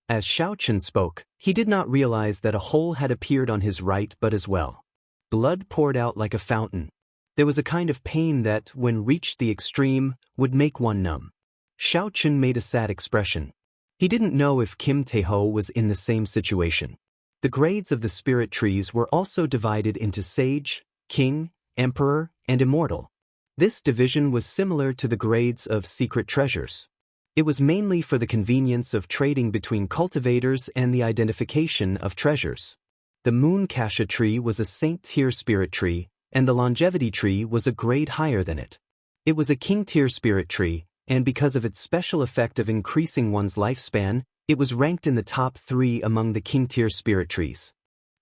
As Xiaochen spoke, he did not realize that a hole had appeared on his right butt as well. Blood poured out like a fountain. There was a kind of pain that, when reached the extreme, would make one numb. Xiaochen made a sad expression. He didn't know if Kim Taeho was in the same situation. The grades of the spirit trees were also divided into sage, king, emperor, and immortal. This division was similar to the grades of secret treasures. It was mainly for the convenience of trading between cultivators and the identification of treasures. The moon cassia tree was a saint-tier spirit tree, and the longevity tree was a grade higher than it. It was a king-tier spirit tree, and because of its special effect of increasing one's lifespan, it was ranked in the top 3 among the king-tier spirit trees.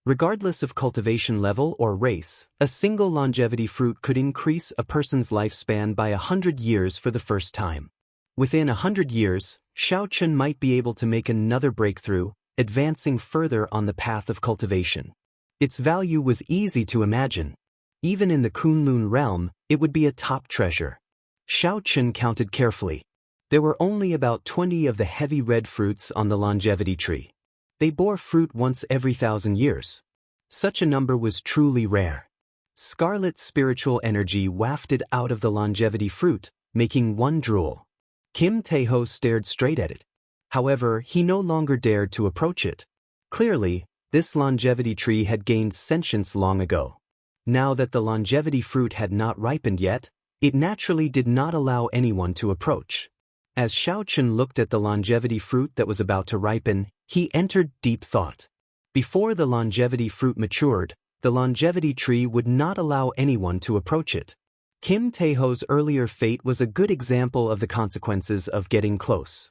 Regardless of cultivation level or race, a single longevity fruit could increase a person's lifespan by 100 years for the first time. Within 100 years, Xiaochen might be able to make another breakthrough, advancing further on the path of cultivation. Its value was easy to imagine. Even in the Kunlun realm, it would be a top treasure. Xiaochen counted carefully. There were only about 20 of the heavy red fruits on the longevity tree. They bore fruit once every 1,000 years. Such a number was truly rare. Scarlet spiritual energy wafted out of the longevity fruit, making one drool. Kim Taeho stared straight at it. However, he no longer dared to approach it. Clearly, this longevity tree had gained sentience long ago. Now that the longevity fruit had not ripened yet, It naturally did not allow anyone to approach. As Xiaochen looked at the longevity fruit that was about to ripen, he entered deep thought. Before the longevity fruit matured, the longevity tree would not allow anyone to approach it. Kim Taeho's earlier fate was a good example of the consequences of getting close.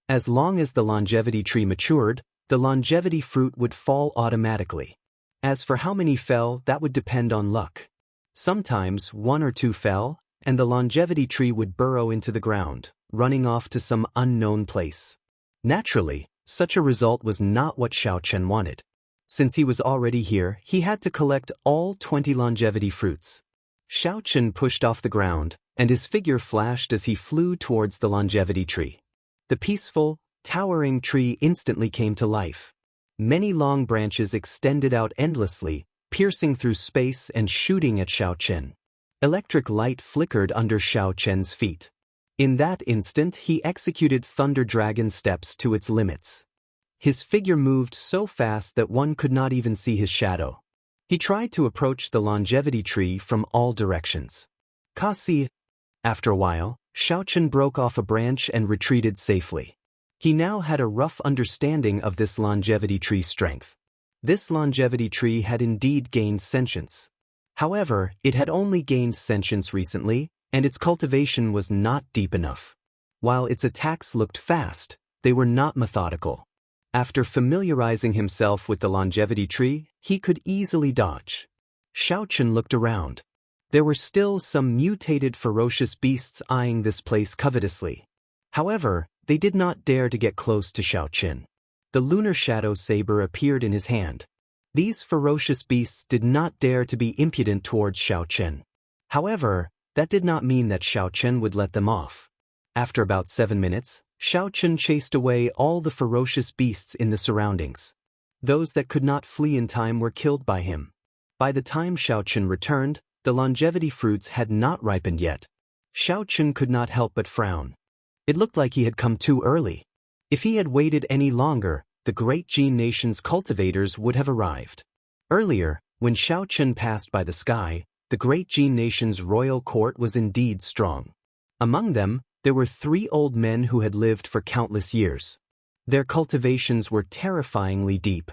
As long as the longevity tree matured, the longevity fruit would fall automatically. As for how many fell, that would depend on luck. Sometimes 1 or 2 fell, and the longevity tree would burrow into the ground, running off to some unknown place. Naturally, such a result was not what Xiaochen wanted. Since he was already here, he had to collect all 20 longevity fruits. Xiaochen pushed off the ground, and his figure flashed as he flew towards the longevity tree. The peaceful, towering tree instantly came to life. Many long branches extended out endlessly, piercing through space and shooting at Xiaochen. Electric light flickered under Xiaochen's feet. In that instant, he executed Thunder Dragon steps to its limits. His figure moved so fast that one could not even see his shadow. He tried to approach the longevity tree from all directions. Kasi. After a while, Xiaochen broke off a branch and retreated safely. He now had a rough understanding of this longevity tree's strength. This longevity tree had indeed gained sentience. However, it had only gained sentience recently, and its cultivation was not deep enough. While its attacks looked fast, they were not methodical. After familiarizing himself with the longevity tree, he could easily dodge. Xiaochen looked around. There were still some mutated ferocious beasts eyeing this place covetously. However, they did not dare to get close to Xiaochen. The lunar shadow saber appeared in his hand. These ferocious beasts did not dare to be impudent towards Xiaochen. However, that did not mean that Xiaochen would let them off. After about 7 minutes, Xiaochen chased away all the ferocious beasts in the surroundings. Those that could not flee in time were killed by him. By the time Xiaochen returned, the longevity fruits had not ripened yet. Xiaochen could not help but frown. It looked like he had come too early. If he had waited any longer, the great Jin nation's cultivators would have arrived. Earlier, when Xiaochen passed by the sky, the great Jin nation's royal court was indeed strong. Among them, there were 3 old men who had lived for countless years. Their cultivations were terrifyingly deep.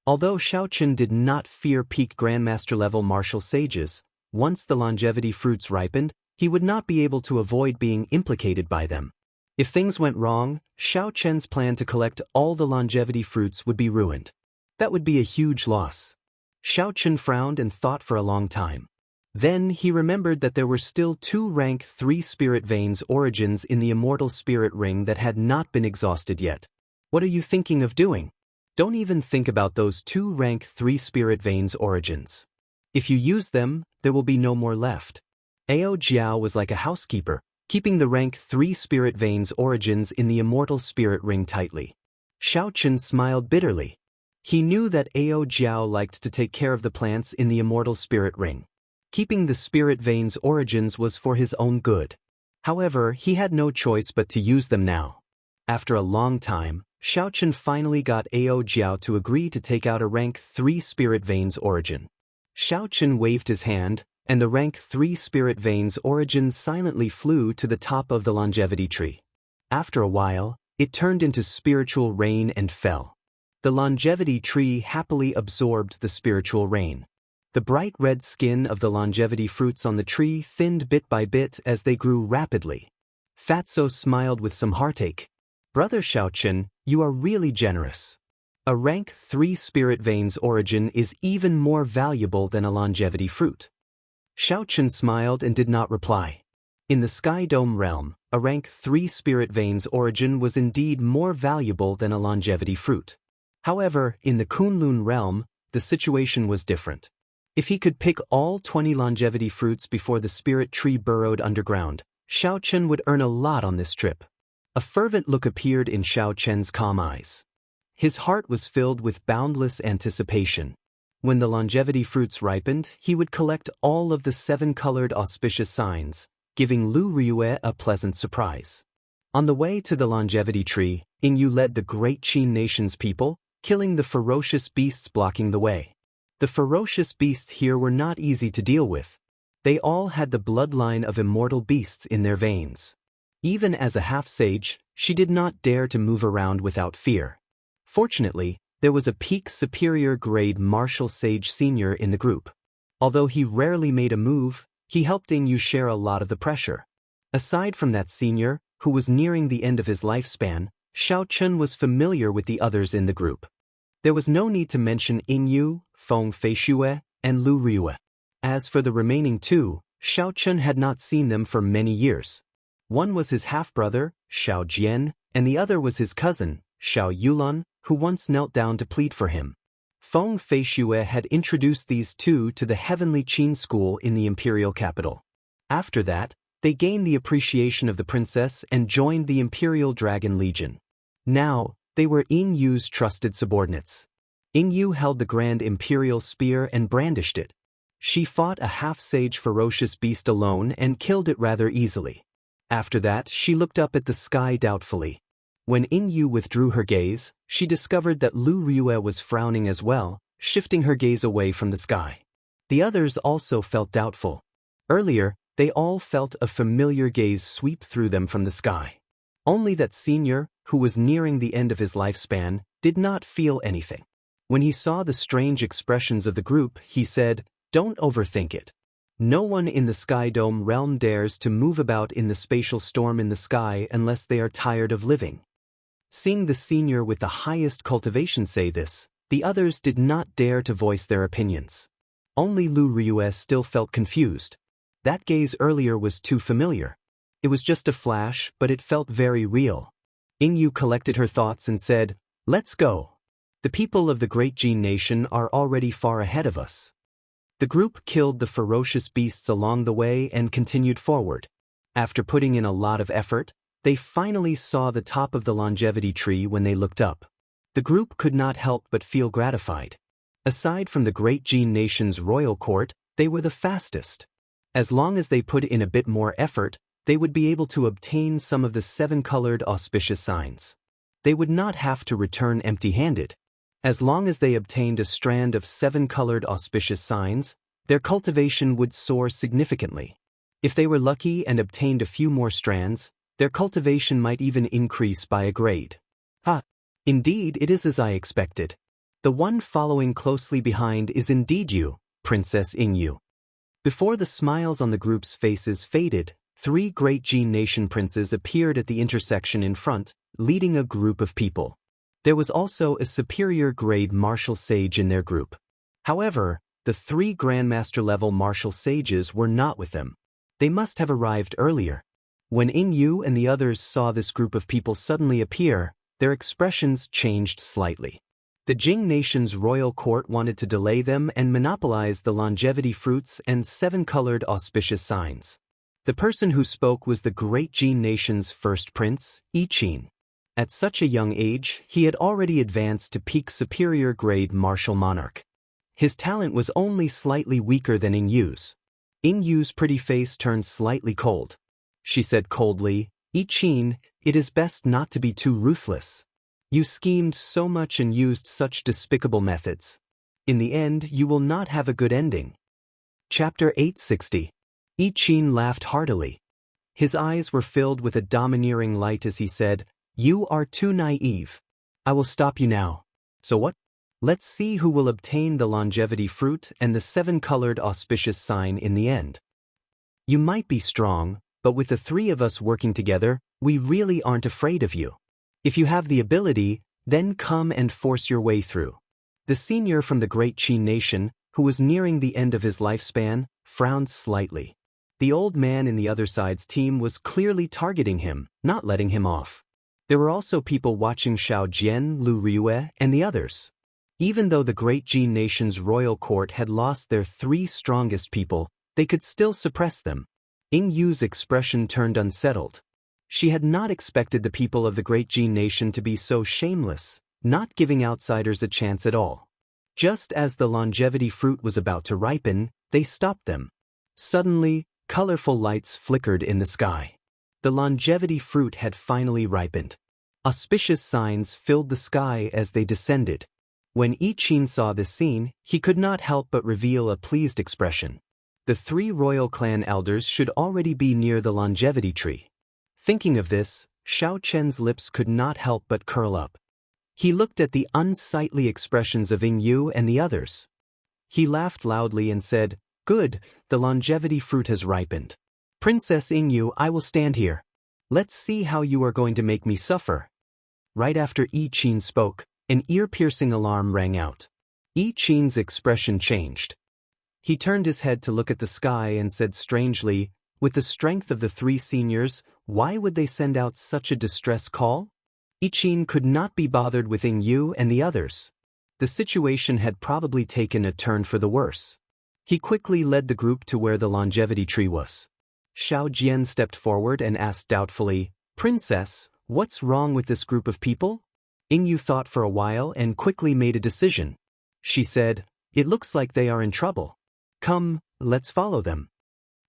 Although Xiaochen did not fear peak grandmaster-level martial sages, once the longevity fruits ripened, he would not be able to avoid being implicated by them. If things went wrong, Xiaochen's plan to collect all the longevity fruits would be ruined. That would be a huge loss. Xiaochen frowned and thought for a long time. Then he remembered that there were still 2 rank 3 spirit veins origins in the immortal spirit ring that had not been exhausted yet. What are you thinking of doing? Don't even think about those 2 rank 3 spirit veins origins. If you use them, there will be no more left. Ao Jiao was like a housekeeper, keeping the rank 3 spirit veins origins in the immortal spirit ring tightly. Xiaochen smiled bitterly. He knew that Ao Jiao liked to take care of the plants in the immortal spirit ring. Keeping the spirit veins origins was for his own good. However, he had no choice but to use them now. After a long time, Xiaochen finally got Ao Jiao to agree to take out a rank 3 spirit veins origin. Xiaochen waved his hand, and the rank 3 spirit veins origin silently flew to the top of the longevity tree. After a while, it turned into spiritual rain and fell. The longevity tree happily absorbed the spiritual rain. The bright red skin of the longevity fruits on the tree thinned bit by bit as they grew rapidly. Fatso smiled with some heartache. Brother Xiaochen, you are really generous. A rank 3 spirit veins origin is even more valuable than a longevity fruit. Xiaochen smiled and did not reply. In the Sky Dome realm, a rank 3 spirit veins origin was indeed more valuable than a longevity fruit. However, in the Kunlun realm, the situation was different. If he could pick all 20 longevity fruits before the spirit tree burrowed underground, Xiaochen would earn a lot on this trip. A fervent look appeared in Xiaochen's calm eyes. His heart was filled with boundless anticipation. When the longevity fruits ripened, he would collect all of the 7-colored auspicious signs, giving Lu Ryue a pleasant surprise. On the way to the longevity tree, Yingyu led the great Qin nation's people, killing the ferocious beasts blocking the way. The ferocious beasts here were not easy to deal with. They all had the bloodline of immortal beasts in their veins. Even as a half-sage, she did not dare to move around without fear. Fortunately, there was a peak superior grade martial sage senior in the group. Although he rarely made a move, he helped Yu share a lot of the pressure. Aside from that senior, who was nearing the end of his lifespan, Xiao Chun was familiar with the others in the group. There was no need to mention Yu, Feng Feishue, and Lu Riue. As for the remaining two, Xiao Chun had not seen them for many years. One was his half-brother, Xiao Jian, and the other was his cousin, Xiao Yulan, who once knelt down to plead for him. Feng Feishue had introduced these two to the Heavenly Qin School in the imperial capital. After that, they gained the appreciation of the princess and joined the Imperial Dragon Legion. Now, they were Yu's trusted subordinates. Yu held the Grand Imperial Spear and brandished it. She fought a half-sage ferocious beast alone and killed it rather easily. After that, she looked up at the sky doubtfully. When Yu withdrew her gaze, she discovered that Lu Riue was frowning as well, shifting her gaze away from the sky. The others also felt doubtful. Earlier, they all felt a familiar gaze sweep through them from the sky. Only that senior, who was nearing the end of his lifespan, did not feel anything. When he saw the strange expressions of the group, he said, "Don't overthink it. No one in the Sky Dome realm dares to move about in the spatial storm in the sky unless they are tired of living." Seeing the senior with the highest cultivation say this, the others did not dare to voice their opinions. Only Lu Riue still felt confused. That gaze earlier was too familiar. It was just a flash, but it felt very real. Yu collected her thoughts and said, "Let's go. The people of the Great Jin Nation are already far ahead of us." The group killed the ferocious beasts along the way and continued forward. After putting in a lot of effort, they finally saw the top of the longevity tree when they looked up. The group could not help but feel gratified. Aside from the Great Jin Nation's royal court, they were the fastest. As long as they put in a bit more effort, they would be able to obtain some of the 7-colored auspicious signs. They would not have to return empty-handed. As long as they obtained a strand of 7-colored auspicious signs, their cultivation would soar significantly. If they were lucky and obtained a few more strands, their cultivation might even increase by a grade. Indeed, it is as I expected. The one following closely behind is indeed you, Princess Yu. Before the smiles on the group's faces faded, 3 Great Jin Nation princes appeared at the intersection in front, leading a group of people. There was also a superior grade martial sage in their group. However, the 3 Grandmaster-level martial sages were not with them. They must have arrived earlier. When Yu and the others saw this group of people suddenly appear, their expressions changed slightly. The Jing Nation's royal court wanted to delay them and monopolize the longevity fruits and 7-colored auspicious signs. The person who spoke was the Great Jin Nation's first prince, Qin. At such a young age, he had already advanced to peak superior grade martial monarch. His talent was only slightly weaker than Yu's. Yu's pretty face turned slightly cold. She said coldly, "Qin, it is best not to be too ruthless. You schemed so much and used such despicable methods. In the end, you will not have a good ending." Chapter 860. Qin laughed heartily. His eyes were filled with a domineering light as he said, "You are too naive. I will stop you now. So what? Let's see who will obtain the longevity fruit and the 7-colored auspicious sign in the end. You might be strong, but with the 3 of us working together, we really aren't afraid of you. If you have the ability, then come and force your way through." The senior from the Great Qin Nation, who was nearing the end of his lifespan, frowned slightly. The old man in the other side's team was clearly targeting him, not letting him off. There were also people watching Xiao Jian, Lu Riue, and the others. Even though the Great Jin Nation's royal court had lost their 3 strongest people, they could still suppress them. Yu's expression turned unsettled. She had not expected the people of the Great Jin Nation to be so shameless, not giving outsiders a chance at all. Just as the longevity fruit was about to ripen, they stopped them. Suddenly, colorful lights flickered in the sky. The longevity fruit had finally ripened. Auspicious signs filled the sky as they descended. When Qin saw this scene, he could not help but reveal a pleased expression. The 3 royal clan elders should already be near the longevity tree. Thinking of this, Xiao Chen's lips could not help but curl up. He looked at the unsightly expressions of Ying Yu and the others. He laughed loudly and said, "Good, the longevity fruit has ripened. Princess Ying Yu, I will stand here. Let's see how you are going to make me suffer." Right after Yi Qin spoke, an ear-piercing alarm rang out. Yi Qin's expression changed. He turned his head to look at the sky and said strangely, "With the strength of the 3 seniors, why would they send out such a distress call?" Yi Qin could not be bothered with Ying Yu and the others. The situation had probably taken a turn for the worse. He quickly led the group to where the longevity tree was. Xiao Jian stepped forward and asked doubtfully, "Princess, what's wrong with this group of people?" Ying Yu thought for a while and quickly made a decision. She said, "It looks like they are in trouble. Come, let's follow them."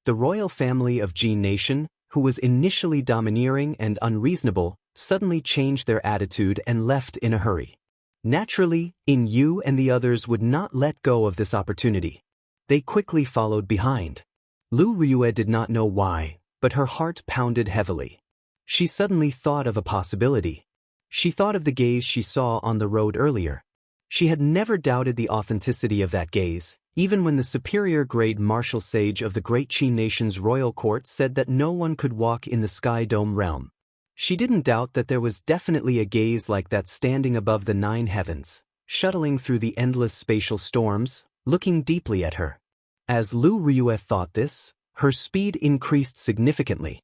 The royal family of Jin Nation, who was initially domineering and unreasonable, suddenly changed their attitude and left in a hurry. Naturally, Ying Yu and the others would not let go of this opportunity. They quickly followed behind. Lu Riyue did not know why, but her heart pounded heavily. She suddenly thought of a possibility. She thought of the gaze she saw on the road earlier. She had never doubted the authenticity of that gaze, even when the superior-grade martial sage of the Great Qin Nation's royal court said that no one could walk in the Sky Dome realm. She didn't doubt that there was definitely a gaze like that standing above the 9 heavens, shuttling through the endless spatial storms, looking deeply at her. As Lu Riyue thought this, her speed increased significantly.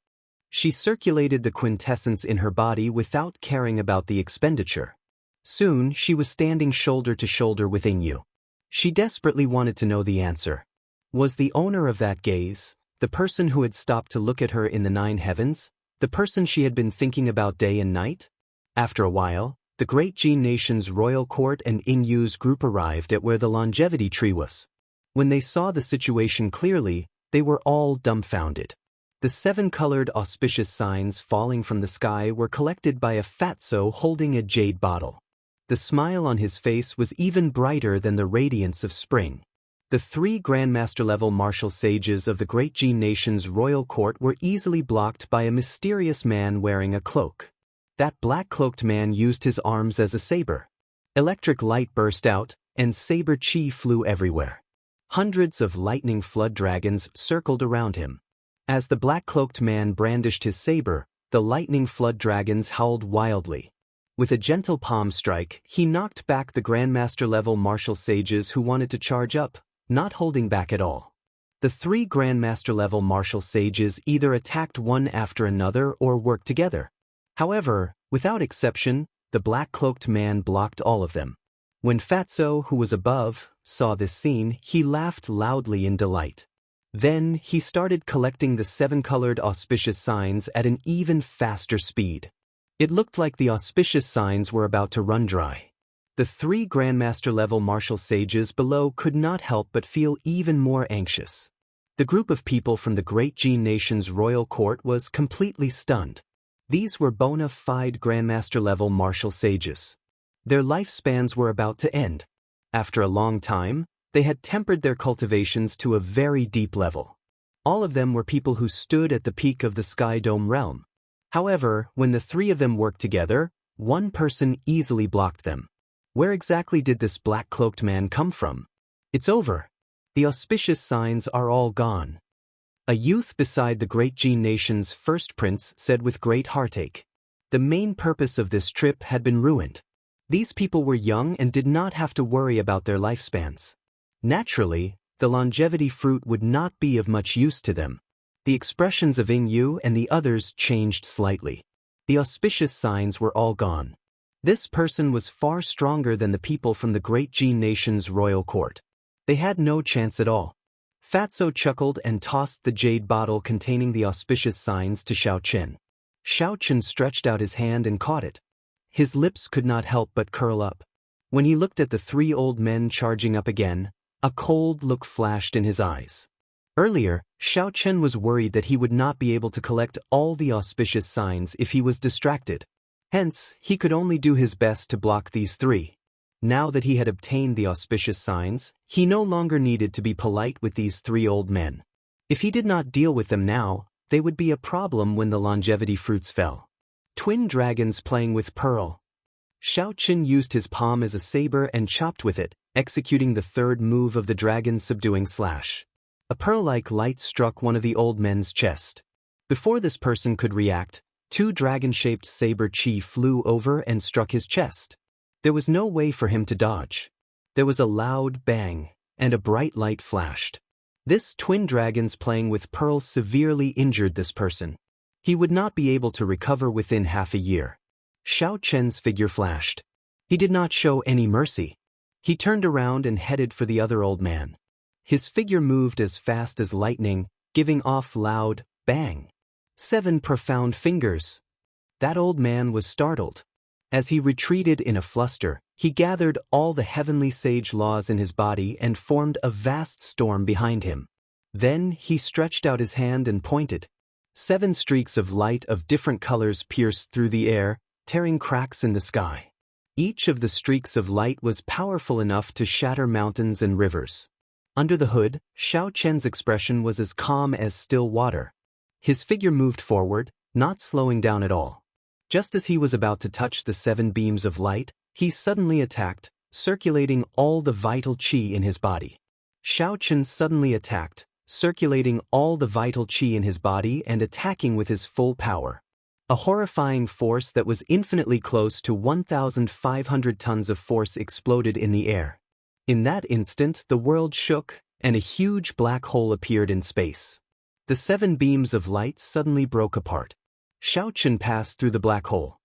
She circulated the quintessence in her body without caring about the expenditure. Soon, she was standing shoulder to shoulder with Ying Yu. She desperately wanted to know the answer. Was the owner of that gaze, the person who had stopped to look at her in the 9 heavens, the person she had been thinking about day and night? After a while, the Great Jin Nation's royal court and Ying Yu's group arrived at where the longevity tree was. When they saw the situation clearly, they were all dumbfounded. The 7-colored auspicious signs falling from the sky were collected by a fatso holding a jade bottle. The smile on his face was even brighter than the radiance of spring. The 3 Grandmaster-level martial sages of the Great Jin Nation's royal court were easily blocked by a mysterious man wearing a cloak. That black-cloaked man used his arms as a saber. Electric light burst out, and saber chi flew everywhere. Hundreds of lightning flood dragons circled around him. As the black-cloaked man brandished his saber, the lightning flood dragons howled wildly. With a gentle palm strike, he knocked back the Grandmaster-level martial sages who wanted to charge up, not holding back at all. The 3 Grandmaster-level martial sages either attacked one after another or worked together. However, without exception, the black-cloaked man blocked all of them. When Fatso, who was above, saw this scene, he laughed loudly in delight. Then, he started collecting the 7-colored auspicious signs at an even faster speed. It looked like the auspicious signs were about to run dry. The 3 Grandmaster-level martial sages below could not help but feel even more anxious. The group of people from the Great Jin Nation's royal court was completely stunned. These were bona fide Grandmaster-level martial sages. Their lifespans were about to end. After a long time, they had tempered their cultivations to a very deep level. All of them were people who stood at the peak of the Sky Dome realm. However, when the 3 of them worked together, one person easily blocked them. Where exactly did this black-cloaked man come from? It's over. The auspicious signs are all gone. A youth beside the Great Jin Nation's first prince said with great heartache. The main purpose of this trip had been ruined. These people were young and did not have to worry about their lifespans. Naturally, the longevity fruit would not be of much use to them. The expressions of Ying Yu and the others changed slightly. The auspicious signs were all gone. This person was far stronger than the people from the Great Jin Nation's royal court. They had no chance at all. Fatso chuckled and tossed the jade bottle containing the auspicious signs to Xiao Chen. Xiao Chen stretched out his hand and caught it. His lips could not help but curl up. When he looked at the 3 old men charging up again, a cold look flashed in his eyes. Earlier, Xiao Chen was worried that he would not be able to collect all the auspicious signs if he was distracted. Hence, he could only do his best to block these 3. Now that he had obtained the auspicious signs, he no longer needed to be polite with these three old men. If he did not deal with them now, they would be a problem when the longevity fruits fell. Twin dragons playing with pearl. Xiaoqin used his palm as a saber and chopped with it, executing the third move of the dragon's subduing slash. A pearl-like light struck one of the old men's chest. Before this person could react, two dragon-shaped saber chi flew over and struck his chest. There was no way for him to dodge. There was a loud bang, and a bright light flashed. This twin dragons playing with pearl severely injured this person. He would not be able to recover within half a year. Xiaoqian's figure flashed. He did not show any mercy. He turned around and headed for the other old man. His figure moved as fast as lightning, giving off loud bang. 7 profound fingers. That old man was startled. As he retreated in a fluster, he gathered all the heavenly sage laws in his body and formed a vast storm behind him. Then he stretched out his hand and pointed. 7 streaks of light of different colors pierced through the air, tearing cracks in the sky. Each of the streaks of light was powerful enough to shatter mountains and rivers. Under the hood, Xiaoqian's expression was as calm as still water. His figure moved forward, not slowing down at all. Just as he was about to touch the 7 beams of light, he suddenly attacked, circulating all the vital qi in his body. Xiaoqian suddenly attacked, circulating all the vital qi in his body and attacking with his full power. A horrifying force that was infinitely close to 1,500 tons of force exploded in the air. In that instant, the world shook, and a huge black hole appeared in space. The 7 beams of light suddenly broke apart. Xiaoqian passed through the black hole.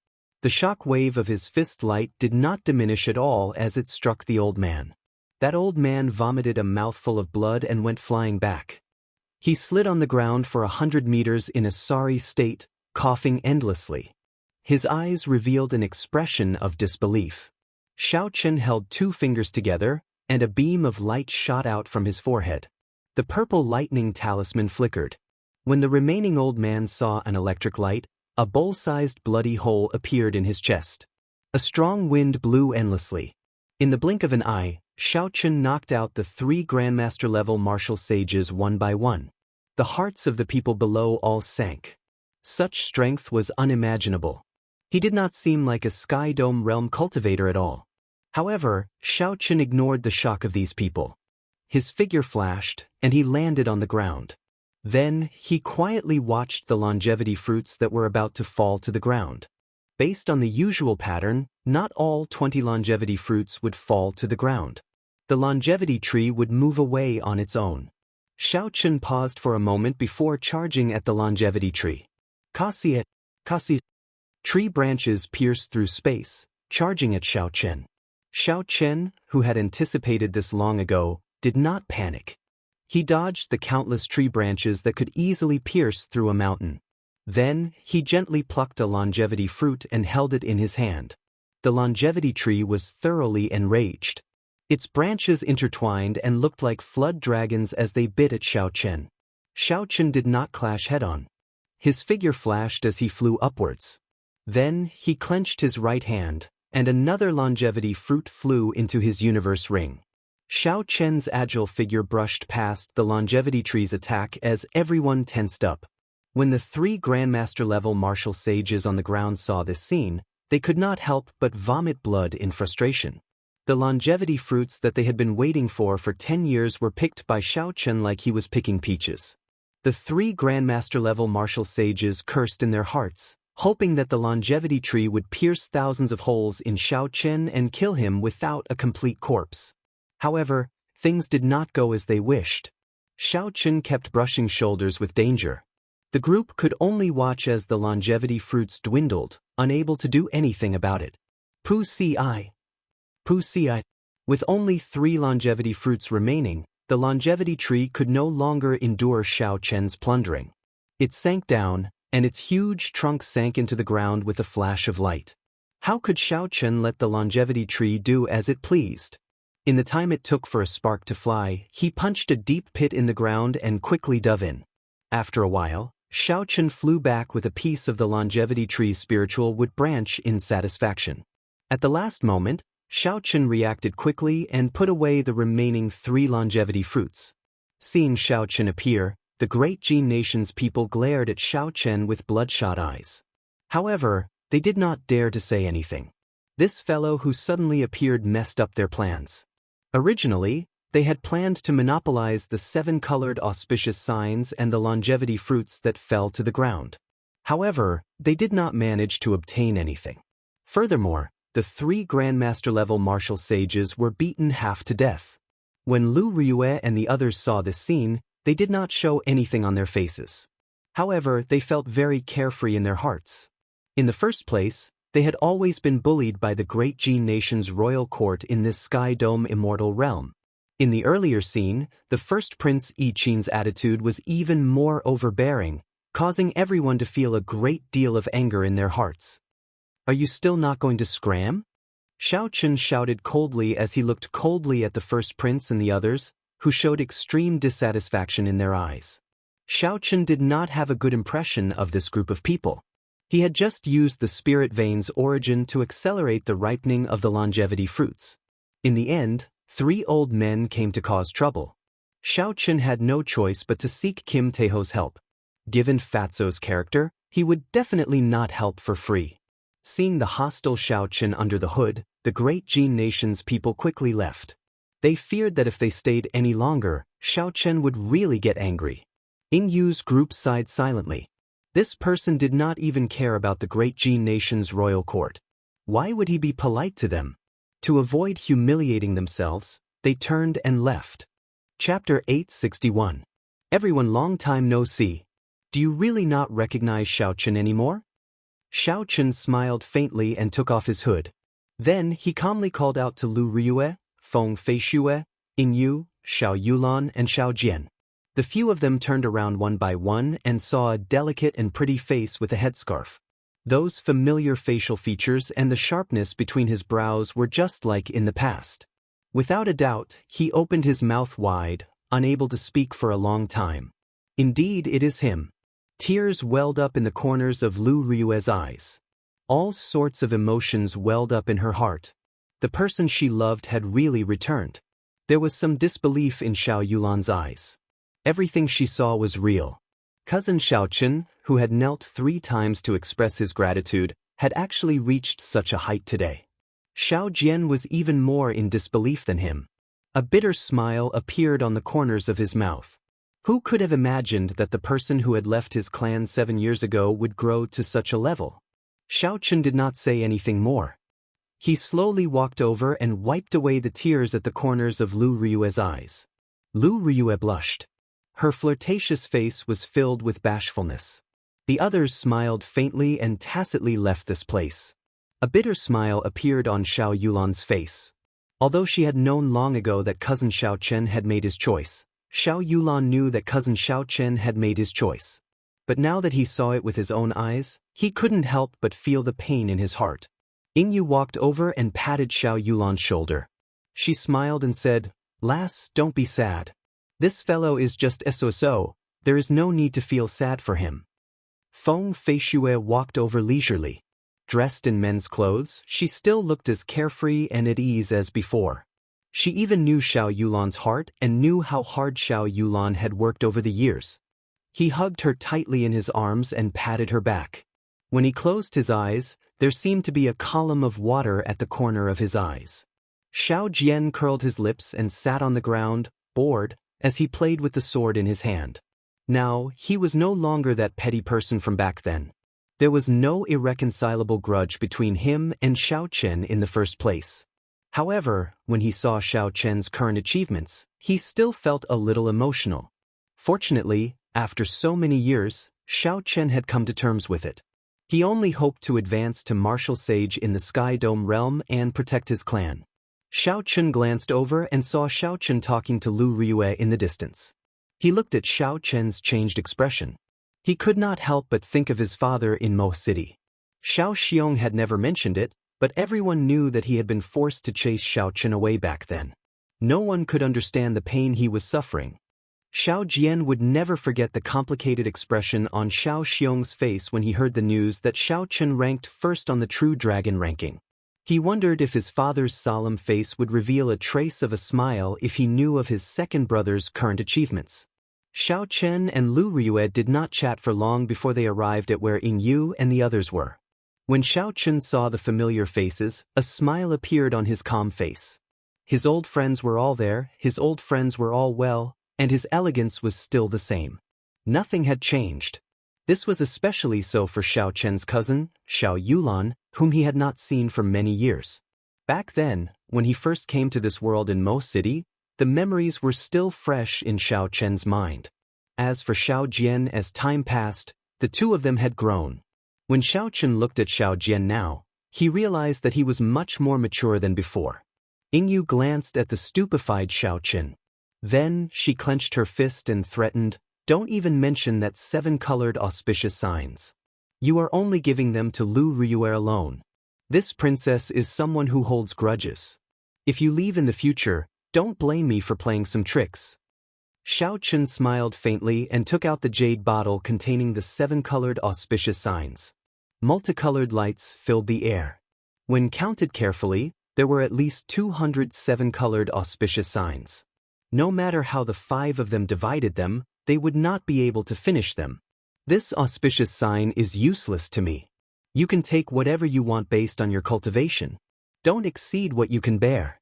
The shock wave of his fist light did not diminish at all as it struck the old man. That old man vomited a mouthful of blood and went flying back. He slid on the ground for 100 meters in a sorry state, coughing endlessly. His eyes revealed an expression of disbelief. Xiaoqian held 2 fingers together, and a beam of light shot out from his forehead. The purple lightning talisman flickered. When the remaining old man saw an electric light, a bowl-sized bloody hole appeared in his chest. A strong wind blew endlessly. In the blink of an eye, Xiaoqian knocked out the 3 Grandmaster-level martial sages one by one. The hearts of the people below all sank. Such strength was unimaginable. He did not seem like a Sky Dome realm cultivator at all. However, Xiaoqian ignored the shock of these people. His figure flashed, and he landed on the ground. Then, he quietly watched the longevity fruits that were about to fall to the ground. Based on the usual pattern, not all 20 longevity fruits would fall to the ground. The longevity tree would move away on its own. Xiaoqian paused for a moment before charging at the longevity tree. Kasi. Tree branches pierced through space, charging at Xiaoqian. Xiaoqian, who had anticipated this long ago, did not panic. He dodged the countless tree branches that could easily pierce through a mountain. Then, he gently plucked a longevity fruit and held it in his hand. The longevity tree was thoroughly enraged. Its branches intertwined and looked like flood dragons as they bit at Xiaoqian. Xiaoqian did not clash head-on. His figure flashed as he flew upwards. Then, he clenched his right hand, and another longevity fruit flew into his universe ring. Xiaoqian's agile figure brushed past the longevity tree's attack as everyone tensed up. When the 3 Grandmaster-level martial sages on the ground saw this scene, they could not help but vomit blood in frustration. The longevity fruits that they had been waiting for 10 years were picked by Xiaoqian like he was picking peaches. The 3 Grandmaster-level martial sages cursed in their hearts, hoping that the longevity tree would pierce thousands of holes in Xiaoqian and kill him without a complete corpse. However, things did not go as they wished. Xiaoqian kept brushing shoulders with danger. The group could only watch as the longevity fruits dwindled, unable to do anything about it. Pu ci. With only 3 longevity fruits remaining, the longevity tree could no longer endure Xiaoqian's plundering. It sank down, and its huge trunk sank into the ground with a flash of light. How could Xiaoqian let the longevity tree do as it pleased? In the time it took for a spark to fly, he punched a deep pit in the ground and quickly dove in. After a while, Xiaoqian flew back with a piece of the longevity tree's spiritual wood branch in satisfaction. At the last moment, Xiao Chen reacted quickly and put away the remaining 3 longevity fruits. Seeing Xiao Chen appear, the great Jin nation's people glared at Xiao Chen with bloodshot eyes. However, they did not dare to say anything. This fellow who suddenly appeared messed up their plans. Originally, they had planned to monopolize the 7-colored auspicious signs and the longevity fruits that fell to the ground. However, they did not manage to obtain anything. Furthermore, the 3 Grandmaster-level martial sages were beaten half to death. When Lu Ryue and the others saw this scene, they did not show anything on their faces. However, they felt very carefree in their hearts. In the first place, they had always been bullied by the great Jin nation's royal court in this Sky Dome immortal realm. In the earlier scene, the first Prince Yi Qin's attitude was even more overbearing, causing everyone to feel a great deal of anger in their hearts. "Are you still not going to scram?" Xiao Chen shouted coldly as he looked coldly at the first prince and the others, who showed extreme dissatisfaction in their eyes. Xiao Chen did not have a good impression of this group of people. He had just used the spirit vein's origin to accelerate the ripening of the longevity fruits. In the end, 3 old men came to cause trouble. Xiao Chen had no choice but to seek Kim Taeho's help. Given Fatso's character, he would definitely not help for free. Seeing the hostile Xiao Chen under the hood, the great Jin nation's people quickly left. They feared that if they stayed any longer, Xiao Chen would really get angry. Yingyu's group sighed silently. This person did not even care about the great Jin nation's royal court. Why would he be polite to them? To avoid humiliating themselves, they turned and left. Chapter 861. Everyone, long time no see. Do you really not recognize Xiao Chen anymore? Xiao Chen smiled faintly and took off his hood. Then he calmly called out to Lu Ryue, Feng Feishue, Yingyu, Xiao Yulan and Xiao Jian. The few of them turned around one by one and saw a delicate and pretty face with a headscarf. Those familiar facial features and the sharpness between his brows were just like in the past. Without a doubt, he opened his mouth wide, unable to speak for a long time. Indeed, it is him. Tears welled up in the corners of Lu Ryue's eyes. All sorts of emotions welled up in her heart. The person she loved had really returned. There was some disbelief in Xiao Yulan's eyes. Everything she saw was real. Cousin Xiao Chen, who had knelt 3 times to express his gratitude, had actually reached such a height today. Xiao Jian was even more in disbelief than him. A bitter smile appeared on the corners of his mouth. Who could have imagined that the person who had left his clan 7 years ago would grow to such a level? Xiao Chen did not say anything more. He slowly walked over and wiped away the tears at the corners of Lu Ryue's eyes. Lu Ryue blushed. Her flirtatious face was filled with bashfulness. The others smiled faintly and tacitly left this place. A bitter smile appeared on Xiao Yulan's face. Although she had known long ago that cousin Xiao Chen had made his choice, Xiao Yulan knew that cousin Xiao Chen had made his choice. But now that he saw it with his own eyes, he couldn't help but feel the pain in his heart. Yingyu walked over and patted Xiao Yulan's shoulder. She smiled and said, "Lass, don't be sad. This fellow is just so, there is no need to feel sad for him." Feng Feishue walked over leisurely. Dressed in men's clothes, she still looked as carefree and at ease as before. She even knew Xiao Yulan's heart and knew how hard Xiao Yulan had worked over the years. He hugged her tightly in his arms and patted her back. When he closed his eyes, there seemed to be a column of water at the corner of his eyes. Xiao Jian curled his lips and sat on the ground, bored, as he played with the sword in his hand. Now, he was no longer that petty person from back then. There was no irreconcilable grudge between him and Xiao Chen in the first place. However, when he saw Xiao Chen's current achievements, he still felt a little emotional. Fortunately, after so many years, Xiao Chen had come to terms with it. He only hoped to advance to Martial Sage in the Sky Dome realm and protect his clan. Xiao Chen glanced over and saw Xiao Chen talking to Lu Ryue in the distance. He looked at Xiao Chen's changed expression. He could not help but think of his father in Mo City. Xiao Xiong had never mentioned it, but everyone knew that he had been forced to chase Xiao Chen away back then. No one could understand the pain he was suffering. Xiao Jian would never forget the complicated expression on Xiao Xiong's face when he heard the news that Xiao Chen ranked first on the True Dragon ranking. He wondered if his father's solemn face would reveal a trace of a smile if he knew of his second brother's current achievements. Xiao Chen and Lu Ryue did not chat for long before they arrived at where Ying Yu and the others were. When Xiao Chen saw the familiar faces, a smile appeared on his calm face. His old friends were all there, his old friends were all well, and his elegance was still the same. Nothing had changed. This was especially so for Xiao Chen's cousin, Xiao Yulan, whom he had not seen for many years. Back then, when he first came to this world in Mo City, the memories were still fresh in Xiao Chen's mind. As for Xiao Jian, as time passed, the two of them had grown. When Xiao Chen looked at Xiao Jian now, he realized that he was much more mature than before. Ying Yu glanced at the stupefied Xiao Chen. Then she clenched her fist and threatened, "Don't even mention that 7-colored auspicious signs. You are only giving them to Lu Ryue alone. This princess is someone who holds grudges. If you leave in the future, don't blame me for playing some tricks." Xiao Chen smiled faintly and took out the jade bottle containing the 7-colored auspicious signs. Multicolored lights filled the air. When counted carefully, there were at least 207-colored auspicious signs. No matter how the 5 of them divided them, they would not be able to finish them. This auspicious sign is useless to me. You can take whatever you want based on your cultivation. Don't exceed what you can bear.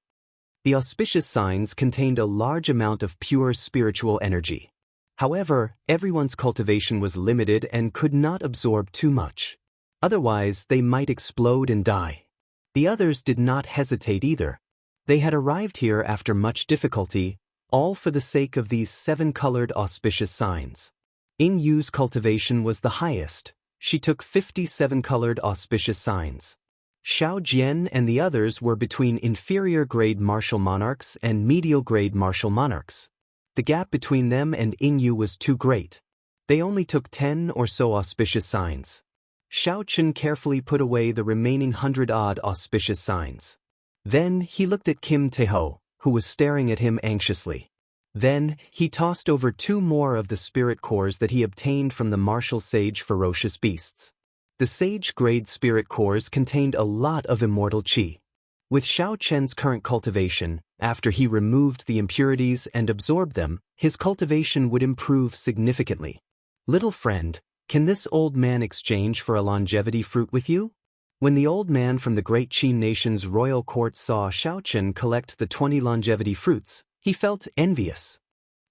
The auspicious signs contained a large amount of pure spiritual energy. However, everyone's cultivation was limited and could not absorb too much. Otherwise, they might explode and die. The others did not hesitate either. They had arrived here after much difficulty, all for the sake of these 7-colored auspicious signs. Ying Yu's cultivation was the highest. She took 57-colored auspicious signs. Xiao Jian and the others were between inferior-grade martial monarchs and medial-grade martial monarchs. The gap between them and Ying Yu was too great. They only took 10 or so auspicious signs. Xiao Chen carefully put away the remaining 100-odd auspicious signs. Then he looked at Kim Taeho, who was staring at him anxiously. Then he tossed over 2 more of the spirit cores that he obtained from the martial sage ferocious beasts. The sage-grade spirit cores contained a lot of immortal qi. With Xiao Chen's current cultivation, after he removed the impurities and absorbed them, his cultivation would improve significantly. "Little friend, can this old man exchange for a longevity fruit with you?" When the old man from the great Qin nation's royal court saw Xiao Chen collect the 20 longevity fruits, he felt envious.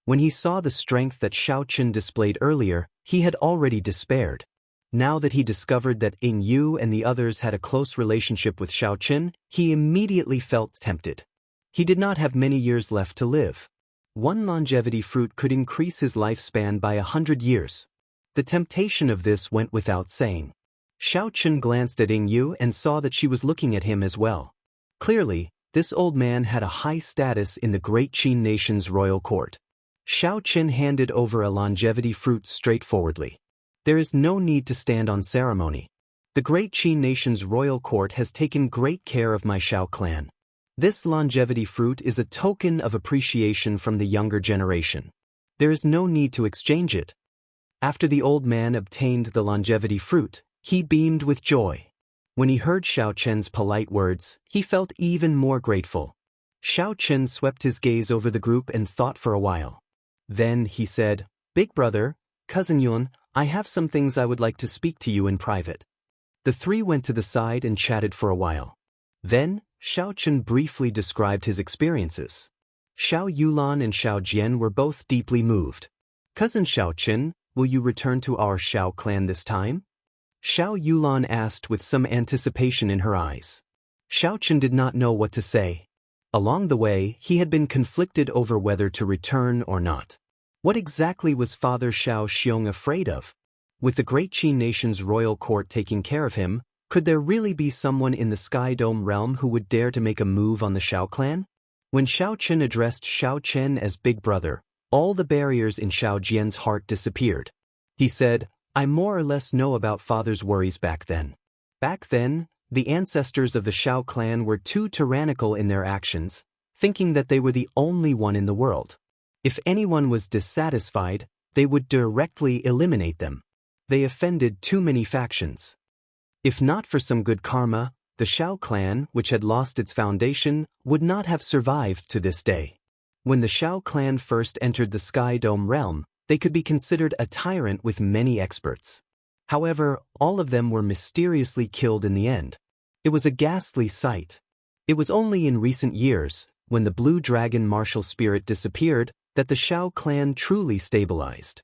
When he saw the strength that Xiao Chen displayed earlier, he had already despaired. Now that he discovered that Ying Yu and the others had a close relationship with Xiao Chen, he immediately felt tempted. He did not have many years left to live. 1 longevity fruit could increase his lifespan by 100 years. The temptation of this went without saying. Xiao Chen glanced at Ying Yu and saw that she was looking at him as well. Clearly, this old man had a high status in the great Qin nation's royal court. Xiao Chen handed over a longevity fruit straightforwardly. "There is no need to stand on ceremony. The great Qin nation's royal court has taken great care of my Xiao clan. This longevity fruit is a token of appreciation from the younger generation. There is no need to exchange it." After the old man obtained the longevity fruit, he beamed with joy. When he heard Xiao Chen's polite words, he felt even more grateful. Xiao Chen swept his gaze over the group and thought for a while. Then he said, "Big brother, cousin Yun, I have some things I would like to speak to you in private." The 3 went to the side and chatted for a while. Then, Xiao Chen briefly described his experiences. Xiao Yulan and Xiao Jian were both deeply moved. "Cousin Xiao Chen, will you return to our Xiao clan this time?" Xiao Yulan asked with some anticipation in her eyes. Xiao Chen did not know what to say. Along the way, he had been conflicted over whether to return or not. What exactly was Father Xiao Xiong afraid of? With the great Qin nation's royal court taking care of him, could there really be someone in the Sky Dome realm who would dare to make a move on the Xiao clan? When Xiao Chen addressed Xiao Chen as big brother, all the barriers in Xiao Jian's heart disappeared. He said, "I more or less know about Father's worries back then. Back then, the ancestors of the Xiao clan were too tyrannical in their actions, thinking that they were the only one in the world. If anyone was dissatisfied, they would directly eliminate them. They offended too many factions. If not for some good karma, The Shao clan, which had lost its foundation, would not have survived to this day. When the Shao clan first entered the Sky Dome realm, they could be considered a tyrant with many experts. However, all of them were mysteriously killed in the end. It was a ghastly sight. It was only in recent years, when the blue dragon martial spirit disappeared, that the Shao clan truly stabilized.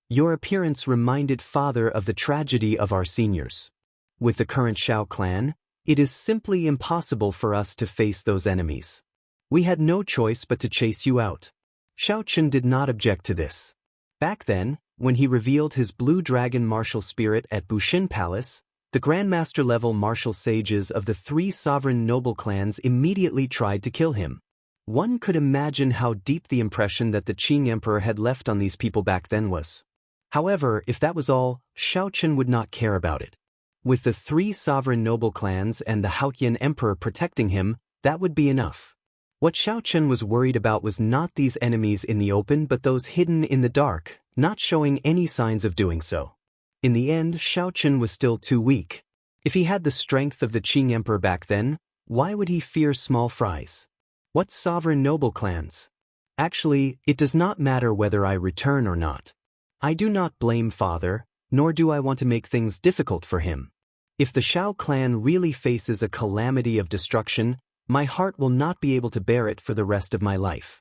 Your appearance reminded Father of the tragedy of our seniors. With the current Shao clan, it is simply impossible for us to face those enemies. We had no choice but to chase you out. Xiaochen did not object to this. Back then, when he revealed his blue dragon martial spirit at Bushin Palace, the Grandmaster-level martial sages of the 3 sovereign noble clans immediately tried to kill him. One could imagine how deep the impression that the Qing Emperor had left on these people back then was. However, if that was all, Xiaochen would not care about it. With the 3 sovereign noble clans and the Haotian Emperor protecting him, that would be enough. What Xiaochen was worried about was not these enemies in the open but those hidden in the dark, not showing any signs of doing so. In the end, Xiaochen was still too weak. If he had the strength of the Qing Emperor back then, why would he fear small fries? What sovereign noble clans? Actually, it does not matter whether I return or not. I do not blame Father, nor do I want to make things difficult for him. If the Shao clan really faces a calamity of destruction, my heart will not be able to bear it for the rest of my life.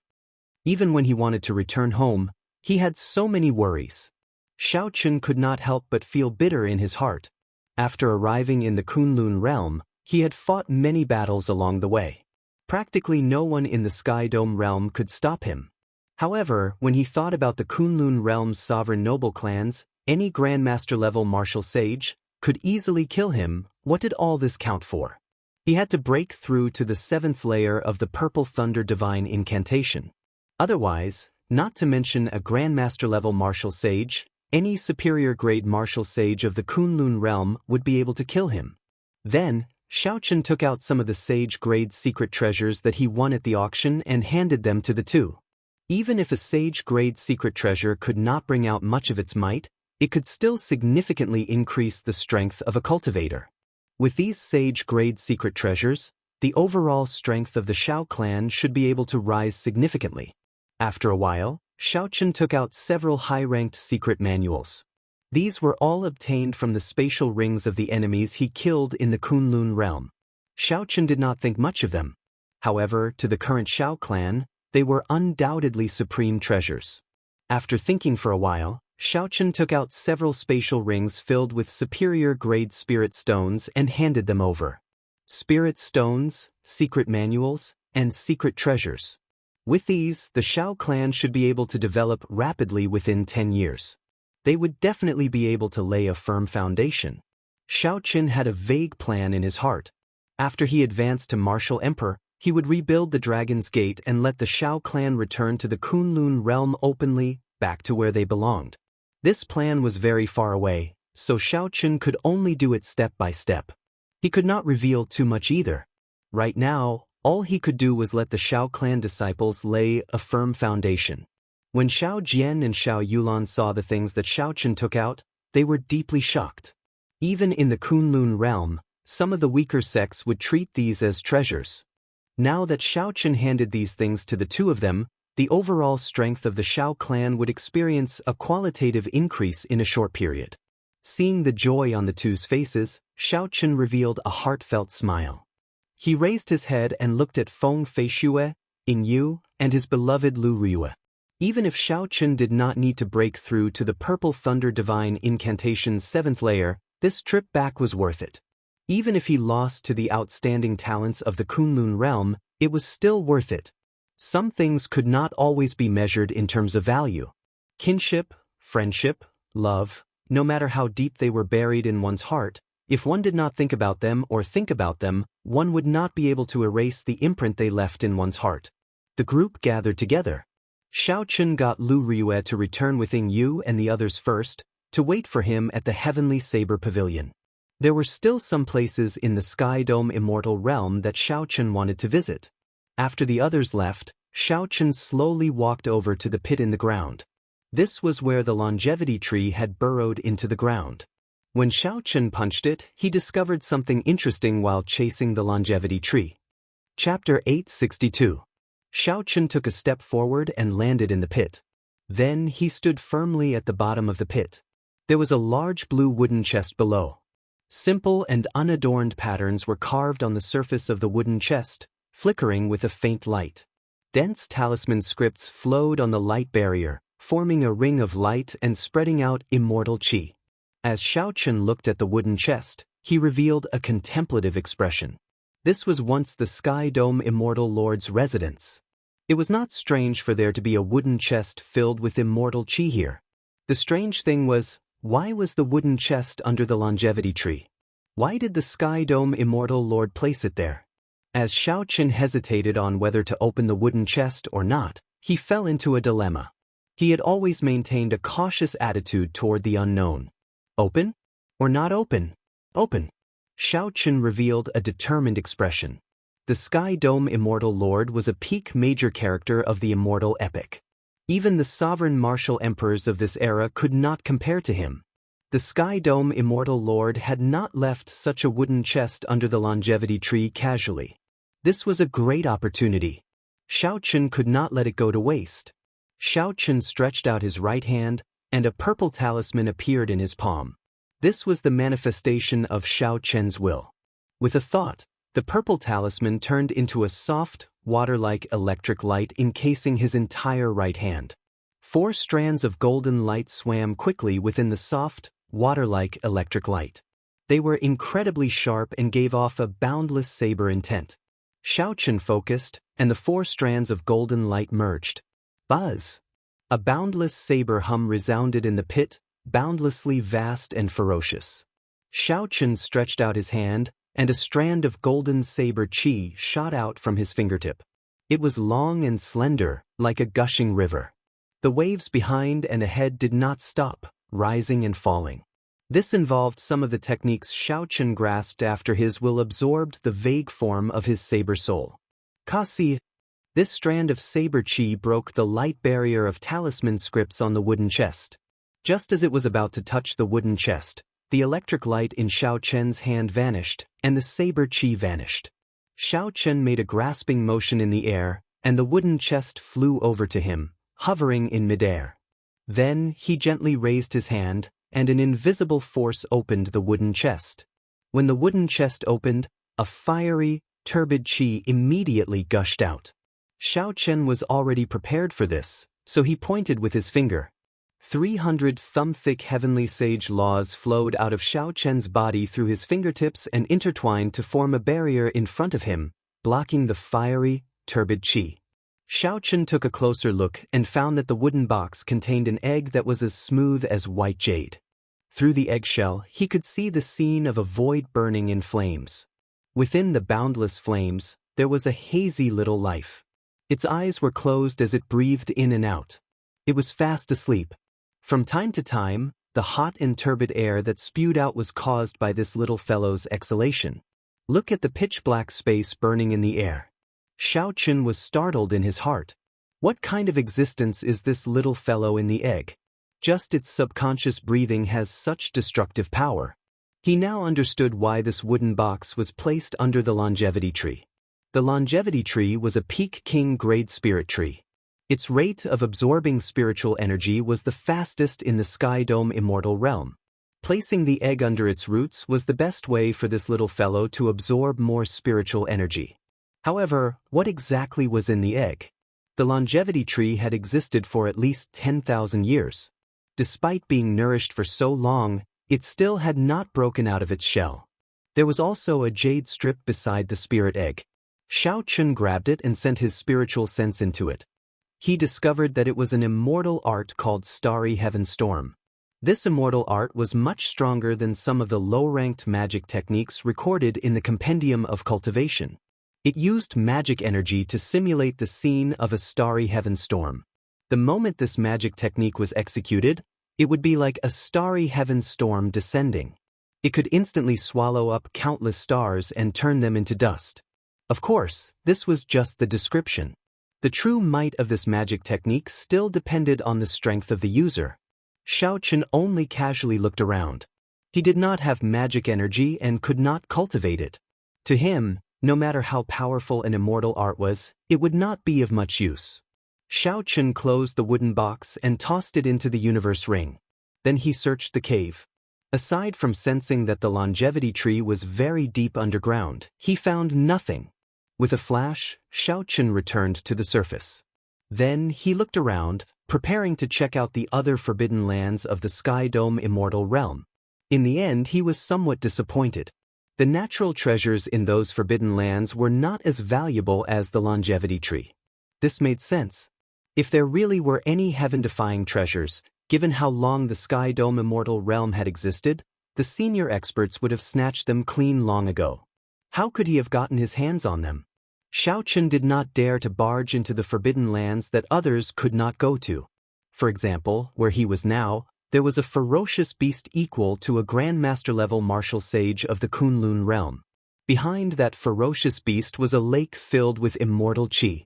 Even when he wanted to return home, he had so many worries. Xiaochen could not help but feel bitter in his heart. After arriving in the Kunlun realm, he had fought many battles along the way. Practically no one in the Sky Dome realm could stop him. However, when he thought about the Kunlun realm's sovereign noble clans, any Grandmaster-level martial sage could easily kill him. What did all this count for? He had to break through to the 7th layer of the Purple Thunder Divine Incantation. Otherwise, not to mention a Grandmaster-level martial sage, any superior-grade martial sage of the Kunlun realm would be able to kill him. Then, Xiaochen took out some of the sage-grade secret treasures that he won at the auction and handed them to the 2. Even if a sage-grade secret treasure could not bring out much of its might, it could still significantly increase the strength of a cultivator. With these sage-grade secret treasures, the overall strength of the Shao clan should be able to rise significantly. After a while, Xiaochen took out several high-ranked secret manuals. These were all obtained from the spatial rings of the enemies he killed in the Kunlun realm. Xiaochen did not think much of them. However, to the current Shao clan, they were undoubtedly supreme treasures. After thinking for a while, Xiaochen took out several spatial rings filled with superior-grade spirit stones and handed them over. Spirit stones, secret manuals, and secret treasures. With these, the Shao clan should be able to develop rapidly within 10 years. They would definitely be able to lay a firm foundation. Xiaochen had a vague plan in his heart. After he advanced to Martial Emperor, he would rebuild the Dragon's Gate and let the Shao clan return to the Kunlun realm openly, back to where they belonged. This plan was very far away, so Xiaochen could only do it step by step. He could not reveal too much either. Right now, all he could do was let the Shao clan disciples lay a firm foundation. When Xiao Jian and Xiao Yulan saw the things that Xiaochen took out, they were deeply shocked. Even in the Kunlun realm, some of the weaker sects would treat these as treasures. Now that Xiaochen handed these things to the 2 of them, the overall strength of the Shao clan would experience a qualitative increase in a short period. Seeing the joy on the 2's faces, Xiaochen revealed a heartfelt smile. He raised his head and looked at Feng Feishue, Ing Yu, and his beloved Lu Riyue. Even if Xiaochen did not need to break through to the Purple Thunder Divine Incantation's 7th layer, this trip back was worth it. Even if he lost to the outstanding talents of the Kunlun realm, it was still worth it. Some things could not always be measured in terms of value. Kinship, friendship, love, no matter how deep they were buried in one's heart, if one did not think about them or think about them, one would not be able to erase the imprint they left in one's heart. The group gathered together. Xiaochen got Lu Riyue to return with Ing Yu and the others first, to wait for him at the Heavenly Saber Pavilion. There were still some places in the Sky Dome Immortal Realm that Xiaochen wanted to visit. After the others left, Xiaochen slowly walked over to the pit in the ground. This was where the longevity tree had burrowed into the ground. When Xiaochen punched it, he discovered something interesting while chasing the longevity tree. Chapter 862. Xiaochen took a step forward and landed in the pit. Then he stood firmly at the bottom of the pit. There was a large blue wooden chest below. Simple and unadorned patterns were carved on the surface of the wooden chest, flickering with a faint light. Dense talisman scripts flowed on the light barrier, forming a ring of light and spreading out immortal qi. As Xiaochen looked at the wooden chest, he revealed a contemplative expression. This was once the Sky Dome Immortal Lord's residence. It was not strange for there to be a wooden chest filled with immortal qi here. The strange thing was, why was the wooden chest under the longevity tree? Why did the Sky Dome Immortal Lord place it there? As Xiaochen hesitated on whether to open the wooden chest or not, he fell into a dilemma. He had always maintained a cautious attitude toward the unknown. Open? Or not open? Open. Xiaochen revealed a determined expression. The Sky Dome Immortal Lord was a peak major character of the immortal epic. Even the sovereign martial emperors of this era could not compare to him. The Sky Dome Immortal Lord had not left such a wooden chest under the longevity tree casually. This was a great opportunity. Xiaochen could not let it go to waste. Xiaochen stretched out his right hand, and a purple talisman appeared in his palm. This was the manifestation of Xiaochen's will. With a thought, the purple talisman turned into a soft, water-like electric light encasing his entire right hand. 4 strands of golden light swam quickly within the soft, water-like electric light. They were incredibly sharp and gave off a boundless saber intent. Xiaochen focused, and the 4 strands of golden light merged. Buzz! A boundless saber hum resounded in the pit, boundlessly vast and ferocious. Xiaochen stretched out his hand, and a strand of golden saber qi shot out from his fingertip. It was long and slender, like a gushing river. The waves behind and ahead did not stop, rising and falling. This involved some of the techniques Xiaochen grasped after his will absorbed the vague form of his saber soul. Kasi. This strand of saber qi broke the light barrier of talisman scripts on the wooden chest. Just as it was about to touch the wooden chest, the electric light in Xiaochen's hand vanished, and the saber qi vanished. Xiaochen made a grasping motion in the air, and the wooden chest flew over to him, hovering in midair. Then he gently raised his hand, and an invisible force opened the wooden chest. When the wooden chest opened, a fiery, turbid qi immediately gushed out. Xiaochen was already prepared for this, so he pointed with his finger. 300 thumb-thick heavenly sage laws flowed out of Xiaochen's body through his fingertips and intertwined to form a barrier in front of him, blocking the fiery, turbid qi. Xiaochen took a closer look and found that the wooden box contained an egg that was as smooth as white jade. Through the eggshell, he could see the scene of a void burning in flames. Within the boundless flames, there was a hazy little life. Its eyes were closed as it breathed in and out. It was fast asleep. From time to time, the hot and turbid air that spewed out was caused by this little fellow's exhalation. Look at the pitch-black space burning in the air. Xiaochen was startled in his heart. What kind of existence is this little fellow in the egg? Just its subconscious breathing has such destructive power. He now understood why this wooden box was placed under the longevity tree. The longevity tree was a peak king grade spirit tree. Its rate of absorbing spiritual energy was the fastest in the Sky Dome Immortal realm. Placing the egg under its roots was the best way for this little fellow to absorb more spiritual energy. However, what exactly was in the egg? The longevity tree had existed for at least 10,000 years. Despite being nourished for so long, it still had not broken out of its shell. There was also a jade strip beside the spirit egg. Xiaochen grabbed it and sent his spiritual sense into it. He discovered that it was an immortal art called Starry Heaven Storm. This immortal art was much stronger than some of the low-ranked magic techniques recorded in the Compendium of Cultivation. It used magic energy to simulate the scene of a starry heaven storm. The moment this magic technique was executed, it would be like a starry heaven storm descending. It could instantly swallow up countless stars and turn them into dust. Of course, this was just the description. The true might of this magic technique still depended on the strength of the user. Xiaochen only casually looked around. He did not have magic energy and could not cultivate it. To him, no matter how powerful an immortal art was, it would not be of much use. Xiaoqun closed the wooden box and tossed it into the universe ring. Then he searched the cave. Aside from sensing that the longevity tree was very deep underground, he found nothing. With a flash, Xiaoqun returned to the surface. Then he looked around, preparing to check out the other forbidden lands of the Sky Dome Immortal Realm. In the end, he was somewhat disappointed. The natural treasures in those forbidden lands were not as valuable as the longevity tree. This made sense. If there really were any heaven-defying treasures, given how long the Sky Dome Immortal Realm had existed, the senior experts would have snatched them clean long ago. How could he have gotten his hands on them? Xiaoqun did not dare to barge into the forbidden lands that others could not go to. For example, where he was now, there was a ferocious beast equal to a Grandmaster-level martial sage of the Kunlun realm. Behind that ferocious beast was a lake filled with immortal qi.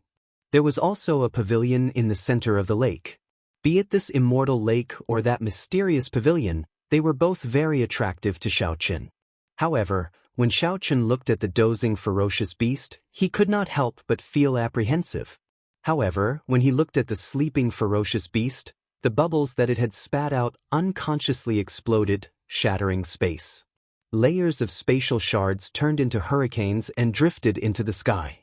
There was also a pavilion in the center of the lake. Be it this immortal lake or that mysterious pavilion, they were both very attractive to Xiaoqun. However, when Xiaoqun looked at the dozing ferocious beast, he could not help but feel apprehensive. However, when he looked at the sleeping ferocious beast, the bubbles that it had spat out unconsciously exploded, shattering space. Layers of spatial shards turned into hurricanes and drifted into the sky.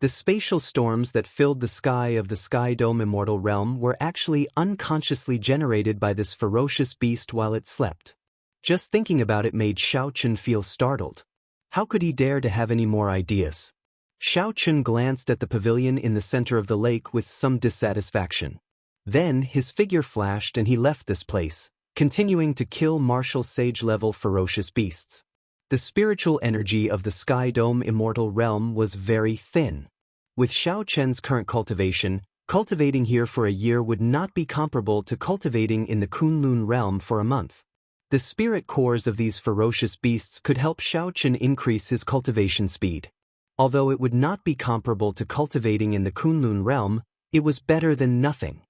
The spatial storms that filled the sky of the Sky Dome Immortal Realm were actually unconsciously generated by this ferocious beast while it slept. Just thinking about it made Xiaoqun feel startled. How could he dare to have any more ideas? Xiaoqun glanced at the pavilion in the center of the lake with some dissatisfaction. Then his figure flashed and he left this place, continuing to kill martial sage-level ferocious beasts. The spiritual energy of the Sky Dome Immortal Realm was very thin. With Xiaoqun's current cultivation, cultivating here for a year would not be comparable to cultivating in the Kunlun realm for a month. The spirit cores of these ferocious beasts could help Xiaoqun increase his cultivation speed. Although it would not be comparable to cultivating in the Kunlun realm, it was better than nothing.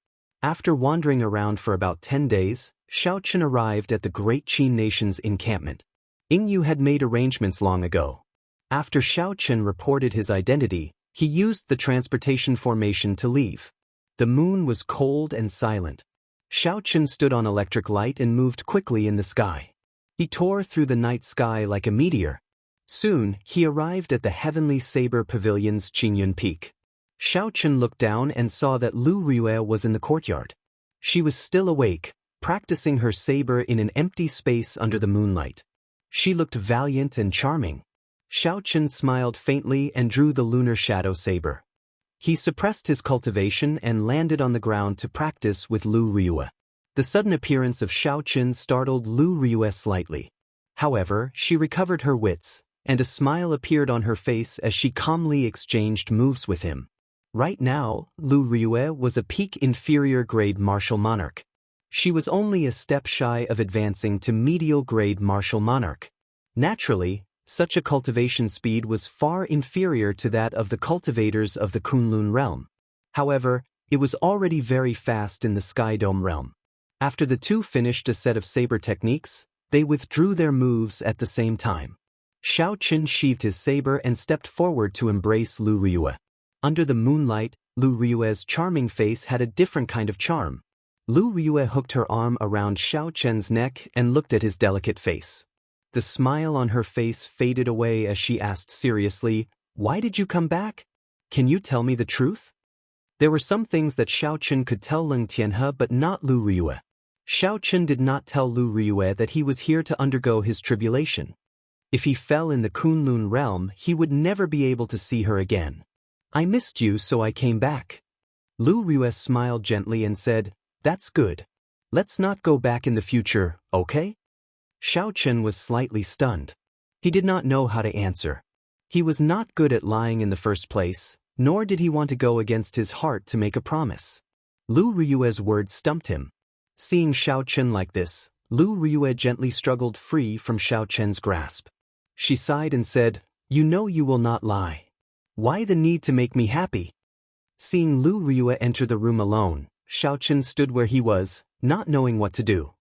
After wandering around for about 10 days, Xiaoqun arrived at the Great Qin Nation's encampment. Yingyu had made arrangements long ago. After Xiaoqun reported his identity, he used the transportation formation to leave. The moon was cold and silent. Xiaoqun stood on electric light and moved quickly in the sky. He tore through the night sky like a meteor. Soon, he arrived at the Heavenly Saber Pavilion's Qingyun Peak. Xiaoqun looked down and saw that Lu Riyue was in the courtyard. She was still awake, practicing her saber in an empty space under the moonlight. She looked valiant and charming. Xiaoqun smiled faintly and drew the lunar shadow saber. He suppressed his cultivation and landed on the ground to practice with Lu Riyue. The sudden appearance of Xiaoqun startled Lu Riyue slightly. However, she recovered her wits, and a smile appeared on her face as she calmly exchanged moves with him. Right now, Lu Riyue was a peak inferior grade martial monarch. She was only a step shy of advancing to medial grade martial monarch. Naturally, such a cultivation speed was far inferior to that of the cultivators of the Kunlun realm. However, it was already very fast in the Sky Dome realm. After the two finished a set of saber techniques, they withdrew their moves at the same time. Xiaoqun sheathed his saber and stepped forward to embrace Lu Riyue. Under the moonlight, Lu Riyue's charming face had a different kind of charm. Lu Riyue hooked her arm around Xiaoqun's neck and looked at his delicate face. The smile on her face faded away as she asked seriously, "Why did you come back? Can you tell me the truth?" There were some things that Xiaoqun could tell Leng Tianhe but not Lu Riyue. Xiaoqun did not tell Lu Riyue that he was here to undergo his tribulation. If he fell in the Kunlun realm, he would never be able to see her again. "I missed you, so I came back." Lu Riyue smiled gently and said, "That's good. Let's not go back in the future, okay?" Xiaoqun was slightly stunned. He did not know how to answer. He was not good at lying in the first place, nor did he want to go against his heart to make a promise. Lu Riyue's words stumped him. Seeing Xiaoqun like this, Lu Riyue gently struggled free from Xiaoqun's grasp. She sighed and said, "You know you will not lie. Why the need to make me happy?" Seeing Lu Riyue enter the room alone, Xiaoqun stood where he was, not knowing what to do.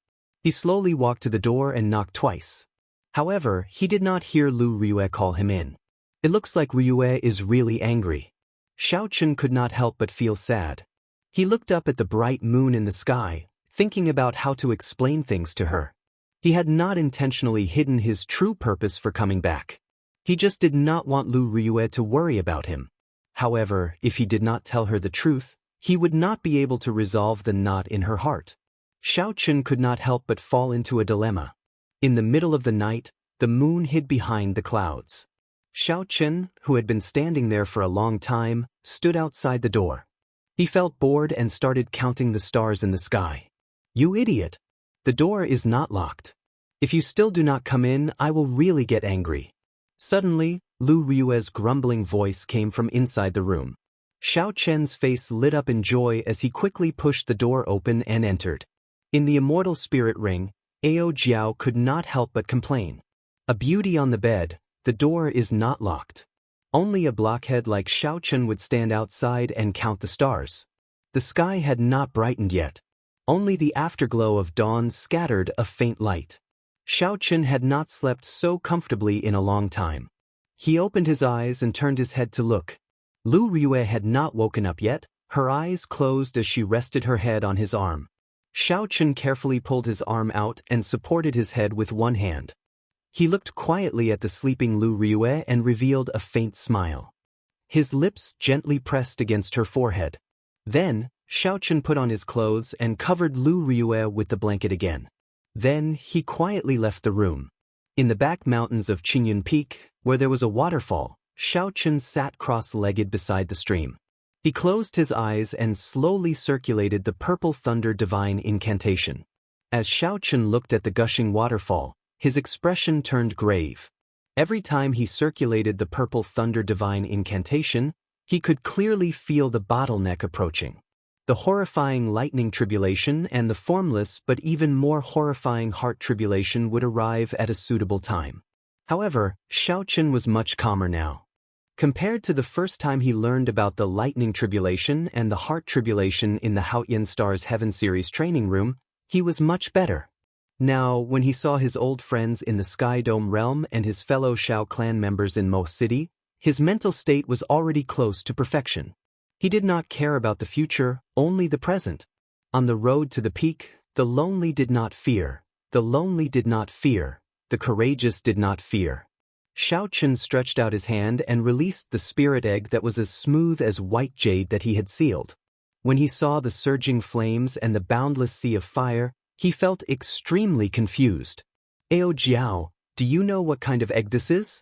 He slowly walked to the door and knocked twice. However, he did not hear Lu Ryue call him in. It looks like Ryue is really angry. Xiao Chen could not help but feel sad. He looked up at the bright moon in the sky, thinking about how to explain things to her. He had not intentionally hidden his true purpose for coming back. He just did not want Lu Ryue to worry about him. However, if he did not tell her the truth, he would not be able to resolve the knot in her heart. Xiao Chen could not help but fall into a dilemma. In the middle of the night, the moon hid behind the clouds. Xiao Chen, who had been standing there for a long time, stood outside the door. He felt bored and started counting the stars in the sky. "You idiot! The door is not locked. If you still do not come in, I will really get angry." Suddenly, Lu Ryue's grumbling voice came from inside the room. Xiao Chen's face lit up in joy as he quickly pushed the door open and entered. In the immortal spirit ring, Ao Jiao could not help but complain. "A beauty on the bed, the door is not locked." Only a blockhead like Xiao Chen would stand outside and count the stars. The sky had not brightened yet. Only the afterglow of dawn scattered a faint light. Xiao Chen had not slept so comfortably in a long time. He opened his eyes and turned his head to look. Lu Ryue had not woken up yet, her eyes closed as she rested her head on his arm. Xiao Chen carefully pulled his arm out and supported his head with one hand. He looked quietly at the sleeping Lu Ryue and revealed a faint smile. His lips gently pressed against her forehead. Then, Xiao Chen put on his clothes and covered Lu Ryue with the blanket again. Then, he quietly left the room. In the back mountains of Qingyun Peak, where there was a waterfall, Xiao Chen sat cross-legged beside the stream. He closed his eyes and slowly circulated the Purple Thunder Divine Incantation. As Xiao Chen looked at the gushing waterfall, his expression turned grave. Every time he circulated the Purple Thunder Divine Incantation, he could clearly feel the bottleneck approaching. The horrifying lightning tribulation and the formless but even more horrifying heart tribulation would arrive at a suitable time. However, Xiao Chen was much calmer now. Compared to the first time he learned about the lightning tribulation and the heart tribulation in the Haoyan Stars Heaven series training room, he was much better. Now, when he saw his old friends in the Sky Dome realm and his fellow Shao clan members in Mo City, his mental state was already close to perfection. He did not care about the future, only the present. On the road to the peak, the lonely did not fear, the lonely did not fear, the courageous did not fear. Xiao Chen stretched out his hand and released the spirit egg that was as smooth as white jade that he had sealed. When he saw the surging flames and the boundless sea of fire, he felt extremely confused. "Ao Jiao, do you know what kind of egg this is?"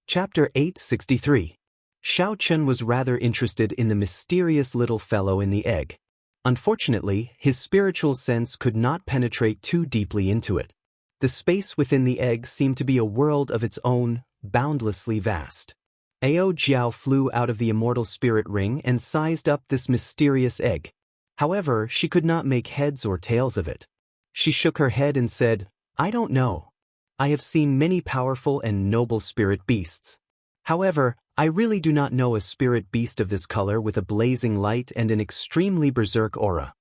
Chapter 863. Xiao Chen was rather interested in the mysterious little fellow in the egg. Unfortunately, his spiritual sense could not penetrate too deeply into it. The space within the egg seemed to be a world of its own, boundlessly vast. Ao Jiao flew out of the immortal spirit ring and sized up this mysterious egg. However, she could not make heads or tails of it. She shook her head and said, "I don't know. I have seen many powerful and noble spirit beasts. However, I really do not know a spirit beast of this color with a blazing light and an extremely berserk aura.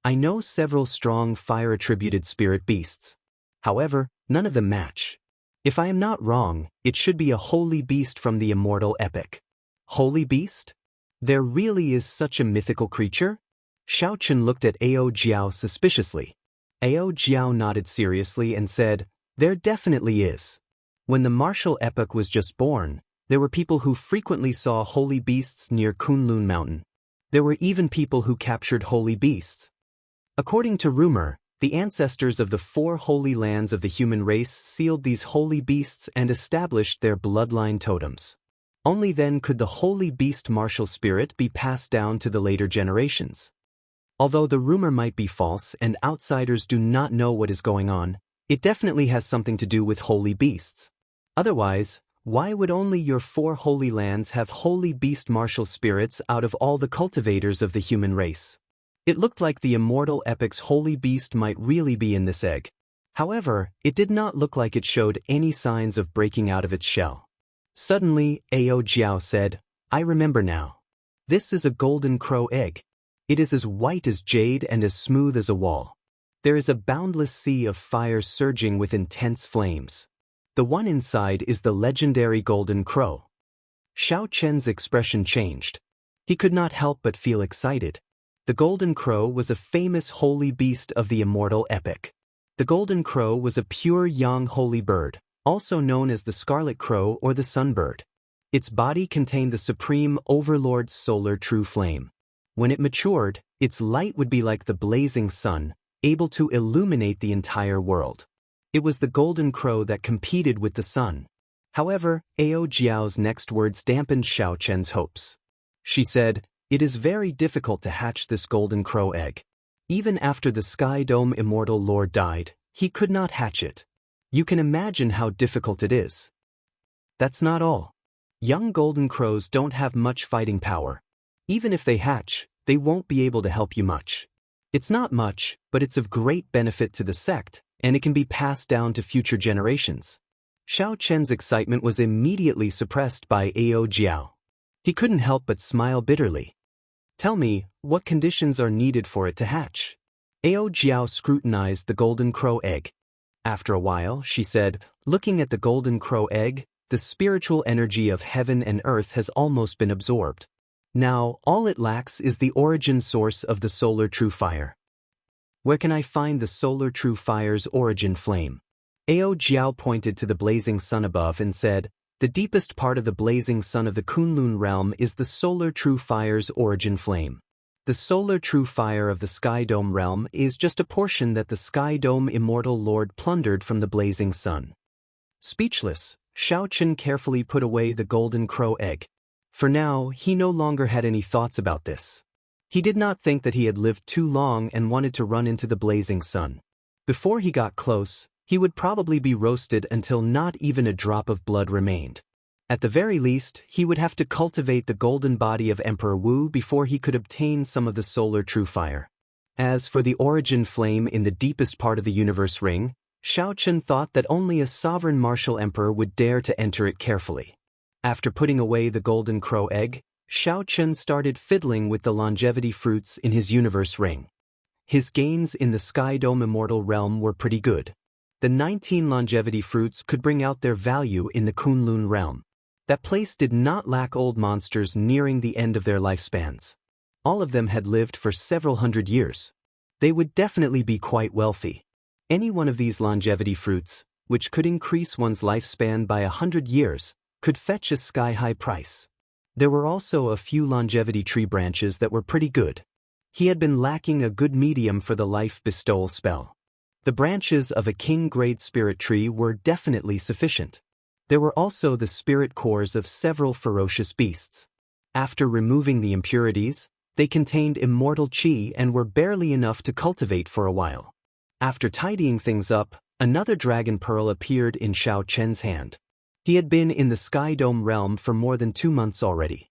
I know several strong fire-attributed spirit beasts. However, none of them match. If I am not wrong, it should be a holy beast from the immortal epic." Holy beast? There really is such a mythical creature? Xiao Chen looked at Ao Jiao suspiciously. Ao Jiao nodded seriously and said, "There definitely is. When the martial epoch was just born, there were people who frequently saw holy beasts near Kunlun Mountain. There were even people who captured holy beasts. According to rumor, the ancestors of the 4 holy lands of the human race sealed these holy beasts and established their bloodline totems. Only then could the holy beast martial spirit be passed down to the later generations. Although the rumor might be false and outsiders do not know what is going on, it definitely has something to do with holy beasts. Otherwise, why would only your 4 holy lands have holy beast martial spirits out of all the cultivators of the human race? It looked like the immortal epic's holy beast might really be in this egg. However, it did not look like it showed any signs of breaking out of its shell. Suddenly, Ao Jiao said, "I remember now. This is a golden crow egg. It is as white as jade and as smooth as a wall. There is a boundless sea of fire surging with intense flames. The one inside is the legendary Golden Crow. Xiao Chen's expression changed. He could not help but feel excited. The Golden Crow was a famous holy beast of the immortal epic. The Golden Crow was a pure yang holy bird, also known as the Scarlet Crow or the Sunbird. Its body contained the supreme overlord's solar true flame. When it matured, its light would be like the blazing sun, able to illuminate the entire world. It was the Golden Crow that competed with the sun. However, Ao Jiao's next words dampened Xiao Chen's hopes. She said, "It is very difficult to hatch this Golden Crow egg. Even after the Sky Dome Immortal Lord died, he could not hatch it. You can imagine how difficult it is." That's not all. Young Golden Crows don't have much fighting power. Even if they hatch, they won't be able to help you much. It's not much, but it's of great benefit to the sect, and it can be passed down to future generations. Xiao Chen's excitement was immediately suppressed by Ao Jiao. He couldn't help but smile bitterly. "Tell me, what conditions are needed for it to hatch?" Ao Jiao scrutinized the Golden Crow egg. After a while, she said, "Looking at the Golden Crow egg, the spiritual energy of heaven and earth has almost been absorbed. Now, all it lacks is the origin source of the solar true fire. Where can I find the solar true fire's origin flame?" Ao Jiao pointed to the blazing sun above and said, "The deepest part of the blazing sun of the Kunlun realm is the solar true fire's origin flame. The solar true fire of the Sky Dome realm is just a portion that the Sky Dome Immortal Lord plundered from the blazing sun." Speechless, Xiao Chen carefully put away the Golden Crow egg. For now, he no longer had any thoughts about this. He did not think that he had lived too long and wanted to run into the blazing sun. Before he got close, he would probably be roasted until not even a drop of blood remained. At the very least, he would have to cultivate the golden body of Emperor Wu before he could obtain some of the solar true fire. As for the origin flame in the deepest part of the universe ring, Xiao Chen thought that only a sovereign martial emperor would dare to enter it carefully. After putting away the Golden Crow egg, Xiao Chen started fiddling with the longevity fruits in his universe ring. His gains in the Sky Dome Immortal realm were pretty good. The 19 longevity fruits could bring out their value in the Kunlun realm. That place did not lack old monsters nearing the end of their lifespans. All of them had lived for several hundred years. They would definitely be quite wealthy. Any one of these longevity fruits, which could increase one's lifespan by 100 years, could fetch a sky-high price. There were also a few longevity tree branches that were pretty good. He had been lacking a good medium for the life bestowal spell. The branches of a king-grade spirit tree were definitely sufficient. There were also the spirit cores of several ferocious beasts. After removing the impurities, they contained immortal chi and were barely enough to cultivate for a while. After tidying things up, another dragon pearl appeared in Xiao Chen's hand. He had been in the Sky Dome realm for more than 2 months already.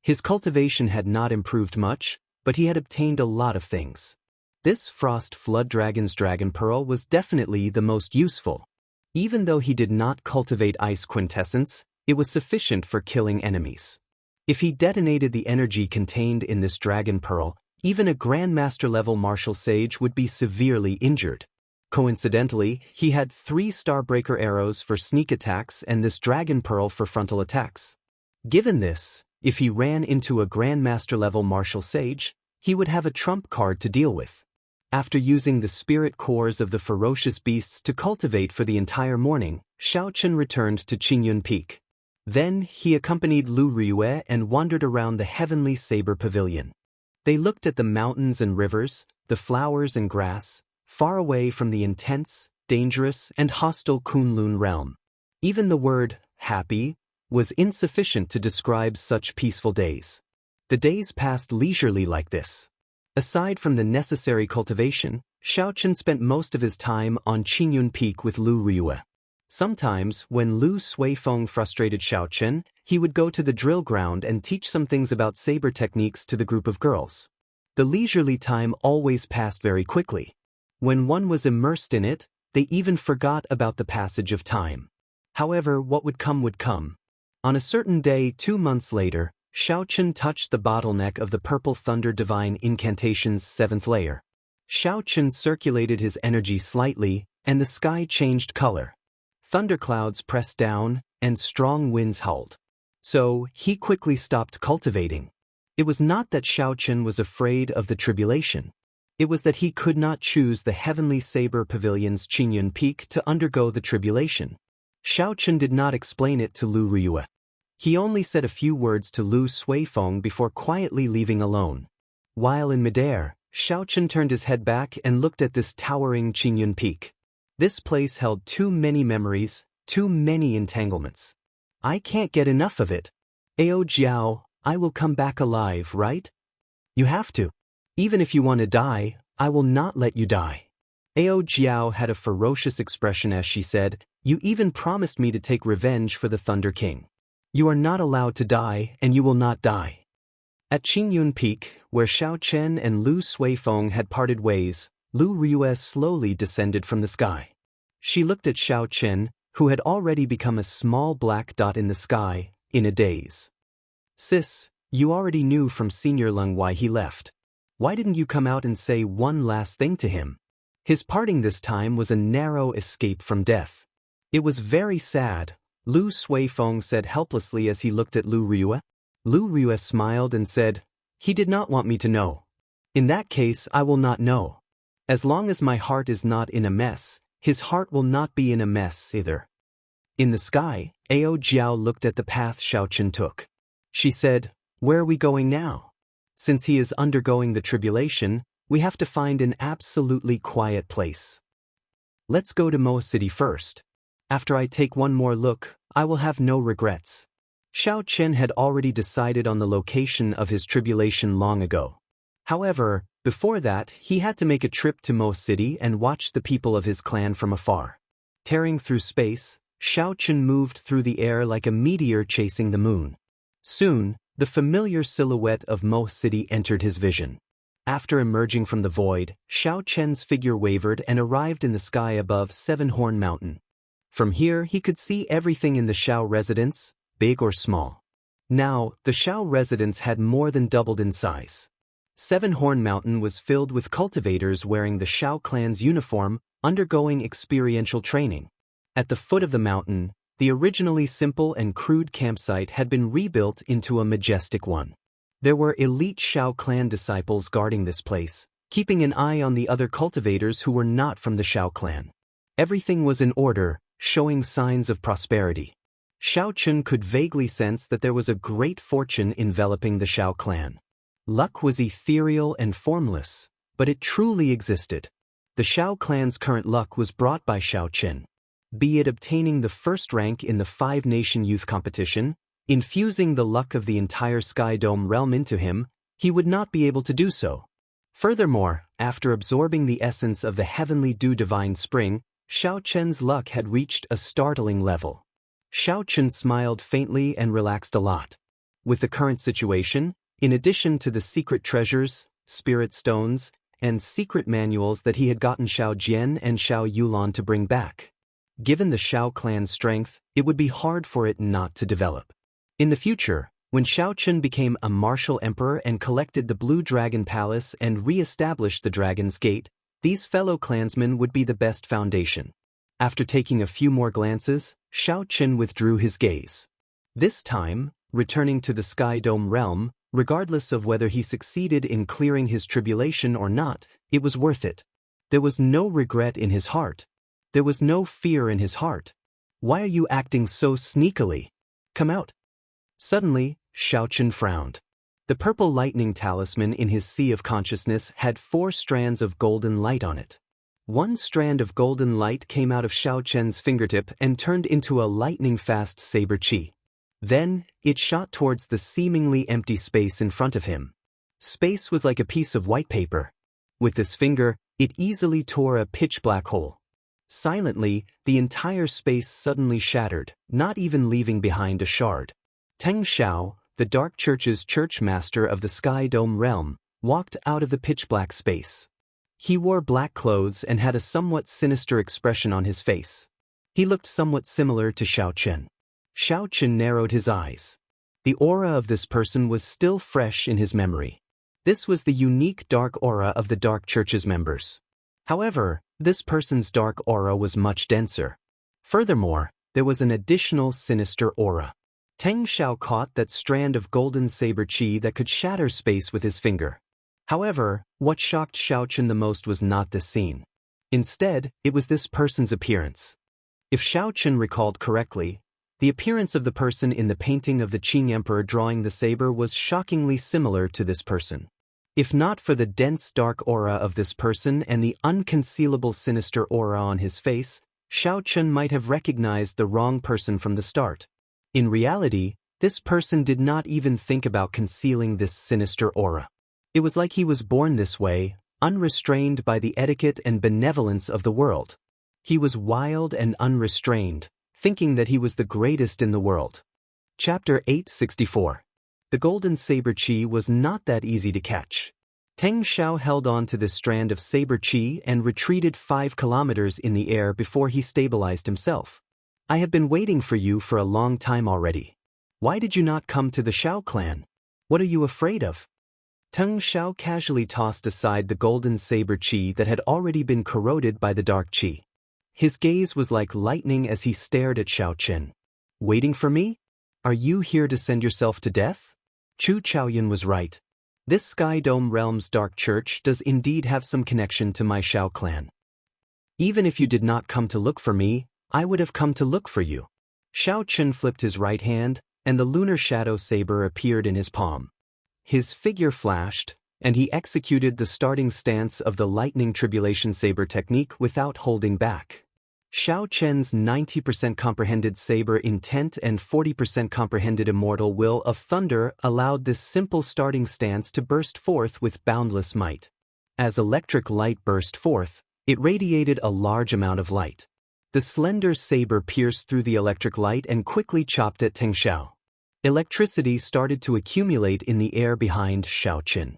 His cultivation had not improved much, but he had obtained a lot of things. This Frost Flood Dragon's dragon pearl was definitely the most useful. Even though he did not cultivate ice quintessence, it was sufficient for killing enemies. If he detonated the energy contained in this dragon pearl, even a Grandmaster-level martial sage would be severely injured. Coincidentally, he had 3 Starbreaker arrows for sneak attacks and this dragon pearl for frontal attacks. Given this, if he ran into a Grandmaster-level martial sage, he would have a trump card to deal with. After using the spirit cores of the ferocious beasts to cultivate for the entire morning, Xiao Chen returned to Qingyun Peak. Then, he accompanied Lu Riyue and wandered around the Heavenly Saber Pavilion. They looked at the mountains and rivers, the flowers and grass, far away from the intense, dangerous, and hostile Kunlun realm. Even the word, happy, was insufficient to describe such peaceful days. The days passed leisurely like this. Aside from the necessary cultivation, Xiao Chen spent most of his time on Qingyun Peak with Lu Riyue. Sometimes, when Lu Suifeng frustrated Xiao Chen, he would go to the drill ground and teach some things about saber techniques to the group of girls. The leisurely time always passed very quickly. When one was immersed in it, they even forgot about the passage of time. However, what would come would come. On a certain day 2 months later, Xiao Chen touched the bottleneck of the Purple Thunder Divine Incantation's 7th layer. Xiaochen circulated his energy slightly, and the sky changed color. Thunderclouds pressed down, and strong winds howled. So, he quickly stopped cultivating. It was not that Xiaochen was afraid of the tribulation. It was that he could not choose the heavenly saber pavilion's Qingyun Peak to undergo the tribulation. Xiaochen did not explain it to Lu Ruyue. He only said a few words to Lu Suifeng before quietly leaving alone. While in midair, Xiaochen turned his head back and looked at this towering Qingyun Peak. This place held too many memories, too many entanglements. I can't get enough of it. Ao Jiao, I will come back alive, right? You have to. Even if you want to die, I will not let you die. Ao Jiao had a ferocious expression as she said, you even promised me to take revenge for the Thunder King. You are not allowed to die, and you will not die. At Qingyun Peak, where Xiaochen and Lu Suifeng had parted ways, Lu Ruyue slowly descended from the sky. She looked at Xiaochen, who had already become a small black dot in the sky, in a daze. Sis, you already knew from Senior Lung why he left. Why didn't you come out and say one last thing to him? His parting this time was a narrow escape from death. It was very sad, Lu Suifeng said helplessly as he looked at Lu Ruyue. Lu Ruyue smiled and said, he did not want me to know. In that case, I will not know. As long as my heart is not in a mess, his heart will not be in a mess either. In the sky, Ao Jiao looked at the path Xiaochen took. She said, where are we going now? Since he is undergoing the tribulation, we have to find an absolutely quiet place. Let's go to Mo City first. After I take one more look, I will have no regrets. Xiaochen had already decided on the location of his tribulation long ago. However, before that, he had to make a trip to Mo City and watch the people of his clan from afar. Tearing through space, Xiaochen moved through the air like a meteor chasing the moon. Soon, the familiar silhouette of Mo City entered his vision. After emerging from the void, Xiaochen's figure wavered and arrived in the sky above Seven Horn Mountain. From here, he could see everything in the Xiao residence, big or small. Now, the Xiao residence had more than doubled in size. Seven Horn Mountain was filled with cultivators wearing the Xiao clan's uniform, undergoing experiential training. At the foot of the mountain, the originally simple and crude campsite had been rebuilt into a majestic one. There were elite Xiao clan disciples guarding this place, keeping an eye on the other cultivators who were not from the Xiao clan. Everything was in order, showing signs of prosperity. Xiaochen could vaguely sense that there was a great fortune enveloping the Xiao clan. Luck was ethereal and formless, but it truly existed. The Xiao clan's current luck was brought by Xiaochen. Be it obtaining the first rank in the Five-Nation Youth Competition, infusing the luck of the entire Sky Dome realm into him, he would not be able to do so. Furthermore, after absorbing the essence of the heavenly dew divine spring, Xiaochen's luck had reached a startling level. Xiaochen smiled faintly and relaxed a lot. With the current situation, in addition to the secret treasures, spirit stones, and secret manuals that he had gotten Xiao Jian and Xiao Yulan to bring back. Given the Xiao clan's strength, it would be hard for it not to develop. In the future, when Xiaochen became a martial emperor and collected the Blue Dragon Palace and re-established the Dragon's Gate, these fellow clansmen would be the best foundation. After taking a few more glances, Xiaochen withdrew his gaze. This time, returning to the Sky Dome realm, regardless of whether he succeeded in clearing his tribulation or not, it was worth it. There was no regret in his heart. There was no fear in his heart. Why are you acting so sneakily? Come out. Suddenly, Xiaochen frowned. The purple lightning talisman in his sea of consciousness had 4 strands of golden light on it. One strand of golden light came out of Xiaochen's fingertip and turned into a lightning-fast saber chi. Then, it shot towards the seemingly empty space in front of him. Space was like a piece of white paper. With this finger, it easily tore a pitch-black hole. Silently, the entire space suddenly shattered, not even leaving behind a shard. Teng Xiao, the Dark Church's church master of the Sky Dome realm, walked out of the pitch-black space. He wore black clothes and had a somewhat sinister expression on his face. He looked somewhat similar to Xiaochen. Xiaochen narrowed his eyes. The aura of this person was still fresh in his memory. This was the unique dark aura of the Dark Church's members. However, this person's dark aura was much denser. Furthermore, there was an additional sinister aura. Teng Xiao caught that strand of golden saber chi that could shatter space with his finger. However, what shocked Xiaochen the most was not this scene. Instead, it was this person's appearance. If Xiaochen recalled correctly, the appearance of the person in the painting of the Qing Emperor drawing the saber was shockingly similar to this person. If not for the dense dark aura of this person and the unconcealable sinister aura on his face, Xiaochen might have recognized the wrong person from the start. In reality, this person did not even think about concealing this sinister aura. It was like he was born this way, unrestrained by the etiquette and benevolence of the world. He was wild and unrestrained, thinking that he was the greatest in the world. Chapter 864. The golden saber chi was not that easy to catch. Teng Xiao held on to this strand of saber chi and retreated 5 kilometers in the air before he stabilized himself. I have been waiting for you for a long time already. Why did you not come to the Xiao clan? What are you afraid of? Teng Xiao casually tossed aside the golden saber chi that had already been corroded by the dark chi. His gaze was like lightning as he stared at Xiaochen. Waiting for me? Are you here to send yourself to death? Chu Chaoyan was right. This Sky Dome Realm's Dark Church does indeed have some connection to my Xiao clan. Even if you did not come to look for me, I would have come to look for you. Xiaochen flipped his right hand, and the lunar shadow saber appeared in his palm. His figure flashed, and he executed the starting stance of the lightning tribulation saber technique without holding back. Xiaochen's 90% comprehended saber intent and 40% comprehended immortal will of thunder allowed this simple starting stance to burst forth with boundless might. As electric light burst forth, it radiated a large amount of light. The slender saber pierced through the electric light and quickly chopped at Teng Xiao. Electricity started to accumulate in the air behind Xiaochen.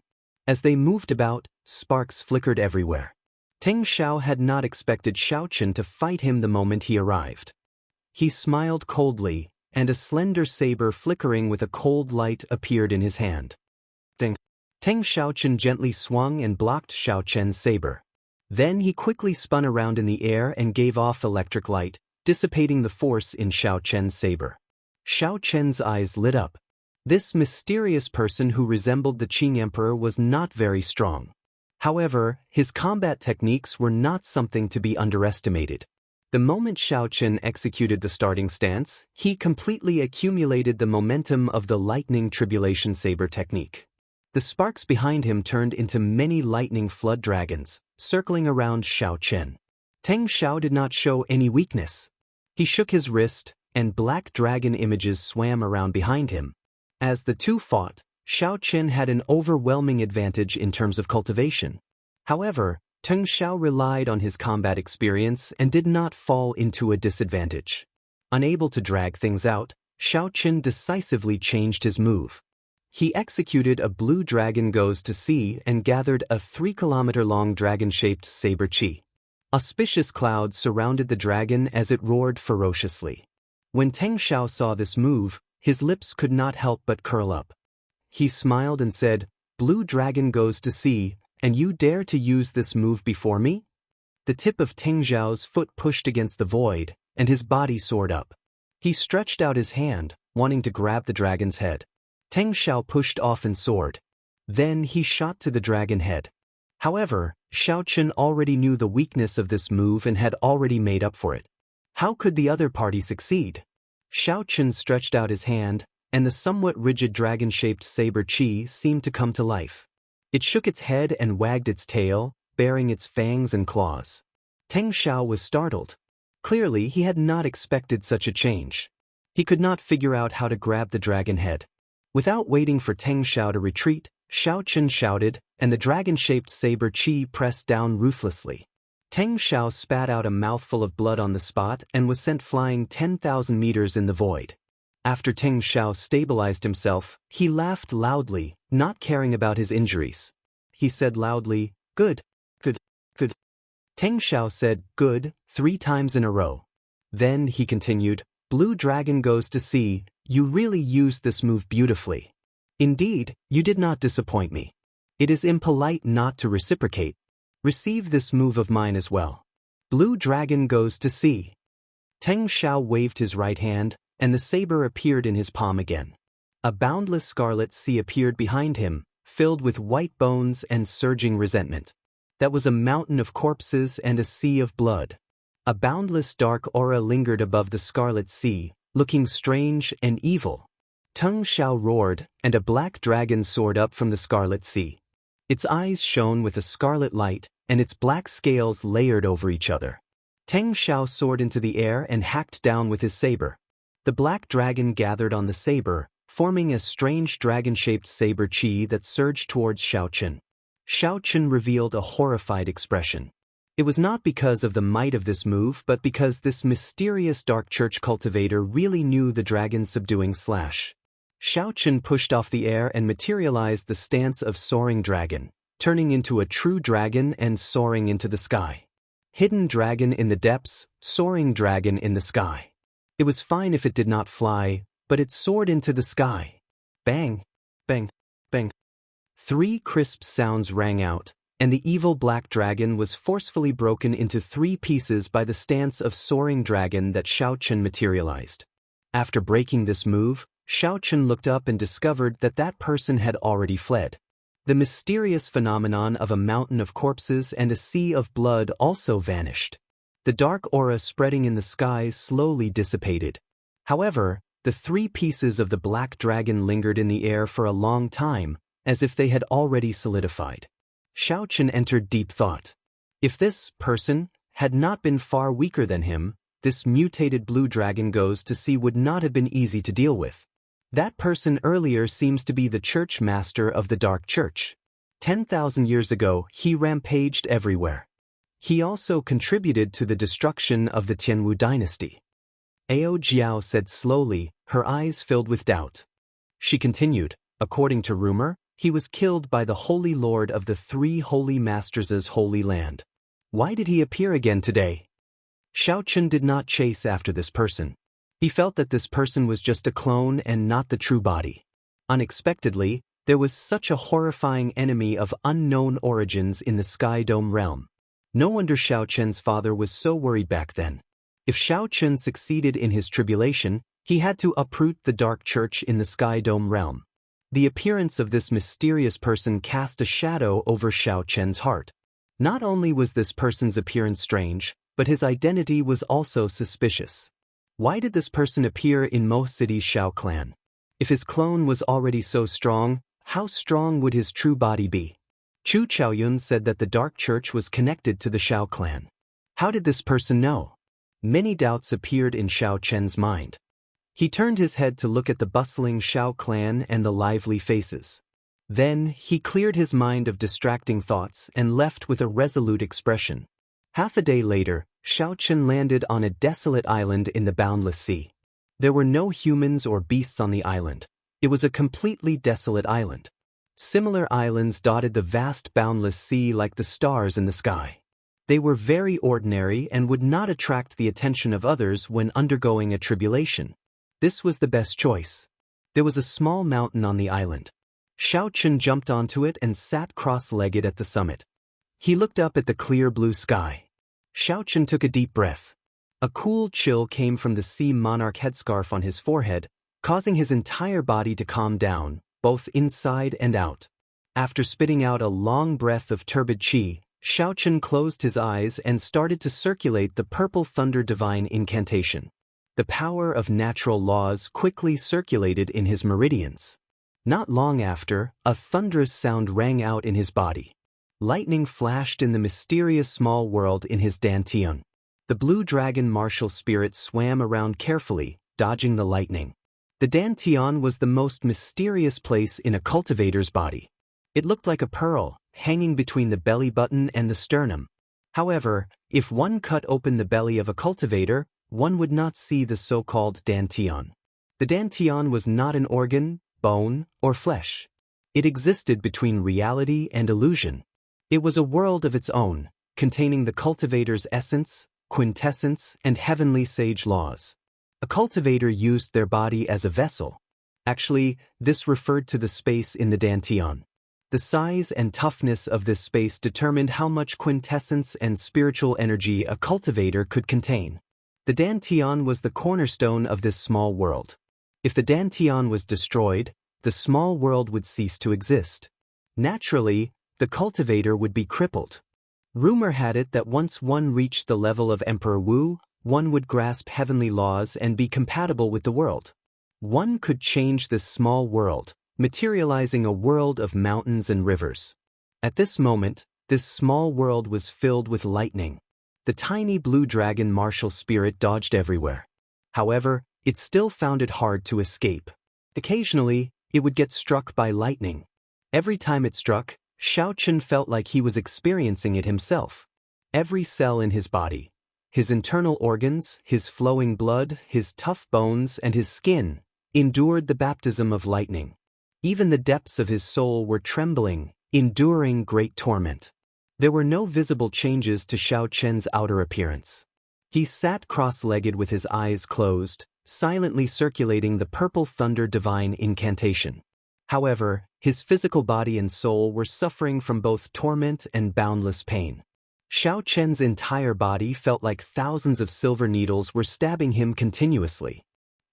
As they moved about, sparks flickered everywhere. Teng Xiao had not expected Xiaochen to fight him the moment he arrived. He smiled coldly, and a slender saber flickering with a cold light appeared in his hand. Teng Xiaochen gently swung and blocked Xiaochen's saber. Then he quickly spun around in the air and gave off electric light, dissipating the force in Xiaochen's saber. Xiaochen's eyes lit up. This mysterious person who resembled the Qing Emperor was not very strong. However, his combat techniques were not something to be underestimated. The moment Xiaochen executed the starting stance, he completely accumulated the momentum of the lightning tribulation saber technique. The sparks behind him turned into many lightning flood dragons, circling around Xiaochen. Teng Xiao did not show any weakness. He shook his wrist, and black dragon images swam around behind him. As the two fought, Xiaochen had an overwhelming advantage in terms of cultivation. However, Teng Xiao relied on his combat experience and did not fall into a disadvantage. Unable to drag things out, Xiaochen decisively changed his move. He executed a blue dragon goes to sea and gathered a 3-kilometer-long dragon-shaped saber chi. Auspicious clouds surrounded the dragon as it roared ferociously. When Teng Xiao saw this move, his lips could not help but curl up. He smiled and said, "Blue dragon goes to sea, and you dare to use this move before me?" The tip of Teng Xiao's foot pushed against the void, and his body soared up. He stretched out his hand, wanting to grab the dragon's head. Teng Xiao pushed off and soared. Then he shot to the dragon head. However, Xiaochen already knew the weakness of this move and had already made up for it. How could the other party succeed? Xiaochen stretched out his hand, and the somewhat rigid dragon-shaped saber chi seemed to come to life. It shook its head and wagged its tail, baring its fangs and claws. Teng Xiao was startled. Clearly, he had not expected such a change. He could not figure out how to grab the dragon head. Without waiting for Teng Xiao to retreat, Xiaochen shouted, and the dragon-shaped saber chi pressed down ruthlessly. Teng Xiao spat out a mouthful of blood on the spot and was sent flying 10,000 meters in the void. After Teng Xiao stabilized himself, he laughed loudly, not caring about his injuries. He said loudly, "Good, good, good." Teng Xiao said, "Good," 3 times in a row. Then he continued, "Blue dragon goes to sea, you really used this move beautifully. Indeed, you did not disappoint me." It is impolite not to reciprocate. Receive this move of mine as well. Blue dragon goes to sea. Teng Xiao waved his right hand, and the saber appeared in his palm again. A boundless scarlet sea appeared behind him, filled with white bones and surging resentment. That was a mountain of corpses and a sea of blood. A boundless dark aura lingered above the scarlet sea, looking strange and evil. Teng Xiao roared, and a black dragon soared up from the scarlet sea. Its eyes shone with a scarlet light, and its black scales layered over each other. Teng Xiao soared into the air and hacked down with his saber. The black dragon gathered on the saber, forming a strange dragon-shaped saber chi that surged towards Xiaochen. Xiaochen revealed a horrified expression. It was not because of the might of this move but because this mysterious dark church cultivator really knew the dragon subduing slash. Xiaochen pushed off the air and materialized the stance of soaring dragon, turning into a true dragon and soaring into the sky. Hidden dragon in the depths, soaring dragon in the sky. It was fine if it did not fly, but it soared into the sky. Bang, bang, bang. 3 crisp sounds rang out, and the evil black dragon was forcefully broken into 3 pieces by the stance of soaring dragon that Xiaochen materialized. After breaking this move, Xiaochen looked up and discovered that that person had already fled. The mysterious phenomenon of a mountain of corpses and a sea of blood also vanished. The dark aura spreading in the sky slowly dissipated. However, the 3 pieces of the black dragon lingered in the air for a long time, as if they had already solidified. Xiaochen entered deep thought. If this person had not been far weaker than him, this mutated blue dragon goes to sea would not have been easy to deal with. That person earlier seems to be the church master of the Dark Church. 10,000 years ago, he rampaged everywhere. He also contributed to the destruction of the Tianwu dynasty. Ao Jiao said slowly, her eyes filled with doubt. She continued, according to rumor, he was killed by the Holy Lord of the 3 Holy Masters' Holy Land. Why did he appear again today? Xiaochen did not chase after this person. He felt that this person was just a clone and not the true body. Unexpectedly, there was such a horrifying enemy of unknown origins in the Sky Dome realm. No wonder Xiaochen's father was so worried back then. If Xiaochen succeeded in his tribulation, he had to uproot the Dark Church in the Sky Dome realm. The appearance of this mysterious person cast a shadow over Xiaochen's heart. Not only was this person's appearance strange, but his identity was also suspicious. Why did this person appear in Mo City's Xiao clan? If his clone was already so strong, how strong would his true body be? Chu Chaoyun said that the Dark Church was connected to the Xiao clan. How did this person know? Many doubts appeared in Xiaochen's mind. He turned his head to look at the bustling Xiao clan and the lively faces. Then, he cleared his mind of distracting thoughts and left with a resolute expression. Half a day later, Xiaochen landed on a desolate island in the boundless sea. There were no humans or beasts on the island. It was a completely desolate island. Similar islands dotted the vast boundless sea like the stars in the sky. They were very ordinary and would not attract the attention of others when undergoing a tribulation. This was the best choice. There was a small mountain on the island. Xiaochen jumped onto it and sat cross-legged at the summit. He looked up at the clear blue sky. Xiaochen took a deep breath. A cool chill came from the sea monarch headscarf on his forehead, causing his entire body to calm down, both inside and out. After spitting out a long breath of turbid qi, Xiaochen closed his eyes and started to circulate the purple thunder divine incantation. The power of natural laws quickly circulated in his meridians. Not long after, a thunderous sound rang out in his body. Lightning flashed in the mysterious small world in his dantian. The blue dragon martial spirit swam around carefully, dodging the lightning. The dantian was the most mysterious place in a cultivator's body. It looked like a pearl, hanging between the belly button and the sternum. However, if one cut open the belly of a cultivator, one would not see the so-called dantian. The dantian was not an organ, bone, or flesh. It existed between reality and illusion. It was a world of its own, containing the cultivator's essence, quintessence, and heavenly sage laws. A cultivator used their body as a vessel. Actually, this referred to the space in the dantian. The size and toughness of this space determined how much quintessence and spiritual energy a cultivator could contain. The Dantian was the cornerstone of this small world. If the Dantian was destroyed, the small world would cease to exist. Naturally, the cultivator would be crippled. Rumor had it that once one reached the level of Emperor Wu, one would grasp heavenly laws and be compatible with the world. One could change this small world, materializing a world of mountains and rivers. At this moment, this small world was filled with lightning. The tiny blue dragon martial spirit dodged everywhere. However, it still found it hard to escape. Occasionally, it would get struck by lightning. Every time it struck, Xiaochen felt like he was experiencing it himself. Every cell in his body, his internal organs, his flowing blood, his tough bones, and his skin, endured the baptism of lightning. Even the depths of his soul were trembling, enduring great torment. There were no visible changes to Xiaochen's outer appearance. He sat cross-legged with his eyes closed, silently circulating the purple thunder divine incantation. However, his physical body and soul were suffering from both torment and boundless pain. Xiaochen's entire body felt like thousands of silver needles were stabbing him continuously.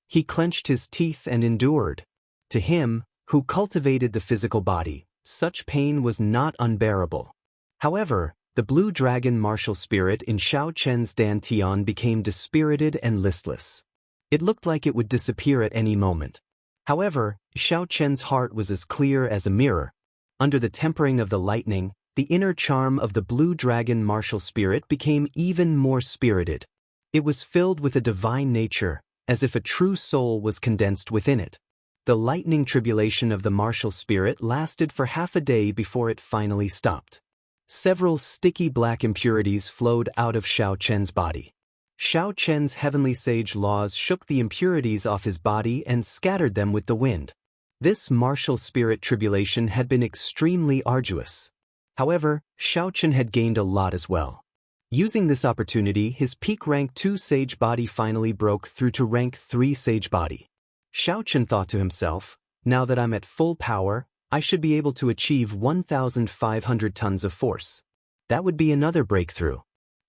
He clenched his teeth and endured. To him, who cultivated the physical body, such pain was not unbearable. However, the blue dragon martial spirit in Xiaochen's Dantian became dispirited and listless. It looked like it would disappear at any moment. However, Xiaochen's heart was as clear as a mirror. Under the tempering of the lightning, the inner charm of the blue dragon martial spirit became even more spirited. It was filled with a divine nature, as if a true soul was condensed within it. The lightning tribulation of the martial spirit lasted for half a day before it finally stopped. Several sticky black impurities flowed out of Xiaochen's body. Xiaochen's heavenly sage laws shook the impurities off his body and scattered them with the wind. This martial spirit tribulation had been extremely arduous. However, Xiaochen had gained a lot as well. Using this opportunity, his peak rank 2 sage body finally broke through to rank 3 sage body. Xiaochen thought to himself, now that I'm at full power, I should be able to achieve 1,500 tons of force. That would be another breakthrough.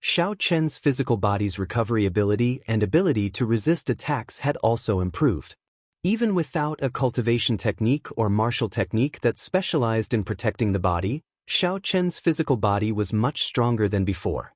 Xiaochen's physical body's recovery ability and ability to resist attacks had also improved. Even without a cultivation technique or martial technique that specialized in protecting the body, Xiaochen's physical body was much stronger than before.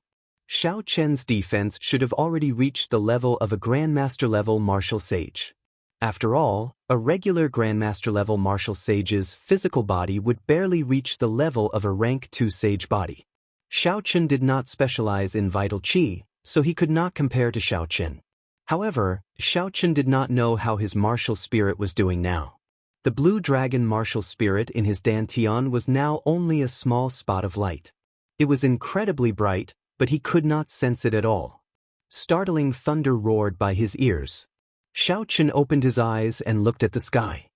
Xiaochen's defense should have already reached the level of a Grandmaster-level martial sage. After all, a regular Grandmaster-level martial sage's physical body would barely reach the level of a rank 2 sage body. Xiaochen did not specialize in vital qi, so he could not compare to Xiaochen. However, Xiaochen did not know how his martial spirit was doing now. The blue dragon martial spirit in his Dantian was now only a small spot of light. It was incredibly bright, but he could not sense it at all. Startling thunder roared by his ears. Xiaochen opened his eyes and looked at the sky.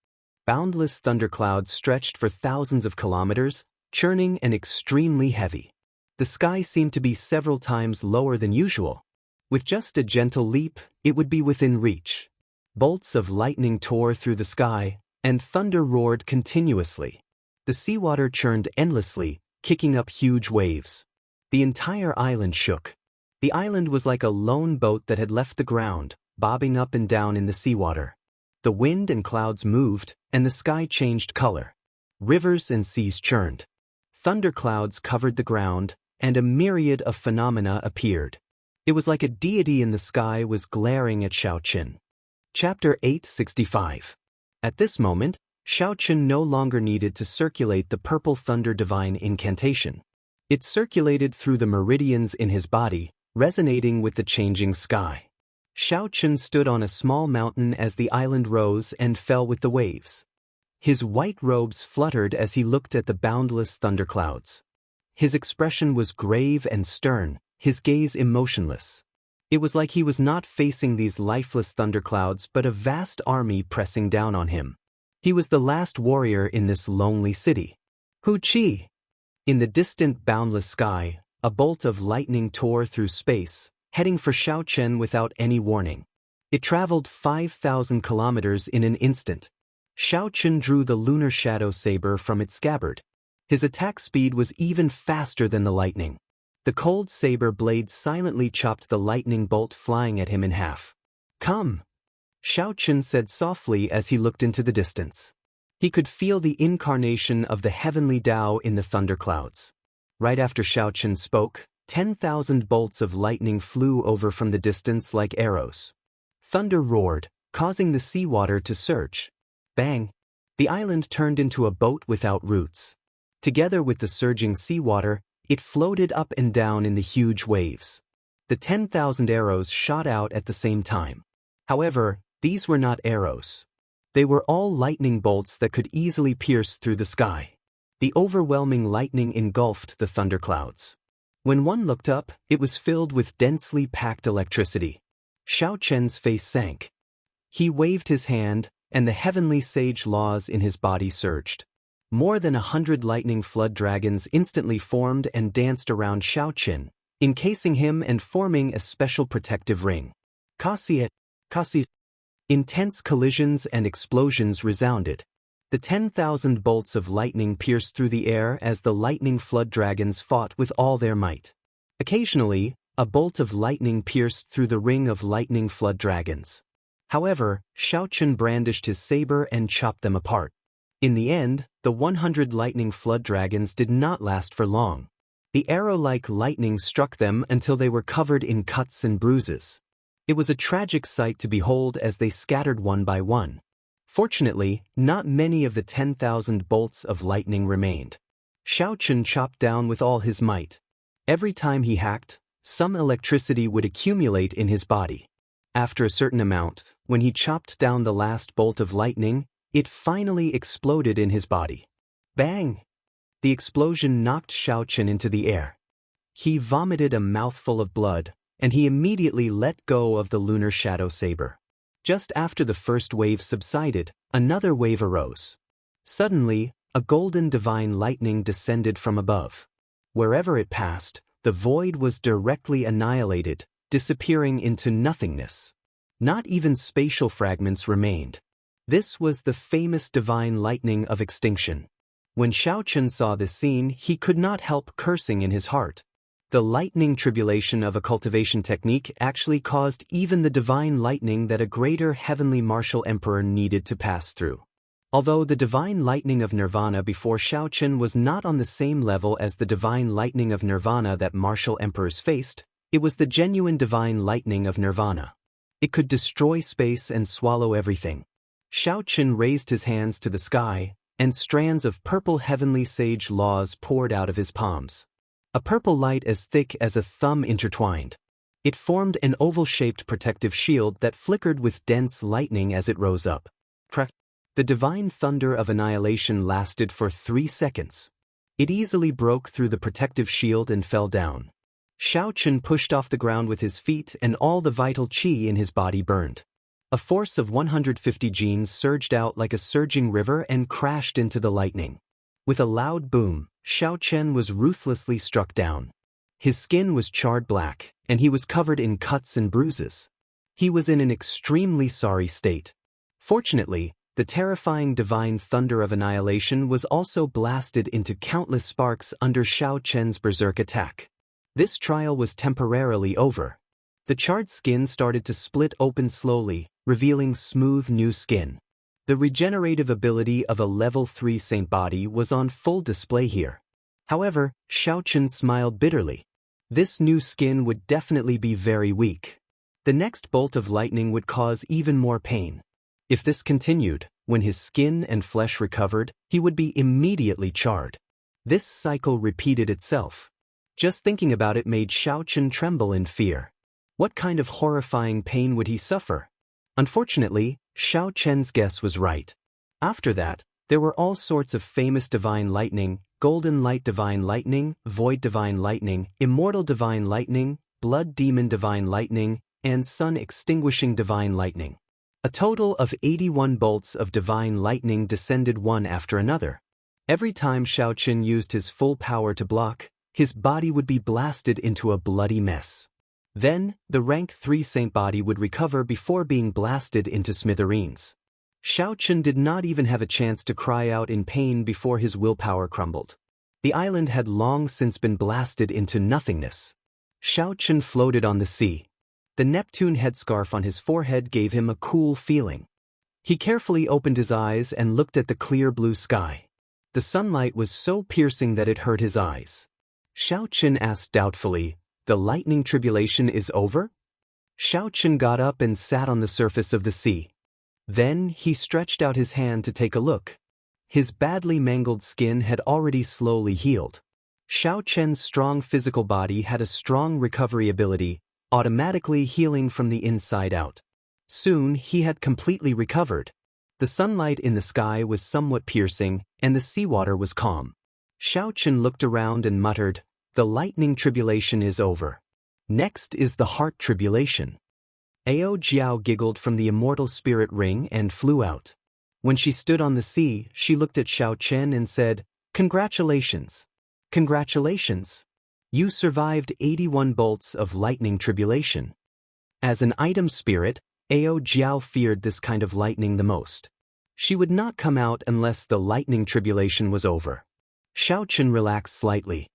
Boundless thunderclouds stretched for thousands of kilometers, churning and extremely heavy. The sky seemed to be several times lower than usual. With just a gentle leap, it would be within reach. Bolts of lightning tore through the sky, and thunder roared continuously. The seawater churned endlessly, kicking up huge waves. The entire island shook. The island was like a lone boat that had left the ground, bobbing up and down in the seawater. The wind and clouds moved, and the sky changed color. Rivers and seas churned. Thunderclouds covered the ground, and a myriad of phenomena appeared. It was like a deity in the sky was glaring at Xiaochen. Chapter 865. At this moment, Xiaochen no longer needed to circulate the purple thunder divine incantation. It circulated through the meridians in his body, resonating with the changing sky. Xiaochen stood on a small mountain as the island rose and fell with the waves. His white robes fluttered as he looked at the boundless thunderclouds. His expression was grave and stern, his gaze emotionless. It was like he was not facing these lifeless thunderclouds but a vast army pressing down on him. He was the last warrior in this lonely city. Hu Qi! In the distant boundless sky, a bolt of lightning tore through space, heading for Xiaochen without any warning. It traveled 5,000 kilometers in an instant. Xiaochen drew the lunar shadow saber from its scabbard. His attack speed was even faster than the lightning. The cold saber blade silently chopped the lightning bolt flying at him in half. "Come," Xiaochen said softly as he looked into the distance. He could feel the incarnation of the heavenly Tao in the thunderclouds. Right after Xiaochen spoke, 10,000 bolts of lightning flew over from the distance like arrows. Thunder roared, causing the seawater to surge. Bang! The island turned into a boat without roots. Together with the surging seawater, it floated up and down in the huge waves. The 10,000 arrows shot out at the same time. However, these were not arrows. They were all lightning bolts that could easily pierce through the sky. The overwhelming lightning engulfed the thunderclouds. When one looked up, it was filled with densely packed electricity. Xiaochen's face sank. He waved his hand, and the heavenly sage laws in his body surged. More than 100 lightning flood dragons instantly formed and danced around Xiaochen, encasing him and forming a special protective ring. Kasi. Intense collisions and explosions resounded. The 10,000 bolts of lightning pierced through the air as the lightning flood dragons fought with all their might. Occasionally, a bolt of lightning pierced through the ring of lightning flood dragons. However, Xiaochen brandished his saber and chopped them apart. In the end, the 100 lightning flood dragons did not last for long. The arrow-like lightning struck them until they were covered in cuts and bruises. It was a tragic sight to behold as they scattered one by one. Fortunately, not many of the 10,000 bolts of lightning remained. Xiaochen chopped down with all his might. Every time he hacked, some electricity would accumulate in his body. After a certain amount, when he chopped down the last bolt of lightning, it finally exploded in his body. Bang! The explosion knocked Xiaochen into the air. He vomited a mouthful of blood, and he immediately let go of the lunar shadow saber. Just after the first wave subsided, another wave arose. Suddenly, a golden divine lightning descended from above. Wherever it passed, the void was directly annihilated, disappearing into nothingness. Not even spatial fragments remained. This was the famous divine lightning of extinction. When Xiaochen saw this scene, he could not help cursing in his heart. The lightning tribulation of a cultivation technique actually caused even the divine lightning that a greater heavenly martial emperor needed to pass through. Although the divine lightning of nirvana before Xiaochen was not on the same level as the divine lightning of nirvana that martial emperors faced, it was the genuine divine lightning of nirvana. It could destroy space and swallow everything. Xiaochen raised his hands to the sky, and strands of purple heavenly sage laws poured out of his palms. A purple light as thick as a thumb intertwined. It formed an oval-shaped protective shield that flickered with dense lightning as it rose up. The divine thunder of annihilation lasted for 3 seconds. It easily broke through the protective shield and fell down. Xiaochen pushed off the ground with his feet and all the vital qi in his body burned. A force of 150 genes surged out like a surging river and crashed into the lightning. With a loud boom, Xiaochen was ruthlessly struck down. His skin was charred black, and he was covered in cuts and bruises. He was in an extremely sorry state. Fortunately, the terrifying divine thunder of annihilation was also blasted into countless sparks under Xiaochen's berserk attack. This trial was temporarily over. The charred skin started to split open slowly, revealing smooth new skin. The regenerative ability of a level 3 saint body was on full display here. However, Xiaochen smiled bitterly. This new skin would definitely be very weak. The next bolt of lightning would cause even more pain. If this continued, when his skin and flesh recovered, he would be immediately charred. This cycle repeated itself. Just thinking about it made Xiaochen tremble in fear. What kind of horrifying pain would he suffer? Unfortunately, Xiaochen's guess was right. After that, there were all sorts of famous divine lightning, golden light divine lightning, void divine lightning, immortal divine lightning, blood demon divine lightning, and sun extinguishing divine lightning. A total of 81 bolts of divine lightning descended one after another. Every time Xiaochen used his full power to block, his body would be blasted into a bloody mess. Then, the rank 3 saint body would recover before being blasted into smithereens. Xiaochen did not even have a chance to cry out in pain before his willpower crumbled. The island had long since been blasted into nothingness. Xianxia floated on the sea. The Neptune headscarf on his forehead gave him a cool feeling. He carefully opened his eyes and looked at the clear blue sky. The sunlight was so piercing that it hurt his eyes. Xianxia asked doubtfully, "The lightning tribulation is over?" Xianxia got up and sat on the surface of the sea. Then he stretched out his hand to take a look. His badly mangled skin had already slowly healed. Xiaoqian's strong physical body had a strong recovery ability, automatically healing from the inside out. Soon he had completely recovered. The sunlight in the sky was somewhat piercing, and the seawater was calm. Xiaoqian looked around and muttered, "The lightning tribulation is over. Next is the heart tribulation." Ao Jiao giggled from the immortal spirit ring and flew out. When she stood on the sea, she looked at Xiaoqian and said, "Congratulations. Congratulations. You survived 81 bolts of lightning tribulation." As an item spirit, Ao Jiao feared this kind of lightning the most. She would not come out unless the lightning tribulation was over. Xiaoqian relaxed slightly.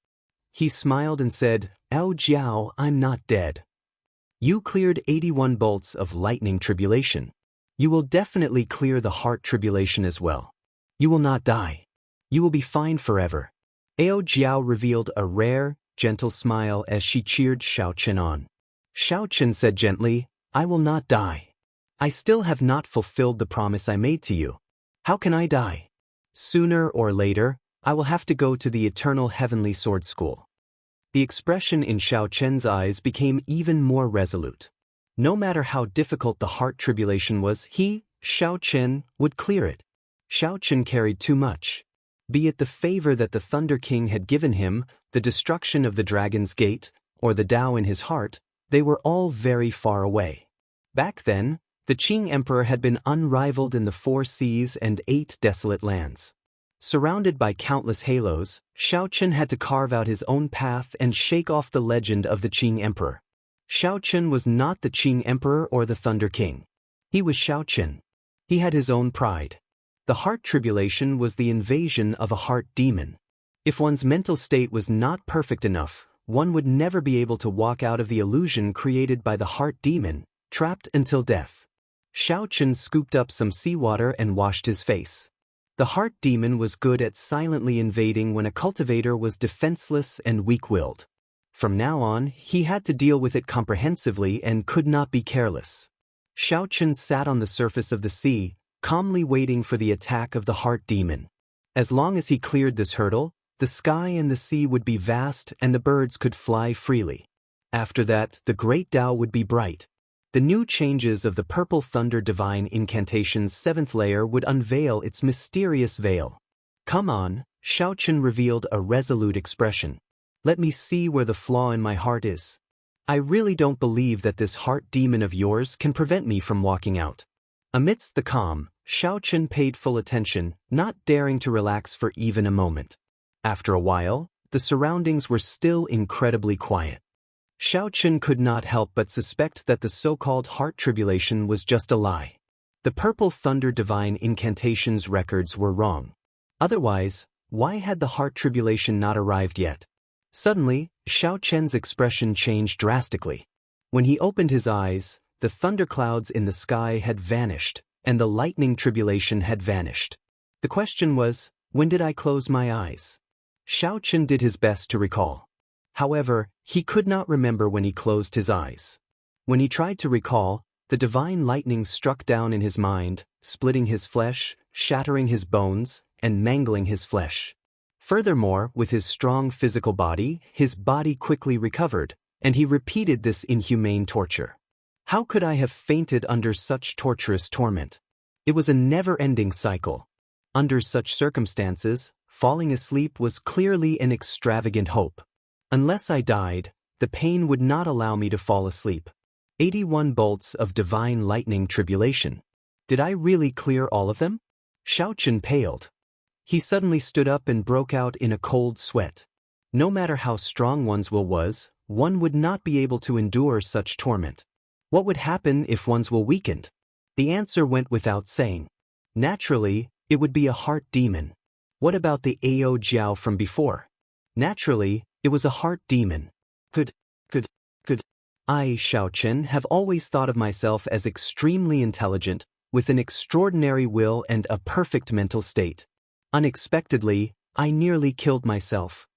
He smiled and said, "Ao Jiao, I'm not dead. You cleared 81 bolts of lightning tribulation. You will definitely clear the heart tribulation as well. You will not die. You will be fine forever." Ao Jiao revealed a rare, gentle smile as she cheered Xiaoqian on. Xiaoqian said gently, "I will not die. I still have not fulfilled the promise I made to you. How can I die? Sooner or later, I will have to go to the eternal heavenly sword school." The expression in Xiaoqian's eyes became even more resolute. No matter how difficult the heart tribulation was, he, Xiaoqian, would clear it. Xiaoqian carried too much. Be it the favor that the Thunder King had given him, the destruction of the Dragon's Gate, or the Tao in his heart, they were all very far away. Back then, the Qing Emperor had been unrivaled in the 4 seas and 8 desolate lands. Surrounded by countless halos, Xiaoqian had to carve out his own path and shake off the legend of the Qing Emperor. Xiaoqian was not the Qing Emperor or the Thunder King. He was Xiaoqian. He had his own pride. The heart tribulation was the invasion of a heart demon. If one's mental state was not perfect enough, one would never be able to walk out of the illusion created by the heart demon, trapped until death. Xiaoqian scooped up some seawater and washed his face. The heart demon was good at silently invading when a cultivator was defenseless and weak-willed. From now on, he had to deal with it comprehensively and could not be careless. Xiaoqian sat on the surface of the sea, calmly waiting for the attack of the heart demon. As long as he cleared this hurdle, the sky and the sea would be vast and the birds could fly freely. After that, the great Tao would be bright. The new changes of the Purple Thunder Divine Incantation's 7th layer would unveil its mysterious veil. "Come on," Xiaoqian revealed a resolute expression. "Let me see where the flaw in my heart is. I really don't believe that this heart demon of yours can prevent me from walking out." Amidst the calm, Xiaoqian paid full attention, not daring to relax for even a moment. After a while, the surroundings were still incredibly quiet. Xiaoqian could not help but suspect that the so-called heart tribulation was just a lie. The Purple Thunder Divine Incantation's records were wrong. Otherwise, why had the heart tribulation not arrived yet? Suddenly, Xiaoqian's expression changed drastically. When he opened his eyes, the thunderclouds in the sky had vanished, and the lightning tribulation had vanished. The question was, when did I close my eyes? Xiaoqian did his best to recall. However, he could not remember when he closed his eyes. When he tried to recall, the divine lightning struck down in his mind, splitting his flesh, shattering his bones, and mangling his flesh. Furthermore, with his strong physical body, his body quickly recovered, and he repeated this inhumane torture. How could I have fainted under such torturous torment? It was a never-ending cycle. Under such circumstances, falling asleep was clearly an extravagant hope. Unless I died, the pain would not allow me to fall asleep. 81 bolts of divine lightning tribulation. Did I really clear all of them? Xiaoqian paled. He suddenly stood up and broke out in a cold sweat. No matter how strong one's will was, one would not be able to endure such torment. What would happen if one's will weakened? The answer went without saying. Naturally, it would be a heart demon. What about the Ao Jiao from before? Naturally, it was a heart demon. Could I, Xiaochen, have always thought of myself as extremely intelligent, with an extraordinary will and a perfect mental state. Unexpectedly, I nearly killed myself.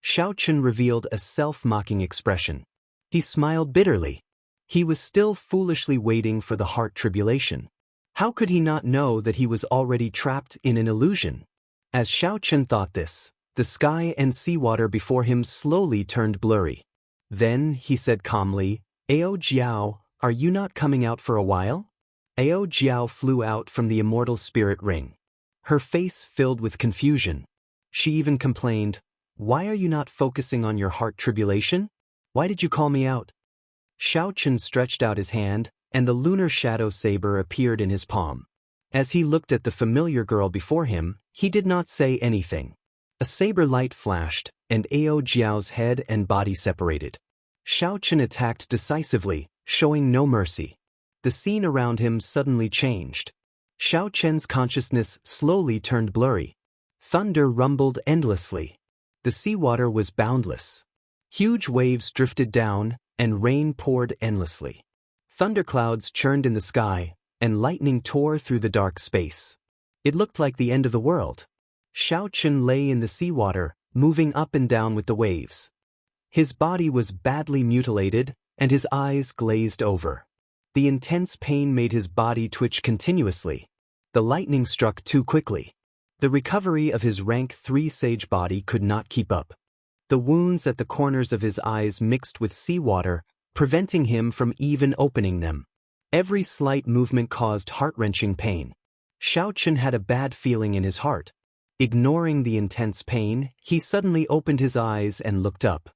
Xiaochen revealed a self-mocking expression. He smiled bitterly. He was still foolishly waiting for the heart tribulation. How could he not know that he was already trapped in an illusion? As Xiaochen thought this, the sky and seawater before him slowly turned blurry. Then, he said calmly, "Ao Jiao, are you not coming out for a while?" Ao Jiao flew out from the immortal spirit ring. Her face filled with confusion. She even complained, "Why are you not focusing on your heart tribulation? Why did you call me out?" Xiaochen stretched out his hand, and the lunar shadow saber appeared in his palm. As he looked at the familiar girl before him, he did not say anything. A saber light flashed, and Ao Jiao's head and body separated. Xiaochen attacked decisively, showing no mercy. The scene around him suddenly changed. Xiaochen's consciousness slowly turned blurry. Thunder rumbled endlessly. The seawater was boundless. Huge waves drifted down, and rain poured endlessly. Thunderclouds churned in the sky, and lightning tore through the dark space. It looked like the end of the world. Xiaochen lay in the seawater, moving up and down with the waves. His body was badly mutilated, and his eyes glazed over. The intense pain made his body twitch continuously. The lightning struck too quickly. The recovery of his rank 3 sage body could not keep up. The wounds at the corners of his eyes mixed with seawater, preventing him from even opening them. Every slight movement caused heart-wrenching pain. Xiaochen had a bad feeling in his heart. Ignoring the intense pain, he suddenly opened his eyes and looked up.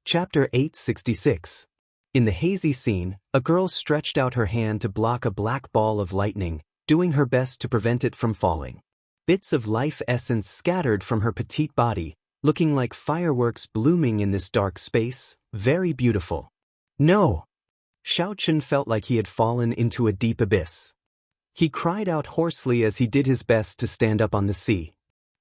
Chapter 866. In the hazy scene, a girl stretched out her hand to block a black ball of lightning, doing her best to prevent it from falling. Bits of life essence scattered from her petite body, looking like fireworks blooming in this dark space, very beautiful. No! Xiaochen felt like he had fallen into a deep abyss. He cried out hoarsely as he did his best to stand up on the sea.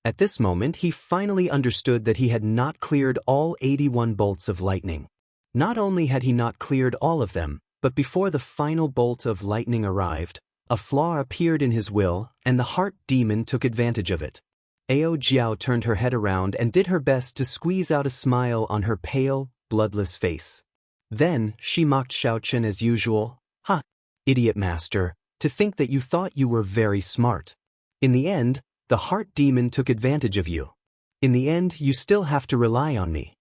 At this moment he finally understood that he had not cleared all 81 bolts of lightning. Not only had he not cleared all of them, but before the final bolt of lightning arrived, a flaw appeared in his will, and the heart demon took advantage of it. Ao Jiao turned her head around and did her best to squeeze out a smile on her pale, bloodless face. Then, she mocked Xiaochen as usual. "Ha! Idiot master, to think that you thought you were very smart. In the end, the heart demon took advantage of you. In the end, you still have to rely on me."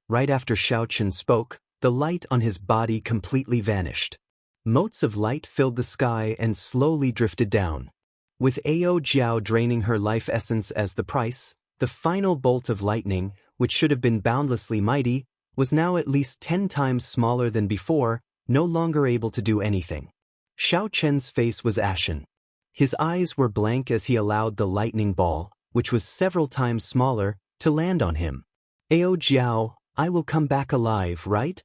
Right after Xiaochen spoke, the light on his body completely vanished. Motes of light filled the sky and slowly drifted down. With Ao Jiao draining her life essence as the price, the final bolt of lightning, which should have been boundlessly mighty, was now at least 10 times smaller than before, no longer able to do anything. Xiaochen's face was ashen. His eyes were blank as he allowed the lightning ball, which was several times smaller, to land on him. "Ao Jiao, I will come back alive, right?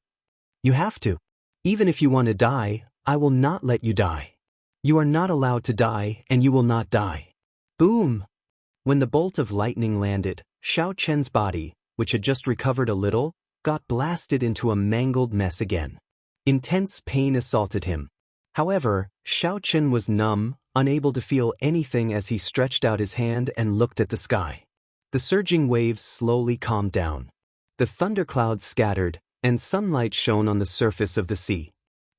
You have to. Even if you want to die, I will not let you die. You are not allowed to die, and you will not die." Boom! When the bolt of lightning landed, Xiaochen's body, which had just recovered a little, got blasted into a mangled mess again. Intense pain assaulted him. However, Xiaochen was numb, unable to feel anything as he stretched out his hand and looked at the sky. The surging waves slowly calmed down. The thunderclouds scattered, and sunlight shone on the surface of the sea.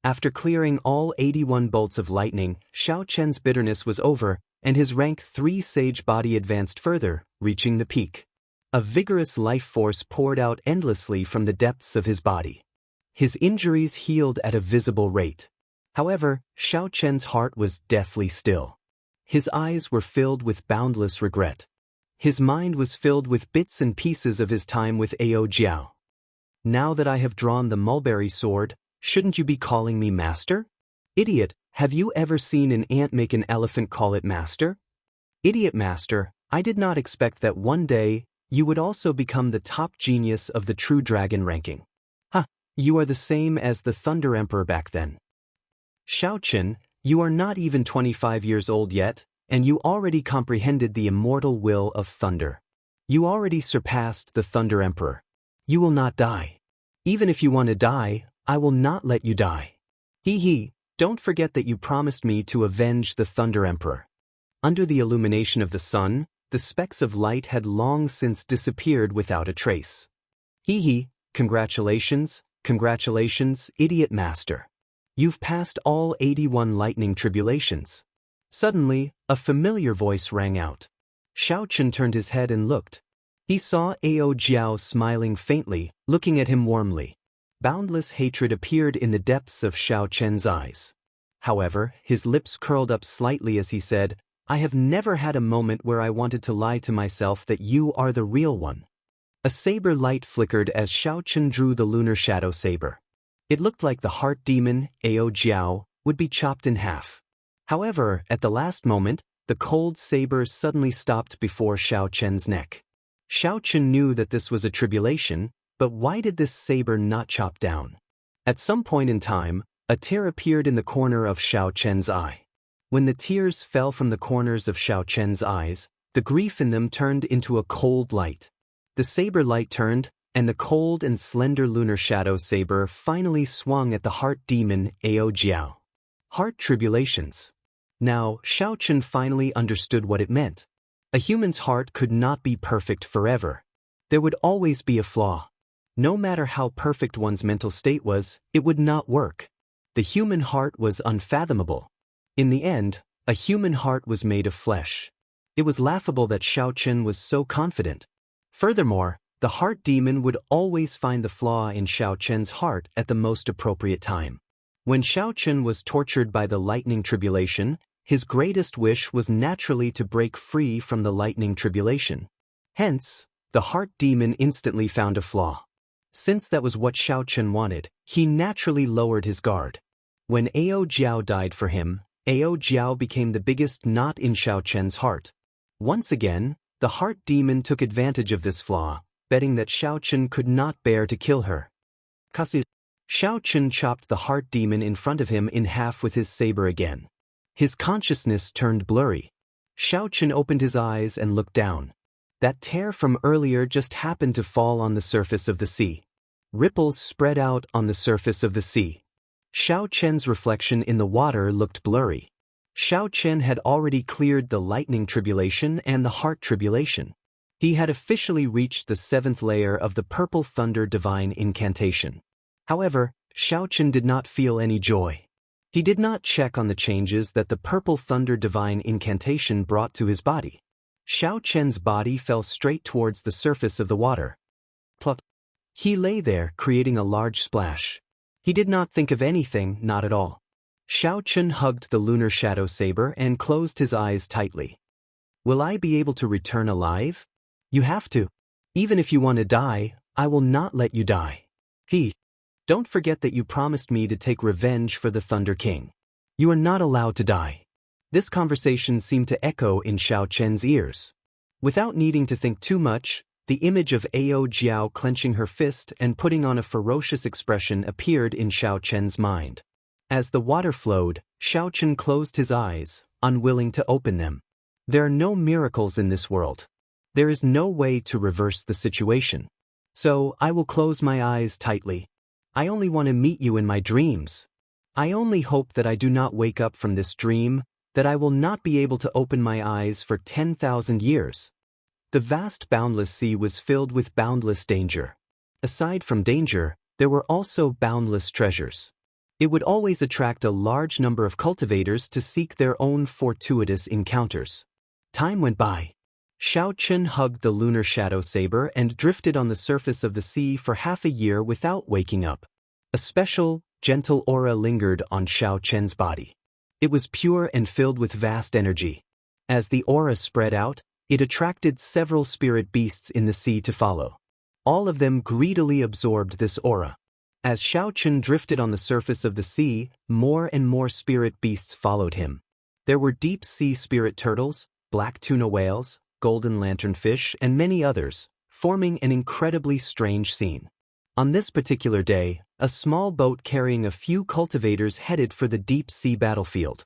After clearing all 81 bolts of lightning, Xiaochen's bitterness was over, and his rank 3 sage body advanced further, reaching the peak. A vigorous life force poured out endlessly from the depths of his body. His injuries healed at a visible rate. However, Xiaochen's heart was deathly still. His eyes were filled with boundless regret. His mind was filled with bits and pieces of his time with Ao Jiao. "Now that I have drawn the mulberry sword, shouldn't you be calling me master? Idiot, have you ever seen an ant make an elephant call it master? Idiot master, I did not expect that one day you would also become the top genius of the true dragon ranking. Ha, you are the same as the Thunder Emperor back then. Xiaochen, you are not even 25 years old yet, and you already comprehended the immortal will of thunder. You already surpassed the Thunder Emperor. You will not die. Even if you want to die, I will not let you die. Hee, don't forget that you promised me to avenge the Thunder Emperor. Under the illumination of the sun, the specks of light had long since disappeared without a trace. Hee, congratulations, idiot master. You've passed all 81 lightning tribulations. Suddenly, a familiar voice rang out. Xiaochen turned his head and looked. He saw Ao Jiao smiling faintly, looking at him warmly. Boundless hatred appeared in the depths of Xiaochen's eyes. However, his lips curled up slightly as he said, I have never had a moment where I wanted to lie to myself that you are the real one. A saber light flickered as Xiaochen drew the lunar shadow saber. It looked like the heart demon, Ao Jiao, would be chopped in half. However, at the last moment, the cold saber suddenly stopped before Xiaochen's neck. Xiaochen knew that this was a tribulation, but why did this saber not chop down? At some point in time, a tear appeared in the corner of Xiaochen's eye. When the tears fell from the corners of Xiaochen's eyes, the grief in them turned into a cold light. The saber light turned, and the cold and slender lunar shadow saber finally swung at the heart demon Ao Jiao. Heart tribulations. Now, Xiaochen finally understood what it meant. A human's heart could not be perfect forever. There would always be a flaw. No matter how perfect one's mental state was, it would not work. The human heart was unfathomable. In the end, a human heart was made of flesh. It was laughable that Xiaochen was so confident. Furthermore, the heart demon would always find the flaw in Xiaochen's heart at the most appropriate time. When Xiaochen was tortured by the lightning tribulation, his greatest wish was naturally to break free from the lightning tribulation. Hence, the heart demon instantly found a flaw. Since that was what Xiaochen wanted, he naturally lowered his guard. When Ao Jiao died for him, Ao Jiao became the biggest knot in Xiaochen's heart. Once again, the heart demon took advantage of this flaw, betting that Xiaochen could not bear to kill her. Xiaochen chopped the heart demon in front of him in half with his saber again. His consciousness turned blurry. Xiaochen opened his eyes and looked down. That tear from earlier just happened to fall on the surface of the sea. Ripples spread out on the surface of the sea. Xiaochen's reflection in the water looked blurry. Xiaochen had already cleared the lightning tribulation and the heart tribulation. He had officially reached the 7th layer of the Purple Thunder Divine Incantation. However, Xiaochen did not feel any joy. He did not check on the changes that the Purple Thunder Divine Incantation brought to his body. Xiaochen's body fell straight towards the surface of the water. Plop. He lay there, creating a large splash. He did not think of anything, not at all. Xiaochen hugged the lunar shadow saber and closed his eyes tightly. Will I be able to return alive? You have to. Even if you want to die, I will not let you die. Don't forget that you promised me to take revenge for the Thunder King. You are not allowed to die. This conversation seemed to echo in Xiaochen's ears. Without needing to think too much, the image of Ao Jiao clenching her fist and putting on a ferocious expression appeared in Xiaochen's mind. As the water flowed, Xiaochen closed his eyes, unwilling to open them. There are no miracles in this world. There is no way to reverse the situation. So, I will close my eyes tightly. I only want to meet you in my dreams. I only hope that I do not wake up from this dream, that I will not be able to open my eyes for 10,000 years. The vast boundless sea was filled with boundless danger. Aside from danger, there were also boundless treasures. It would always attract a large number of cultivators to seek their own fortuitous encounters. Time went by. Xiaochen hugged the lunar shadow saber and drifted on the surface of the sea for half a year without waking up. A special, gentle aura lingered on Xiaochen's body. It was pure and filled with vast energy. As the aura spread out, it attracted several spirit beasts in the sea to follow. All of them greedily absorbed this aura. As Xiaochen drifted on the surface of the sea, more and more spirit beasts followed him. There were deep-sea spirit turtles, black tuna whales, golden lanternfish, and many others, forming an incredibly strange scene. On this particular day, a small boat carrying a few cultivators headed for the deep-sea battlefield.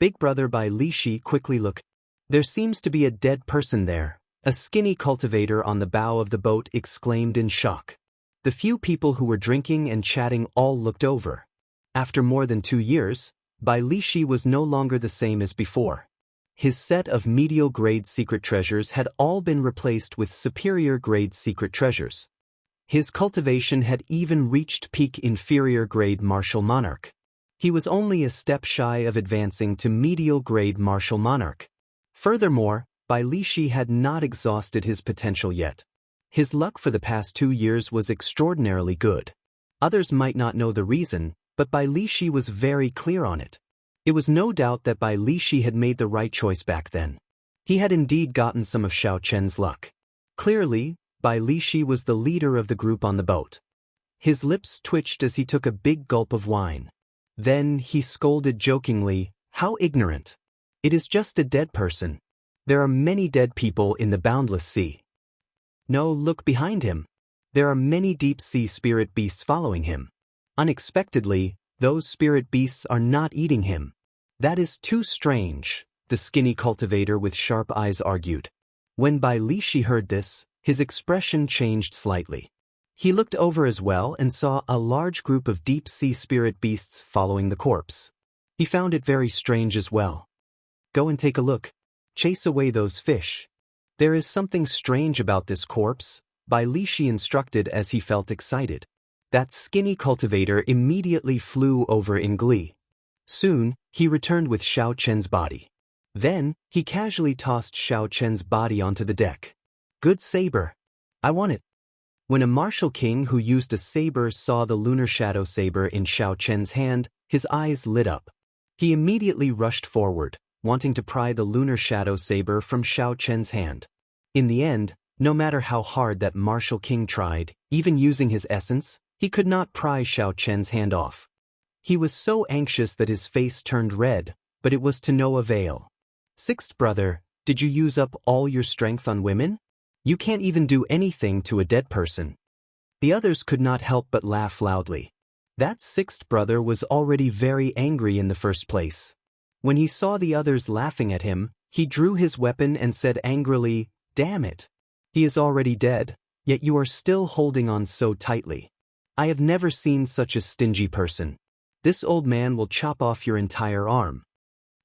Big Brother by Li Shi quickly looked. There seems to be a dead person there, A skinny cultivator on the bow of the boat exclaimed in shock. The few people who were drinking and chatting all looked over. After more than 2 years, Bai Lishi was no longer the same as before. His set of medial-grade secret treasures had all been replaced with superior-grade secret treasures. His cultivation had even reached peak inferior-grade martial monarch. He was only a step shy of advancing to medial-grade martial monarch. Furthermore, Bai Lishi had not exhausted his potential yet. His luck for the past 2 years was extraordinarily good. Others might not know the reason, but Bai Lishi was very clear on it. It was no doubt that Bai Lishi had made the right choice back then. He had indeed gotten some of Xiao Chen's luck. Clearly, Bai Lishi was the leader of the group on the boat. His lips twitched as he took a big gulp of wine. Then he scolded jokingly, "How ignorant! It is just a dead person. There are many dead people in the boundless sea. No, look behind him. There are many deep-sea spirit beasts following him. Unexpectedly, those spirit beasts are not eating him. That is too strange," the skinny cultivator with sharp eyes argued. When Bai Lishi heard this, his expression changed slightly. He looked over as well and saw a large group of deep-sea spirit beasts following the corpse. He found it very strange as well. "Go and take a look. Chase away those fish. There is something strange about this corpse," Bai Lishi instructed as he felt excited. That skinny cultivator immediately flew over in glee. Soon, he returned with Xiao Chen's body. Then, he casually tossed Xiao Chen's body onto the deck. "Good saber. I want it." When a martial king who used a saber saw the lunar shadow saber in Xiao Chen's hand, his eyes lit up. He immediately rushed forward, wanting to pry the lunar shadow saber from Xiao Chen's hand. In the end, no matter how hard that martial king tried, even using his essence, he could not pry Xiao Chen's hand off. He was so anxious that his face turned red, but it was to no avail. "Sixth brother, did you use up all your strength on women? You can't even do anything to a dead person." The others could not help but laugh loudly. That sixth brother was already very angry in the first place. When he saw the others laughing at him, he drew his weapon and said angrily, "Damn it! He is already dead, yet you are still holding on so tightly. I have never seen such a stingy person. This old man will chop off your entire arm."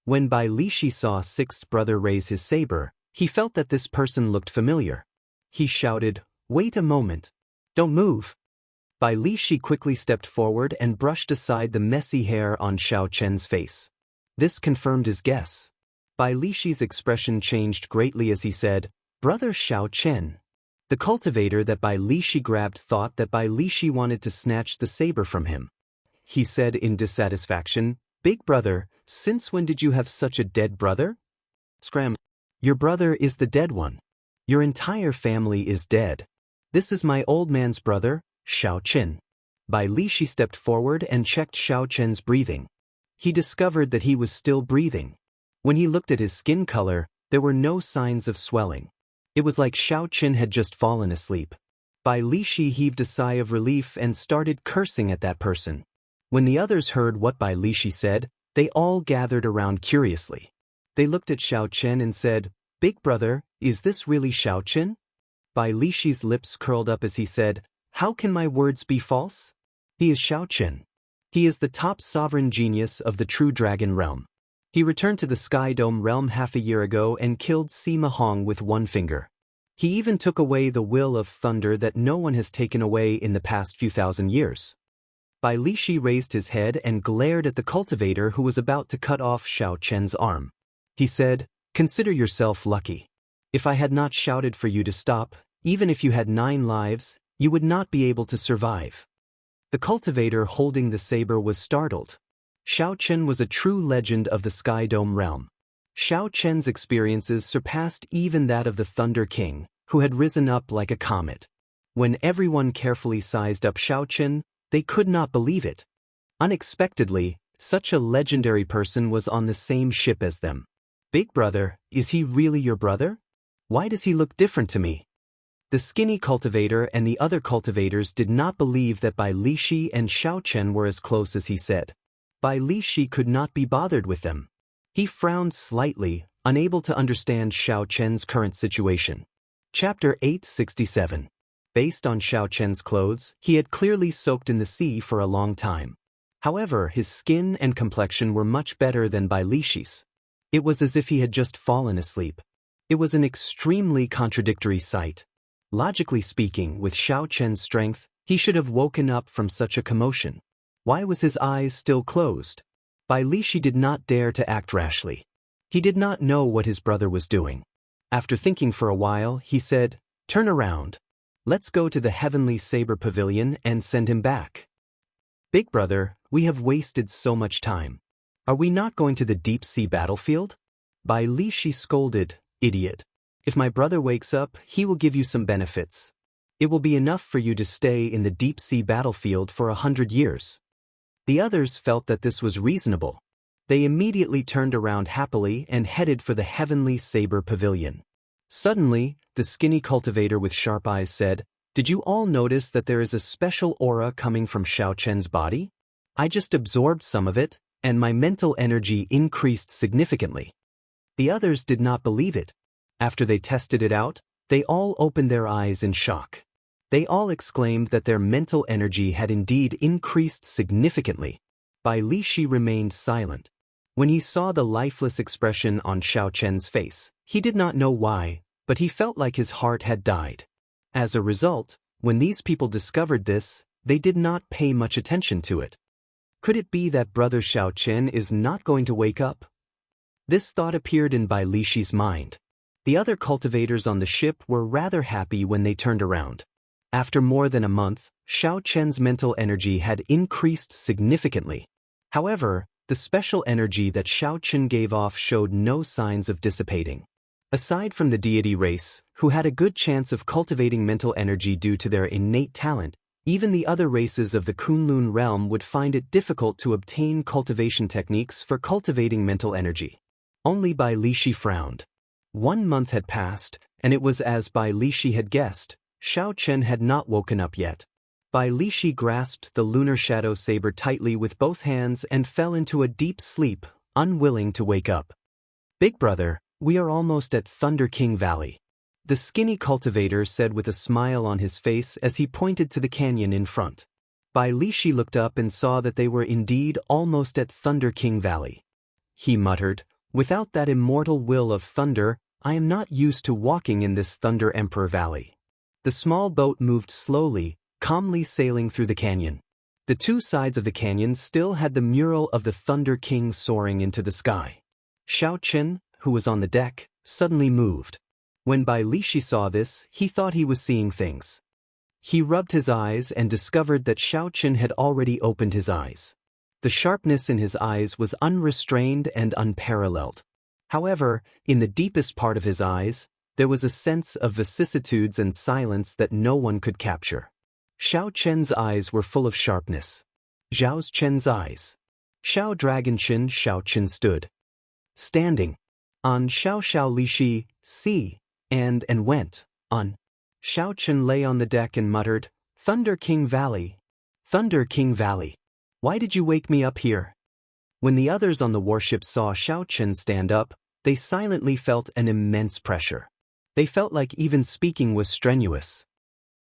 When Bai Lishi saw sixth brother raise his saber, he felt that this person looked familiar. He shouted, "Wait a moment. Don't move." Bai Lishi quickly stepped forward and brushed aside the messy hair on Xiao Chen's face. This confirmed his guess. Bai Lishi's expression changed greatly as he said, "Brother Xiao Chen." The cultivator that Bai Lishi grabbed thought that Bai Lishi wanted to snatch the saber from him. He said in dissatisfaction, "Big brother, since when did you have such a dead brother?" "Scram. Your brother is the dead one. Your entire family is dead. This is my old man's brother, Xiao Chen." Bai Lishi stepped forward and checked Xiao Chen's breathing. He discovered that he was still breathing. When he looked at his skin color, there were no signs of swelling. It was like Xiao Chen had just fallen asleep. Bai Lishi heaved a sigh of relief and started cursing at that person. When the others heard what Bai Lishi said, they all gathered around curiously. They looked at Xiao Chen and said, "Big brother, is this really Xiao Chen?" Bai Lishi's lips curled up as he said, "How can my words be false? He is Xiao Chen. He is the top sovereign genius of the true dragon realm. He returned to the Sky Dome realm half a year ago and killed Sima Hong with one finger. He even took away the will of thunder that no one has taken away in the past few thousand years." Bai Lishi raised his head and glared at the cultivator who was about to cut off Xiao Chen's arm. He said, "Consider yourself lucky. If I had not shouted for you to stop, even if you had 9 lives, you would not be able to survive." The cultivator holding the saber was startled. Xiao Chen was a true legend of the Sky Dome realm. Xiao Chen's experiences surpassed even that of the Thunder King, who had risen up like a comet. When everyone carefully sized up Xiao Chen, they could not believe it. Unexpectedly, such a legendary person was on the same ship as them. "Big brother, is he really your brother? Why does he look different to me?" The skinny cultivator and the other cultivators did not believe that Bai Lishi and Xiao Chen were as close as he said. Bai Lishi could not be bothered with them. He frowned slightly, unable to understand Xiao Chen's current situation. Chapter 867. Based on Xiaochen's clothes, he had clearly soaked in the sea for a long time. However, his skin and complexion were much better than Bai Lishi's. It was as if he had just fallen asleep. It was an extremely contradictory sight. Logically speaking, with Xiaochen's strength, he should have woken up from such a commotion. Why was his eyes still closed? Bai Lishi did not dare to act rashly. He did not know what his brother was doing. After thinking for a while, he said, "Turn around. Let's go to the Heavenly Saber Pavilion and send him back." "Big brother, we have wasted so much time. Are we not going to the deep-sea battlefield?" Bai Lishi scolded, "Idiot. If my brother wakes up, he will give you some benefits. It will be enough for you to stay in the deep-sea battlefield for 100 years. The others felt that this was reasonable. They immediately turned around happily and headed for the Heavenly Saber Pavilion. Suddenly, the skinny cultivator with sharp eyes said, "Did you all notice that there is a special aura coming from Xiaochen's body? I just absorbed some of it, and my mental energy increased significantly." The others did not believe it. After they tested it out, they all opened their eyes in shock. They all exclaimed that their mental energy had indeed increased significantly. Bai Lishi remained silent. When he saw the lifeless expression on Xiaochen's face, he did not know why, but he felt like his heart had died. As a result, when these people discovered this, they did not pay much attention to it. Could it be that brother Xiaochen is not going to wake up? This thought appeared in Bai Lishi's mind. The other cultivators on the ship were rather happy when they turned around. After more than a month, Xiaochen's mental energy had increased significantly. However, the special energy that Xiaochen gave off showed no signs of dissipating. Aside from the deity race, who had a good chance of cultivating mental energy due to their innate talent, even the other races of the Kunlun realm would find it difficult to obtain cultivation techniques for cultivating mental energy. Only Bai Lishi frowned. 1 month had passed, and it was as Bai Lishi had guessed. Xiaochen had not woken up yet. Bai Lishi grasped the lunar shadow saber tightly with both hands and fell into a deep sleep, unwilling to wake up. "Big brother, we are almost at Thunder King Valley," the skinny cultivator said with a smile on his face as he pointed to the canyon in front. Bai Lishi looked up and saw that they were indeed almost at Thunder King Valley. He muttered, "Without that immortal will of thunder, I am not used to walking in this Thunder Emperor Valley." The small boat moved slowly, calmly sailing through the canyon. The two sides of the canyon still had the mural of the Thunder King soaring into the sky. Xiaochen, who was on the deck, suddenly moved. When Bai Lishi saw this, he thought he was seeing things. He rubbed his eyes and discovered that Xiaochen had already opened his eyes. The sharpness in his eyes was unrestrained and unparalleled. However, in the deepest part of his eyes, there was a sense of vicissitudes and silence that no one could capture. Xiaochen's eyes were full of sharpness. Xiaochen's eyes. Xiao Dragonchin Xiaochen stood. Standing. On Xiao Lishi, see, and went. On. Xiaochen lay on the deck and muttered, "Thunder King Valley. Thunder King Valley. Why did you wake me up here?" When the others on the warship saw Xiaochen stand up, they silently felt an immense pressure. They felt like even speaking was strenuous.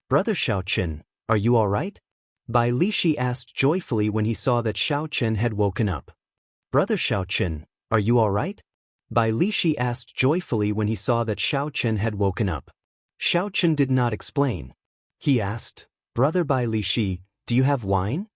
"Brother Xiaochen, are you all right?" Bai Lishi asked joyfully when he saw that Xiaochen had woken up. "Brother Xiaochen, are you all right?" Bai Lishi asked joyfully when he saw that Xiaochen had woken up. Xiaochen did not explain. He asked, "Brother Bai Lishi, do you have wine?"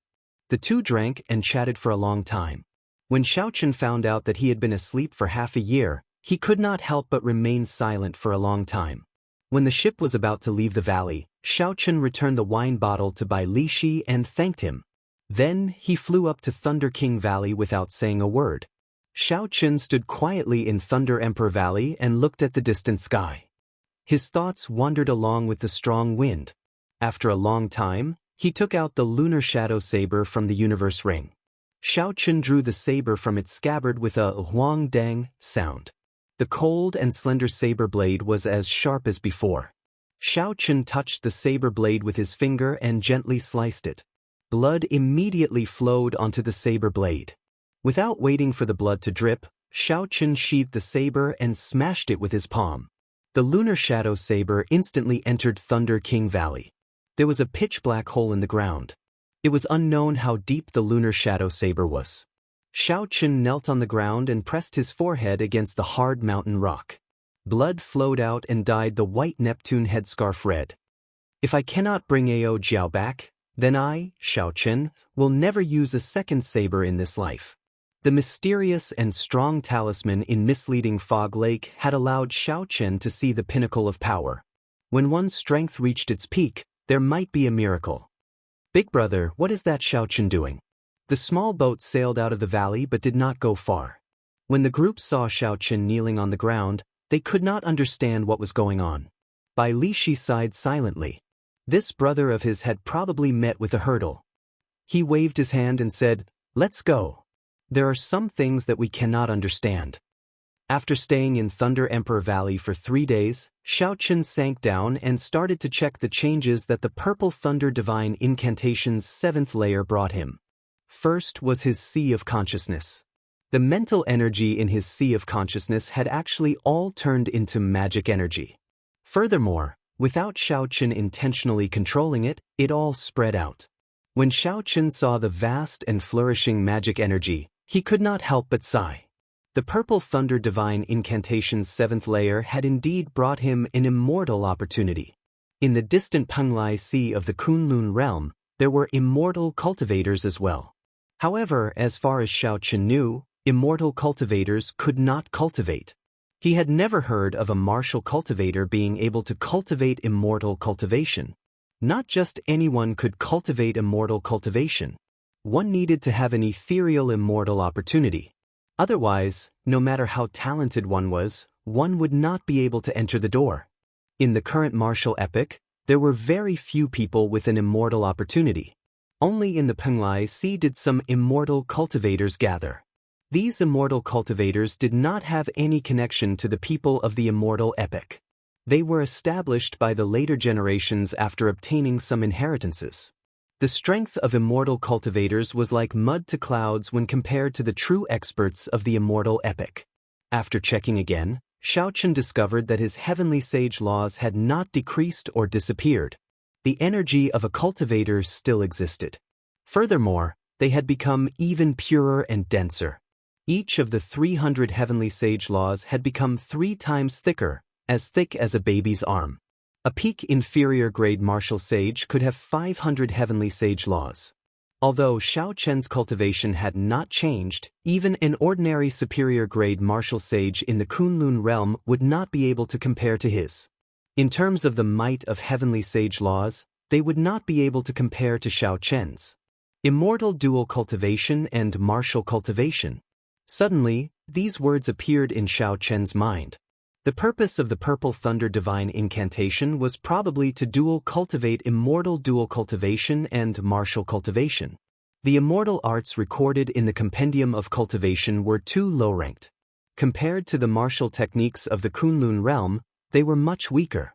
The two drank and chatted for a long time. When Xiaochen found out that he had been asleep for half a year, he could not help but remain silent for a long time. When the ship was about to leave the valley, Xiaochen returned the wine bottle to Bai Lishi and thanked him. Then he flew up to Thunder King Valley without saying a word. Xiaochen stood quietly in Thunder Emperor Valley and looked at the distant sky. His thoughts wandered along with the strong wind. After a long time, he took out the lunar shadow saber from the universe ring. Xiaochen drew the saber from its scabbard with a huang dang sound. The cold and slender saber blade was as sharp as before. Xiaochen touched the saber blade with his finger and gently sliced it. Blood immediately flowed onto the saber blade. Without waiting for the blood to drip, Xiaochen sheathed the saber and smashed it with his palm. The lunar shadow saber instantly entered Thunder King Valley. There was a pitch-black hole in the ground. It was unknown how deep the lunar shadow saber was. Xianxia knelt on the ground and pressed his forehead against the hard mountain rock. Blood flowed out and dyed the white Neptune headscarf red. If I cannot bring Ao Jiao back, then I, Xianxia, will never use a second saber in this life. The mysterious and strong talisman in misleading Fog Lake had allowed Xianxia to see the pinnacle of power. When one's strength reached its peak, there might be a miracle. Big brother, what is that Xianxia doing? The small boat sailed out of the valley but did not go far. When the group saw Xianxia kneeling on the ground, they could not understand what was going on. Bai Lishi sighed silently. This brother of his had probably met with a hurdle. He waved his hand and said, "Let's go. There are some things that we cannot understand." After staying in Thunder Emperor Valley for 3 days, Xianxia sank down and started to check the changes that the Purple Thunder Divine Incantation's 7th layer brought him. First was his Sea of Consciousness. The mental energy in his Sea of Consciousness had actually all turned into magic energy. Furthermore, without Xianxia intentionally controlling it, it all spread out. When Xianxia saw the vast and flourishing magic energy, he could not help but sigh. The Purple Thunder Divine Incantation's 7th layer had indeed brought him an immortal opportunity. In the distant Penglai Sea of the Kunlun realm, there were immortal cultivators as well. However, as far as Xianxia knew, immortal cultivators could not cultivate. He had never heard of a martial cultivator being able to cultivate immortal cultivation. Not just anyone could cultivate immortal cultivation. One needed to have an ethereal immortal opportunity. Otherwise, no matter how talented one would not be able to enter the door. In the current martial epoch, there were very few people with an immortal opportunity. Only in the Penglai Sea did some immortal cultivators gather. These immortal cultivators did not have any connection to the people of the immortal epoch. They were established by the later generations after obtaining some inheritances. The strength of immortal cultivators was like mud to clouds when compared to the true experts of the immortal epoch. After checking again, Xianxia discovered that his heavenly sage laws had not decreased or disappeared. The energy of a cultivator still existed. Furthermore, they had become even purer and denser. Each of the 300 heavenly sage laws had become 3 times thicker, as thick as a baby's arm. A peak inferior grade martial sage could have 500 heavenly sage laws. Although Xianxia's cultivation had not changed, even an ordinary superior grade martial sage in the Kunlun realm would not be able to compare to his. In terms of the might of heavenly sage laws, they would not be able to compare to Xianxia's. Immortal dual cultivation and martial cultivation. Suddenly, these words appeared in Xianxia's mind. The purpose of the Purple Thunder Divine Incantation was probably to dual cultivate immortal dual cultivation and martial cultivation. The immortal arts recorded in the Compendium of Cultivation were too low-ranked. Compared to the martial techniques of the Kunlun realm, they were much weaker.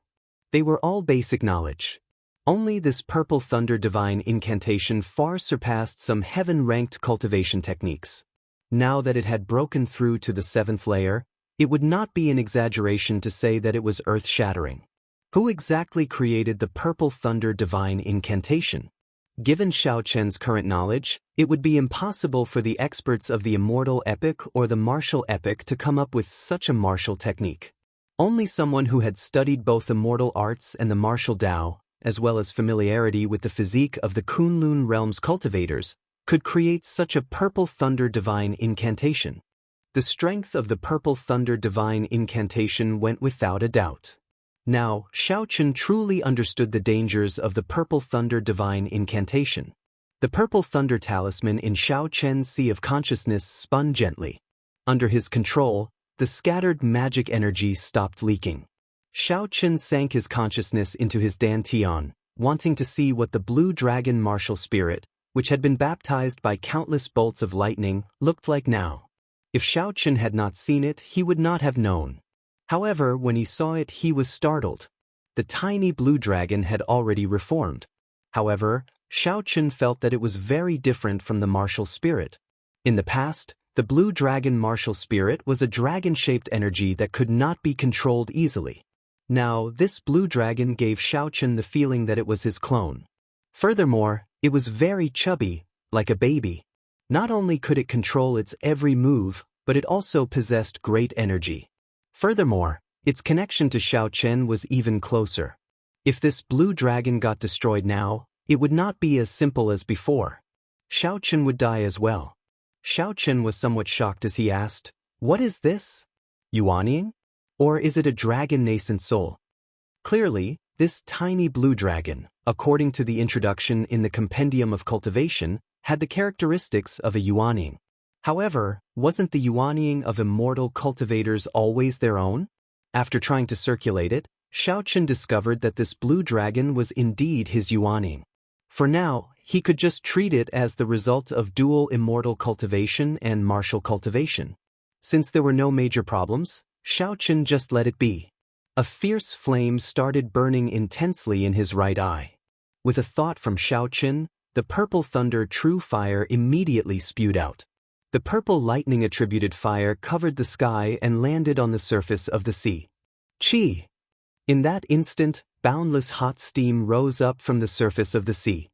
They were all basic knowledge. Only this Purple Thunder Divine Incantation far surpassed some heaven-ranked cultivation techniques. Now that it had broken through to the 7th layer, it would not be an exaggeration to say that it was earth-shattering. Who exactly created the Purple Thunder Divine Incantation? Given Xianxia's current knowledge, it would be impossible for the experts of the immortal epoch or the martial epoch to come up with such a martial technique. Only someone who had studied both immortal arts and the martial Tao, as well as familiarity with the physique of the Kunlun realm's cultivators, could create such a Purple Thunder Divine Incantation. The strength of the Purple Thunder Divine Incantation went without a doubt. Now, Xianxia truly understood the dangers of the Purple Thunder Divine Incantation. The Purple Thunder Talisman in Xianxia's Sea of Consciousness spun gently. Under his control, the scattered magic energy stopped leaking. Xianxia sank his consciousness into his dantian, wanting to see what the blue dragon martial spirit, which had been baptized by countless bolts of lightning, looked like now. If Xianxia had not seen it, he would not have known. However, when he saw it, he was startled. The tiny blue dragon had already reformed. However, Xianxia felt that it was very different from the martial spirit. In the past, the blue dragon martial spirit was a dragon-shaped energy that could not be controlled easily. Now, this blue dragon gave Xiaochen the feeling that it was his clone. Furthermore, it was very chubby, like a baby. Not only could it control its every move, but it also possessed great energy. Furthermore, its connection to Xiaochen was even closer. If this blue dragon got destroyed now, it would not be as simple as before. Xiaochen would die as well. Xiaochen was somewhat shocked as he asked, "What is this? Yuanying? Or is it a dragon nascent soul?" Clearly, this tiny blue dragon, according to the introduction in the Compendium of Cultivation, had the characteristics of a Yuanying. However, wasn't the Yuanying of immortal cultivators always their own? After trying to circulate it, Xiaochen discovered that this blue dragon was indeed his Yuanying. For now, he could just treat it as the result of dual immortal cultivation and martial cultivation. Since there were no major problems, Xiaochen just let it be. A fierce flame started burning intensely in his right eye. With a thought from Xiaochen, the purple thunder true fire immediately spewed out. The purple lightning-attributed fire covered the sky and landed on the surface of the sea. Chi! In that instant, boundless hot steam rose up from the surface of the sea.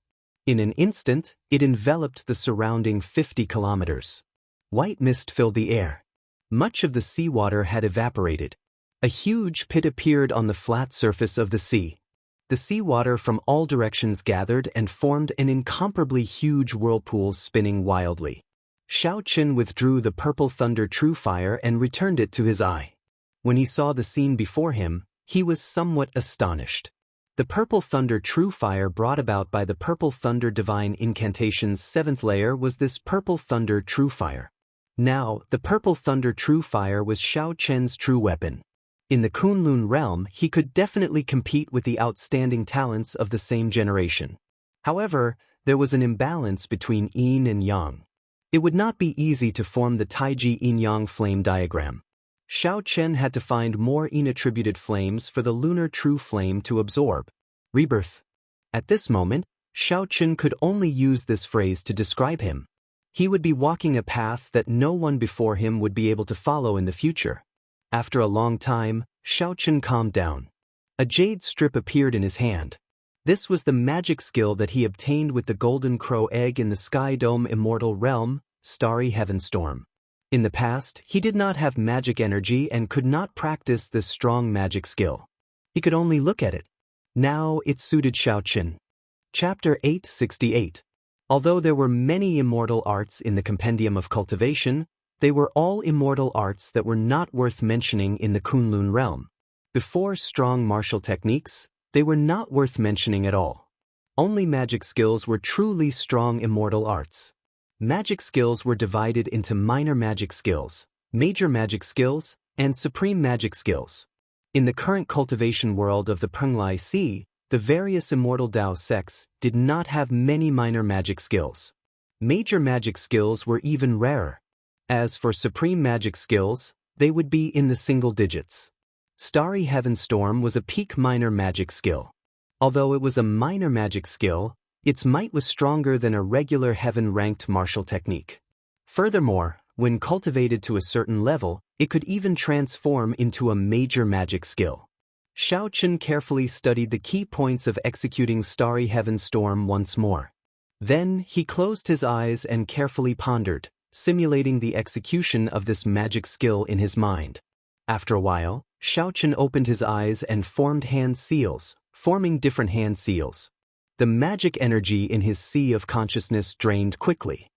In an instant, it enveloped the surrounding 50 kilometers. White mist filled the air. Much of the seawater had evaporated. A huge pit appeared on the flat surface of the sea. The seawater from all directions gathered and formed an incomparably huge whirlpool spinning wildly. Xiaochen withdrew the purple thunder true fire and returned it to his eye. When he saw the scene before him, he was somewhat astonished. The purple thunder true fire brought about by the purple thunder divine incantation's 7th layer was this purple thunder true fire. Now, the purple thunder true fire was Xiaochen's true weapon. In the Kunlun realm, he could definitely compete with the outstanding talents of the same generation. However, there was an imbalance between yin and yang. It would not be easy to form the Taiji yin-yang flame diagram. Xiaochen had to find more yin-attributed flames for the lunar true flame to absorb. Rebirth. At this moment, Xiaochen could only use this phrase to describe him. He would be walking a path that no one before him would be able to follow in the future. After a long time, Xiaochen calmed down. A jade strip appeared in his hand. This was the magic skill that he obtained with the golden crow egg in the Sky Dome immortal realm, Starry Heaven Storm. In the past, he did not have magic energy and could not practice this strong magic skill. He could only look at it. Now it suited Xiaochen. Chapter 868. Although there were many immortal arts in the Compendium of Cultivation, they were all immortal arts that were not worth mentioning in the Kunlun realm. Before strong martial techniques, they were not worth mentioning at all. Only magic skills were truly strong immortal arts. Magic skills were divided into minor magic skills, major magic skills, and supreme magic skills. In the current cultivation world of the Penglai Sea, the various immortal Dao sects did not have many minor magic skills. Major magic skills were even rarer. As for supreme magic skills, they would be in the single digits. Starry Heaven Storm was a peak minor magic skill. Although it was a minor magic skill, its might was stronger than a regular heaven-ranked martial technique. Furthermore, when cultivated to a certain level, it could even transform into a major magic skill. Xiaochen carefully studied the key points of executing Starry Heaven Storm once more. Then he closed his eyes and carefully pondered, simulating the execution of this magic skill in his mind. After a while, Xiaochen opened his eyes and formed hand seals, forming different hand seals. The magic energy in his sea of consciousness drained quickly.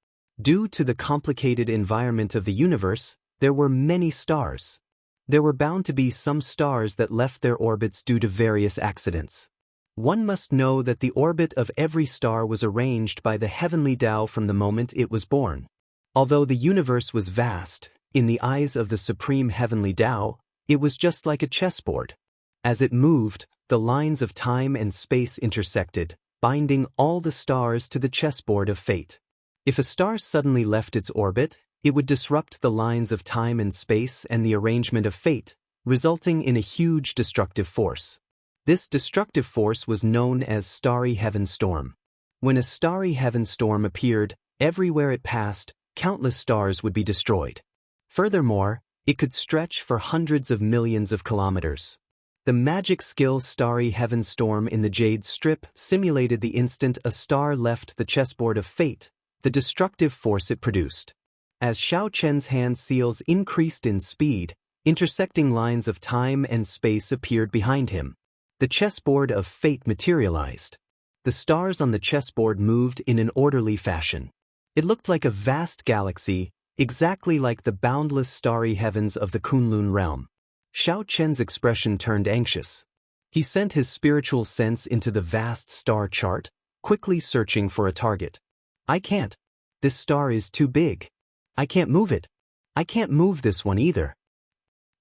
Due to the complicated environment of the universe, there were many stars. There were bound to be some stars that left their orbits due to various accidents. One must know that the orbit of every star was arranged by the heavenly Tao from the moment it was born. Although the universe was vast, in the eyes of the supreme heavenly Tao, it was just like a chessboard. As it moved, the lines of time and space intersected, binding all the stars to the chessboard of fate. If a star suddenly left its orbit, it would disrupt the lines of time and space and the arrangement of fate, resulting in a huge destructive force. This destructive force was known as Starry Heaven Storm. When a Starry Heaven Storm appeared, everywhere it passed, countless stars would be destroyed. Furthermore, it could stretch for hundreds of millions of kilometers. The magic skill Starry Heaven Storm in the Jade Strip simulated the instant a star left the chessboard of fate, the destructive force it produced. As Xiao Chen's hand seals increased in speed, intersecting lines of time and space appeared behind him. The chessboard of fate materialized. The stars on the chessboard moved in an orderly fashion. It looked like a vast galaxy, exactly like the boundless starry heavens of the Kunlun realm. Xiao Chen's expression turned anxious. He sent his spiritual sense into the vast star chart, quickly searching for a target. I can't. This star is too big. I can't move it. I can't move this one either.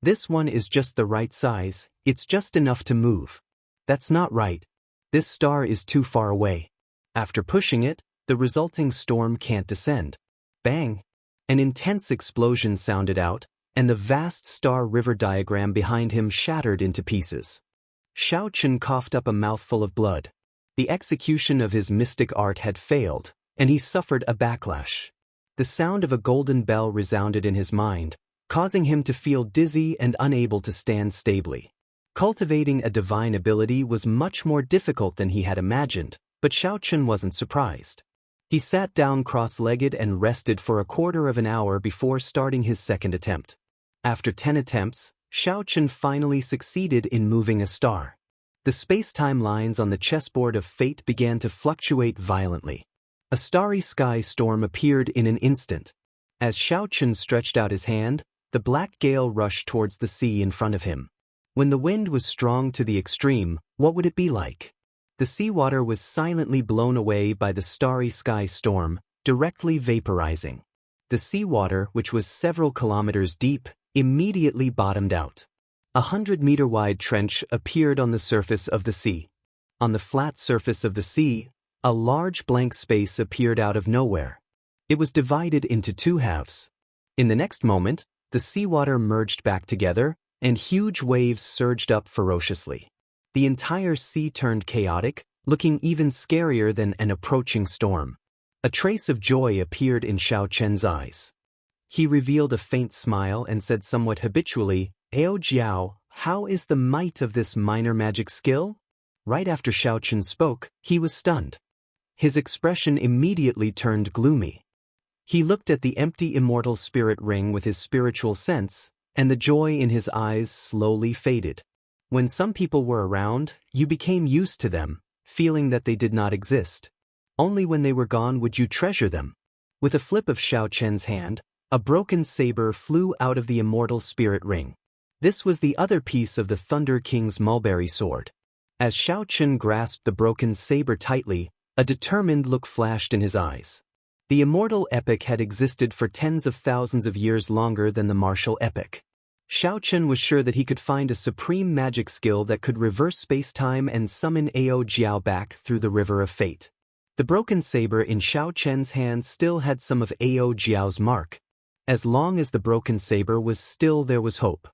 This one is just the right size, it's just enough to move. That's not right. This star is too far away. After pushing it, the resulting storm can't descend. Bang! An intense explosion sounded out, and the vast star river diagram behind him shattered into pieces. Xiao Chen coughed up a mouthful of blood. The execution of his mystic art had failed, and he suffered a backlash. The sound of a golden bell resounded in his mind, causing him to feel dizzy and unable to stand stably. Cultivating a divine ability was much more difficult than he had imagined, but Xiao Chen wasn't surprised. He sat down cross-legged and rested for a quarter of an hour before starting his second attempt. After 10 attempts, Xiao Chen finally succeeded in moving a star. The space-time lines on the chessboard of fate began to fluctuate violently. A starry sky storm appeared in an instant. As Xiao Chen stretched out his hand, the black gale rushed towards the sea in front of him. When the wind was strong to the extreme, what would it be like? The seawater was silently blown away by the starry sky storm, directly vaporizing. The seawater, which was several kilometers deep, immediately bottomed out. 100-meter-wide trench appeared on the surface of the sea. On the flat surface of the sea, a large blank space appeared out of nowhere. It was divided into two halves. In the next moment, the seawater merged back together, and huge waves surged up ferociously. The entire sea turned chaotic, looking even scarier than an approaching storm. A trace of joy appeared in Xiao Chen's eyes. He revealed a faint smile and said somewhat habitually, "Ao Jiao, how is the might of this minor magic skill?" Right after Xiao Chen spoke, he was stunned. His expression immediately turned gloomy. He looked at the empty immortal spirit ring with his spiritual sense, and the joy in his eyes slowly faded. When some people were around, you became used to them, feeling that they did not exist. Only when they were gone would you treasure them. With a flip of Xiao Chen's hand, a broken saber flew out of the immortal spirit ring. This was the other piece of the Thunder King's mulberry sword. As Xiao Chen grasped the broken saber tightly, a determined look flashed in his eyes. The immortal epic had existed for tens of thousands of years longer than the martial epic. Xiao Chen was sure that he could find a supreme magic skill that could reverse space-time and summon Ao Jiao back through the river of fate. The broken saber in Xiao Chen's hand still had some of Ao Jiao's mark. As long as the broken saber was still, there was hope.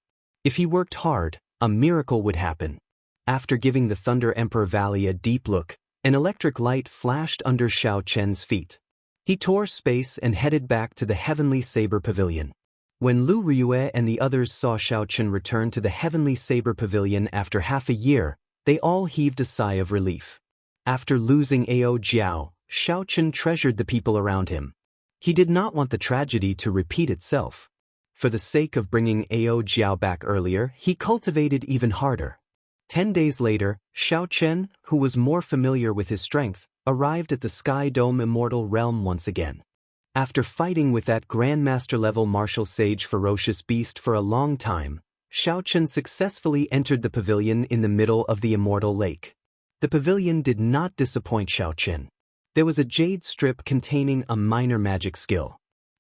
If he worked hard, a miracle would happen. After giving the Thunder Emperor Valley a deep look, an electric light flashed under Xiao Chen's feet. He tore space and headed back to the Heavenly Saber Pavilion. When Lu Ryue and the others saw Xiao Chen return to the Heavenly Saber Pavilion after half a year, they all heaved a sigh of relief. After losing Ao Jiao, Xiao Chen treasured the people around him. He did not want the tragedy to repeat itself. For the sake of bringing Ao Jiao back earlier, he cultivated even harder. 10 days later, Xiao Chen, who was more familiar with his strength, arrived at the Sky Dome Immortal Realm once again. After fighting with that Grandmaster-level martial sage ferocious beast for a long time, Xiao Chen successfully entered the pavilion in the middle of the Immortal Lake. The pavilion did not disappoint Xiao Chen. There was a jade strip containing a minor magic skill.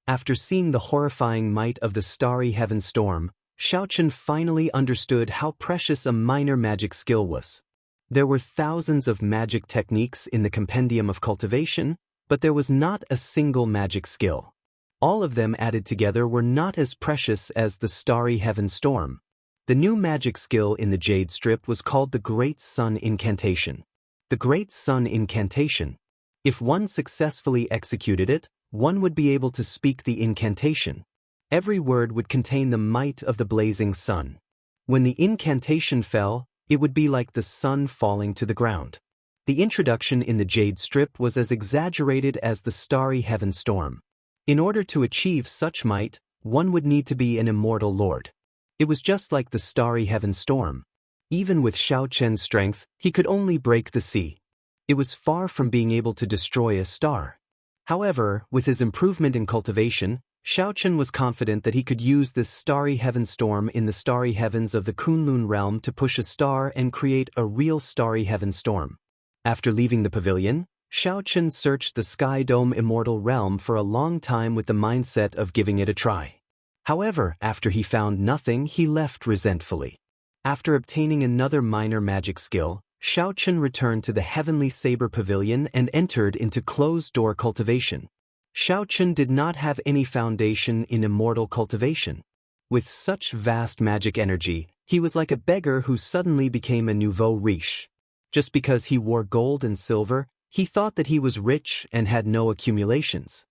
After seeing the horrifying might of the Starry Heaven Storm, Xiao Chen finally understood how precious a minor magic skill was. There were thousands of magic techniques in the Compendium of Cultivation, but there was not a single magic skill. All of them added together were not as precious as the Starry Heaven Storm. The new magic skill in the Jade Strip was called the Great Sun Incantation. The Great Sun Incantation. If one successfully executed it, one would be able to speak the incantation. Every word would contain the might of the blazing sun. When the incantation fell, It would be like the sun falling to the ground. The introduction in the Jade Strip was as exaggerated as the starry heaven storm. In order to achieve such might, one would need to be an immortal lord. It was just like the starry heaven storm. Even with Xiao Chen's strength, he could only break the sea. It was far from being able to destroy a star. However, with his improvement in cultivation, Xiao Chen was confident that he could use this starry heaven storm in the starry heavens of the Kunlun realm to push a star and create a real starry heaven storm. After leaving the pavilion, Xiao Chen searched the Sky Dome immortal realm for a long time with the mindset of giving it a try. However, after he found nothing, he left resentfully. After obtaining another minor magic skill, Xiao Chen returned to the Heavenly Saber Pavilion and entered into closed-door cultivation. Xiao Chen did not have any foundation in immortal cultivation. With such vast magic energy, he was like a beggar who suddenly became a nouveau riche. Just because he wore gold and silver, he thought that he was rich and had no accumulations.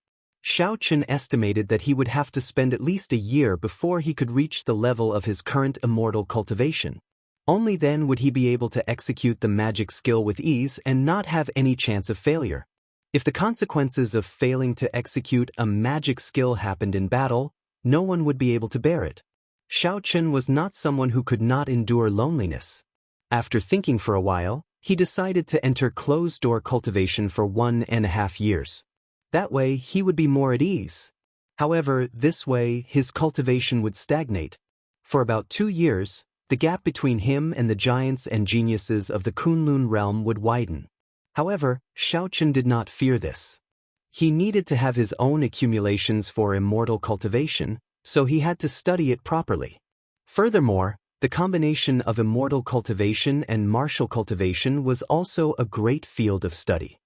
Xiao Chen estimated that he would have to spend at least a year before he could reach the level of his current immortal cultivation. Only then would he be able to execute the magic skill with ease and not have any chance of failure. If the consequences of failing to execute a magic skill happened in battle, no one would be able to bear it. Xiao Chen was not someone who could not endure loneliness. After thinking for a while, he decided to enter closed-door cultivation for 1.5 years. That way, he would be more at ease. However, this way, his cultivation would stagnate. For about 2 years, the gap between him and the giants and geniuses of the Kunlun realm would widen. However, Xiao Chen did not fear this. He needed to have his own accumulations for immortal cultivation, so he had to study it properly. Furthermore, the combination of immortal cultivation and martial cultivation was also a great field of study.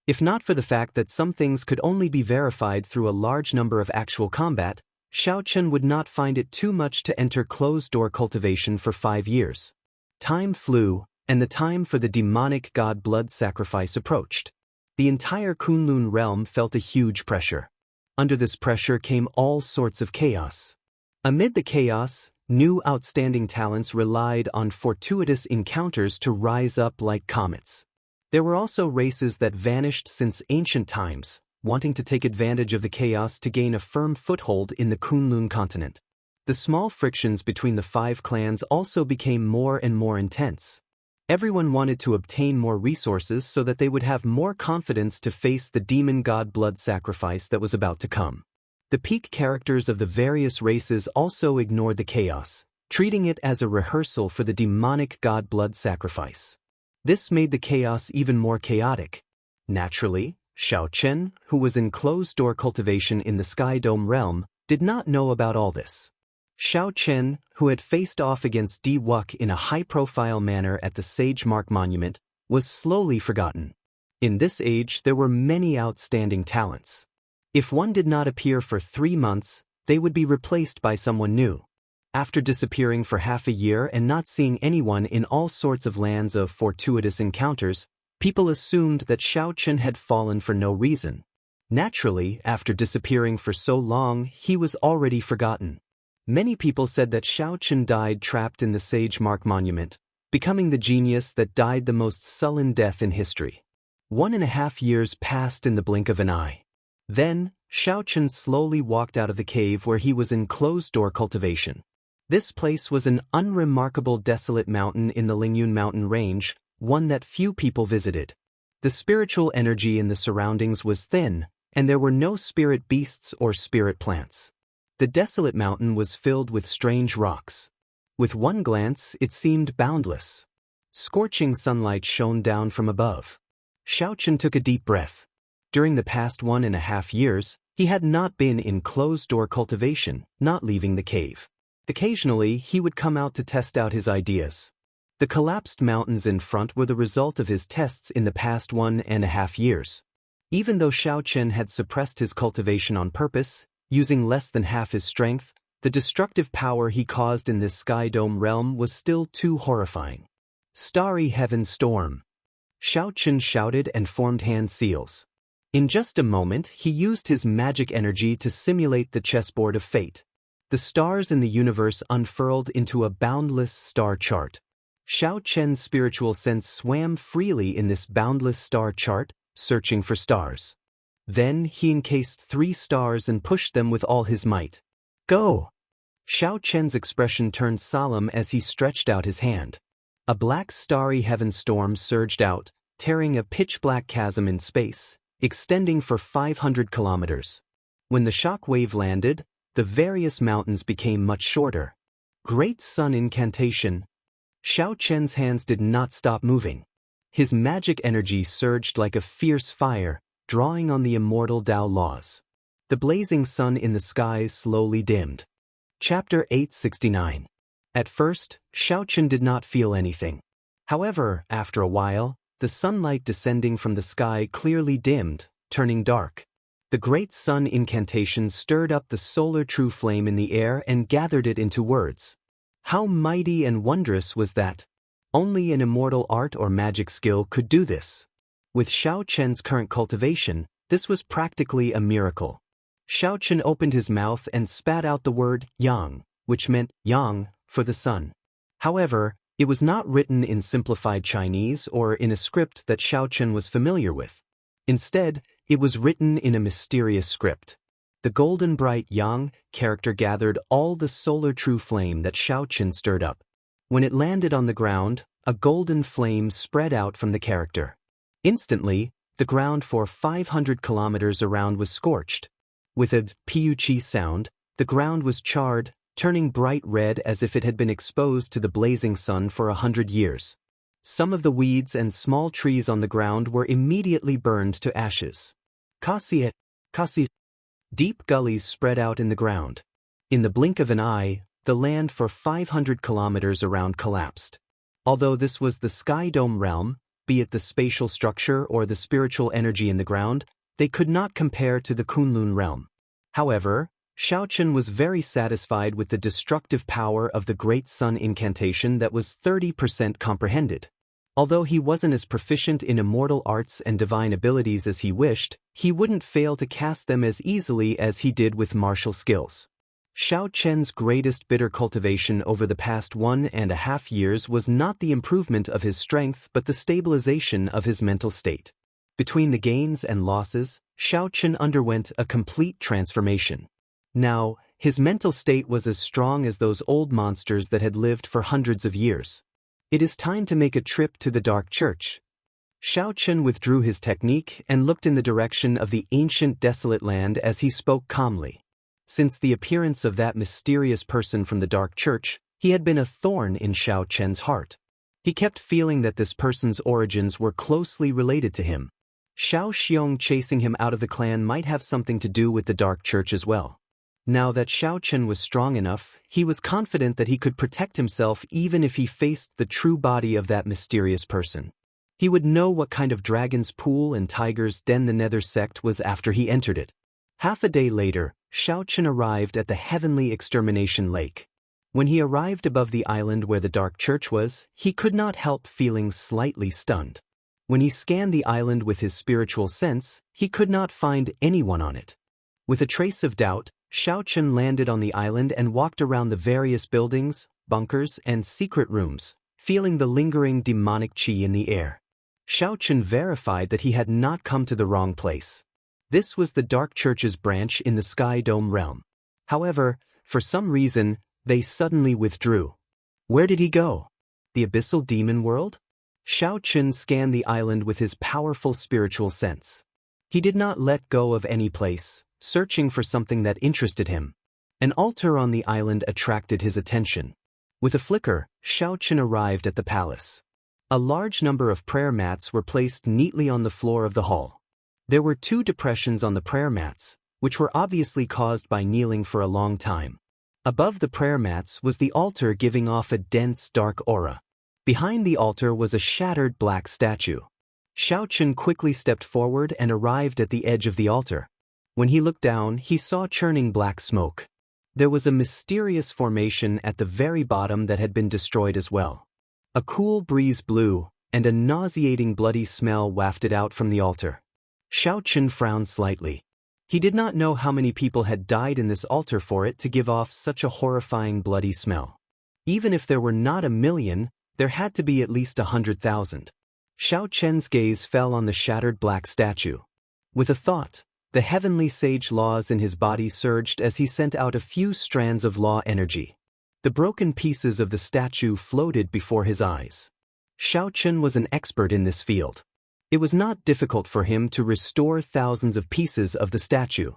If not for the fact that some things could only be verified through a large number of actual combat, Xiao Chen would not find it too much to enter closed-door cultivation for 5 years. Time flew, and the time for the demonic god blood sacrifice approached. The entire Kunlun realm felt a huge pressure. Under this pressure came all sorts of chaos. Amid the chaos, new outstanding talents relied on fortuitous encounters to rise up like comets. There were also races that vanished since ancient times, wanting to take advantage of the chaos to gain a firm foothold in the Kunlun continent. The small frictions between the 5 clans also became more and more intense. Everyone wanted to obtain more resources so that they would have more confidence to face the demon god blood sacrifice that was about to come. The peak characters of the various races also ignored the chaos, treating it as a rehearsal for the demonic god blood sacrifice. This made the chaos even more chaotic. Naturally, Xiao Chen, who was in closed-door cultivation in the Sky Dome realm, did not know about all this. Xiao Chen, who had faced off against Di Wuk in a high-profile manner at the Sage Mark Monument, was slowly forgotten. In this age, there were many outstanding talents. If one did not appear for 3 months, they would be replaced by someone new. After disappearing for half a year and not seeing anyone in all sorts of lands of fortuitous encounters, people assumed that Xiao Chen had fallen for no reason. Naturally, after disappearing for so long, he was already forgotten. Many people said that Xiao Chen died trapped in the Sage Mark Monument, becoming the genius that died the most sullen death in history. 1.5 years passed in the blink of an eye. Then, Xiao Chen slowly walked out of the cave where he was in closed-door cultivation. This place was an unremarkable desolate mountain in the Lingyun mountain range, one that few people visited. The spiritual energy in the surroundings was thin, and there were no spirit beasts or spirit plants. The desolate mountain was filled with strange rocks. With one glance, it seemed boundless. Scorching sunlight shone down from above. Xiao Chen took a deep breath. During the past 1.5 years, he had not been in closed-door cultivation, not leaving the cave. Occasionally, he would come out to test out his ideas. The collapsed mountains in front were the result of his tests in the past 1.5 years. Even though Xiao Chen had suppressed his cultivation on purpose, using less than half his strength, the destructive power he caused in this Sky Dome realm was still too horrifying. Starry Heaven Storm. Xiao Chen shouted and formed hand seals. In just a moment, he used his magic energy to simulate the chessboard of fate. The stars in the universe unfurled into a boundless star chart. Xiao Chen's spiritual sense swam freely in this boundless star chart, searching for stars. Then he encased 3 stars and pushed them with all his might. Go! Xiao Chen's expression turned solemn as he stretched out his hand. A black starry heaven storm surged out, tearing a pitch-black chasm in space, extending for 500 kilometers. When the shock wave landed, the various mountains became much shorter. Great Sun Incantation. Xiao Chen's hands did not stop moving. His magic energy surged like a fierce fire, drawing on the immortal Tao laws. The blazing sun in the sky slowly dimmed. Chapter 869. At first, Xiao Chen did not feel anything. However, after a while, the sunlight descending from the sky clearly dimmed, turning dark. The great sun incantation stirred up the solar true flame in the air and gathered it into words. How mighty and wondrous was that! Only an immortal art or magic skill could do this. With Xiao Chen's current cultivation, this was practically a miracle. Xiao Chen opened his mouth and spat out the word yang, which meant yang for the sun. However, it was not written in simplified Chinese or in a script that Xiao Chen was familiar with. Instead, it was written in a mysterious script. The golden bright yang character gathered all the solar true flame that Xiao Chen stirred up. When it landed on the ground, a golden flame spread out from the character. Instantly, the ground for 500 kilometers around was scorched. With a piu-chi sound, the ground was charred, turning bright red as if it had been exposed to the blazing sun for 100 years. Some of the weeds and small trees on the ground were immediately burned to ashes. Kasi. Deep gullies spread out in the ground. In the blink of an eye, the land for 500 kilometers around collapsed. Although this was the Sky Dome realm, be it the spatial structure or the spiritual energy in the ground, they could not compare to the Kunlun realm. However, Xiao Chen was very satisfied with the destructive power of the Great Sun Incantation that was 30% comprehended. Although he wasn't as proficient in immortal arts and divine abilities as he wished, he wouldn't fail to cast them as easily as he did with martial skills. Xiao Chen's greatest bitter cultivation over the past 1.5 years was not the improvement of his strength but the stabilization of his mental state. Between the gains and losses, Xiao Chen underwent a complete transformation. Now, his mental state was as strong as those old monsters that had lived for hundreds of years. It is time to make a trip to the Dark Church. Xiao Chen withdrew his technique and looked in the direction of the ancient desolate land as he spoke calmly. Since the appearance of that mysterious person from the Dark Church, he had been a thorn in Xiao Chen's heart. He kept feeling that this person's origins were closely related to him. Xiao Xiong chasing him out of the clan might have something to do with the Dark Church as well. Now that Xiao Chen was strong enough, he was confident that he could protect himself even if he faced the true body of that mysterious person. He would know what kind of dragon's pool and tiger's den the Nether sect was after he entered it. Half a day later, Xiao Chen arrived at the heavenly extermination lake. When he arrived above the island where the Dark Church was, he could not help feeling slightly stunned. When he scanned the island with his spiritual sense, he could not find anyone on it. With a trace of doubt, Xiao Chen landed on the island and walked around the various buildings, bunkers, and secret rooms, feeling the lingering demonic qi in the air. Xiao Chen verified that he had not come to the wrong place. This was the Dark Church's branch in the Sky Dome realm. However, for some reason, they suddenly withdrew. Where did he go? The abyssal demon world? Xiao Chen scanned the island with his powerful spiritual sense. He did not let go of any place, searching for something that interested him. An altar on the island attracted his attention. With a flicker, Xiao Chen arrived at the palace. A large number of prayer mats were placed neatly on the floor of the hall. There were 2 depressions on the prayer mats, which were obviously caused by kneeling for a long time. Above the prayer mats was the altar giving off a dense, dark aura. Behind the altar was a shattered black statue. Xiao Chen quickly stepped forward and arrived at the edge of the altar. When he looked down, he saw churning black smoke. There was a mysterious formation at the very bottom that had been destroyed as well. A cool breeze blew, and a nauseating bloody smell wafted out from the altar. Xiao Chen frowned slightly. He did not know how many people had died in this altar for it to give off such a horrifying bloody smell. Even if there were not 1 million, There had to be at least 100,000. Xiao Chen's gaze fell on the shattered black statue. With a thought, the heavenly sage laws in his body surged as he sent out a few strands of law energy. The broken pieces of the statue floated before his eyes. Xiao Chen was an expert in this field. It was not difficult for him to restore thousands of pieces of the statue.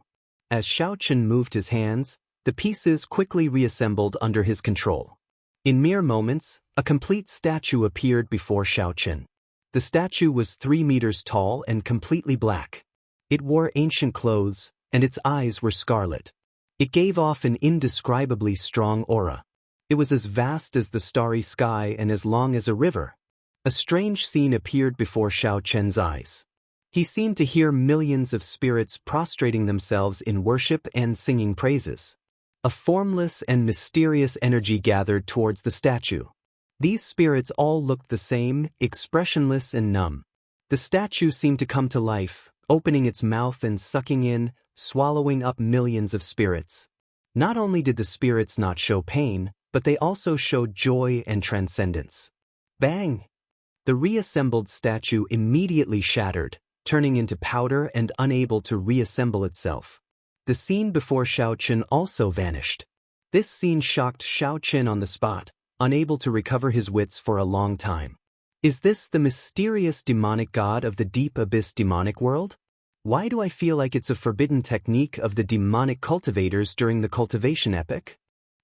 As Xiao Chen moved his hands, the pieces quickly reassembled under his control. In mere moments, a complete statue appeared before Xiao Chen. The statue was 3 meters tall and completely black. It wore ancient clothes, and its eyes were scarlet. It gave off an indescribably strong aura. It was as vast as the starry sky and as long as a river. A strange scene appeared before Xiao Chen's eyes. He seemed to hear millions of spirits prostrating themselves in worship and singing praises. A formless and mysterious energy gathered towards the statue. These spirits all looked the same, expressionless and numb. The statue seemed to come to life, opening its mouth and sucking in, swallowing up millions of spirits. Not only did the spirits not show pain, but they also showed joy and transcendence. Bang! The reassembled statue immediately shattered, turning into powder and unable to reassemble itself. The scene before Xiao Chen also vanished. This scene shocked Xiao Chen on the spot, unable to recover his wits for a long time. Is this the mysterious demonic god of the deep abyss demonic world? Why do I feel like it's a forbidden technique of the demonic cultivators during the cultivation epoch?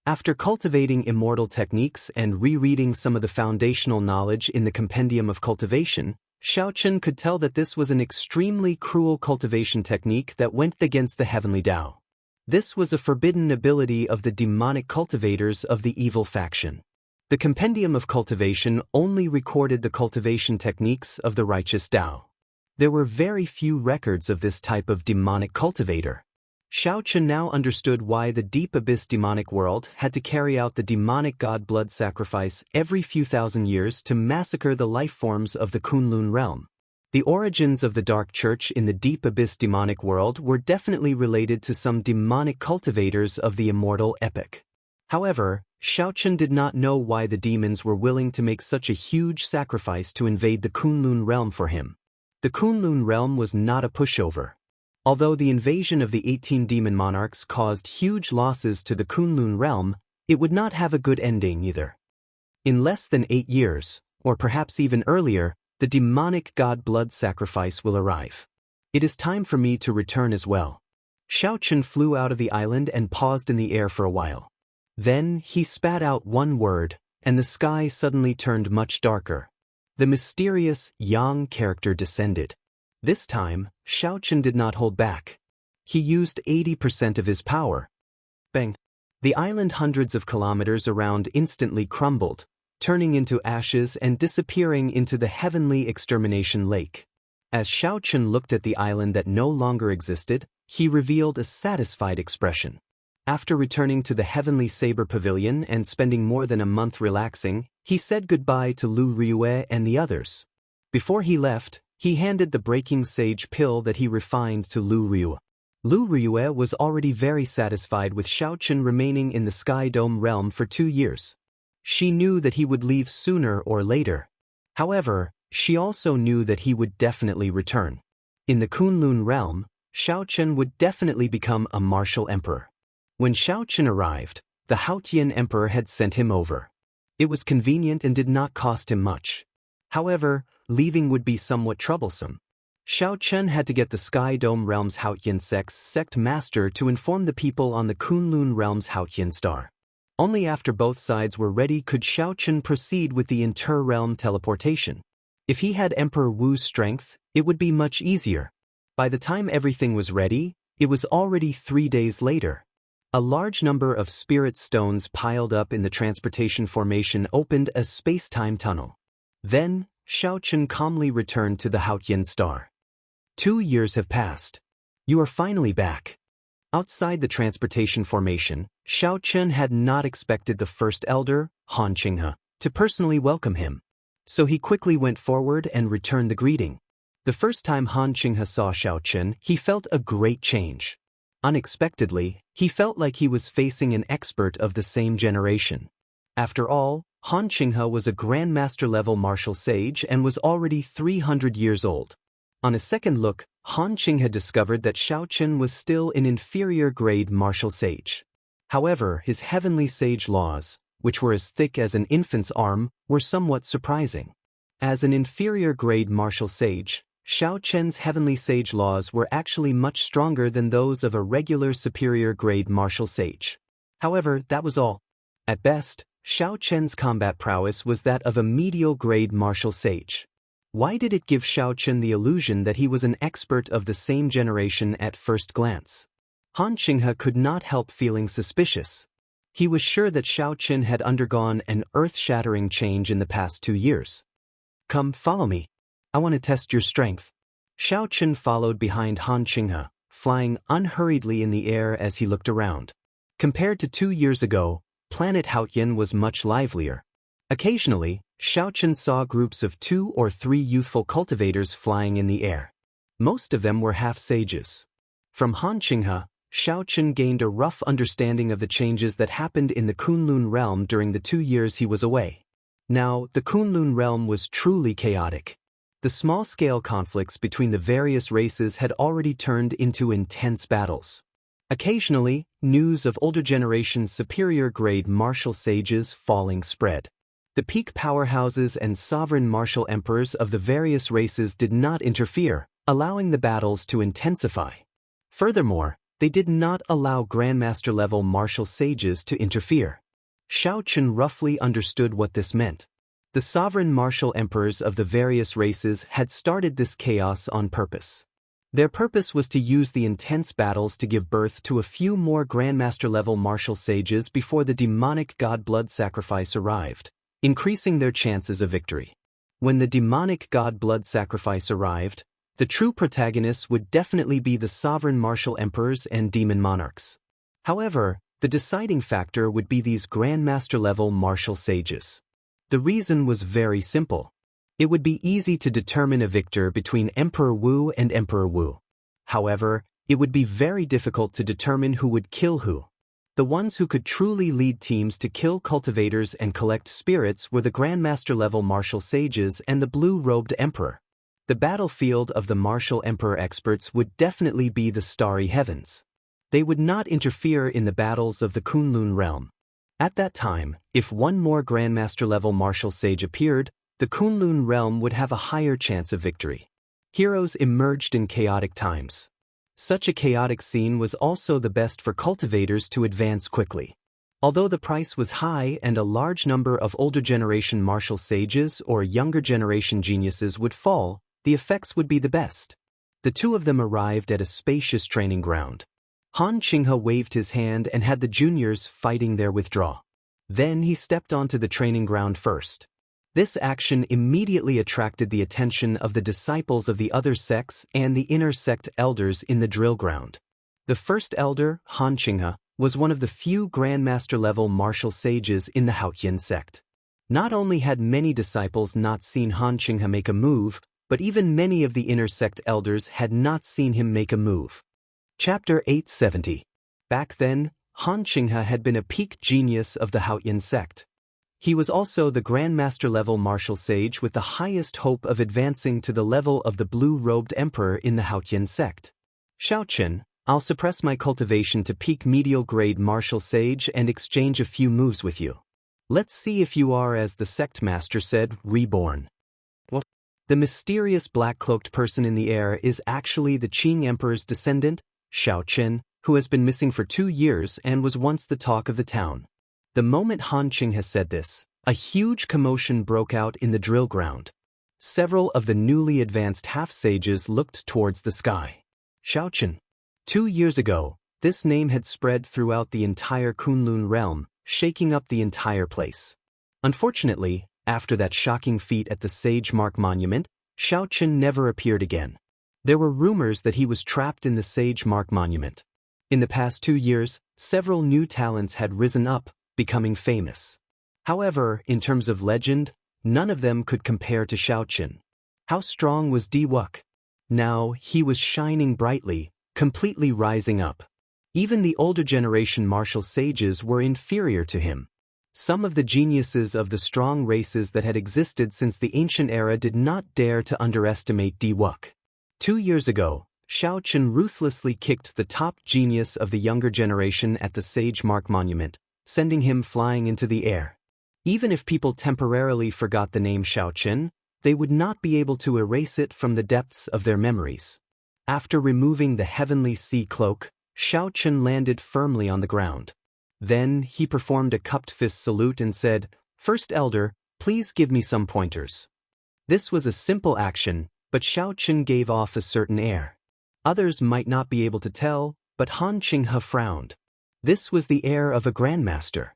After cultivating immortal techniques and rereading some of the foundational knowledge in the Compendium of Cultivation, Xiao Chen could tell that this was an extremely cruel cultivation technique that went against the heavenly Tao. This was a forbidden ability of the demonic cultivators of the evil faction. The Compendium of Cultivation only recorded the cultivation techniques of the righteous Tao. There were very few records of this type of demonic cultivator. Xiao Chen now understood why the deep abyss demonic world had to carry out the demonic god blood sacrifice every few thousand years to massacre the life forms of the Kunlun realm. The origins of the Dark Church in the deep abyss demonic world were definitely related to some demonic cultivators of the immortal epoch. However, Xiao Chen did not know why the demons were willing to make such a huge sacrifice to invade the Kunlun realm for him. The Kunlun realm was not a pushover. Although the invasion of the 18 demon monarchs caused huge losses to the Kunlun realm, it would not have a good ending either. In less than 8 years, or perhaps even earlier, the demonic god blood sacrifice will arrive. It is time for me to return as well. Xiao Chen flew out of the island and paused in the air for a while. Then he spat out one word, and the sky suddenly turned much darker. The mysterious Yang character descended. This time, Xiao Chen did not hold back. He used 80% of his power. Bang! The island hundreds of kilometers around instantly crumbled, turning into ashes and disappearing into the heavenly extermination lake. As Xiao Chen looked at the island that no longer existed, he revealed a satisfied expression. After returning to the Heavenly Saber Pavilion and spending more than a month relaxing, he said goodbye to Lu Riyue and the others. Before he left, he handed the Breaking Sage pill that he refined to Lu Riyue. Lu Riyue was already very satisfied with Xiao Chen remaining in the Sky Dome realm for 2 years. She knew that he would leave sooner or later. However, she also knew that he would definitely return. In the Kunlun realm, Xiao Chen would definitely become a martial emperor. When Xiao Chen arrived, the Haotian emperor had sent him over. It was convenient and did not cost him much. However, leaving would be somewhat troublesome. Xiao Chen had to get the Sky Dome realm's Haotian sect master to inform the people on the Kunlun realm's Haotian star. Only after both sides were ready could Xiao Chen proceed with the inter-realm teleportation. If he had Emperor Wu's strength, it would be much easier. By the time everything was ready, it was already 3 days later. A large number of spirit stones piled up in the transportation formation opened a space-time tunnel. Then, Xiao Chen calmly returned to the Haotian star. 2 years have passed. You are finally back. Outside the transportation formation, Xiao Chen had not expected the first elder, Xianxia, to personally welcome him. So he quickly went forward and returned the greeting. The first time Xianxia saw Xiao Chen, he felt a great change. Unexpectedly, he felt like he was facing an expert of the same generation. After all, Han Qinghe was a Grandmaster-level martial sage and was already 300 years old. On a second look, Han Qinghe discovered that Xiaochen was still an inferior-grade martial sage. However, his heavenly sage laws, which were as thick as an infant's arm, were somewhat surprising. As an inferior-grade martial sage, Xiaochen's heavenly sage laws were actually much stronger than those of a regular superior-grade martial sage. However, that was all. At best, Xiaochen's combat prowess was that of a medial-grade martial sage. Why did it give Xiaochen the illusion that he was an expert of the same generation at first glance? Han Qinghe could not help feeling suspicious. He was sure that Xiaochen had undergone an earth-shattering change in the past 2 years. Come, follow me. I want to test your strength. Xiaochen followed behind Han Qinghe, flying unhurriedly in the air as he looked around. Compared to 2 years ago, planet Haotian was much livelier. Occasionally, Xiaochen saw groups of 2 or 3 youthful cultivators flying in the air. Most of them were half-sages. From Han Qinghe, Xiaochen gained a rough understanding of the changes that happened in the Kunlun realm during the 2 years he was away. Now, the Kunlun realm was truly chaotic. The small-scale conflicts between the various races had already turned into intense battles. Occasionally, news of older generation's superior-grade martial sages falling spread. The peak powerhouses and sovereign martial emperors of the various races did not interfere, allowing the battles to intensify. Furthermore, they did not allow Grandmaster-level martial sages to interfere. Xiaochen roughly understood what this meant. The sovereign martial emperors of the various races had started this chaos on purpose. Their purpose was to use the intense battles to give birth to a few more Grandmaster-level martial sages before the demonic god blood sacrifice arrived, increasing their chances of victory. When the demonic god blood sacrifice arrived, the true protagonists would definitely be the sovereign martial emperors and demon monarchs. However, the deciding factor would be these Grandmaster-level martial sages. The reason was very simple. It would be easy to determine a victor between Emperor Wu and Emperor Wu. However, it would be very difficult to determine who would kill who. The ones who could truly lead teams to kill cultivators and collect spirits were the Grandmaster-level martial sages and the blue-robed emperor. The battlefield of the martial emperor experts would definitely be the starry heavens. They would not interfere in the battles of the Kunlun realm. At that time, if one more Grandmaster-level martial sage appeared, the Kunlun realm would have a higher chance of victory. Heroes emerged in chaotic times. Such a chaotic scene was also the best for cultivators to advance quickly. Although the price was high and a large number of older generation martial sages or younger generation geniuses would fall, the effects would be the best. The two of them arrived at a spacious training ground. Han Qinghe waved his hand and had the juniors fighting their withdraw. Then he stepped onto the training ground first. This action immediately attracted the attention of the disciples of the other sects and the inner sect elders in the drill ground. The first elder, Han Qinghe, was one of the few Grandmaster-level martial sages in the Haotian sect. Not only had many disciples not seen Han Qinghe make a move, but even many of the inner sect elders had not seen him make a move. Chapter 870. Back then, Han Qinghe had been a peak genius of the Haotian sect. He was also the Grandmaster-level martial sage with the highest hope of advancing to the level of the blue-robed emperor in the Haotian sect. Xiaochen, I'll suppress my cultivation to peak medial-grade martial sage and exchange a few moves with you. Let's see if you are, as the sect master said, reborn. What? The mysterious black-cloaked person in the air is actually the Qing Emperor's descendant, Xiaochen, who has been missing for 2 years and was once the talk of the town. The moment Han Qinghe said this, a huge commotion broke out in the drill ground. Several of the newly advanced half-sages looked towards the sky. Xiaochen. 2 years ago, this name had spread throughout the entire Kunlun realm, shaking up the entire place. Unfortunately, after that shocking feat at the Sage Mark Monument, Xiaochen never appeared again. There were rumors that he was trapped in the Sage Mark Monument. In the past 2 years, several new talents had risen up, becoming famous. However, in terms of legend, none of them could compare to Xiaochen. How strong was Di Wuk? Now, he was shining brightly, completely rising up. Even the older generation martial sages were inferior to him. Some of the geniuses of the strong races that had existed since the ancient era did not dare to underestimate Diwuk. 2 years ago, Xiaochen ruthlessly kicked the top genius of the younger generation at the Sage Mark Monument, sending him flying into the air. Even if people temporarily forgot the name Xiaochen, they would not be able to erase it from the depths of their memories. After removing the heavenly sea cloak, Xiaochen landed firmly on the ground. Then he performed a cupped fist salute and said, "First Elder, please give me some pointers." This was a simple action, but Xiaochen gave off a certain air. Others might not be able to tell, but Han Qinghe frowned. This was the air of a grandmaster.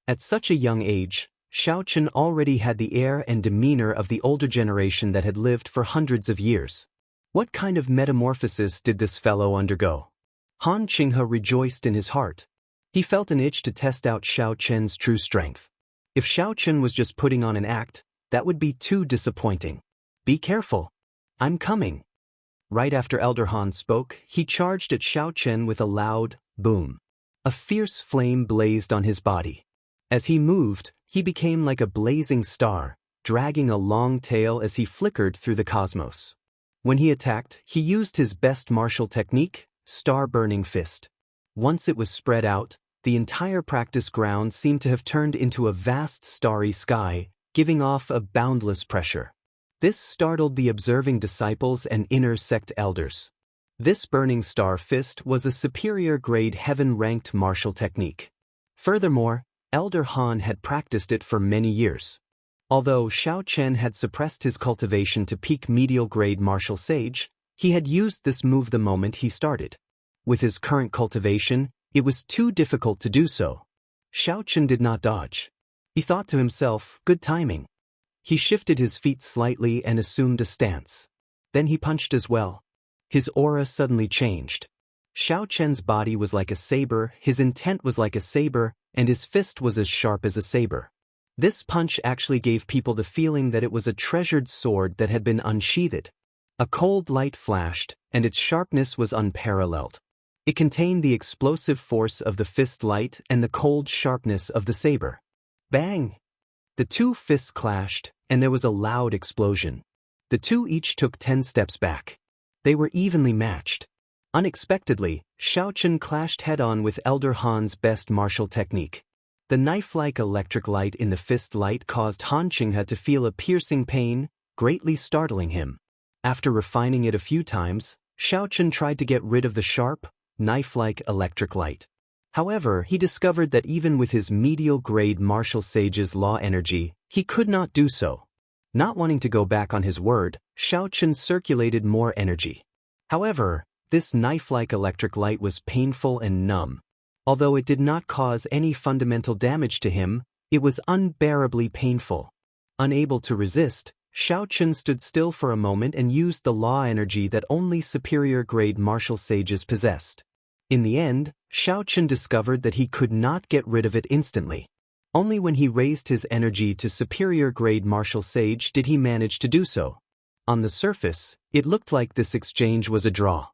At such a young age, Xiaochen already had the air and demeanor of the older generation that had lived for hundreds of years. What kind of metamorphosis did this fellow undergo? Han Qinghe rejoiced in his heart. He felt an itch to test out Xiaochen's true strength. If Xiaochen was just putting on an act, that would be too disappointing. "Be careful. I'm coming." Right after Elder Han spoke, he charged at Xiaochen with a loud boom. A fierce flame blazed on his body. As he moved, he became like a blazing star, dragging a long tail as he flickered through the cosmos. When he attacked, he used his best martial technique, Star-Burning Fist. Once it was spread out, the entire practice ground seemed to have turned into a vast starry sky, giving off a boundless pressure. This startled the observing disciples and inner sect elders. This burning star fist was a superior-grade heaven-ranked martial technique. Furthermore, Elder Han had practiced it for many years. Although Xiaochen had suppressed his cultivation to peak medial-grade martial sage, he had used this move the moment he started. With his current cultivation, it was too difficult to do so. Xiaochen did not dodge. He thought to himself, "Good timing." He shifted his feet slightly and assumed a stance. Then he punched as well. His aura suddenly changed. Xiaochen's body was like a saber, his intent was like a saber, and his fist was as sharp as a saber. This punch actually gave people the feeling that it was a treasured sword that had been unsheathed. A cold light flashed, and its sharpness was unparalleled. It contained the explosive force of the fist light and the cold sharpness of the saber. Bang! The two fists clashed, and there was a loud explosion. The two each took 10 steps back. They were evenly matched. Unexpectedly, Xiaochen clashed head-on with Elder Han's best martial technique. The knife-like electric light in the fist light caused Han Qinghe to feel a piercing pain, greatly startling him. After refining it a few times, Xiaochen tried to get rid of the sharp, knife-like electric light. However, he discovered that even with his medial-grade martial sage's law energy, he could not do so. Not wanting to go back on his word, Xiaochen circulated more energy. However, this knife-like electric light was painful and numb. Although it did not cause any fundamental damage to him, it was unbearably painful. Unable to resist, Xiaochen stood still for a moment and used the law energy that only superior-grade martial sages possessed. In the end, Xiaochen discovered that he could not get rid of it instantly. Only when he raised his energy to superior-grade martial sage did he manage to do so. On the surface, it looked like this exchange was a draw.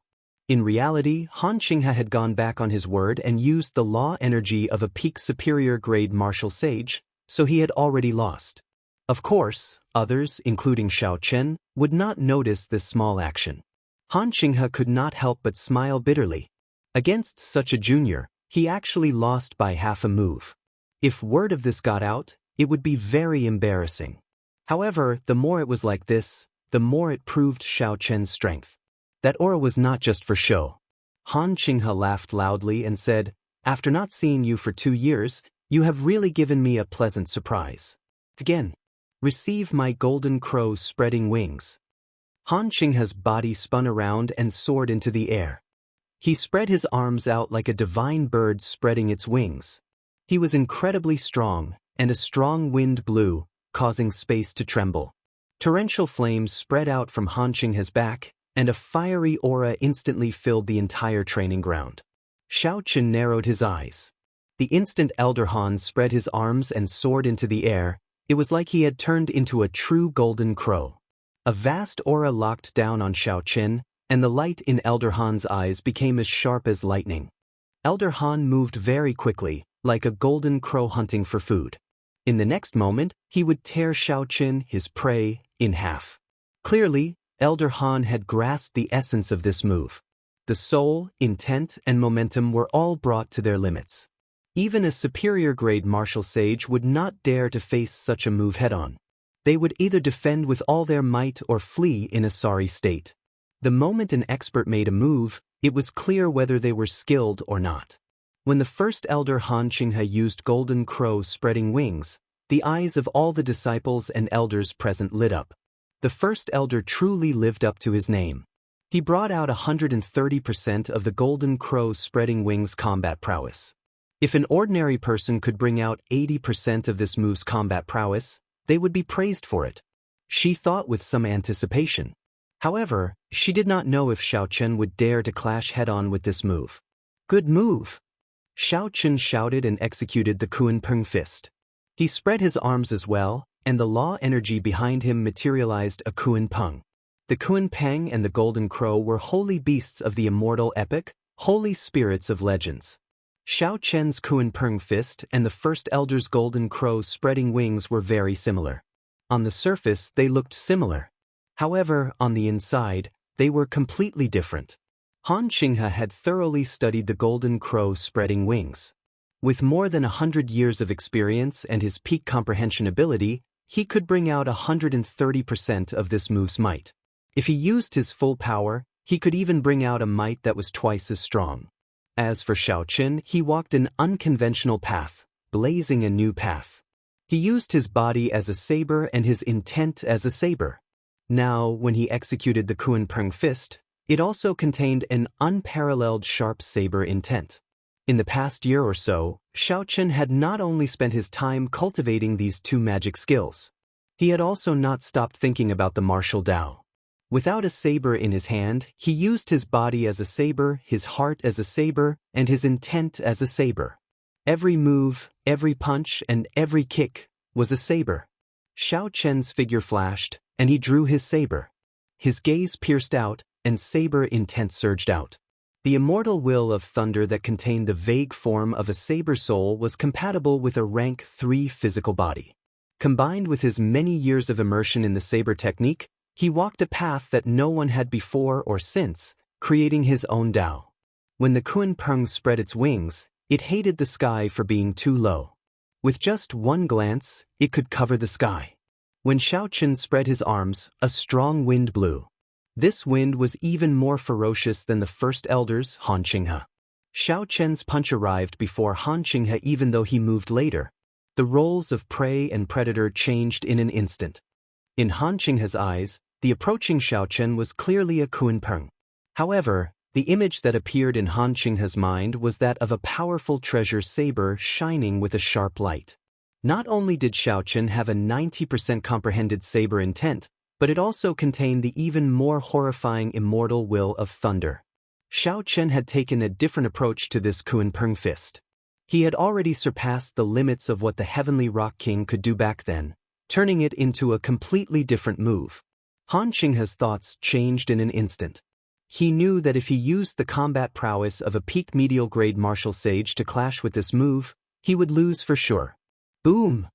In reality, Han Qinghe had gone back on his word and used the law energy of a peak superior-grade martial sage, so he had already lost. Of course, others, including Xiaochen, would not notice this small action. Han Qinghe could not help but smile bitterly. Against such a junior, he actually lost by half a move. If word of this got out, it would be very embarrassing. However, the more it was like this, the more it proved Xiaochen's strength. That aura was not just for show. Han Qinghe laughed loudly and said, "After not seeing you for 2 years, you have really given me a pleasant surprise. Again, receive my golden crow's spreading wings." Han Qinghe's body spun around and soared into the air. He spread his arms out like a divine bird spreading its wings. He was incredibly strong, and a strong wind blew, causing space to tremble. Torrential flames spread out from Han Qinghe's back, and a fiery aura instantly filled the entire training ground. Xiaochen narrowed his eyes. The instant Elder Han spread his arms and soared into the air, it was like he had turned into a true golden crow. A vast aura locked down on Xiaochen, and the light in Elder Han's eyes became as sharp as lightning. Elder Han moved very quickly, like a golden crow hunting for food. In the next moment, he would tear Xiaochen, his prey, in half. Clearly, Elder Han had grasped the essence of this move. The soul, intent, and momentum were all brought to their limits. Even a superior-grade martial sage would not dare to face such a move head-on. They would either defend with all their might or flee in a sorry state. The moment an expert made a move, it was clear whether they were skilled or not. When the first elder Han Qinghe used Golden Crow spreading wings, the eyes of all the disciples and elders present lit up. The first elder truly lived up to his name. He brought out 130% of the Golden Crow spreading wings combat prowess. If an ordinary person could bring out 80% of this move's combat prowess, they would be praised for it. She thought with some anticipation. However, she did not know if Xiaochen would dare to clash head-on with this move. Good move! Xiaochen shouted and executed the Kunpeng fist. He spread his arms as well, and the law energy behind him materialized a Kunpeng. The Kunpeng and the Golden Crow were holy beasts of the immortal epic, holy spirits of legends. Xiaochen's Kunpeng fist and the first elder's Golden Crow spreading wings were very similar. On the surface, they looked similar. However, on the inside, they were completely different. Han Qinghe had thoroughly studied the Golden Crow spreading wings. With more than 100 years of experience and his peak comprehension ability, he could bring out 130% of this move's might. If he used his full power, he could even bring out a might that was twice as strong. As for Xiaochen, he walked an unconventional path, blazing a new path. He used his body as a saber and his intent as a saber. Now, when he executed the Kunpeng fist, it also contained an unparalleled sharp saber intent. In the past year or so, Xiaochen had not only spent his time cultivating these two magic skills. He had also not stopped thinking about the martial Dao. Without a saber in his hand, he used his body as a saber, his heart as a saber, and his intent as a saber. Every move, every punch, and every kick was a saber. Xiaochen's figure flashed, and he drew his saber. His gaze pierced out, and saber intent surged out. The immortal will of thunder that contained the vague form of a saber soul was compatible with a rank 3 physical body. Combined with his many years of immersion in the saber technique, he walked a path that no one had before or since, creating his own Dao. When the Kunpeng spread its wings, it hated the sky for being too low. With just one glance, it could cover the sky. When Xiaochen spread his arms, a strong wind blew. This wind was even more ferocious than the first elder's, Han Qinghe. Xiaochen's punch arrived before Han Qinghe even though he moved later. The roles of prey and predator changed in an instant. In Han Qinghe's eyes, the approaching Xiaochen was clearly a Kunpeng. However, the image that appeared in Han Qinghe's mind was that of a powerful treasure saber shining with a sharp light. Not only did Xiaochen have a 90% comprehended saber intent, but it also contained the even more horrifying immortal will of thunder. Xiaochen had taken a different approach to this Kunpeng fist. He had already surpassed the limits of what the Heavenly Rock King could do back then, turning it into a completely different move. Han Qinghe's thoughts changed in an instant. He knew that if he used the combat prowess of a peak medial-grade martial sage to clash with this move, he would lose for sure. Boom!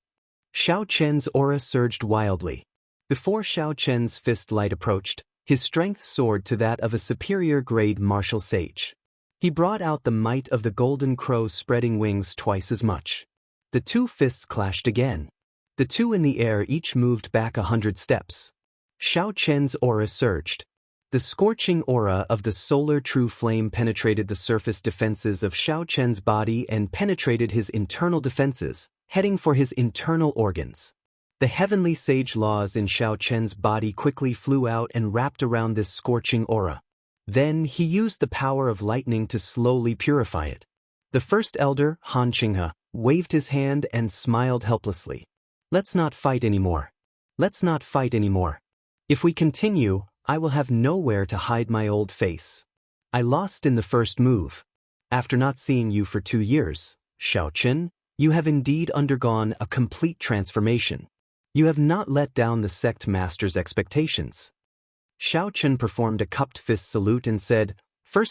Xiaochen's aura surged wildly. Before Xiaochen's fist light approached, his strength soared to that of a superior-grade martial sage. He brought out the might of the Golden Crow spreading wings twice as much. The two fists clashed again. The two in the air each moved back 100 steps. Xiaochen's aura surged. The scorching aura of the solar true flame penetrated the surface defenses of Xiaochen's body and penetrated his internal defenses, heading for his internal organs. The heavenly sage laws in Xiaochen's body quickly flew out and wrapped around this scorching aura. Then he used the power of lightning to slowly purify it. The first elder, Han Qinghe, waved his hand and smiled helplessly. Let's not fight anymore. Let's not fight anymore. If we continue, I will have nowhere to hide my old face. I lost in the first move. After not seeing you for 2 years, Xiaochen, you have indeed undergone a complete transformation. You have not let down the sect master's expectations. Xiaochen performed a cupped fist salute and said, First